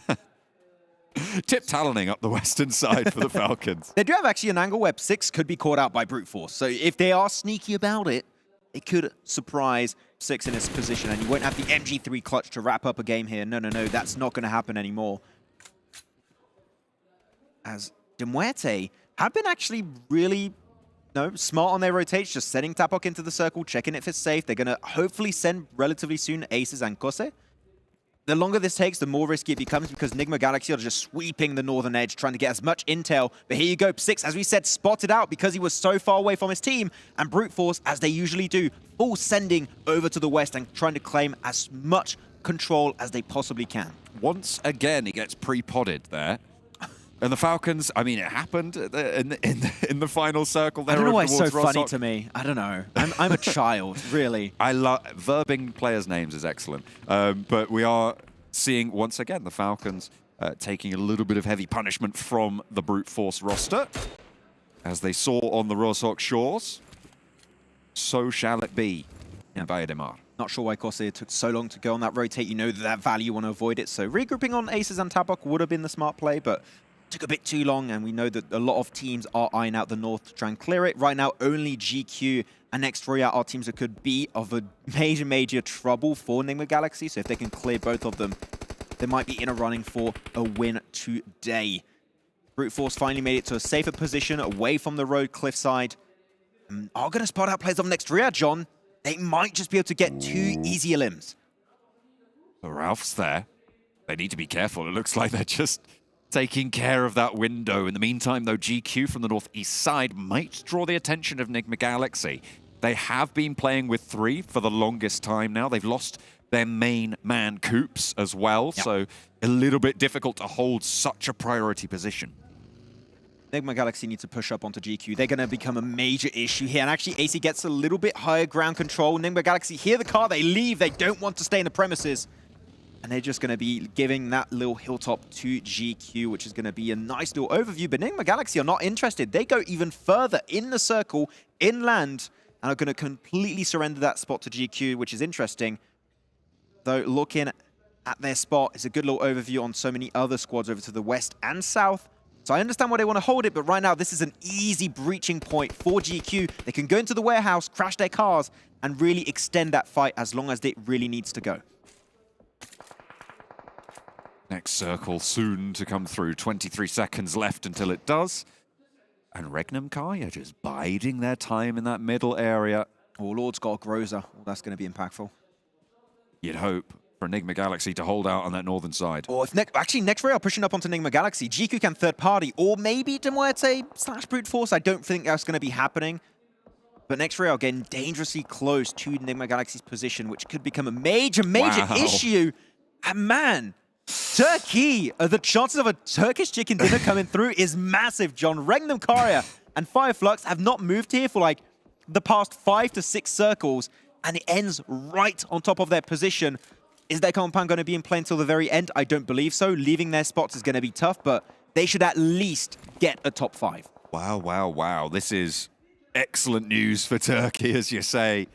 Tip taloning up the western side for the Falcons. They do have actually an angle where 6 could be caught out by Brute Force. So if they are sneaky about it, it could surprise 6 in its position. And you won't have the MG3 clutch to wrap up a game here. No, that's not going to happen anymore. As MUERTE have been actually really smart on their rotates, just sending Tapok into the circle, checking if it's safe. They're going to hopefully send relatively soon Aces and Kose. The longer this takes, the more risky it becomes, because NIGMA Galaxy are just sweeping the northern edge, trying to get as much intel. But here you go, 6, as we said, spotted out because he was so far away from his team. And Brute Force, as they usually do, full sending over to the west and trying to claim as much control as they possibly can. Once again, he gets pre-podded there. And the Falcons, I mean, it happened in the final circle there. I don't know why it's so funny to me. I don't know. I'm a child, really. I love verbing players' names is excellent. But we are seeing once again the Falcons taking a little bit of heavy punishment from the Brute Force roster, as they saw on the Rosok shores. So shall it be in Bayademar. Not sure why Kose took so long to go on that rotate. You know that value, you want to avoid it. So regrouping on Aces and Tapok would have been the smart play, but took a bit too long, and we know that a lot of teams are eyeing out the north to try and clear it. Right now, only GQ and next RÜYA are teams that could be of a major trouble for NIGMA Galaxy. So if they can clear both of them, they might be in a running for a win today. Brute Force finally made it to a safer position away from the road cliffside. Are going to spot out players of next RÜYA, John. They might just be able to get 2 easier limbs. Ralph's there. They need to be careful. It looks like they're just taking care of that window. In the meantime, though, GQ from the northeast side might draw the attention of NIGMA Galaxy. They have been playing with 3 for the longest time now. They've lost their main man, Coops, as well, so a little bit difficult to hold such a priority position. NIGMA Galaxy need to push up onto GQ. They're going to become a major issue here. And actually, AC gets a little bit higher ground control. NIGMA Galaxy hear the car, they leave. They don't want to stay in the premises. And they're just going to be giving that little hilltop to GQ, which is going to be a nice little overview. But NIGMA Galaxy are not interested. They go even further in the circle, inland, and are going to completely surrender that spot to GQ, which is interesting. Though looking at their spot, it's a good little overview on so many other squads over to the west and south. So I understand why they want to hold it, but right now this is an easy breaching point for GQ. They can go into the warehouse, crash their cars, and really extend that fight as long as it really needs to go. Next circle soon to come through. 23 seconds left until it does. And REGNUM CARYA just biding their time in that middle area. Oh, Lord's got a Groza. Oh, that's going to be impactful. You'd hope for NIGMA Galaxy to hold out on that northern side. Or if actually, next RÜYA are pushing up onto NIGMA Galaxy. GQ can third party, or maybe MUERTE / Brute Force. I don't think that's going to be happening. But next RÜYA are getting dangerously close to NIGMA Galaxy's position, which could become a major issue. And man, Turkey, the chances of a Turkish chicken dinner coming through is massive, John. REGNUM CARYA and FLUX have not moved here for like the past 5 to 6 circles, and it ends right on top of their position. Is their compound going to be in play until the very end? I don't believe so. Leaving their spots is going to be tough, but they should at least get a top 5. Wow, wow, wow. This is excellent news for Turkey, as you say.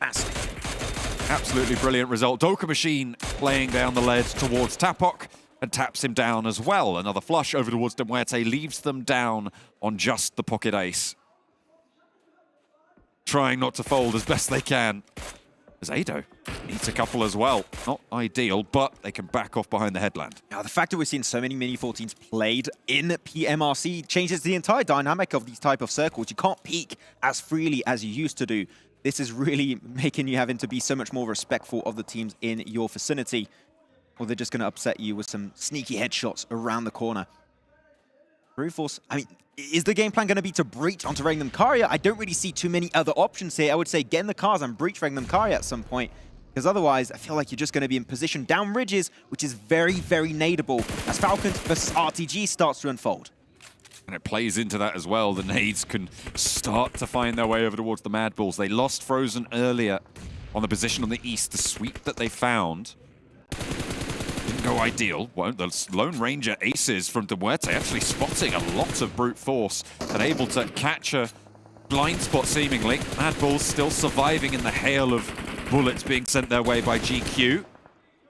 Absolutely brilliant result. Doka Machine laying down the lead towards Tapok and taps him down as well. Another flush over towards MUERTE leaves them down on just the pocket ace. Trying not to fold as best they can. As Ado needs a couple as well. Not ideal, but they can back off behind the headland. Now, the fact that we're seeing so many Mini 14s played in PMRC changes the entire dynamic of these type of circles. You can't peek as freely as you used to do. This is really making you having to be so much more respectful of the teams in your vicinity, or they're just going to upset you with some sneaky headshots around the corner. Brute Force, I mean, is the game plan going to be to breach onto REGNUM CARYA? I don't really see too many other options here. I would say get in the cars and breach REGNUM CARYA at some point, because otherwise I feel like you're just going to be in position down ridges, which is very, very nadeable as Falcons versus RTG starts to unfold. And it plays into that as well. The nades can start to find their way over towards the MADBULLS. They lost Frozen earlier on the position on the east. The sweep that they found didn't go ideal. Well, the Lone Ranger aces from MUERTE actually spotting a lot of brute force and able to catch a blind spot seemingly. MADBULLS still surviving in the hail of bullets being sent their way by GQ.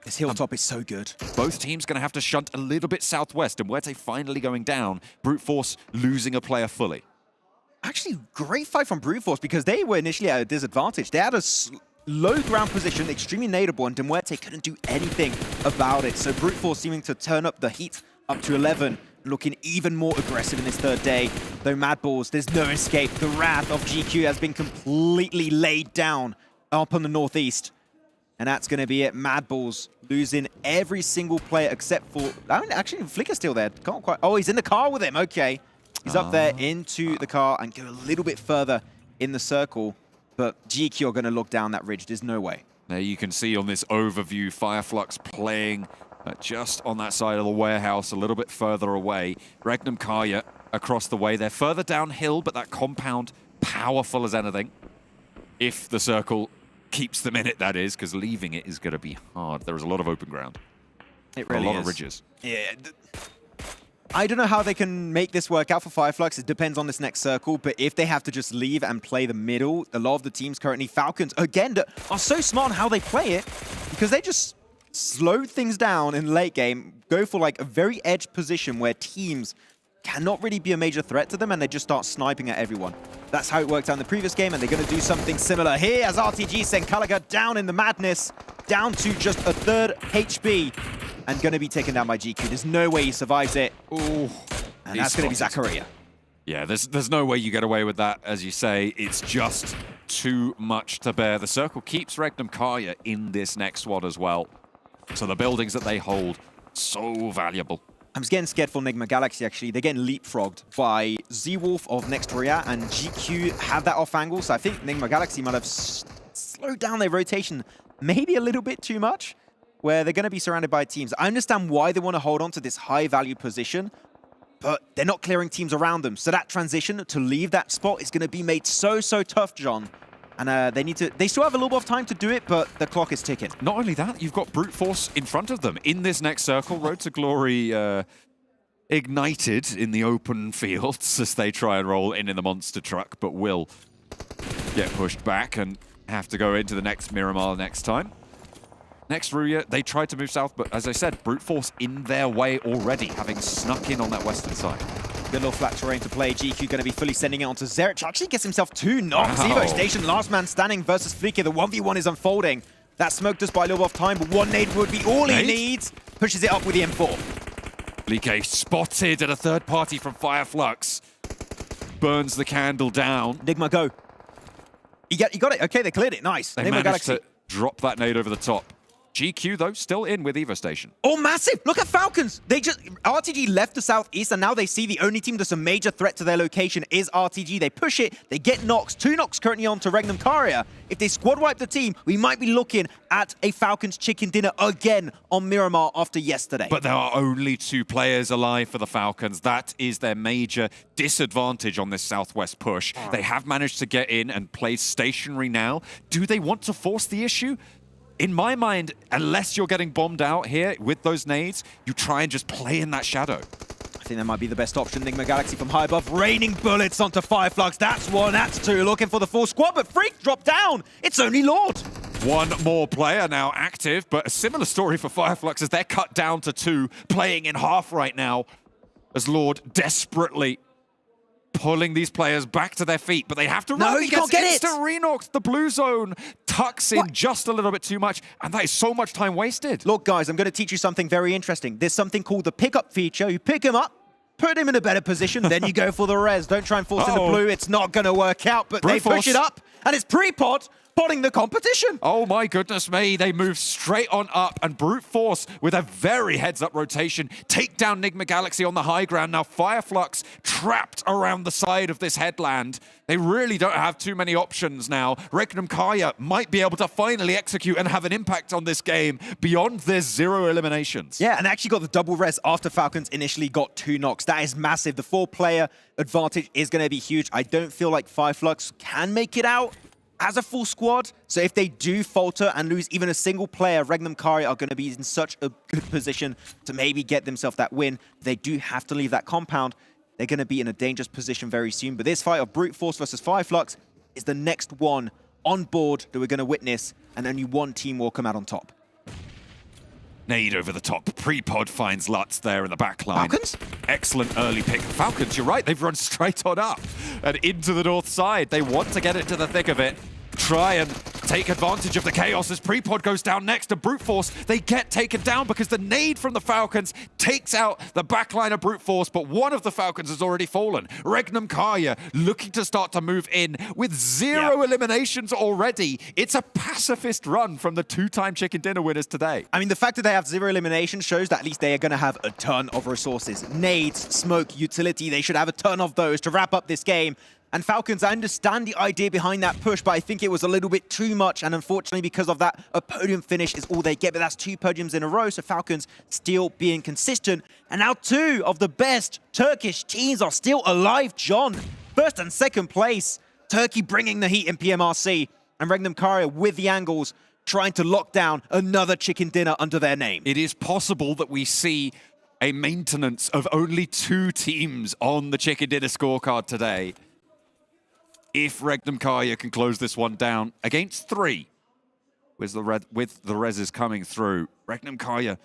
This hilltop is so good. Both teams going to have to shunt a little bit southwest, and MUERTE finally going down. Brute Force losing a player fully. Actually, great fight from Brute Force because they were initially at a disadvantage. They had a low ground position, extremely nadeable, and MUERTE couldn't do anything about it. So Brute Force seeming to turn up the heat up to 11, looking even more aggressive in this third day. Though MADBULLS, there's no escape. The wrath of GQ has been completely laid down up on the northeast. And that's going to be it. MADBULLS losing every single player except for... I mean, actually, Flicker's still there. Can't quite... Oh, he's in the car with him. Okay. He's up there into the car and go a little bit further in the circle. But GQ are going to look down that ridge. There's no way. There you can see on this overview, FLUX playing just on that side of the warehouse, a little bit further away. REGNUM CARYA across the way. They're further downhill, but that compound powerful as anything. If the circle keeps them in it, that is, because leaving it is going to be hard. There is a lot of open ground. It really is. A lot of ridges. Yeah. I don't know how they can make this work out for FLUX. It depends on this next circle, but if they have to just leave and play the middle, a lot of the teams currently, Falcons, again, are so smart on how they play it, because they just slow things down in late game, go for like a very edge position where teams cannot really be a major threat to them, and they just start sniping at everyone. That's how it worked out in the previous game, and they're going to do something similar here as RTG send Gallagher down in the madness, down to just a third HP, and going to be taken down by GQ. There's no way he survives it. Ooh, and that's going to be Zaccaria. Yeah, there's no way you get away with that, as you say. It's just too much to bear. The circle keeps REGNUM CARYA in this next SWAT as well. So the buildings that they hold, so valuable. I'm just getting scared for NIGMA Galaxy, actually. They're getting leapfrogged by Z-Wolf of Next RÜYA, and GQ have that off angle, so I think NIGMA Galaxy might have slowed down their rotation maybe a little bit too much, where they're going to be surrounded by teams. I understand why they want to hold on to this high-value position, but they're not clearing teams around them. So that transition to leave that spot is going to be made so tough, John. And they still have a little bit of time to do it, but the clock is ticking. Not only that, you've got Brute Force in front of them in this next circle. Road to Glory ignited in the open fields as they try and roll in the monster truck, but will get pushed back and have to go into the next Miramar next time. Next RÜYA, they tried to move south, but as I said, Brute Force in their way already, having snuck in on that western side. Good little flat terrain to play. GQ going to be fully sending it onto Zerich. Actually gets himself 2 knocks. Wow. Evo Station, last man standing versus Flicker. The 1v1 is unfolding. That smoke does buy a little bit of time, but one nade would be all he needs. Pushes it up with the M4. GEEKAY spotted at a third party from FLUX. Burns the candle down. NIGMA, go. You got it. Okay, they cleared it. Nice. They NIGMA managed Galaxy to drop that nade over the top. GQ, though, still in with Evo Station. Oh, massive! Look at Falcons! RTG left the southeast, and now they see the only team that's a major threat to their location is RTG. They push it, they get knocks. 2 knocks currently on to REGNUM CARYA. If they squad wipe the team, we might be looking at a Falcons chicken dinner again on Miramar after yesterday. But there are only 2 players alive for the Falcons. That is their major disadvantage on this southwest push. They have managed to get in and play stationary now. Do they want to force the issue? In my mind, unless you're getting bombed out here with those nades, you try and just play in that shadow. I think that might be the best option. NIGMA Galaxy from high above, raining bullets onto FLUX. That's one, that's two, looking for the full squad, but Freak dropped down. It's only Lord. One more player now active, but a similar story for FLUX as they're cut down to 2, playing in half right now, as Lord desperately pulling these players back to their feet, but they have to run. No, you can't get it. Renox, the blue zone tucks in just a little bit too much, and that is so much time wasted. Look, guys, I'm going to teach you something very interesting. There's something called the pickup feature. You pick him up, put him in a better position, then you go for the res. Don't try and force in the blue. It's not going to work out, but they push it up, and it's pre-pod. Potting the competition. Oh my goodness me, they move straight on up, and Brute Force with a very heads-up rotation take down NIGMA Galaxy on the high ground. Now FLUX trapped around the side of this headland. They really don't have too many options now. REGNUM CARYA might be able to finally execute and have an impact on this game beyond their 0 eliminations. Yeah, and they actually got the double res after FALCONS initially got 2 knocks. That is massive. The 4-player advantage is going to be huge. I don't feel like FLUX can make it out as a full squad. So if they do falter and lose even a single player, REGNUM CARYA are going to be in such a good position to maybe get themselves that win. They do have to leave that compound. They're going to be in a dangerous position very soon. But this fight of Brute Force versus FLUX is the next one on board that we're going to witness, and only one team will come out on top. Nade over the top. Pre-pod finds Lutz there in the back line. FALCONS? Excellent early pick. FALCONS, you're right. They've run straight on up and into the north side. They want to get into the thick of it. Try and take advantage of the chaos as Pre-pod goes down next to Brute Force. They get taken down because the nade from the FALCONS takes out the backline of Brute Force, but one of the FALCONS has already fallen. REGNUM CARYA looking to start to move in with 0 eliminations already. It's a pacifist run from the 2-time chicken dinner winners today. I mean, the fact that they have 0 eliminations shows that at least they are going to have a ton of resources. Nades, smoke, utility, they should have a ton of those to wrap up this game. And FALCONS, I understand the idea behind that push, but I think it was a little bit too much. And unfortunately, because of that, a podium finish is all they get. But that's 2 podiums in a row, so FALCONS still being consistent. And now 2 of the best Turkish teams are still alive, John. 1st and 2nd place. Turkey bringing the heat in PMRC. And REGNUM CARYA with the angles, trying to lock down another chicken dinner under their name. It is possible that we see a maintenance of only 2 teams on the chicken dinner scorecard today. If REGNUM CARYA can close this one down against 3, with the reses coming through, REGNUM CARYA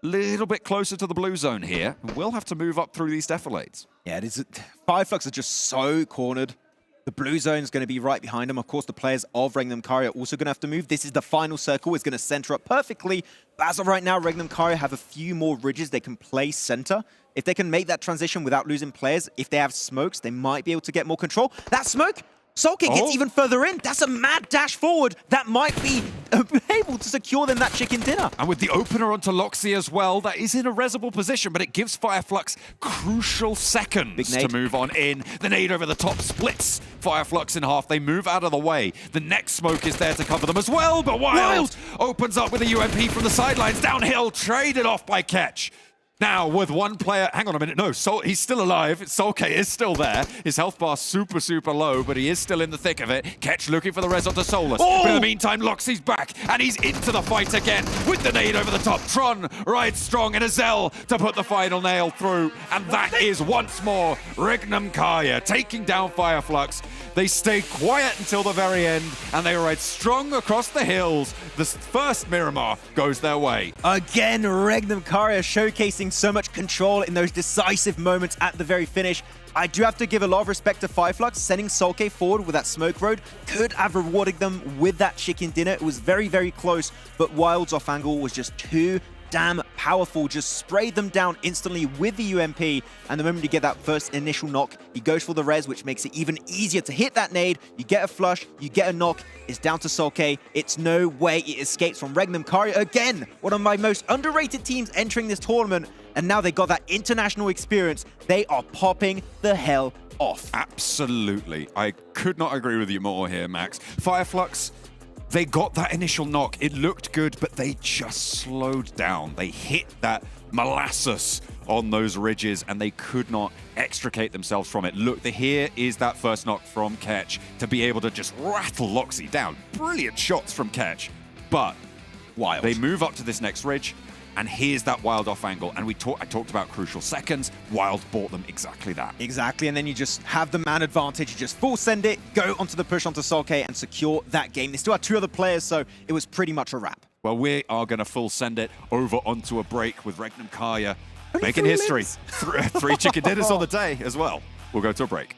a little bit closer to the blue zone here. We'll have to move up through these defilades. Yeah, it is. FLUX are just so cornered. The blue zone is going to be right behind them. Of course, the players of REGNUM CARYA are also going to have to move. This is the final circle. It's going to center up perfectly. But as of right now, REGNUM CARYA have a few more ridges they can place center. If they can make that transition without losing players, if they have smokes, they might be able to get more control. That smoke, sulking gets even further in. That's a mad dash forward. That might be able to secure them that chicken dinner. And with the opener onto Loxy as well, that is in a resible position, but it gives FLUX crucial seconds to move on in. The nade over the top splits FLUX in half. They move out of the way. The next smoke is there to cover them as well, but Wild opens up with a UMP from the sidelines. Downhill, traded off by Ketch. Now, with one player, hang on a minute, no, he's still alive. Sulke is still there. His health bar super, super low, but he is still in the thick of it. Ketch looking for the res onto Solus. But in the meantime, Loxy's back, and he's into the fight again with the nade over the top. Tron rides strong, and Azel to put the final nail through. And that is once more REGNUM CARYA taking down FLUX. They stay quiet until the very end, and they ride strong across the hills. The first Miramar goes their way. Again, REGNUM CARYA showcasing so much control in those decisive moments at the very finish. I do have to give a lot of respect to FLUX. Sending Sulke forward with that smoke road could have rewarded them with that chicken dinner. It was very, very close, but Wild's off angle was just too damn powerful. Just sprayed them down instantly with the UMP, and the moment you get that first initial knock, he goes for the res, which makes it even easier to hit that nade. You get a flush, you get a knock. It's down to Sulke. It's no way it escapes from REGNUM CARYA. Again, one of my most underrated teams entering this tournament, and now they got that international experience. They are popping the hell off. Absolutely. I could not agree with you more here, Max. FLUX, they got that initial knock. It looked good, but they just slowed down. They hit that molasses on those ridges, and they could not extricate themselves from it. Look, here is that first knock from Ketch to be able to just rattle Loxy down. Brilliant shots from Ketch, but Wild. They move up to this next ridge, and here's that Wild off angle. And I talked about crucial seconds. Wild bought them exactly that. Exactly, and then you just have the man advantage. You just full send it, go onto the push onto Solkay and secure that game. They still had 2 other players, so it was pretty much a wrap. Well, we are going to full send it over onto a break with REGNUM CARYA making history. 3 chicken dinners on the day as well. We'll go to a break.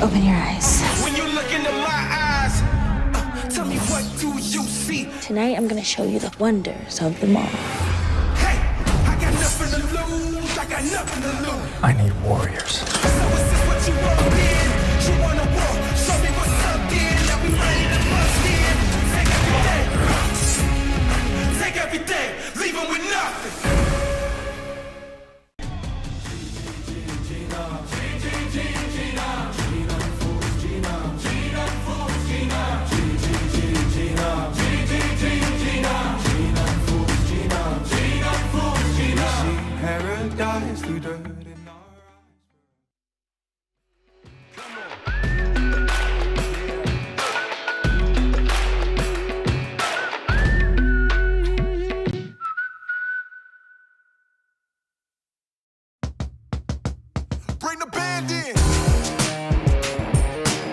Open your eyes. When you look into my eyes, tell me what do you see? Tonight I'm gonna show you the wonders of the mall. Hey, I got nothing to lose. I got nothing to lose. I need warriors. So is this what you want, then? You wanna war? Show me what's up, then. Now we ready to bust in. Take everything, leave them with nothing. Paradise through dirt and Bring the band in.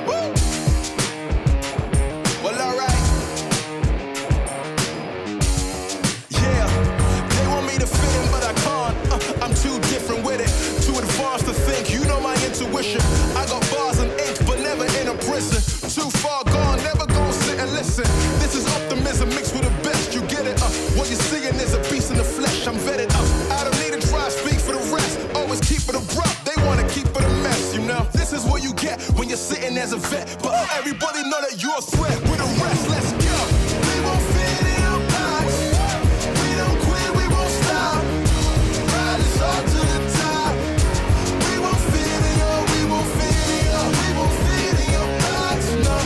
Woo. Well, all right. Yeah, they want me to fit in, but I can't. I'm too different with it. Too advanced to think. You know my intuition. I got bars and ink, but never in a prison. Too far gone, never gonna sit and listen. This is optimism mixed with the best. You get it? What you're seeing is a beast in the flesh. I'm vetted up. I don't need to try to speak for the rest. Always keep it abrupt. They wanna keep it a mess, you know. This is what you get when you're sitting as a vet. But everybody know that you're a threat. With the rest, let's go. We won't fit in a box. We don't quit, we won't stop. Ride us all to the top. We won't fit in your, we won't fit in your, we won't fit in your box. No,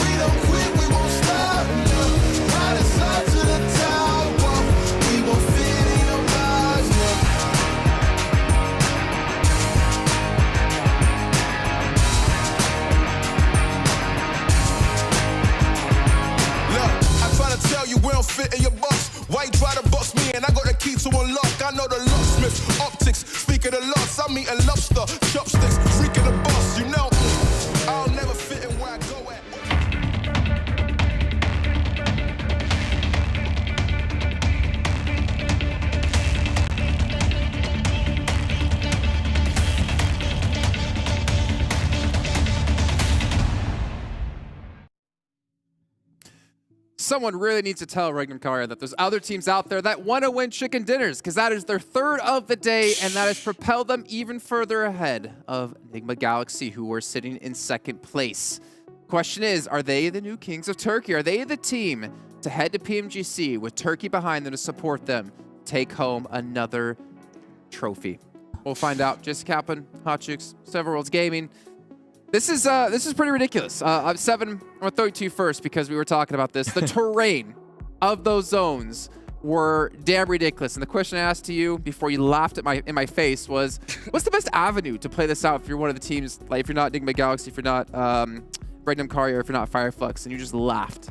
we don't quit, we won't stop. No, ride us all to the top. Whoa. We won't fit in your box. No. Tell you we don't fit in your box. Why you try to box me and I got the key to unlock? I know the locksmith, optics, speak of the loss. I'm eating lobster, chopsticks, freaking the boss. You know, I'll never fit in where I go at. Someone really needs to tell REGNUM CARYA that there's other teams out there that want to win chicken dinners, because that is their 3rd of the day, and that has propelled them even further ahead of NIGMA Galaxy, who are sitting in 2nd place. Question is, are they the new kings of Turkey? Are they the team to head to PMGC with Turkey behind them to support them, take home another trophy? We'll find out. Just Kaplan, Hot Chicks, Several Worlds Gaming. This is pretty ridiculous. I'm 7. I'm gonna throw it to you first because we were talking about this. The terrain of those zones were damn ridiculous. And the question I asked to you before you laughed at in my face was, what's the best avenue to play this out if you're one of the teams? Like if you're not NIGMA Galaxy, if you're not REGNUM CARYA, or if you're not FLUX, and you just laughed.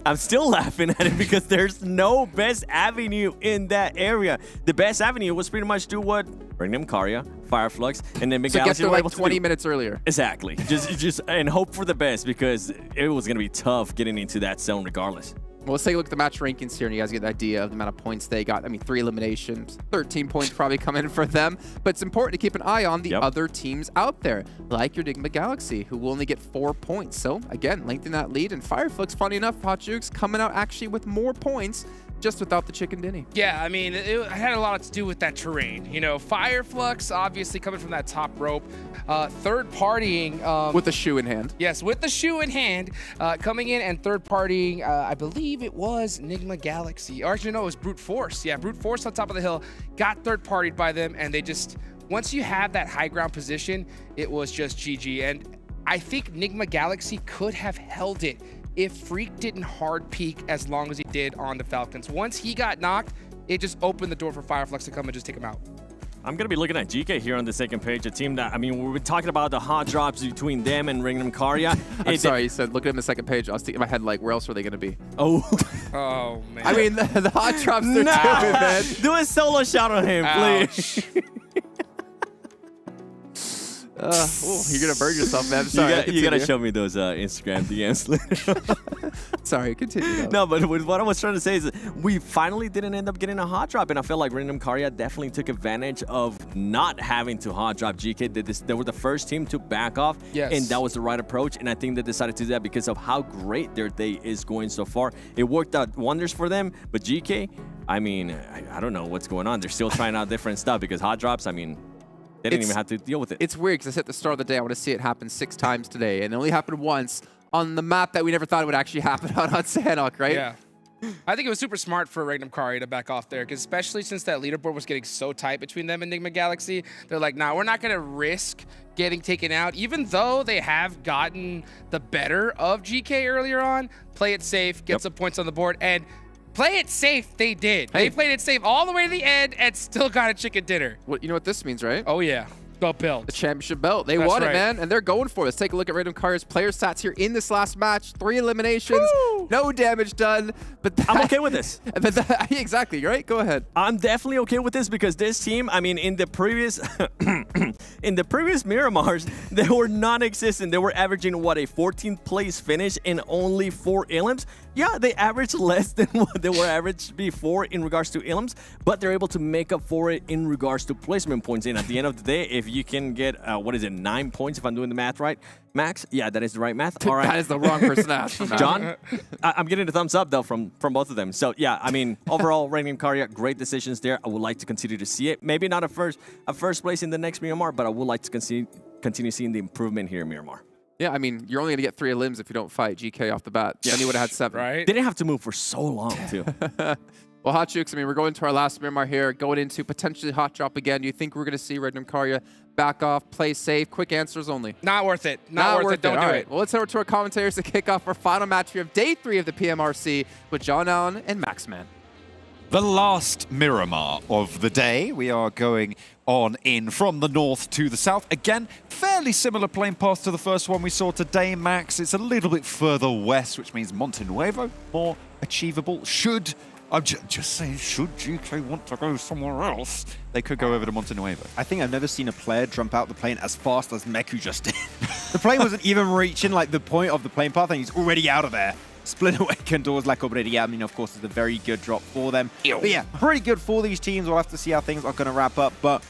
I'm still laughing at it because there's no best avenue in that area. The best avenue was pretty much do what REGNUM CARYA, FLUX, and then so get there like 20 minutes earlier. Exactly. just and hope for the best because it was gonna be tough getting into that zone regardless. Well, let's take a look at the match rankings here, and you guys get an idea of the amount of points they got. I mean, 3 eliminations, 13 points probably come in for them. But it's important to keep an eye on the other teams out there, like your NIGMA Galaxy, who will only get 4 points. So, again, lengthening that lead. And FLUX, funny enough, Hot Jukes coming out actually with more points, just without the chicken dinny. Yeah, I mean, it had a lot to do with that terrain. You know, FLUX, obviously coming from that top rope, third partying. With the shoe in hand. Yes, with the shoe in hand, coming in and third partying, I believe it was NIGMA Galaxy. Or actually, no, it was Brute Force. Yeah, Brute Force on top of the hill, got third partied by them, and they just, once you have that high ground position, it was just GG. And I think NIGMA Galaxy could have held it if Freak didn't hard peek as long as he did on the Falcons. Once he got knocked, it just opened the door for FLUX to come and just take him out. I'm going to be looking at GEEKAY here on the second page, a team that, I mean, we've been talking about the hot drops between them and REGNUM CARYA. I'm sorry, you said look at him the second page. I was thinking in my head, like, where else were they going to be? Oh. Oh, man. I mean, the hot drops, they're doing, man. Do a solo shout on him, please. You're going to burn yourself, man. Sorry, you got to show me those Instagram DMs later. Sorry, continue. Though. No, but what I was trying to say is we finally didn't end up getting a hot drop, and I feel like REGNUM CARYA definitely took advantage of not having to hot drop GEEKAY. They were the first team to back off, and that was the right approach, and I think they decided to do that because of how great their day is going so far. It worked out wonders for them, but GEEKAY, I mean, I don't know what's going on. They're still trying out different stuff because hot drops, I mean, they didn't even have to deal with it. It's weird because I said at the start of the day I want to see it happen 6 times today, and it only happened once on the map that we never thought it would actually happen on Sanhok, right? Yeah. I think it was super smart for REGNUM CARYA to back off there, because especially since that leaderboard was getting so tight between them and NIGMA Galaxy, they're like, nah, we're not going to risk getting taken out, even though they have gotten the better of GEEKAY earlier on. Play it safe, get some points on the board, and play it safe, they did. They played it safe all the way to the end and still got a chicken dinner. Well, you know what this means, right? Oh, yeah. The belt. The championship belt. They won it, man, and they're going for it. Let's take a look at REGNUM CARYA's player stats here in this last match. 3 eliminations, no damage done. But I'm okay with this. But exactly, right? Go ahead. I'm definitely okay with this because this team, I mean, in the previous Miramars, they were non-existent. They were averaging, what, a 14th place finish in only 4 elims? Yeah, they averaged less than what they were averaged before in regards to elims, but they're able to make up for it in regards to placement points. And at the end of the day, if you can get, 9 points, if I'm doing the math right, Max? Yeah, that is the right math. All right. That is the wrong person to ask. John? I'm getting a thumbs up, though, from both of them. So, yeah, I mean, overall, REGNUM CARYA, great decisions there. I would like to continue to see it. Maybe not a first place in the next Miramar, but I would like to continue seeing the improvement here in Miramar. Yeah, I mean, you're only going to get 3 elims if you don't fight GEEKAY off the bat. Then you would have had 7. Right? They didn't have to move for so long, too. Well, Hot Jukes, I mean, we're going to our last Miramar here, going into potentially hot drop again. Do you think we're going to see REGNUM CARYA back off, play safe, quick answers only? Not worth it. Not worth it. Don't do it. Well, let's head over to our commentators to kick off our final match here of Day 3 of the PMRC with John Allen and Maxman. The last Miramar of the day. We are going on in from the north to the south. Again, fairly similar playing path to the first one we saw today, Max. It's a little bit further west, which means Monte Nuevo, more achievable. I'm just saying, should GEEKAY want to go somewhere else, they could go over to Monte Nuevo. I think I've never seen a player jump out the plane as fast as Meku just did. The plane wasn't even reaching like the point of the plane path, and he's already out of there. Split away Condor's like already. I mean, of course, it's a very good drop for them. But yeah, pretty good for these teams. We'll have to see how things are going to wrap up. But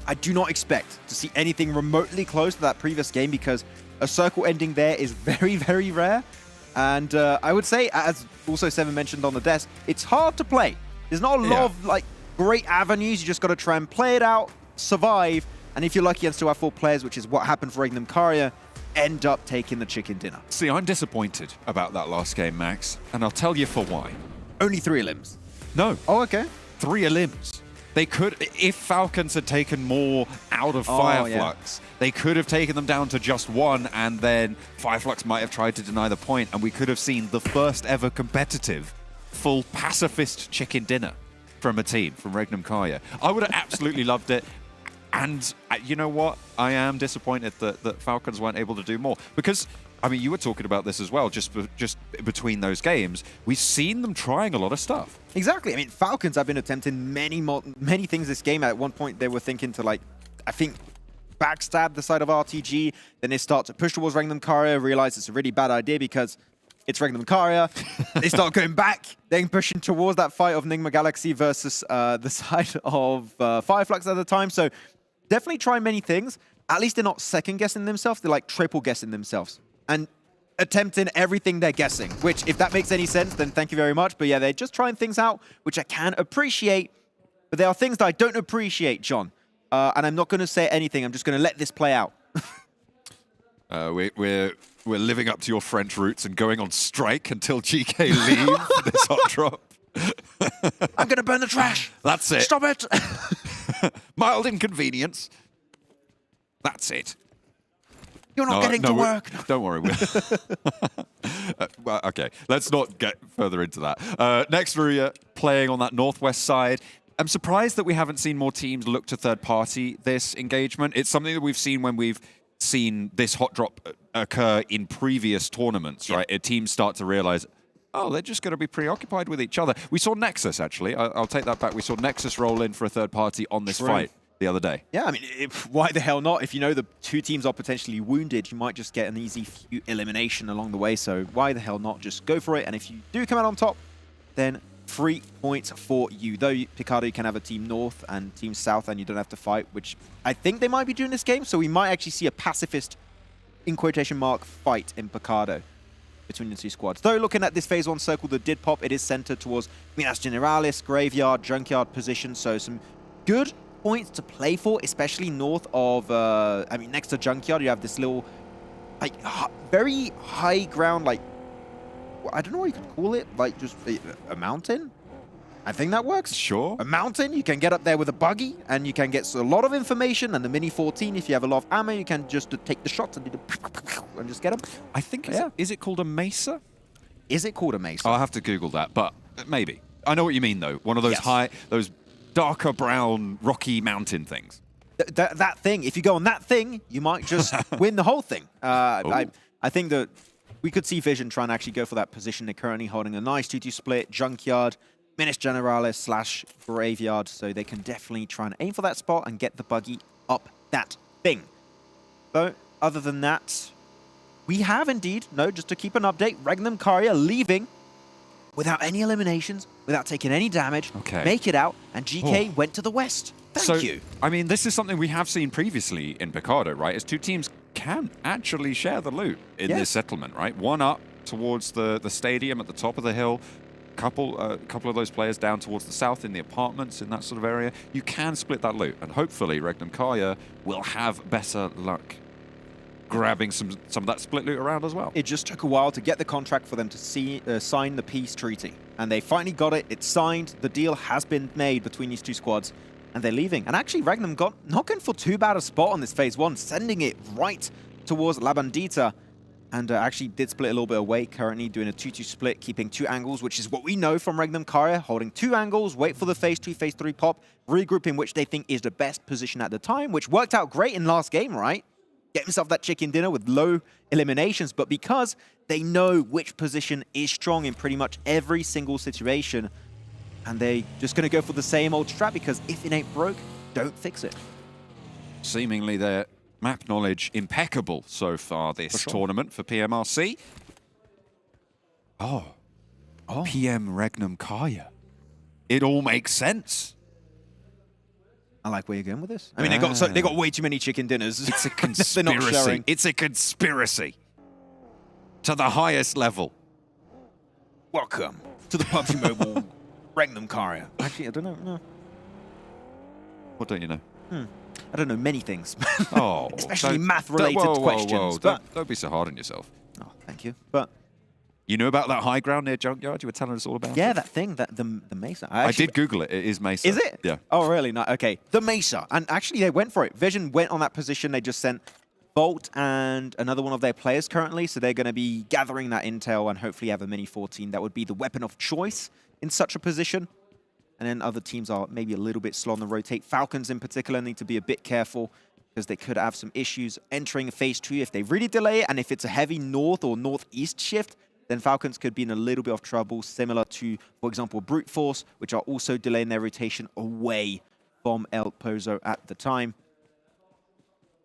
I do not expect to see anything remotely close to that previous game because a circle ending there is very, very rare. And I would say, as also Seven mentioned on the desk, it's hard to play. There's not a lot of like great avenues. You just got to try and play it out, survive. And if you're lucky and still have 4 players, which is what happened for REGNUM CARYA, end up taking the chicken dinner. See, I'm disappointed about that last game, Max, and I'll tell you for why. Only 3 elims? No. Oh, okay. 3 elims. They could, if Falcons had taken more out of FLUX, they could have taken them down to just 1, and then FLUX might have tried to deny the point, and we could have seen the first ever competitive, full pacifist chicken dinner from a team, from REGNUM CARYA. I would have absolutely loved it. And you know what? I am disappointed that Falcons weren't able to do more. Because, I mean, you were talking about this as well, just between those games. We've seen them trying a lot of stuff. Exactly. I mean, Falcons have been attempting many things this game. At one point, they were thinking to, like, I think, backstab the side of RTG. Then they start to push towards REGNUM CARYA, realize it's a really bad idea because It's REGNUM CARYA. They start going back, then pushing towards that fight of NIGMA Galaxy versus the side of FLUX at the time. So definitely try many things. At least they're not second-guessing themselves. They're like triple-guessing themselves. And attempting everything they're guessing, which, if that makes any sense, then thank you very much. But yeah, they're just trying things out, which I can appreciate. But there are things that I don't appreciate, John. And I'm not going to say anything. I'm just going to let this play out. We're living up to your French roots and going on strike until GK leave for this hot drop. I'm going to burn the trash. That's it. Stop it. Mild inconvenience. That's it. You're not getting to work. Don't worry. Well, okay, let's not get further into that. Next, RÜYA playing on that northwest side. I'm surprised that we haven't seen more teams look to third party this engagement. It's something that we've seen when we've seen this hot drop occur in previous tournaments, right? Teams start to realize, oh, they're just going to be preoccupied with each other. We saw NEXUS, actually. I'll take that back. We saw NEXUS roll in for a third party on this fight the other day. Yeah, I mean, why the hell not? If you know the two teams are potentially wounded, you might just get an easy few elimination along the way. So why the hell not? Just go for it. And if you do come out on top, then 3 points for you. Though Picardo, you can have a team north and team south, and you don't have to fight, which I think they might be doing this game. So we might actually see a pacifist, in quotation mark, fight in Picardo between the two squads. Though looking at this phase 1 circle that did pop, it is centered towards Minas Generalis, Graveyard, Junkyard position. So some good points to play for, especially north of, I mean, next to Junkyard, you have this little, like, very high ground, like, I don't know what you could call it, like, just a mountain? I think that works. Sure. A mountain, you can get up there with a buggy, and you can get a lot of information, and the Mini 14, if you have a lot of ammo, you can just take the shots and do the and just get them. I think, is it called a mesa? Is it called a mesa? I'll have to Google that, but maybe. I know what you mean, though. One of those those darker brown rocky mountain things. That thing, if you go on that thing, you might just win the whole thing. I think that we could see Vision trying to actually go for that position. They're currently holding a nice 2-2 split, Junkyard, Minas Generalis / Graveyard, so they can definitely try and aim for that spot and get the buggy up that thing. So, other than that, we have indeed, just to keep an update, REGNUM CARYA leaving without any eliminations, without taking any damage, make it out, and GK went to the west. Thank you. I mean, this is something we have seen previously in Picardo, right? As two teams can actually share the loot in this settlement, right? One up towards the stadium at the top of the hill, couple of those players down towards the south in the apartments in that sort of area. You can split that loot, and hopefully REGNUM CARYA will have better luck grabbing some of that split loot around as well. It just took a while to get the contract for them to sign the peace treaty. And they finally got it. It's signed. The deal has been made between these two squads. And they're leaving. And actually, REGNUM got not going for too bad a spot on this phase 1, sending it right towards La Bandita. And actually did split a little bit away, currently doing a 2-2 split, keeping 2 angles, which is what we know from REGNUM CARYA, holding 2 angles, wait for the phase 2, phase 3 pop, regroup in which they think is the best position at the time, which worked out great in last game, right? Get himself that chicken dinner with low eliminations, but because they know which position is strong in pretty much every single situation, and they just going to go for the same old strat, because if it ain't broke, don't fix it. Seemingly their map knowledge impeccable so far this tournament for PMRC. Oh. PM REGNUM CARYA. It all makes sense. I like where you're going with this. I mean, they got way too many chicken dinners. It's a conspiracy. It's a conspiracy to the highest level. Welcome to the PUBG Mobile REGNUM CARYA. Actually, I don't know. No. What don't you know? I don't know many things. Oh, especially math-related questions. Don't be so hard on yourself. Oh, thank you. But you knew about that high ground near Junkyard? You were telling us all about it? Yeah, that thing, the Mesa. I did Google it. It is Mesa. Is it? Yeah. Oh, really? No, okay. The Mesa. And actually, they went for it. Vision went on that position. They just sent Bolt and another one of their players currently. So they're going to be gathering that intel and hopefully have a Mini 14. That would be the weapon of choice in such a position. And then other teams are maybe a little bit slow on the rotate. Falcons in particular need to be a bit careful because they could have some issues entering phase 2 if they really delay it. And if it's a heavy north or northeast shift, then Falcons could be in a little bit of trouble, similar to, for example, Brute Force, which are also delaying their rotation away from El Pozo at the time.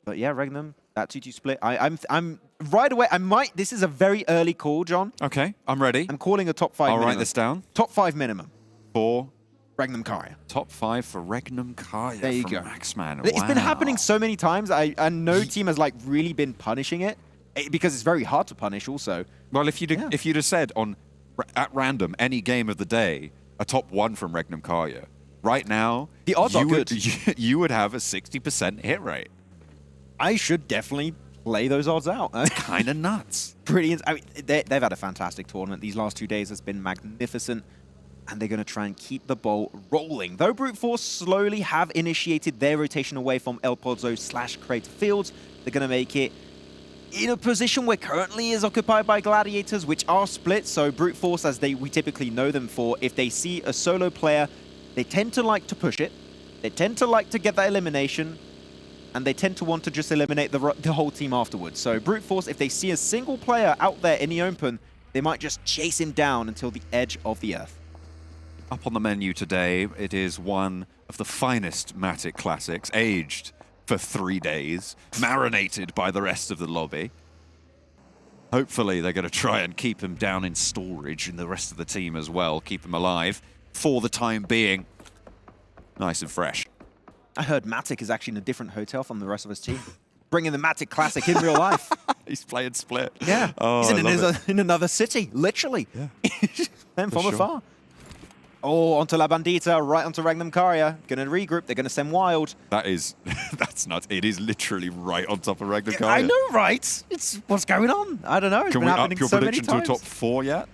But yeah, REGNUM That 2-2 split. I'm right away. This is a very early call, John. Okay, I'm ready. I'm calling a top 5 minimum. I'll write this down. Top 5 minimum. For REGNUM CARYA. Top 5 for REGNUM CARYA. There you from go. Maxman. It's been happening so many times, and no team has like really been punishing it because it's very hard to punish. Also, well, if you'd have said at random any game of the day a top 1 from REGNUM CARYA, right now the odds are good. You would have a 60% hit rate. I should definitely play those odds out. Kind of nuts. Pretty. I mean, they've had a fantastic tournament. These last 2 days has been magnificent. And they're going to try and keep the ball rolling. Though Brute Force slowly have initiated their rotation away from El Pozo/Crater Fields, they're going to make it in a position where currently is occupied by Gladiators, which are split. So Brute Force, as we typically know them for, if they see a solo player, they tend to like to push it. They tend to like to get that elimination. And they tend to want to just eliminate the whole team afterwards. So Brute Force, if they see a single player out there in the open, they might just chase him down until the edge of the earth. Up on the menu today, it is one of the finest Matic classics, aged for 3 days, marinated by the rest of the lobby. Hopefully they're going to try and keep him down in storage and the rest of the team as well, keep him alive for the time being. Nice and fresh. I heard Matic is actually in a different hotel from the rest of his team. Bringing the Matic Classic in real life. He's playing Split. Yeah. Oh, he's in another city, literally. Yeah. And from afar. Oh, onto La Bandita, right onto REGNUM CARYA. Going to regroup. They're going to send Wild. That's nuts. It is literally right on top of REGNUM CARYA. I know, right? It's what's going on. I don't know. It's Can been we up happening your so many prediction to times. a top 4 yet?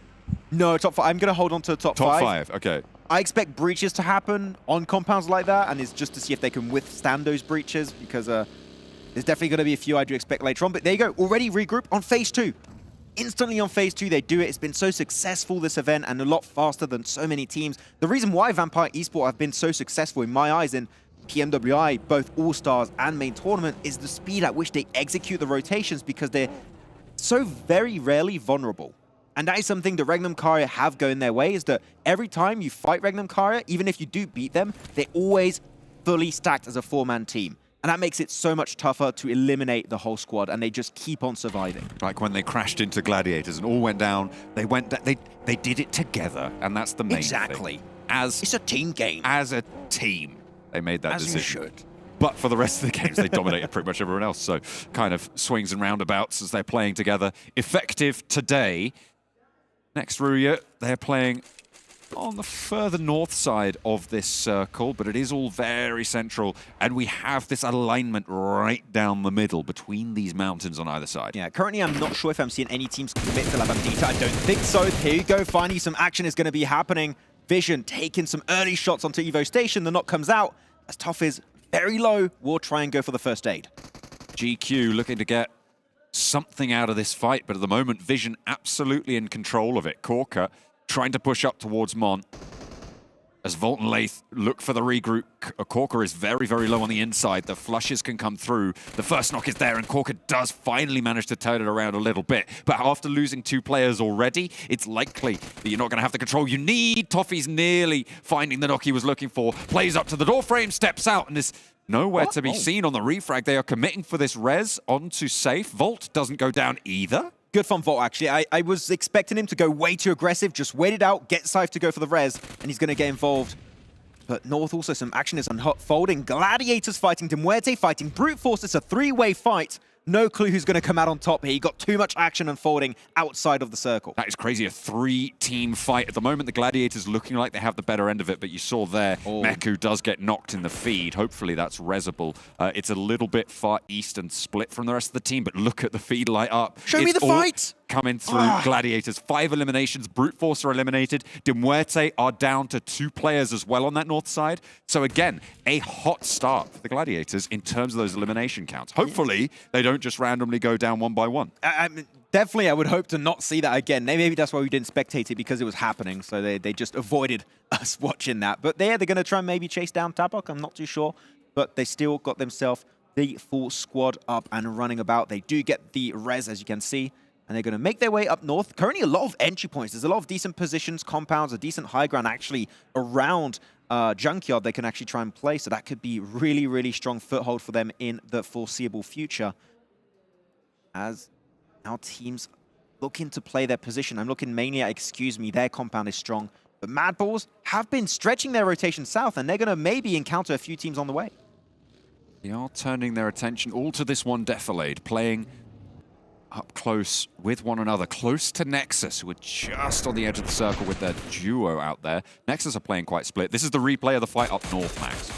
No, top 5. I'm going to hold on to top 5. Top 5, okay. I expect breaches to happen on compounds like that, and it's just to see if they can withstand those breaches, because there's definitely going to be a few I do expect later on. But there you go. Already regroup on Phase 2. Instantly on Phase 2, they do it. It's been so successful, this event, and a lot faster than so many teams. The reason why Vampire Esports have been so successful in my eyes in PMWI, both All-Stars and Main Tournament, is the speed at which they execute the rotations, because they're so very rarely vulnerable. And that is something that REGNUM CARYA have going their way, is that every time you fight REGNUM CARYA, even if you do beat them, they're always fully stacked as a 4-man team. And that makes it so much tougher to eliminate the whole squad, and they just keep on surviving. Like when they crashed into Gladiators and all went down, they did it together, and that's the main Exactly. thing. It's a team game. As a team, they made that As you decision. should. But for the rest of the games, they dominated pretty much everyone else. So kind of swings and roundabouts as they're playing together. Effective today. Next RÜYA, they're playing on the further north side of this circle, but it is all very central, and we have this alignment right down the middle between these mountains on either side. Yeah, currently I'm not sure if I'm seeing any teams commit to La Bandita. I don't think so. Here you go. Finally, some action is going to be happening. Vision taking some early shots onto Evo Station. The knock comes out. As Tough is very low, we'll try and go for the first aid. GQ looking to get something out of this fight, but at the moment, Vision absolutely in control of it. CARYA trying to push up towards Mon. As Volt and Lathe look for the regroup, CARYA is very, very low on the inside. The flushes can come through. The first knock is there, and CARYA does finally manage to turn it around a little bit. But after losing 2 players already, it's likely that you're not going to have the control you need. Toffee's nearly finding the knock he was looking for. Plays up to the door frame, steps out, and is nowhere to be seen on the refrag. They are committing for this res onto safe. Volt doesn't go down either. Good from Volt, actually. I was expecting him to go way too aggressive, just wait it out, get Scythe to go for the res, and he's going to get involved. But North also, some action is unfolding. Gladiators fighting MUERTE, fighting Brute Force. It's a 3-way fight. No clue who's going to come out on top here. You got too much action unfolding outside of the circle. That is crazy. A 3-team fight. At the moment, the Gladiators looking like they have the better end of it, but you saw there, Meku does get knocked in the feed. Hopefully that's resable. It's a little bit far east and split from the rest of the team, but look at the feed light up. Show me the fight! Coming through Gladiators. 5 eliminations. Brute Force are eliminated. MUERTE are down to 2 players as well on that north side. So again, a hot start for the Gladiators in terms of those elimination counts. Hopefully, they don't just randomly go down 1 by 1. Definitely, I would hope to not see that again. Maybe that's why we didn't spectate it, because it was happening. So they just avoided us watching that. But they're going to try and maybe chase down Tabok. I'm not too sure. But they still got themselves the full squad up and running about. They do get the res, as you can see. And they're going to make their way up north. Currently, a lot of entry points. There's a lot of decent positions, compounds, a decent high ground actually around Junkyard they can actually try and play. So that could be really, really strong foothold for them in the foreseeable future. as our teams looking to play their position. I'm looking mainly at, excuse me, their compound is strong. But MADBULLS have been stretching their rotation south, and they're going to maybe encounter a few teams on the way. They are turning their attention all to this one Defilade, playing up close with one another, close to NEXUS, who are just on the edge of the circle with their duo out there. NEXUS are playing quite split. This is the replay of the fight up north, Max.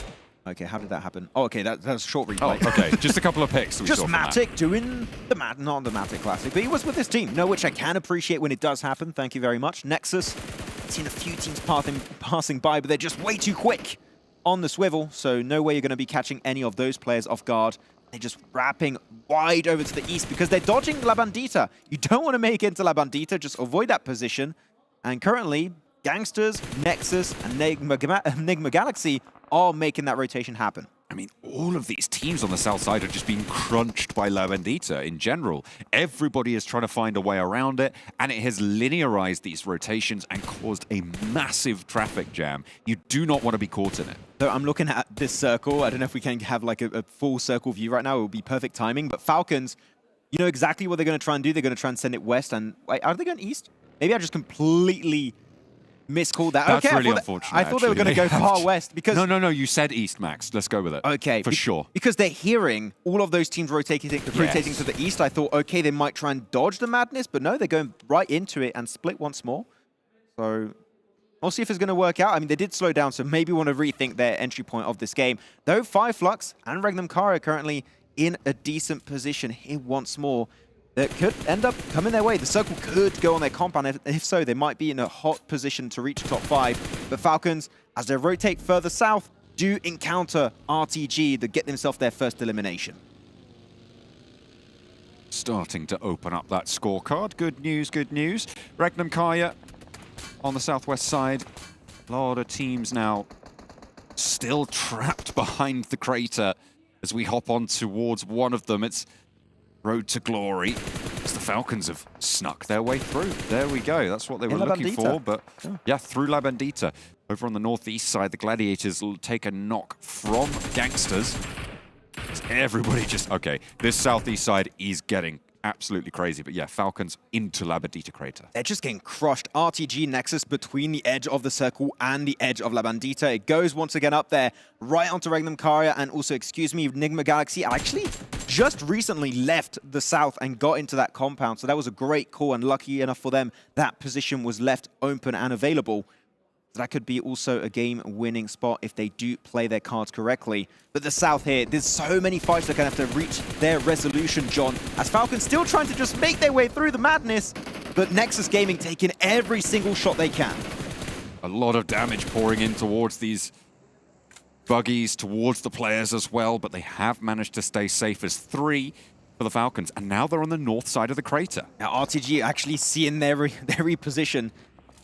Okay, how did that happen? Oh, okay, that's a short replay. Oh, okay, just a couple of picks. Just Matic doing the not the Matic Classic, but he was with his team. No, which I can appreciate when it does happen. Thank you very much. NEXUS, I've seen a few teams passing by, but they're just way too quick on the swivel, so no way you're going to be catching any of those players off guard. They're just wrapping wide over to the east because they're dodging La Bandita. You don't want to make it into La Bandita, just avoid that position. And currently, GANGSTERS, NEXUS, and NIGMA Galaxy are making that rotation happen. I mean, all of these teams on the south side are just being crunched by La Bandita in general. Everybody is trying to find a way around it, and it has linearized these rotations and caused a massive traffic jam. You do not want to be caught in it. So I'm looking at this circle. I don't know if we can have like a full circle view right now. It would be perfect timing. But Falcons, you know exactly what they're going to try and do. They're going to try and send it west. And wait, are they going east? Maybe I just completely miscalled that. That's okay, really unfortunate. I thought they were going to go far west because... No, you said east, Max. Let's go with it. Okay. For sure. Because they're hearing all of those teams rotating to the east. I thought, okay, they might try and dodge the madness, but no, they're going right into it and split once more. So we'll see if it's going to work out. I mean, they did slow down, so maybe want to rethink their entry point of this game. Though FLUX and REGNUM CARYA currently in a decent position here once more. That could end up coming their way. The circle could go on their compound. If so, they might be in a hot position to reach top 5. But Falcons, as they rotate further south, do encounter RTG to get themselves their first elimination. Starting to open up that scorecard. Good news, good news. REGNUM CARYA on the southwest side. A lot of teams now still trapped behind the crater as we hop on towards one of them. It's Road to Glory, as the Falcons have snuck their way through. There we go. That's what they were looking for. But yeah, through La Bandita. Over on the northeast side, the Gladiators will take a knock from GANGSTERS. Everybody just... Okay, this southeast side is getting absolutely crazy. But yeah, Falcons into La Bandita crater. They're just getting crushed. RTG NEXUS between the edge of the circle and the edge of La Bandita. It goes once again up there, right onto REGNUM CARYA, and also, excuse me, NIGMA Galaxy actually just recently left the south and got into that compound. So that was a great call, and lucky enough for them, that position was left open and available. That could be also a game-winning spot if they do play their cards correctly. But the south here, there's so many fights that are going to have to reach their resolution, John. As Falcons still trying to just make their way through the madness, but NEXUS Gaming taking every single shot they can. A lot of damage pouring in towards these buggies, towards the players as well, but they have managed to stay safe as 3 for the Falcons. And now they're on the north side of the crater. Now RTG actually seeing their reposition.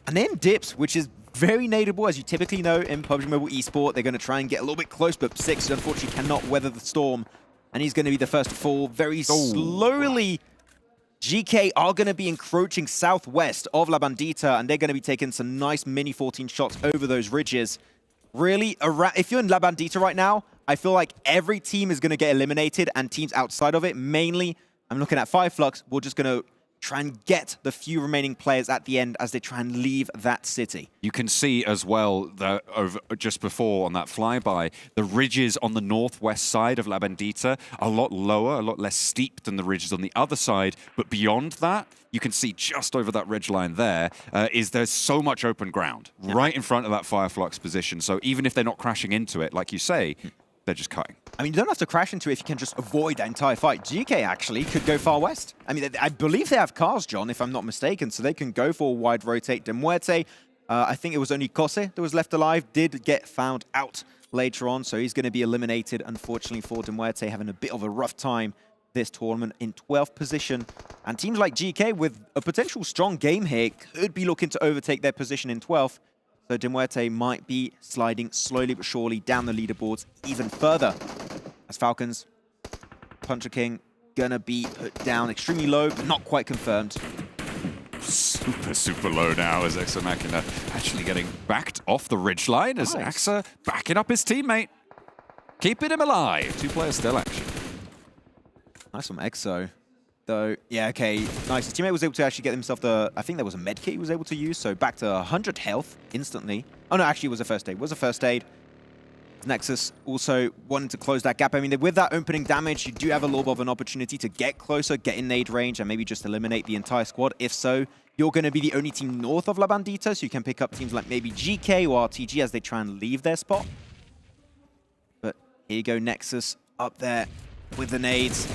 And then dips, which is very nadeable, as you typically know in PUBG Mobile eSport. They're going to try and get a little bit close, but Six unfortunately cannot weather the storm. And he's going to be the first to fall very slowly. GK are going to be encroaching southwest of La Bandita, and they're going to be taking some nice mini 14 shots over those ridges. Really, if you're in La Bandita right now, I feel like every team is going to get eliminated, and teams outside of it, mainly, I'm looking at FLUX, we're just going to try and get the few remaining players at the end as they try and leave that city. You can see as well that over just before on that flyby, the ridges on the northwest side of La Bandita are a lot lower, a lot less steep than the ridges on the other side. But beyond that, you can see just over that ridge line there, there's so much open ground right in front of that FLUX position. So even if they're not crashing into it, like you say, they're just cutting. I mean, you don't have to crash into it if you can just avoid that entire fight. GK actually could go far west. I mean, I believe they have cars, John, if I'm not mistaken, so they can go for a wide rotate. MUERTE, I think it was only Kose that was left alive, did get found out later on, so he's going to be eliminated, unfortunately, for MUERTE, having a bit of a rough time this tournament in 12th position. And teams like GK, with a potential strong game here, could be looking to overtake their position in 12th. So MUERTE might be sliding slowly but surely down the leaderboards even further. As Falcons, Puncher King gonna be put down extremely low, but not quite confirmed. Super low now as Exa Machina actually getting backed off the ridgeline as Exa backing up his teammate. Keeping him alive. 2 players still, actually. Nice from Exo. Though, yeah, okay, nice. His teammate was able to actually get himself the, I think there was a med kit he was able to use, so back to 100 health instantly. Oh no, actually it was a first aid. It was a first aid. Nexus also wanted to close that gap. I mean, with that opening damage, you do have a little bit of an opportunity to get closer, get in nade range, and maybe just eliminate the entire squad. If so, you're going to be the only team north of La Bandita, so you can pick up teams like maybe GK or RTG as they try and leave their spot. But here you go, Nexus up there with the nades.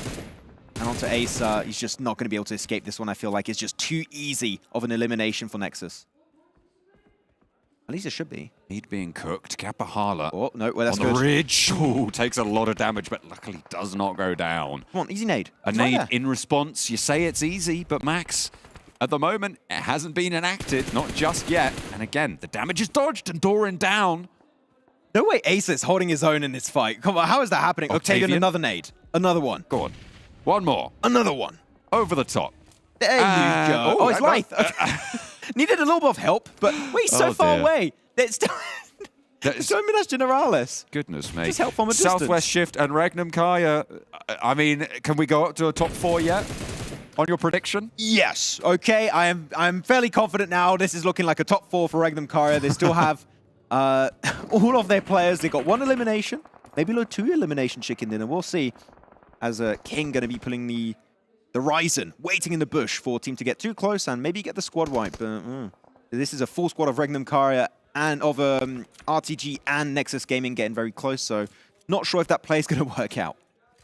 And onto Ace, he's just not going to be able to escape this one. I feel like it's just too easy of an elimination for Nexus. At least it should be. He'd being cooked. Kapahala. Oh, no, well, that's on good. the ridge. Ooh, takes a lot of damage, but luckily does not go down. Come on, easy nade. A nade in response. You say it's easy, but Max, at the moment, it hasn't been enacted. Not just yet. And again, the damage is dodged and Doran down. No way Ace is holding his own in this fight. Come on, how is that happening? Octavian, another nade. Another one. Go on. One more. Another one. Over the top. There you go. Oh, it's light. Needed a little bit of help, but wait, so far away. It's still Dominus Generalis. Goodness me. Just help from a distance. Southwest Shift and REGNUM CARYA. I mean, can we go up to a top 4 yet? On your prediction? Yes. Okay, I'm fairly confident now. This is looking like a top 4 for REGNUM CARYA. They still have all of their players. They got 1 elimination, maybe 2 elimination chicken dinner. We'll see. As King going to be pulling the Ryzen, waiting in the bush for a team to get too close and maybe get the squad wipe. But this is a full squad of REGNUM CARYA and of RTG and Nexus Gaming getting very close, so not sure if that play is going to work out.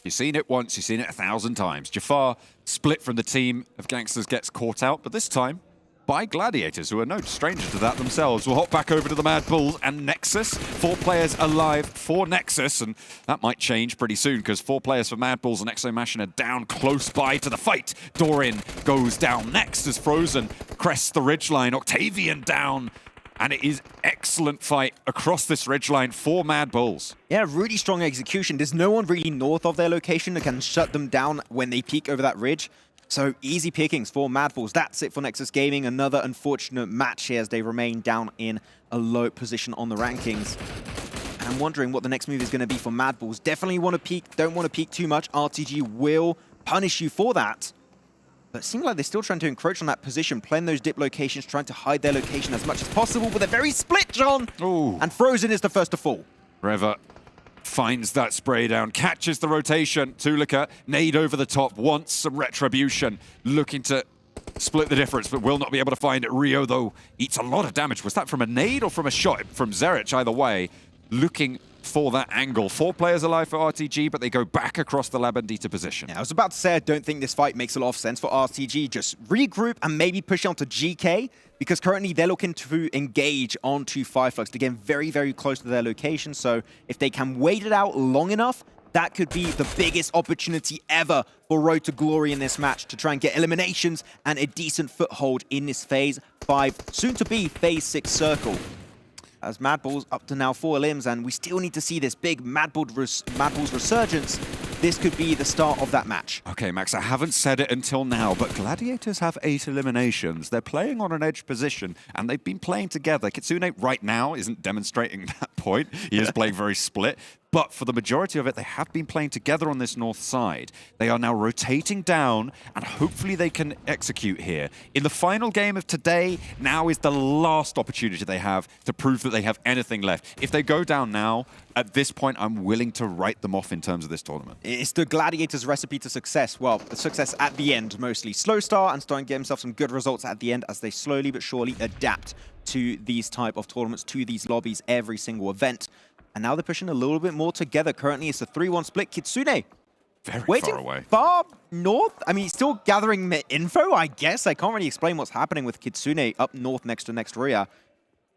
You've seen it once, you've seen it 1,000 times. Jafar, split from the team of Gangsters, gets caught out, but this time by Gladiators, who are no stranger to that themselves. We'll hop back over to the MADBULLS and Nexus. 4 players alive for Nexus, and that might change pretty soon because 4 players for MADBULLS and Exomation are down close by to the fight. Doran goes down next as Frozen crests the ridgeline. Octavian down. And it is excellent fight across this ridgeline for MADBULLS. Yeah, really strong execution. There's no one really north of their location that can shut them down when they peek over that ridge. So easy pickings for MADBULLS. That's it for Nexus Gaming. Another unfortunate match here as they remain down in a low position on the rankings. And I'm wondering what the next move is going to be for MADBULLS. Definitely want to peek, don't want to peek too much. RTG will punish you for that. But it seems like they're still trying to encroach on that position, playing those dip locations, trying to hide their location as much as possible with a very split, John. Ooh. And Frozen is the first to fall. Reva finds that spray down, catches the rotation. Tulika, nade over the top, wants some retribution, looking to split the difference, but will not be able to find it. Rio, though, eats a lot of damage. Was that from a nade or from a shot? From Zerich, either way, looking for that angle. 4 players alive for RTG, but they go back across the La Bandita position. Yeah, I was about to say I don't think this fight makes a lot of sense for RTG. Just regroup and maybe push on to GK, because currently they're looking to engage onto FLUX to get very, very close to their location. So if they can wait it out long enough, that could be the biggest opportunity ever for Road to Glory in this match to try and get eliminations and a decent foothold in this Phase 5, soon to be Phase 6 circle. As MADBULLS up to now 4 limbs, and we still need to see this big MADBULLS resurgence. This could be the start of that match. Okay, Max, I haven't said it until now, but Gladiators have 8 eliminations. They're playing on an edge position, and they've been playing together. Kitsune right now isn't demonstrating that point. He is playing very split. But for the majority of it, they have been playing together on this north side. They are now rotating down, and hopefully they can execute here. In the final game of today, now is the last opportunity they have to prove that they have anything left. If they go down now, at this point, I'm willing to write them off in terms of this tournament. It's the Gladiators' recipe to success. Well, success at the end, mostly. Slow start and starting to get themselves some good results at the end as they slowly but surely adapt to these type of tournaments, to these lobbies, every single event. And now they're pushing a little bit more together. Currently, it's a 3-1 split. Kitsune very far away. Far north. I mean, he's still gathering info, I guess. I can't really explain what's happening with Kitsune up north next to RÜYA.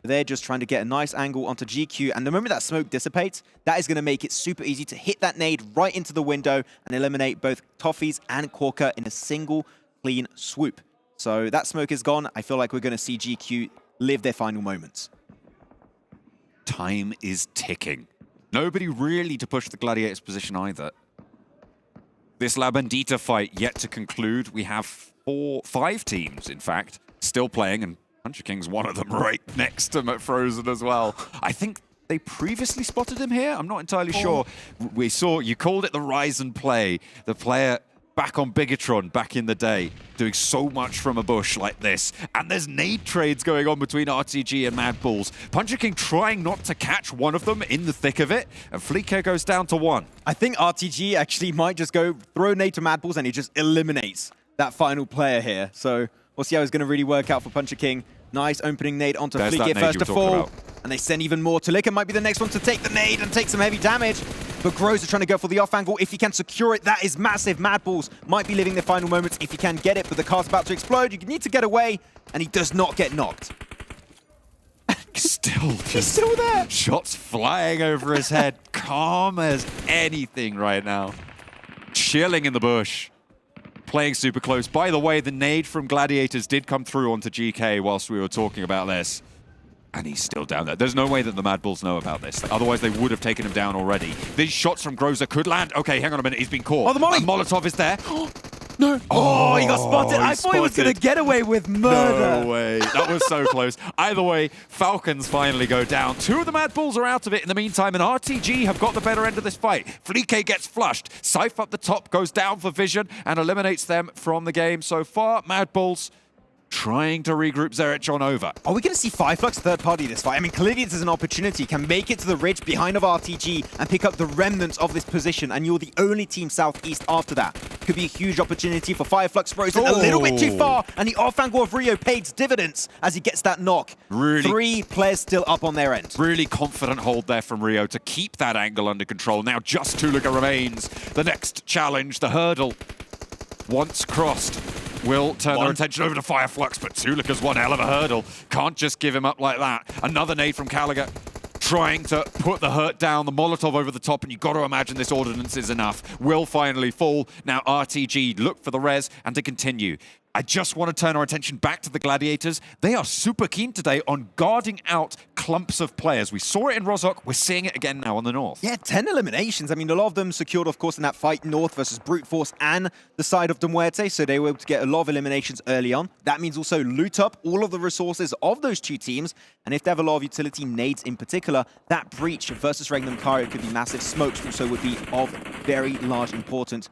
They're just trying to get a nice angle onto GQ. And the moment that smoke dissipates, that is going to make it super easy to hit that nade right into the window and eliminate both Toffees and Corker in a single clean swoop. So that smoke is gone. I feel like we're going to see GQ live their final moments. Time is ticking. Nobody really to push the Gladiators' position either. This La Bandita fight yet to conclude. We have 5 teams, in fact, still playing, and Puncher King's one of them right next to him at Frozen as well. I think they previously spotted him here. I'm not entirely sure. We saw, you called it the rise and play. The player back on Bigatron back in the day, doing so much from a bush like this. And there's nade trades going on between RTG and MADBULLS. Puncher King trying not to catch one of them in the thick of it, and FLUX goes down to 1. I think RTG actually might just go throw a nade to MADBULLS and he just eliminates that final player here. So we'll see how it's going to really work out for Puncher King. Nice opening nade onto FLUX here, first to fall. And they send even more. Tulika might be the next one to take the nade and take some heavy damage. But Grows are trying to go for the off angle. If he can secure it, that is massive. MADBULLS might be living their final moments if he can get it, but the car's about to explode. You need to get away, and he does not get knocked. He's still there. Shots flying over his head. Calm as anything right now. Chilling in the bush. Playing super close. By the way, the nade from Gladiators did come through onto GK whilst we were talking about this. And he's still down there. There's no way that the MADBULLS know about this. Otherwise, they would have taken him down already. These shots from Groza could land. Okay, hang on a minute. He's been caught. Oh, the molly! Molotov is there. No. Oh, he got spotted. I thought he was going to get away with murder. No way. That was so close. Either way, Falcons finally go down. 2 of the MADBULLS are out of it in the meantime, and RTG have got the better end of this fight. FLUX gets flushed. Syph up the top goes down for vision and eliminates them from the game so far. MADBULLS trying to regroup Zerich on over. Are we going to see FLUX third party this fight? I mean, clearly this is an opportunity. Can make it to the ridge behind of RTG and pick up the remnants of this position, and you're the only team southeast after that. Could be a huge opportunity for FLUX. Frozen a little bit too far, and the off angle of RÜYA pays dividends as he gets that knock. Really, 3 players still up on their end. Really confident hold there from RÜYA to keep that angle under control. Now just Tulika remains. The next challenge, the hurdle, once crossed, will turn their attention over to FLUX, but Tulika's one hell of a hurdle. Can't just give him up like that. Another nade from Gallagher, trying to put the hurt down, the Molotov over the top, and you've got to imagine this ordnance is enough. Will finally fall. Now RTG look for the res and to continue. I just want to turn our attention back to the Gladiators. They are super keen today on guarding out clumps of players. We saw it in Rozhok. We're seeing it again now on the north. Yeah, 10 eliminations. I mean, a lot of them secured, of course, in that fight north versus Brute Force and the side of MUERTE, so they were able to get a lot of eliminations early on. That means also loot up all of the resources of those 2 teams, and if they have a lot of utility, nades in particular, that breach versus REGNUM CARYA could be massive. Smokes also would be of very large importance.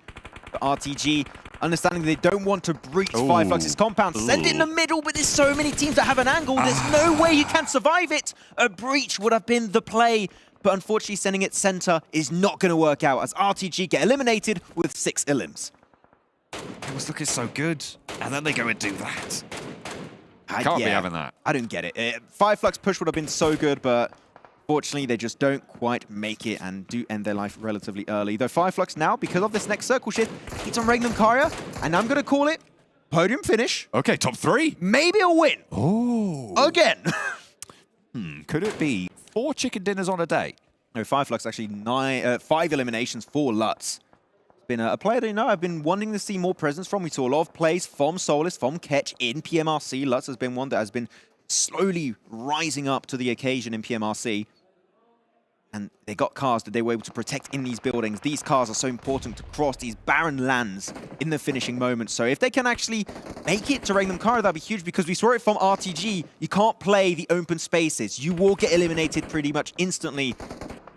For RTG, understanding they don't want to breach FLUX's compound. Send it in the middle, but there's so many teams that have an angle. There's no way you can survive it. A breach would have been the play, but unfortunately sending it center is not going to work out as RTG get eliminated with 6 elims. It was looking so good, and then they go and do that. Can't be having that. I don't get it. FLUX push would have been so good, but fortunately, they just don't quite make it and do end their life relatively early. Though FLUX now, because of this next circle shift, it's on REGNUM CARYA, and I'm going to call it podium finish. Okay, top 3. Maybe a win. Oh. Again. Could it be 4 chicken dinners on a day? No, FLUX actually 5 eliminations for Lutz. Been a player that, I've been wanting to see more presence from. We saw a lot of plays from Solis, from Ketch in PMRC. Lutz has been one that has been slowly rising up to the occasion in PMRC. And they got cars that they were able to protect in these buildings. These cars are so important to cross these barren lands in the finishing moments. So if they can actually make it to REGNUM CARYA, that'd be huge, because we saw it from RTG. You can't play the open spaces. You will get eliminated pretty much instantly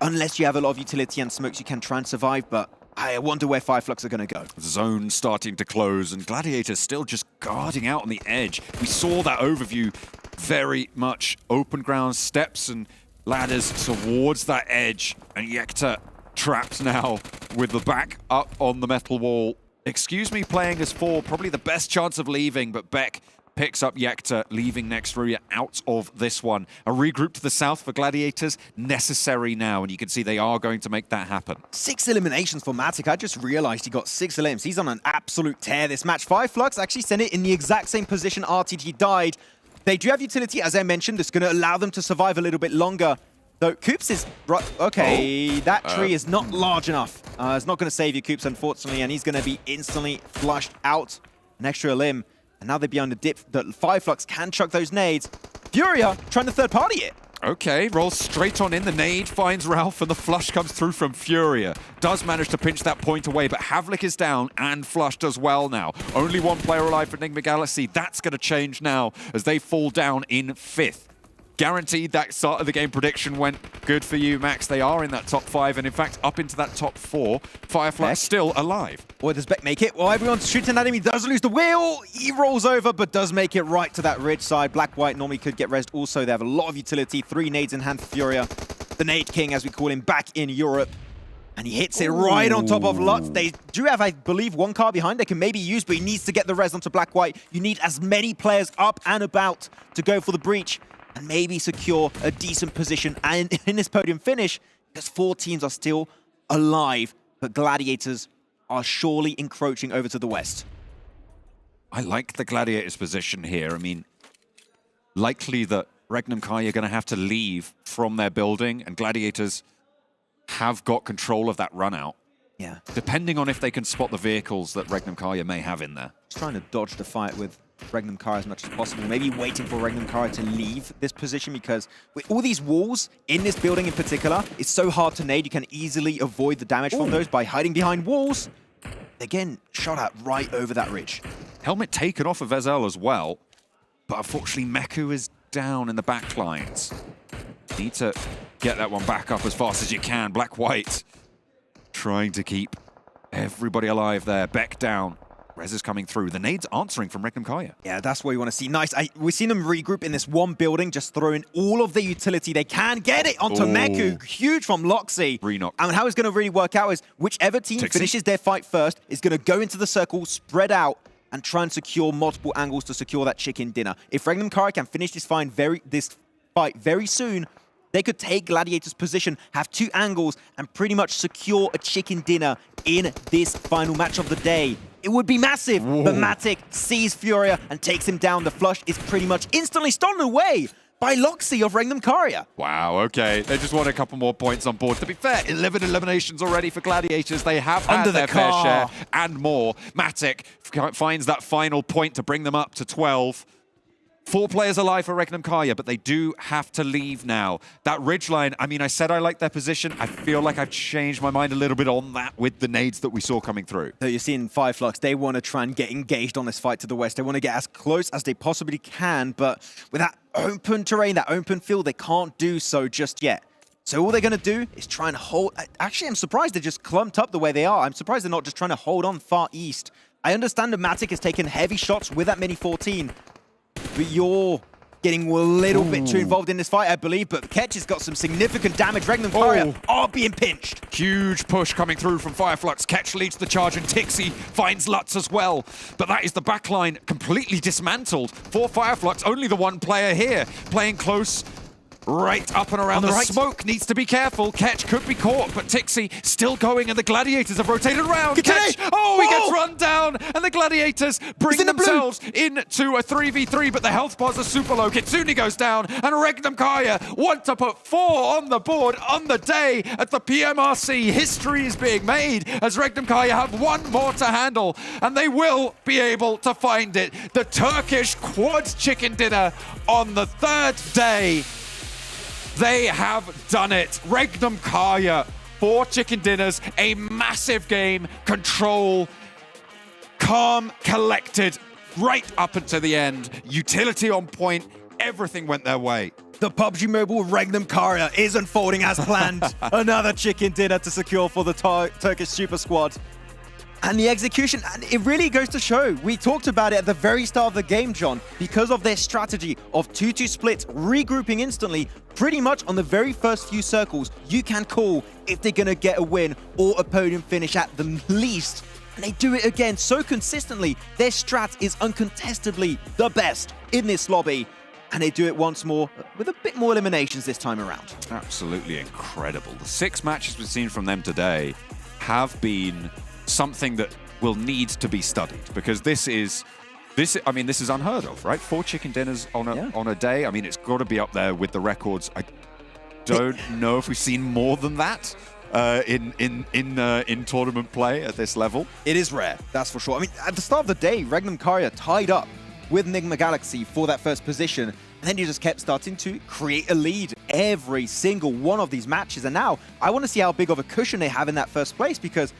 unless you have a lot of utility and smokes. You can try and survive, but I wonder where FLUX are going to go. Zone starting to close, and Gladiators still just guarding out on the edge. We saw that overview, very much open ground, steps and ladders towards that edge, and Yekta trapped now with the back up on the metal wall. Excuse me, playing as 4, probably the best chance of leaving, but Beck picks up Yekta, leaving next RÜYA out of this one. A regroup to the south for Gladiators, necessary now, and you can see they are going to make that happen. 6 eliminations for Matic. I just realized he got 6 elims. He's on an absolute tear this match. FLUX actually sent it in the exact same position RTG died. They do have utility, as I mentioned. That's going to allow them to survive a little bit longer. Though Coops is... Okay, that tree is not large enough. It's not going to save you, Coops, unfortunately, and he's going to be instantly flushed out. An extra limb. And now they're behind the dip that FLUX can chuck those nades. FURIA trying to third party it. Okay, rolls straight on in. The nade finds Ralph, and the flush comes through from FURIA. Does manage to pinch that point away, but Havlik is down and flushed as well now. Only 1 player alive for NIGMA Galaxy. That's going to change now as they fall down in 5th. guaranteed that start of the game prediction went good for you, Max. They are in that top 5, and in fact, up into that top 4. FLUX still alive. Boy, does Beck make it? Well, everyone's shooting at him. He does lose the wheel. He rolls over, but does make it right to that ridge side. Black-White normally could get rezzed also. They have a lot of utility. 3 nades in hand for Furia. The nade king, as we call him, back in Europe. And he hits it right on top of Lutz. They do have, I believe, 1 car behind they can maybe use, but he needs to get the res onto Black-White. You need as many players up and about to go for the breach and maybe secure a decent position and in this podium finish, because 4 teams are still alive, but Gladiators are surely encroaching over to the west. I like the Gladiators' position here. I mean, likely that REGNUM CARYA are going to have to leave from their building, and Gladiators have got control of that run out. Yeah. Depending on if they can spot the vehicles that REGNUM CARYA may have in there. Just trying to dodge the fight with REGNUM CARYA as much as possible. Maybe waiting for REGNUM CARYA to leave this position, because with all these walls in this building in particular, it's so hard to nade. You can easily avoid the damage from those by hiding behind walls. Again, shot at right over that ridge. Helmet taken off of Vezel as well, but unfortunately Meku is down in the back lines. Need to get that one back up as fast as you can. Black-White trying to keep everybody alive there. Beck down. Rez is coming through. The nades answering from REGNUM CARYA. Yeah, that's what we want to see. Nice. We've seen them regroup in this one building, just throwing all of their utility. They can get it onto Meku. Huge from Loxy. Reknock. And how it's going to really work out is whichever team finishes their fight first is going to go into the circle, spread out, and try and secure multiple angles to secure that chicken dinner. If REGNUM CARYA can finish this fight very soon, they could take Gladiator's position, have 2 angles, and pretty much secure a chicken dinner in this final match of the day. It would be massive, but Matic sees Furia and takes him down. The flush is pretty much instantly stolen away by Loxy of REGNUM CARYA. Wow, okay. They just want a couple more points on board. To be fair, 11 eliminations already for Gladiators. They have had their fair share and more. Matic finds that final point to bring them up to 12. 4 players alive for REGNUM CARYA, but they do have to leave now. That ridgeline, I mean, I said I like their position. I feel like I've changed my mind a little bit on that with the nades that we saw coming through. So you're seeing FLUX, they want to try and get engaged on this fight to the west. They want to get as close as they possibly can, but with that open terrain, that open field, they can't do so just yet. So all they're going to do is try and hold... Actually, I'm surprised they're just clumped up the way they are. I'm surprised they're not just trying to hold on far east. I understand that Matic has taken heavy shots with that Mini 14, but you're getting a little bit too involved in this fight, I believe. But Ketch has got some significant damage. REGNUM CARYA are being pinched. Huge push coming through from FLUX. Ketch leads the charge, and Tixi finds Lutz as well. But that is the backline completely dismantled for FLUX. Only the 1 player here playing close. Right up and around the smoke. Needs to be careful. Ketch could be caught, but Tixi still going, and the Gladiators have rotated around. Ketch, he gets run down, and the Gladiators bring themselves into a 3v3, but the health bars are super low. Kitsune goes down, and REGNUM CARYA want to put 4 on the board on the day at the PMRC. History is being made as REGNUM CARYA have 1 more to handle, and they will be able to find it. The Turkish quad chicken dinner on the 3rd day. They have done it. REGNUM CARYA, 4 chicken dinners, a massive game, control, calm, collected, right up until the end. Utility on point, everything went their way. The PUBG Mobile REGNUM CARYA is unfolding as planned. Another chicken dinner to secure for the Turkish Super Squad. And the execution, and it really goes to show. We talked about it at the very start of the game, John, because of their strategy of 2-2 splits, regrouping instantly, pretty much on the very first few circles, you can call if they're going to get a win or a podium finish at the least. And they do it again so consistently. Their strat is uncontestably the best in this lobby. And they do it once more with a bit more eliminations this time around. Absolutely incredible. The 6 matches we've seen from them today have been something that will need to be studied, because this is unheard of, right? 4 chicken dinners on a day. I mean, it's got to be up there with the records. I don't know if we've seen more than that in tournament play at this level. It is rare, that's for sure. I mean, at the start of the day, REGNUM CARYA tied up with NIGMA Galaxy for that first position, and then you just kept starting to create a lead every single one of these matches. And now I want to see how big of a cushion they have in that first place, because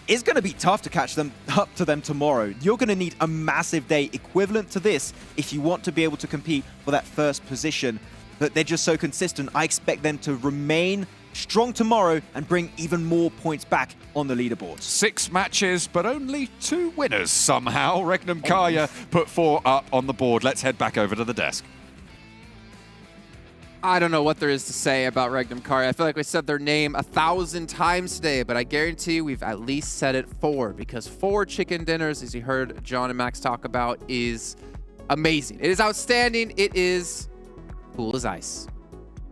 it's going to be tough to catch them up to them tomorrow. You're going to need a massive day equivalent to this if you want to be able to compete for that first position. but they're just so consistent. I expect them to remain strong tomorrow and bring even more points back on the leaderboards. 6 matches, but only 2 winners somehow. Regnum CARYA put 4 up on the board. Let's head back over to the desk. I don't know what there is to say about Regnum CARYA. I feel like we said their name 1,000 times today, but I guarantee you we've at least said it 4, because 4 chicken dinners, as you heard John and Max talk about, is amazing. It is outstanding. It is cool as ice.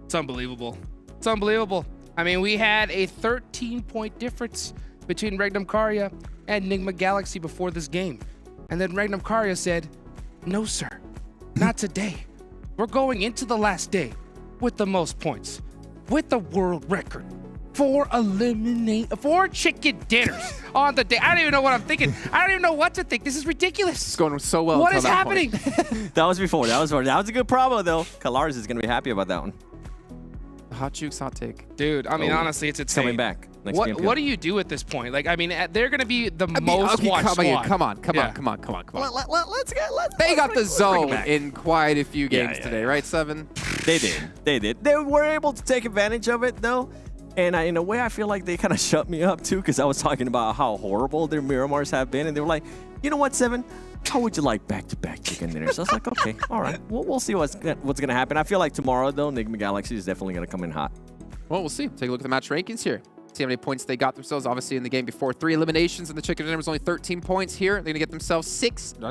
It's unbelievable. It's unbelievable. I mean, we had a 13-point difference between Regnum CARYA and NIGMA Galaxy before this game. And then Regnum CARYA said, no, sir, not today. We're going into the last day with the most points, with the world record. 4 chicken dinners on the day. I don't even know what I'm thinking. I don't even know what to think. This is ridiculous. It's going so well. What is happening? That was before. That was a good promo, though. Kalaris is going to be happy about that one. Hot Jukes hot take. Dude, I mean, honestly, it's insane. Coming back. What do you do at this point? Like, I mean, they're going to be the most watched squad. Come on. They got the zone in quite a few games today, right, Seven? They did. They were able to take advantage of it, though. And in a way, I feel like they kind of shut me up, too, because I was talking about how horrible their Miramars have been. And they were like, you know what, Seven? How would you like back-to-back chicken dinners? I was like, okay, all right. We'll see what's going to happen. I feel like tomorrow, though, NIGMA Galaxy is definitely going to come in hot. Well, we'll see. Take a look at the match rankings here. See how many points they got themselves. Obviously, in the game before, 3 eliminations, and the chicken dinner was only 13 points here. They're going to get themselves 7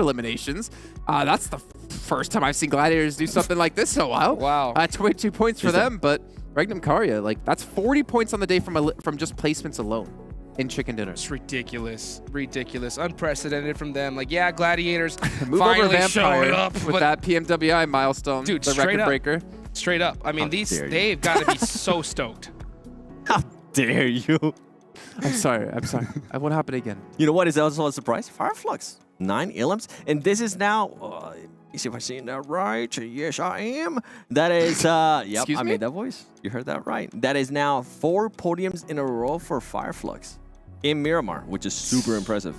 eliminations. That's the first time I've seen Gladiators do something like this in a while. Wow. 22 points for them, but Regnum CARYA, like, that's 40 points on the day from just placements alone in chicken dinners. It's ridiculous. Unprecedented from them. Like, yeah, Gladiators Move over finally showed Vampire up with that PMWI milestone, dude, the record breaker. Straight up. I mean, they've got to be so stoked. How dare you? I'm sorry. What happened again? You know what is also a surprise? FLUX. 9 elims. And this is now, let me see if I'm saying that right. Yes, I am. That is, yep, I made that voice. You heard that right. That is now 4 podiums in a row for FLUX in Miramar, which is super impressive,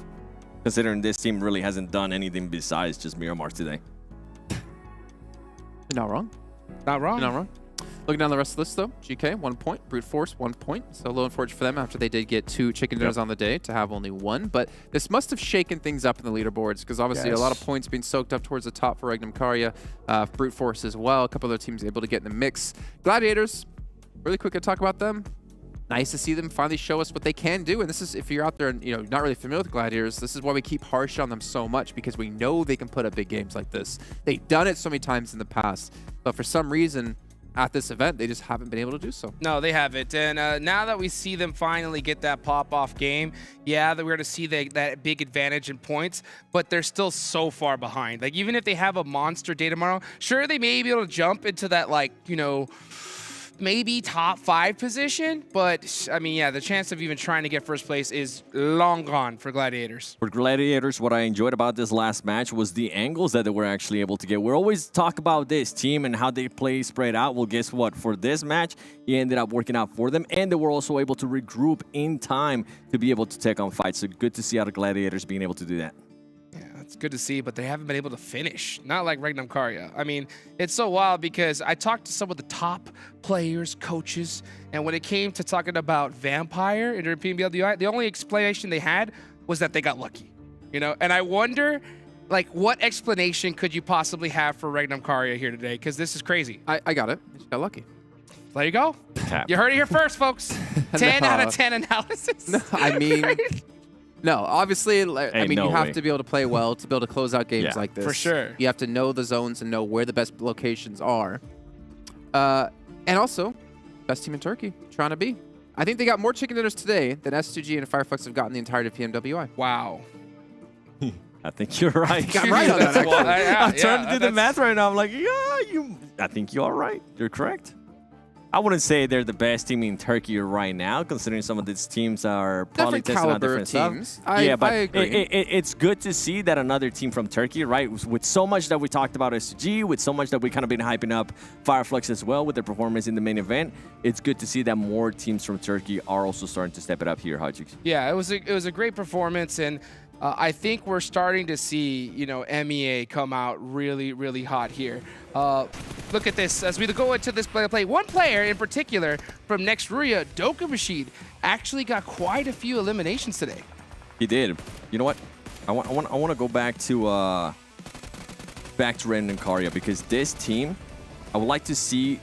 considering this team really hasn't done anything besides just Miramar today. You're not wrong. Not wrong. Looking down the rest of the list, though, GK, 1 point. Brute Force, 1 point. So low and fortunate for them after they did get 2 chicken dinners on the day to have only 1. But this must have shaken things up in the leaderboards, because obviously a lot of points being soaked up towards the top for Regnum CARYA, Brute Force as well. A couple other teams able to get in the mix. Gladiators, really quick to talk about them. Nice to see them finally show us what they can do. And this is, if you're out there and not really familiar with Gladiators, this is why we keep harsh on them so much, because we know they can put up big games like this. They've done it so many times in the past, but for some reason, at this event, they just haven't been able to do so. No, they haven't. And now that we see them finally get that pop-off game, yeah, that we're going to see that big advantage in points, but they're still so far behind. Like, even if they have a monster day tomorrow, sure, they may be able to jump into that, like, maybe top 5 position, but I mean, yeah, the chance of even trying to get first place is long gone for Gladiators. For Gladiators, what I enjoyed about this last match was the angles that they were actually able to get. We always talk about this team and how they play spread out. Well, guess what? For this match, it ended up working out for them, and they were also able to regroup in time to be able to take on fights. So good to see how the Gladiators being able to do that. It's good to see, but they haven't been able to finish. Not like Regnum CARYA. I mean, it's so wild because I talked to some of the top players, coaches, and when it came to talking about Vampire in their PMBLDI, the only explanation they had was that they got lucky. And I wonder, like, what explanation could you possibly have for Regnum CARYA here today? Because this is crazy. I got it. They just got lucky. There you go. You heard it here first, folks. 10 out of 10 analysis. No, I mean... No, obviously, you have to be able to play well to be able to close out games like this. For sure. You have to know the zones and know where the best locations are. And also, best team in Turkey, trying to be. I think they got more chicken dinners today than S2G and FLUX have gotten the entirety of PMWI. Wow. I think you're right. I'm right on that. I'm trying to do the math right now. I'm like, I think you are right. You're correct. I wouldn't say they're the best team in Turkey right now, considering some of these teams are probably testing out different teams. But I agree. It's good to see that another team from Turkey, right, with so much that we talked about SG, with so much that we kind of been hyping up FLUX as well with their performance in the main event. It's good to see that more teams from Turkey are also starting to step it up here, Hajik. Yeah, it was a great performance, and I think we're starting to see, you know, MEA come out really, really hot here. Look at this. As we go into this play, one player in particular from next RÜYA, Doka Machine, actually got quite a few eliminations today. He did. You know what? I want to go back to REGNUM and CARYA, because this team, I would like to see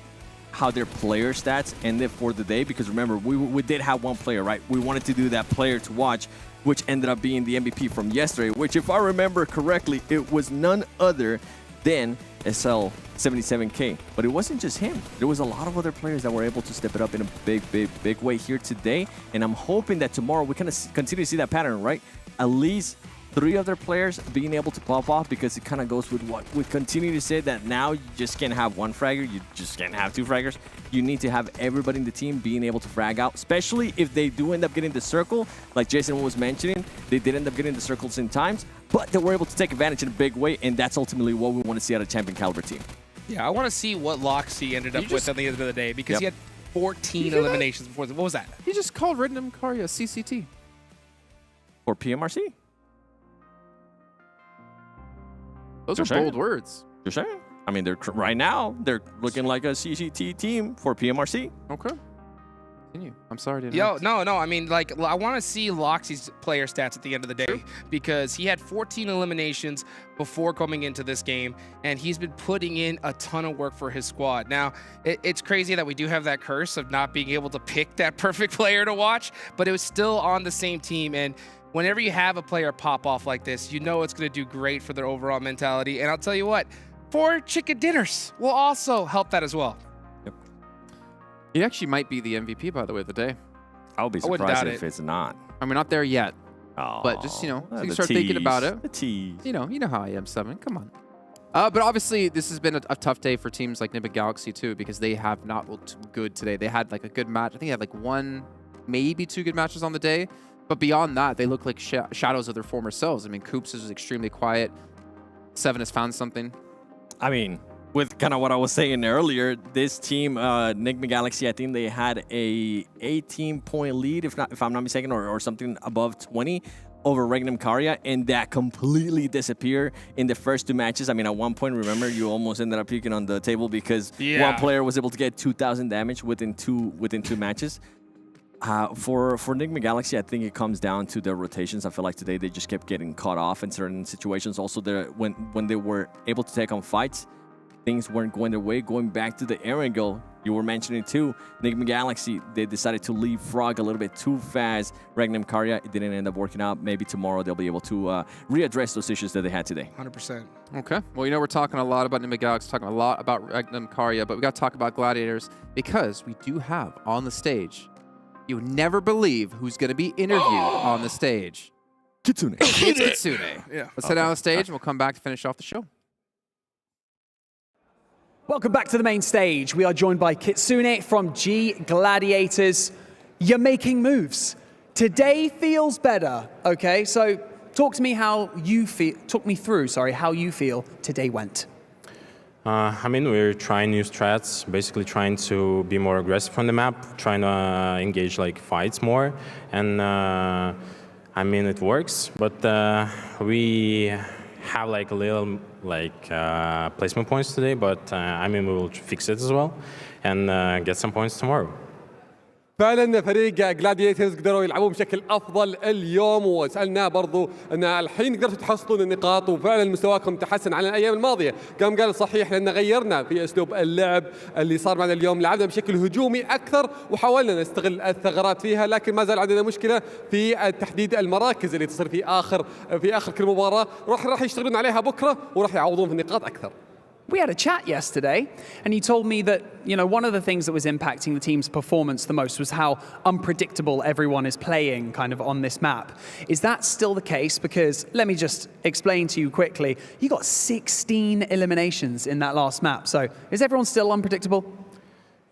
how their player stats ended for the day, because remember, we did have one player, right? We wanted to do that player to watch, which ended up being the MVP from yesterday, which, if I remember correctly, it was none other than SL77K. But it wasn't just him. There was a lot of other players that were able to step it up in a big way here today, and I'm hoping that tomorrow we kind of continue to see that pattern, right? At least 3 other players being able to pop off, because it kind of goes with what we continue to say, that now you just can't have one fragger, you just can't have 2 fraggers. You need to have everybody in the team being able to frag out, especially if they do end up getting the circle. Like Jason was mentioning, they did end up getting the circles in times, but they were able to take advantage in a big way, and that's ultimately what we want to see out of champion caliber team. Yeah, I want to see what Loxy ended up with at the end of the day, because he had 14 eliminations before. What was that? He just called REGNUM CARYA CCT. Or PMRC? Those are bold words. You're saying? I mean, they're right now, they're looking like a CCT team for PMRC. Okay. Continue. I'm sorry to interrupt. No. I mean, like, I want to see Loxy's player stats at the end of the day, because he had 14 eliminations before coming into this game, and he's been putting in a ton of work for his squad. Now, it's crazy that we do have that curse of not being able to pick that perfect player to watch, but it was still on the same team, and whenever you have a player pop off like this, you know it's going to do great for their overall mentality. And I'll tell you what, 4 chicken dinners will also help that as well. Yep. He actually might be the MVP, by the way, of the day. I'll be surprised if it's not. I mean, not there yet. Oh, but just, you know, so you start thinking about it. The tease. You know how I am, 7. Come on. But obviously, this has been a tough day for teams like NIGMA Galaxy, too, because they have not looked good today. They had, like, a good match. I think they had, like, 1, maybe 2 good matches on the day. But beyond that, they look like shadows of their former selves. I mean, Coops is extremely quiet. 7 has found something. I mean, with kind of what I was saying earlier, this team, NIGMA Galaxy, I think they had a 18-point lead, if I'm not mistaken, or something above 20 over REGNUM CARYA, and that completely disappeared in the first 2 matches. I mean, at one point, remember, you almost ended up puking on the table because one player was able to get 2,000 damage within two matches. For NIGMA Galaxy, I think it comes down to their rotations. I feel like today they just kept getting caught off in certain situations. Also, when they were able to take on fights, things weren't going their way. Going back to the Erangel, you were mentioning too, NIGMA Galaxy, they decided to leapfrog a little bit too fast. REGNUM CARYA, it didn't end up working out. Maybe tomorrow they'll be able to readdress those issues that they had today. 100%. Okay. Well, you know, we're talking a lot about NIGMA Galaxy, talking a lot about REGNUM CARYA, but we got to talk about Gladiators, because we do have on the stage, you would never believe who's going to be interviewed on the stage. Kitsune. It's Kitsune. Yeah. Let's head down the stage and we'll come back to finish off the show. Welcome back to the main stage. We are joined by Kitsune from G.GLADIATORS. You're making moves. Today feels better, okay? So talk to me how you feel, how you feel today went. I mean, we're trying new strats, basically trying to be more aggressive on the map, trying to engage like fights more, and I mean, it works, but we have like a little placement points today, but I mean, we will fix it as well and get some points tomorrow. فعلا فريق جلاديترز قدروا يلعبون بشكل افضل اليوم، وسالناه برضو ان الحين قدرتوا تحصلون النقاط وفعلا مستواكم تحسن عن الايام الماضيه. قال صحيح لان غيرنا في اسلوب اللعب اللي صار معنا اليوم، لعبنا بشكل هجومي اكثر وحاولنا نستغل الثغرات فيها، لكن ما زال عندنا مشكله في تحديد المراكز اللي تصير في اخر كل مباراه، راح يشتغلون عليها بكره وراح يعوضون في النقاط اكثر. We had a chat yesterday, and you told me that, you know, one of the things that was impacting the team's performance the most was how unpredictable everyone is playing kind of on this map. Is that still the case? Because let me just explain to you quickly. You got 16 eliminations in that last map. So is everyone still unpredictable?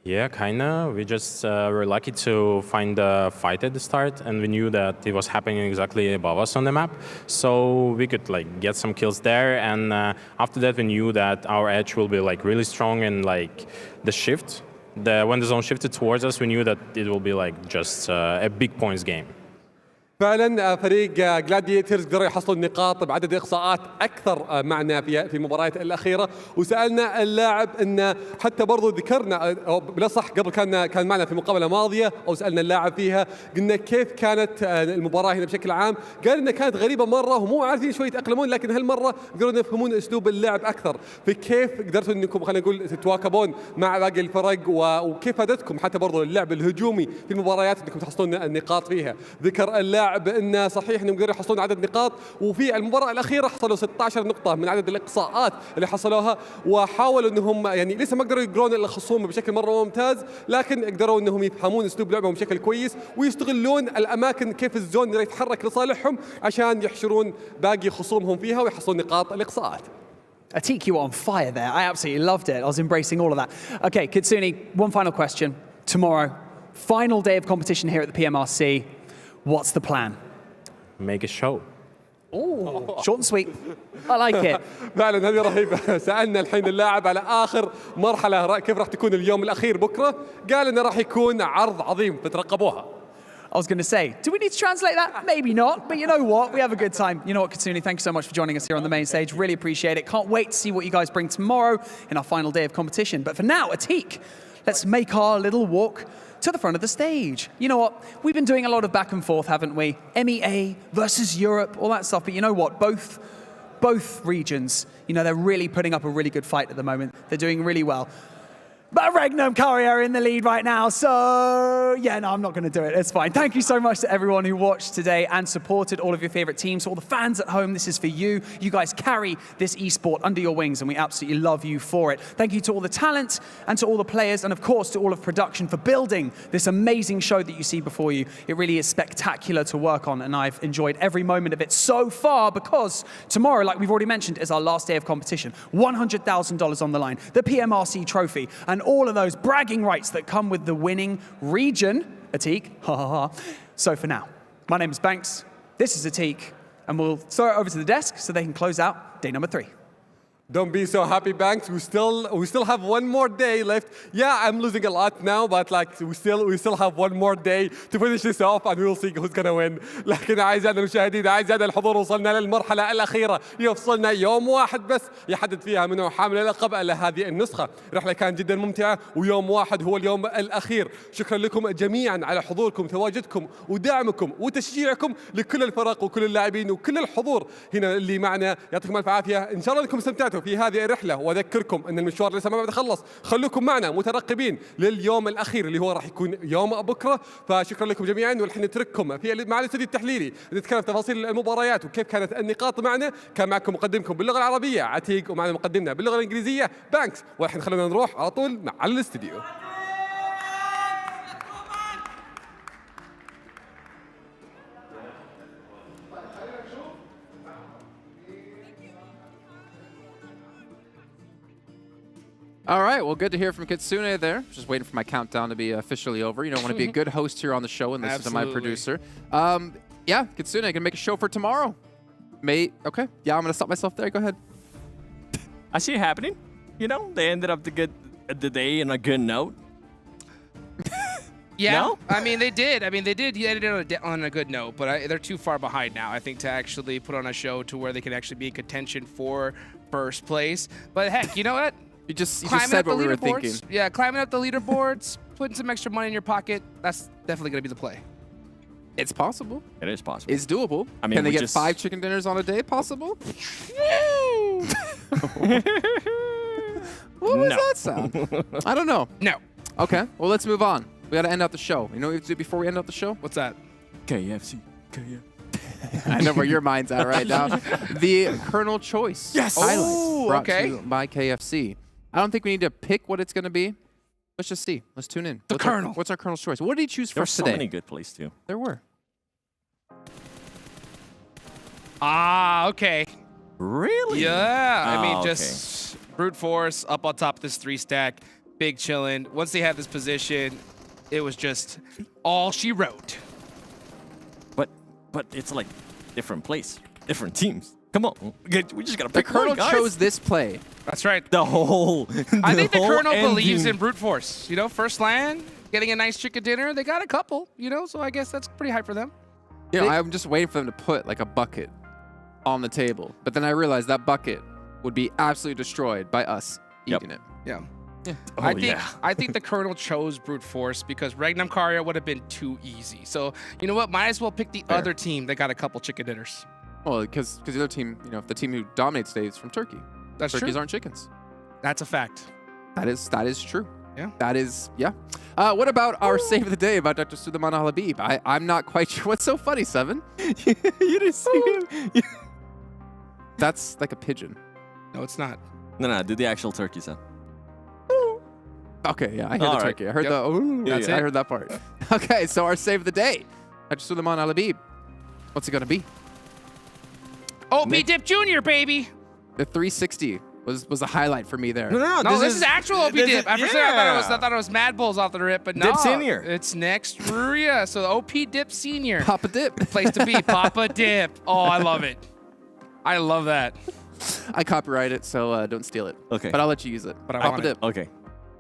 Yeah, kinda. We just were lucky to find a fight at the start, and we knew that it was happening exactly above us on the map, so we could like get some kills there. And after that, we knew that our edge will be like really strong, and like the shift, when the zone shifted towards us, we knew that it will be like just a big points game. فعلا فريق جلاديترز قدروا يحصلوا النقاط بعدد اقصاءات اكثر معنا في المباريات الاخيره، وسالنا اللاعب ان حتى برضو ذكرنا او بلا صح قبل كان معنا في مقابله ماضيه او سالنا اللاعب فيها قلنا كيف كانت المباراه هنا بشكل عام، قال انها كانت غريبه مره ومو عارفين شويه يتاقلمون، لكن هالمره قدروا يفهمون اسلوب اللعب اكثر، فكيف قدرتوا انكم خلينا نقول تتواكبون مع باقي الفرق وكيف فادتكم حتى برضو اللعب الهجومي في المباريات انكم تحصلون النقاط فيها. ذكر اللاعب ان صحيح انهم قدروا يحصلون عدد نقاط، وفي المباراه الاخيره حصلوا 16 نقطه من عدد الاقصاءات اللي حصلوها، وحاولوا انهم يعني لسه ما قدروا يقرون الخصوم بشكل مره ممتاز، لكن قدروا انهم يفهمون اسلوب لعبهم بشكل كويس ويستغلون الاماكن كيف الزون يتحرك لصالحهم عشان يحشرون باقي خصومهم فيها ويحصلون نقاط الاقصاءات. Atik, you were on fire there. I absolutely loved it. I was embracing all of that. Okay, Kitsune, one final question. Tomorrow, final day of competition here at the PMRC. What's the plan? Make a show. Oh, short and sweet. I like it. فعلا هذه رهيبه. سالنا الحين اللاعب على اخر مرحله كيف راح تكون اليوم الاخير بكره، قال انه راح يكون عرض عظيم فترقبوها. I was going to say, do we need to translate that? Maybe not, but you know what? We have a good time. You know what, Kitsune, thank you so much for joining us here on the main stage. Really appreciate it. Can't wait to see what you guys bring tomorrow in our final day of competition. But for now, Atik, let's make our little walk to the front of the stage. You know what? We've been doing a lot of back and forth, haven't we? MEA versus Europe, all that stuff. But you know what? Both regions, you know, they're really putting up a really good fight at the moment. They're doing really well. But REGNUM, CARYA are in the lead right now, so yeah, no, I'm not going to do it. It's fine. Thank you so much to everyone who watched today and supported all of your favorite teams. To all the fans at home, this is for you. You guys carry this esport under your wings, and we absolutely love you for it. Thank you to all the talent and to all the players, and of course to all of production for building this amazing show that you see before you. It really is spectacular to work on, and I've enjoyed every moment of it so far because tomorrow, like we've already mentioned, is our last day of competition. $100,000 on the line, the PMRC trophy, and all of those bragging rights that come with the winning region, Atik. Ha ha ha. So for now, my name is Banks, this is Atik, and we'll throw it over to the desk so they can close out day number 3. Don't be so happy, Banks. We still have one more day left. Yeah, I'm losing a lot now, but like we still have one more day to finish this off, and we'll see who's gonna win. لكن أعزائنا المشاهدين، أعزائنا الحضور، وصلنا للمرحلة الأخيرة، يفصلنا يوم واحد بس يحدد فيها من هو حامل اللقب لهذه النسخة. رحلة كانت جدا ممتعة، ويوم واحد هو اليوم الأخير. شكرا لكم جميعا على حضوركم، تواجدكم ودعمكم وتشجيعكم لكل الفرق وكل اللاعبين وكل الحضور هنا اللي معنا. يعطيكم الف عافية. إن شاء الله أنكم استمتعتوا في هذه الرحلة، وأذكركم أن المشوار لسه ما تخلص، خلوكم معنا مترقبين لليوم الأخير اللي هو راح يكون يوم بكرة. فشكرا لكم جميعا، والحين نترككم مع الاستوديو التحليلي نتكلم في تفاصيل المباريات وكيف كانت النقاط معنا. كان معكم مقدمكم باللغة العربية عتيق، ومعنا مقدمنا باللغة الإنجليزية بانكس، والحين خلونا نروح على طول مع الاستوديو. All right, well, good to hear from Kitsune there. Just waiting for my countdown to be officially over. You don't want to be a good host here on the show and listen to my producer. Yeah, Kitsune, I can make a show for tomorrow. Okay, yeah, I'm going to stop myself there. Go ahead. I see it happening. You know, they ended up the day in a good note. Yeah, no? I mean, they did. You ended it on a good note, but they're too far behind now, I think, to actually put on a show to where they can actually be in contention for first place. But heck, you know what? You just said what we were thinking. Yeah, climbing up the leaderboards, putting some extra money in your pocket, that's definitely going to be the play. It's possible. It is possible. It's doable. I mean, can they get 5 chicken dinners on a day? Possible? What was that sound? I don't know. No. Okay, well, let's move on. We got to end out the show. You know what we have to do before we end out the show? What's that? KFC. KFC. I know where your mind's at right now. The Colonel Choice. Yes. Highlights brought okay. to you by KFC. I don't think we need to pick what it's going to be. Let's just see. Let's tune in. The Colonel. What's our Colonel's Choice? What did he choose for There's today? so many good plays, too. There were. Ah, okay. Really? Yeah. I mean, okay. just brute force up on top of this 3-stack, big chillin'. Once they had this position, it was just all she wrote. But it's like different place, different teams. Come on, we just gotta pick The Colonel one, guys. chose this play. That's right. I think the Colonel believes in brute force. You know, first land, getting a nice chicken dinner. They got a couple, you know, so I guess that's pretty high for them. You know, I'm just waiting for them to put like a bucket on the table. But then I realized that bucket would be absolutely destroyed by us eating it. Yeah. Oh, I think the Colonel chose brute force because Regnum CARYA would have been too easy. So you know what? Might as well pick the other team that got a couple chicken dinners. Well, because the other team, you know, if the team who dominates today is from Turkey. That's Turkeys true. aren't chickens. That's a fact. That is true. Yeah. That is, yeah. What about our save of the day about Dr. Suleiman Al Habib? I'm not quite sure. What's so funny, Seven? You didn't see him. That's like a pigeon. No, it's not. No, do the actual turkey sound. Okay, yeah, I hear the turkey. I heard the, ooh, That's I it. heard that part. Okay, so our save of the day, Dr. Suleiman Al Habib. What's it going to be? Oh, B-Dip Jr., baby. The 360 was a highlight for me there. No, this is actual OP this Dip. is- At first I thought it was MADBULLS off the rip, but no. Dip Senior. It's next RÜYA. So OP Dip Senior. Papa Dip. Place to be. Papa Dip. Oh, I love it. I love that. I copyright it, so don't steal it. Okay. But I'll let you use it. But I Papa want Dip. Okay.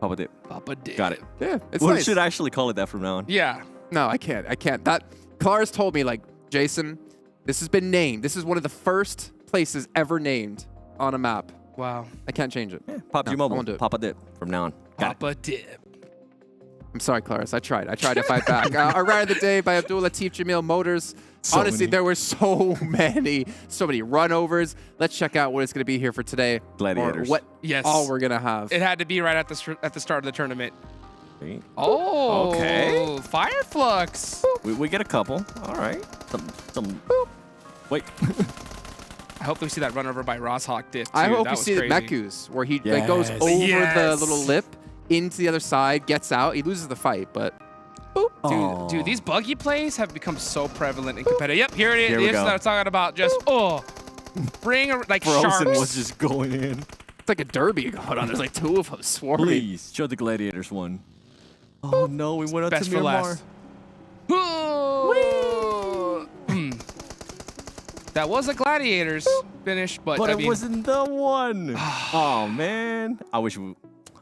Papa Dip. Papa Dip. Got it. Yeah, it's We nice. should actually call it that from now on. Yeah. No, I can't. That Clara's told me, like, Jason, this has been named. This is one of the first places ever named on a map. Wow. I can't change it. PUBG I Mobile. won't do it. Papa Dip from now on. Got it. Papa Dip. I'm sorry, Claris. I tried to fight back. Our ride of the day by Abdul Latif Jamil Motors. Honestly, there were so many run-overs. Let's check out what it's going to be here for today. Gladiators. Or what Yes. all we're going to have. It had to be right at the start of the tournament. See? Oh. Okay. Fire Flux. We get a couple. All right. Some. Wait. I hope we see that run over by Rosshawk Dip, too. I hope That you was see the crazy. Mekus, where he like, goes over the little lip into the other side, gets out. He loses the fight, but... Dude, these buggy plays have become so prevalent in competitive. Yep, here it is. Here we This is go. what I'm talking about. Just, bring a, like Frozen sharks. was just going in. It's like a derby going on. There's like two of them swarming. Please, show the Gladiators one. Oh, no, we went up Best to for Myanmar. last. That was a Gladiators finish, but I But mean, it wasn't the one. Oh, man. I wish we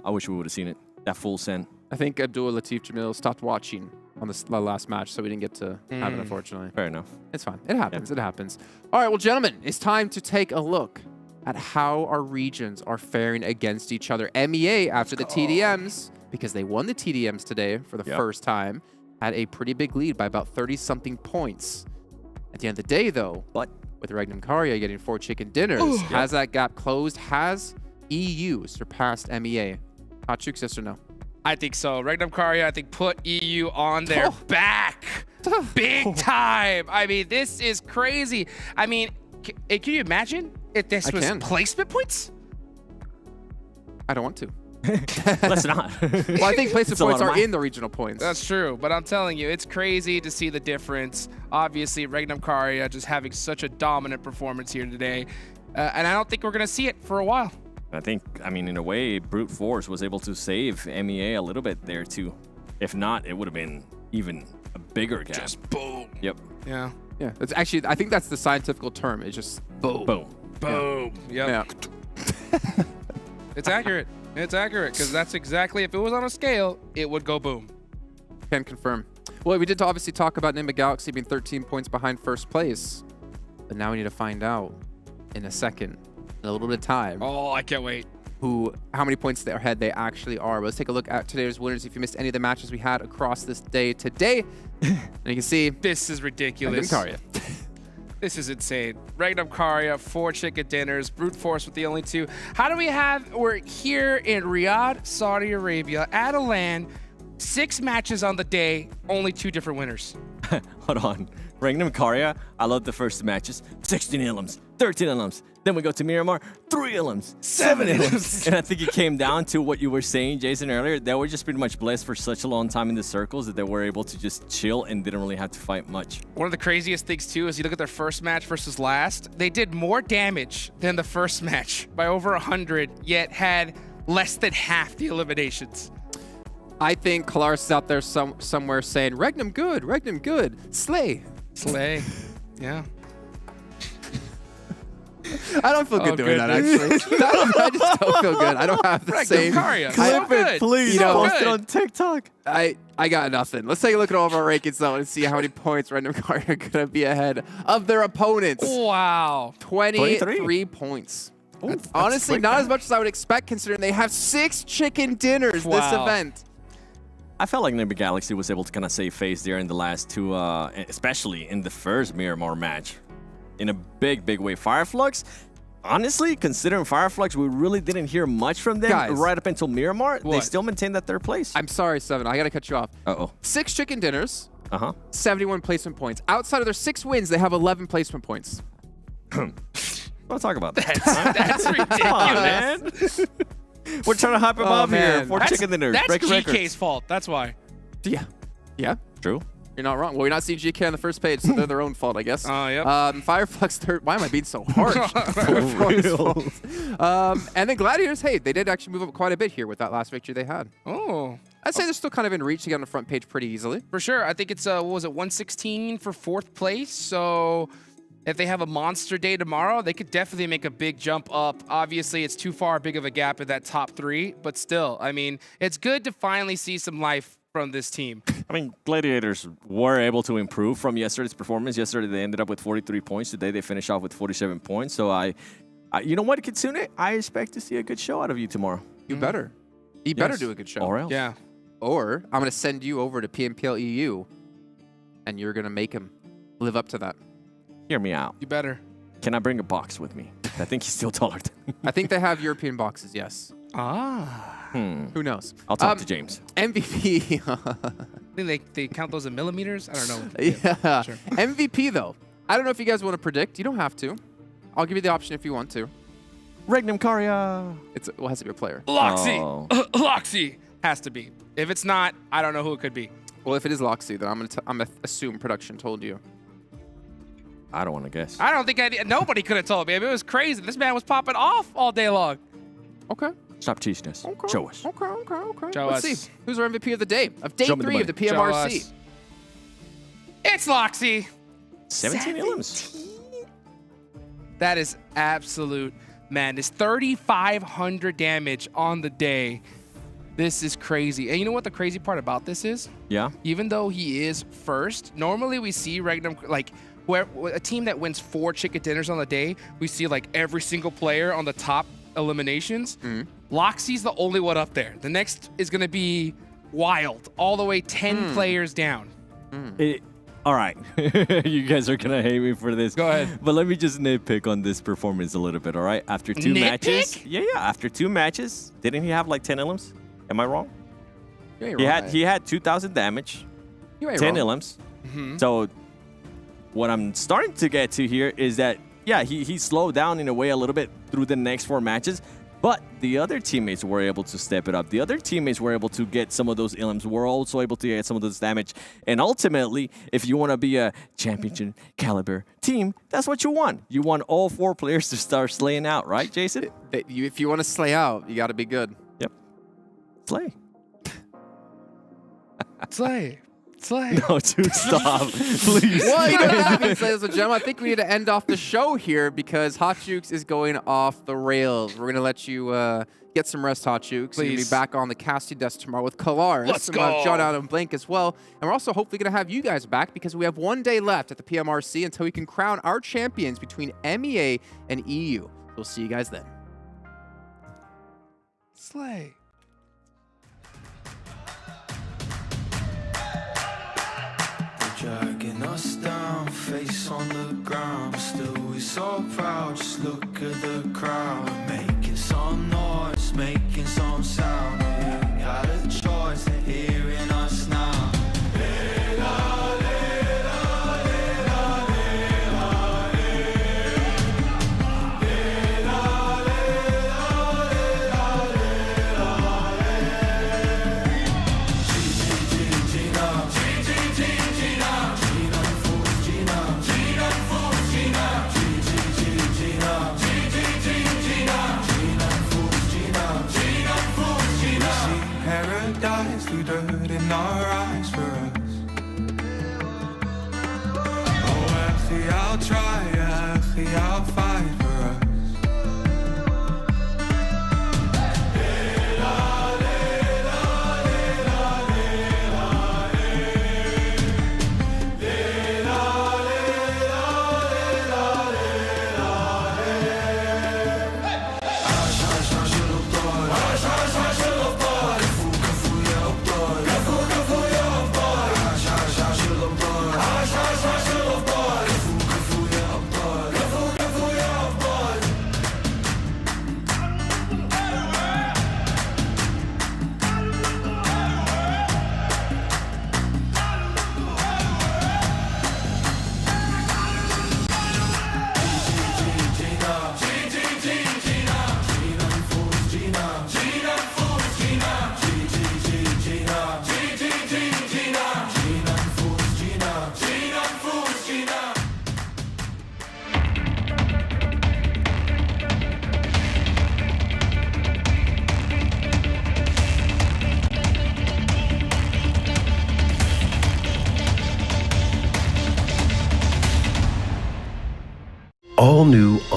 would have seen it. That full send. I think Abdul Latif Jamil stopped watching on the last match, so we didn't get to have it, unfortunately. Fair enough. It's fine. It happens. It happens. All right, well, gentlemen, it's time to take a look at how our regions are faring against each other. MEA, after the TDMs, because they won the TDMs today for the first time, had a pretty big lead by about 30-something points. At the end of the day, though, with Regnum CARYA getting 4 chicken dinners, has that gap closed? Has EU surpassed MEA? Hot Chooks, yes or no? I think so. Regnum CARYA, I think, put EU on their back. Big time. I mean, this is crazy. I mean, can you imagine if this was placement points? I don't want to. Let's not. Well, I think placement points are in the regional points. That's true, but I'm telling you, it's crazy to see the difference. Obviously, Regnum CARYA just having such a dominant performance here today, and I don't think we're going to see it for a while. I think, I mean, in a way, Brute Force was able to save MEA a little bit there, too. If not, it would have been even a bigger gap. Just boom. Yep. Yeah. Yeah, it's actually, I think that's the scientific term. It's just boom. Boom. Boom. Yeah. It's accurate. It's accurate, because that's exactly, if it was on a scale, it would go boom. Can confirm. Well, we did obviously talk about NIGMA Galaxy being 13 points behind first place. But now we need to find out in a second, in a little bit of time. Oh, I can't wait. How many points ahead they actually are. But let's take a look at today's winners. If you missed any of the matches we had across this day today, and you can see this is ridiculous. Regnum CARYA. This is insane. Regnum CARYA, 4 chicken dinners, Brute Force with the only 2. How do we have, we're here in Riyadh, Saudi Arabia, at a LAN, 6 matches on the day, only 2 different winners. Hold on. Regnum CARYA, I love the first matches. 16 Ilums, 13 Ilums. Then we go to Myanmar, 3 Ilums, 7 Ilums. And I think it came down to what you were saying, Jason, earlier. They were just pretty much blessed for such a long time in the circles that they were able to just chill and didn't really have to fight much. One of the craziest things, too, is you look at their first match versus last. They did more damage than the first match by over 100, yet had less than half the eliminations. I think Kalaris is out there somewhere saying, Regnum good, Slay. Slay. Yeah. I don't feel good doing that, actually. I just don't feel good. I don't have the same. CARYA. Clip it, please. Post it on TikTok. I got nothing. Let's take a look at all of our rankings, though, and see how many points REGNUM CARYA are going to be ahead of their opponents. Wow. 23 points. That's honestly not as much as I would expect, considering they have 6 chicken dinners this event. I felt like NIGMA Galaxy was able to kind of save face there in the last 2, especially in the first Miramar match, in a big way. FLUX, honestly, considering FLUX, we really didn't hear much from them right up until Miramar. They still maintain that 3rd place. I'm sorry, Seven. I got to cut you off. 6 chicken dinners, 71 placement points. Outside of their 6 wins, they have 11 placement points. Let's talk about that. That's ridiculous. Come on, man. We're trying to hype him up here. 4 chicken dinners. That's break GK's records. fault. That's why. Yeah. True. You're not wrong. Well, you're not seeing GK on the first page, so they're their own fault, I guess. Oh, yep. FLUX third. Why am I being so harsh? And then Gladiators, hey, they did actually move up quite a bit here with that last victory they had. Oh. I'd say they're still kind of in reach to get on the front page pretty easily. For sure. I think it's, what was it, 116 for 4th place. So if they have a monster day tomorrow, they could definitely make a big jump up. Obviously, it's too far big of a gap in that top 3, but still, I mean, it's good to finally see some life from this team. I mean, Gladiators were able to improve from yesterday's performance. Yesterday, they ended up with 43 points. Today, they finished off with 47 points. So you know what, Kitsune? I expect to see a good show out of you tomorrow. You better. You better do a good show. Or else. Yeah. Or I'm going to send you over to PMPL EU, and you're going to make him live up to that. Hear me out. You better. Can I bring a box with me? I think he's still taller than me. I think they have European boxes, yes. Who knows? I'll talk to James. MVP. I think they count those in millimeters? I don't know. Yeah. Sure. MVP, though. I don't know if you guys want to predict. You don't have to. I'll give you the option if you want to. REGNUM CARYA. It has to be a player. Loxy. Loxy has to be. If it's not, I don't know who it could be. Well, if it is Loxy, then I'm gonna assume production told you. I don't want to guess. I don't think nobody could have told me. I mean, it was crazy. This man was popping off all day long. Okay. Stop teasing us. Okay. Show us. Okay. Show Let's us. see. Who's our MVP of the day? Of day Show me the 3 of the PMRC. It's Loxy. 17 items. That is absolute madness. 3,500 damage on the day. This is crazy. And you know what the crazy part about this is? Yeah. Even though he is first, normally we see REGNUM, like, where a team that wins 4 chicken dinners on the day, we see like every single player on the top eliminations. Loxy's the only one up there. The next is going to be wild, all the way 10 players down. All right. You guys are going to hate me for this. Go ahead. But let me just nitpick on this performance a little bit, all right? After 2 matches. Yeah. After 2 matches, didn't he have like 10 elims? Am I wrong? He had 2,000 damage, 10 elims. So what I'm starting to get to here is that, yeah, he slowed down in a way a little bit through the next 4 matches, but the other teammates were able to step it up. The other teammates were able to get some of those elims. Were also able to get some of those damage. And ultimately, if you want to be a championship caliber team, that's what you want. You want all 4 players to start slaying out, right, Jason? If you want to slay out, you got to be good. Yep. Slay. Slay. No, dude, stop. Please. Well, you know what happens, ladies and gentlemen. I think we need to end off the show here because Hot Jukes is going off the rails. We're going to let you get some rest, Hot Jukes. You're going to be back on the casting desk tomorrow with Kalar. Let's go. We'll have John Adam Blink as well. And we're also hopefully going to have you guys back because we have 1 day left at the PMRC until we can crown our champions between MEA and EU. We'll see you guys then. Slay. Dragging us down, face on the ground. Still we're so proud, just look at the crowd. Making some noise, making some sound. We got a choice, they're hearing us now.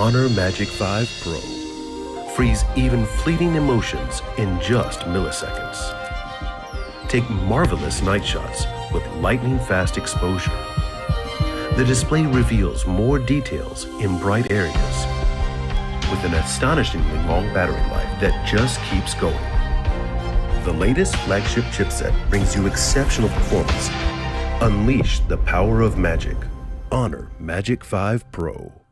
Honor Magic 5 Pro. Freeze even fleeting emotions in just milliseconds. Take marvelous night shots with lightning-fast exposure. The display reveals more details in bright areas with an astonishingly long battery life that just keeps going. The latest flagship chipset brings you exceptional performance. Unleash the power of magic. Honor Magic 5 Pro.